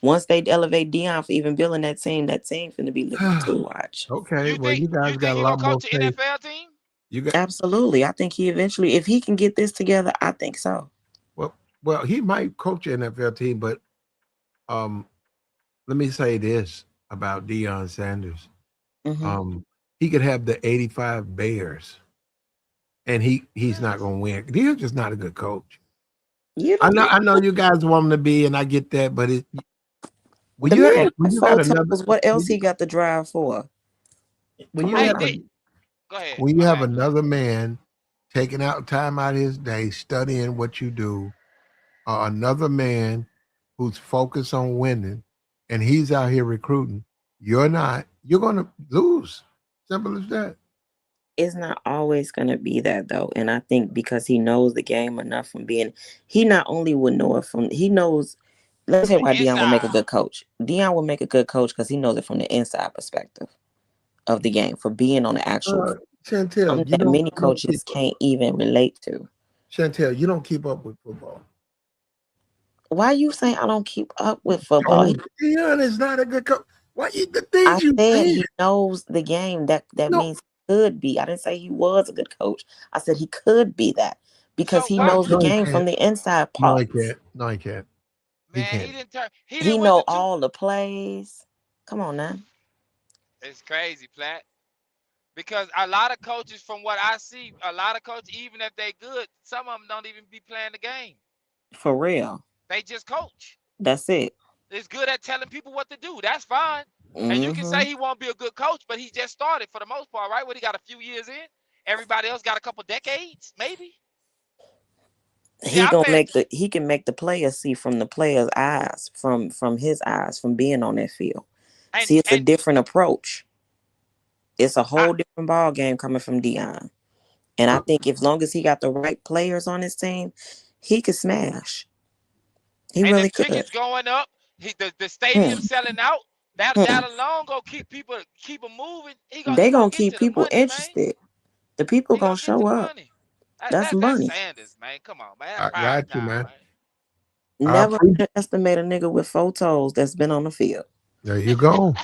Once they elevate Dion for even building that team finna be looking to watch. Okay, you guys got a lot more faith. NFL team? Absolutely. I think he eventually, if he can get this together, I think so. Well, he might coach an NFL team, but let me say this about Deion Sanders. Mm-hmm. He could have the 85 Bears, and he's not going to win. Deion's just not a good coach. I know you guys want him to be, and I get that, but what else he got the drive for? When you have another man taking out time out of his day, studying what you do, another man who's focused on winning, and he's out here recruiting, you're not, you're going to lose. Simple as that. It's not always going to be that, though. And I think because he knows the game enough from he not only would know it from, he knows, let's say why Deion will make a good coach. Deion will make a good coach because he knows it from the inside perspective of the game, for being on the actual Chantel, Something that many coaches can't even relate to. Chantel, you don't keep up with football. Why you saying I don't keep up with football? Deion is not a good coach. Why the I things you said said? he knows the game. That means he could be. I didn't say he was a good coach. I said he could be that because he knows the game from the inside part. No, he can't. No, he can't. Man, he didn't turn. He know all the plays. Come on now. It's crazy, Platt. Because a lot of coaches, from what I see, a lot of coaches, even if they good, some of them don't even be playing the game. For real. They just coach. That's it. It's good at telling people what to do. That's fine. And you can say he won't be a good coach, but he just started for the most part, right? What, he got a few years in? Everybody else got a couple decades, maybe. He can make the players see from the players' eyes, from his eyes, from being on that field. See, it's a different approach. It's a whole different ball game coming from Deion. And I think as long as he got the right players on his team, he could smash. He really could. Tickets going up, the stadium selling out. That alone gonna keep them moving. They gonna keep people interested. The people gonna show up. That's money. Sanders, man. Come on, man. I got you, man. Never underestimate a nigga with 4 toes that's been on the field. There you go.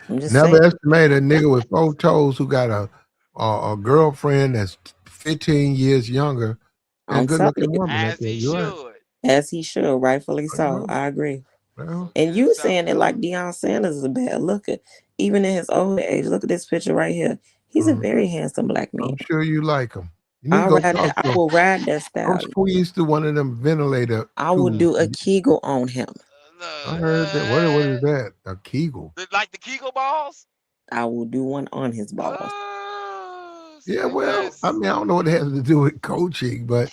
I'm just Never estimate a nigga with 4 toes who got a girlfriend that's 15 years younger and good looking woman. As he should. As he should, rightfully so. I agree. Well, and you saying it like Deion Sanders is a bad looker. Even in his old age, look at this picture right here. He's a very handsome black man. I'm sure you like him. I will ride that style. Don't squeeze to one of them ventilator. I will do a Kegel on him. I heard that. What is that? A Kegel? Like the Kegel balls? I will do one on his balls. Yeah, well, I mean, I don't know what it has to do with coaching, but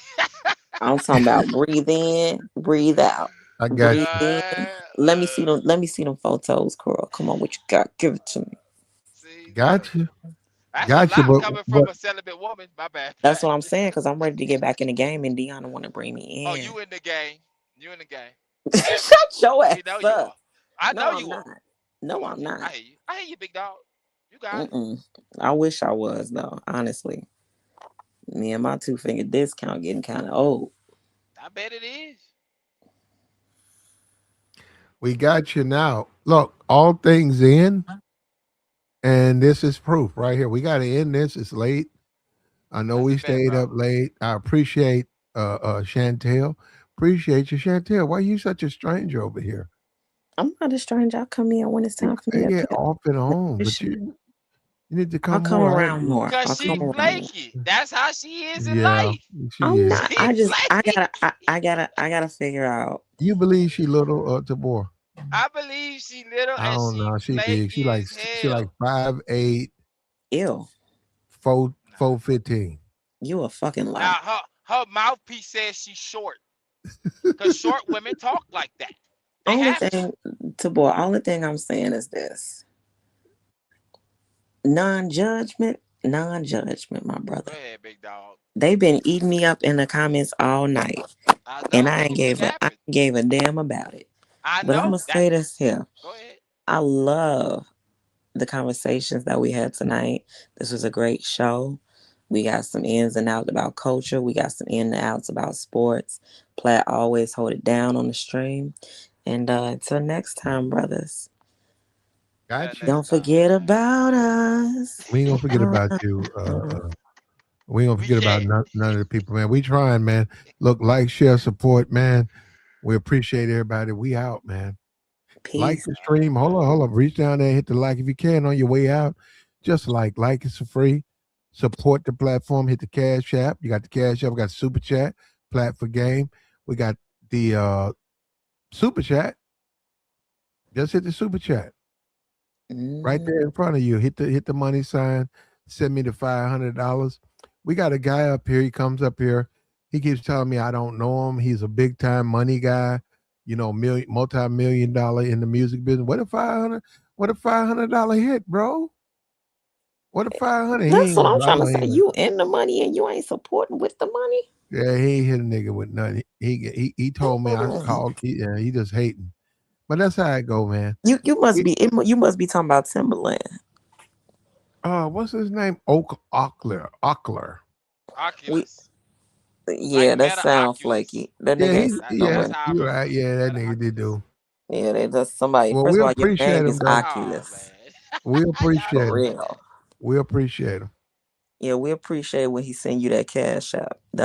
I'm talking about breathe in, breathe out. I got you. Let me see them photos, Coral. Come on, what you got? Give it to me. Got you. That's a lot coming from a celibate woman. My bad. That's what I'm saying, because I'm ready to get back in the game, and Deanna want to bring me in. Oh, you in the game? You in the game? Shut your ass you up. I know you are. No, I'm not. I hear you. I hear you, big dog. You got it. I wish I was, though. Honestly, me and my 2-finger discount getting kind of old. I bet it is. We got you now. Look, all things in, and this is proof right here. We got to end this. It's late. I know we stayed up late. I appreciate Chantel. Appreciate you, Chantel. Why are you such a stranger over here? I'm not a stranger. I'll come in when it's time for me. Yeah, off and on, but you need to come. I'll come around more. Because she's flaky. That's how she is in life. I'm not. I gotta figure out. You believe she little Tabor? I believe she little. I don't know. She big. She like 5'8". Ew. 4'15". You a fucking liar. Now her mouthpiece says she's short. Because short women talk like that. Only thing I'm saying is this. Non-judgment, my brother. Go ahead, big dog. They've been eating me up in the comments all night. And I ain't gave a damn about it. But I'm going to say this here. Go ahead. I love the conversations that we had tonight. This was a great show. We got some ins and outs about culture. We got some ins and outs about sports. Platt always hold it down on the stream. And until next time, brothers. Gotcha. Don't forget about us. We ain't gonna forget about you. We ain't gonna forget about none of the people, man. We trying, man. Look, like, share, support, man. We appreciate everybody. We out, man. Peace. Like the stream. Hold on. Reach down there, hit the like if you can on your way out. Just like it's free. Support the platform. Hit the Cash App. You got the Cash App. We got Super Chat. Plat for Game. We got the Super Chat. Just hit the Super Chat. Right there in front of you. Hit the money sign. Send me the $500. We got a guy up here. He comes up here. He keeps telling me I don't know him. He's a big time money guy. You know, multi-million dollar in the music business. What a $500 hit, bro? What a 500. That's what I'm trying to say. You in the money and you ain't supporting with the money. Yeah, he ain't hit a nigga with nothing. He told me I called. He just hating. But that's how it go, man. You must be talking about Timberland. What's his name? Ockler. Oculus. Yeah, Like that Meta sound Oculus. flaky. That Yeah, nigga ain't he's saying no That's yeah. money. how I You're right. pronounce it. Yeah, that Meta nigga did Oculus. do. Yeah, they just somebody. Well, First we of all, your appreciate name him is though. Oh Oculus. man. We Y'all appreciate For him. stupid. real. We appreciate him. Yeah, we appreciate when he send you that cash app. That's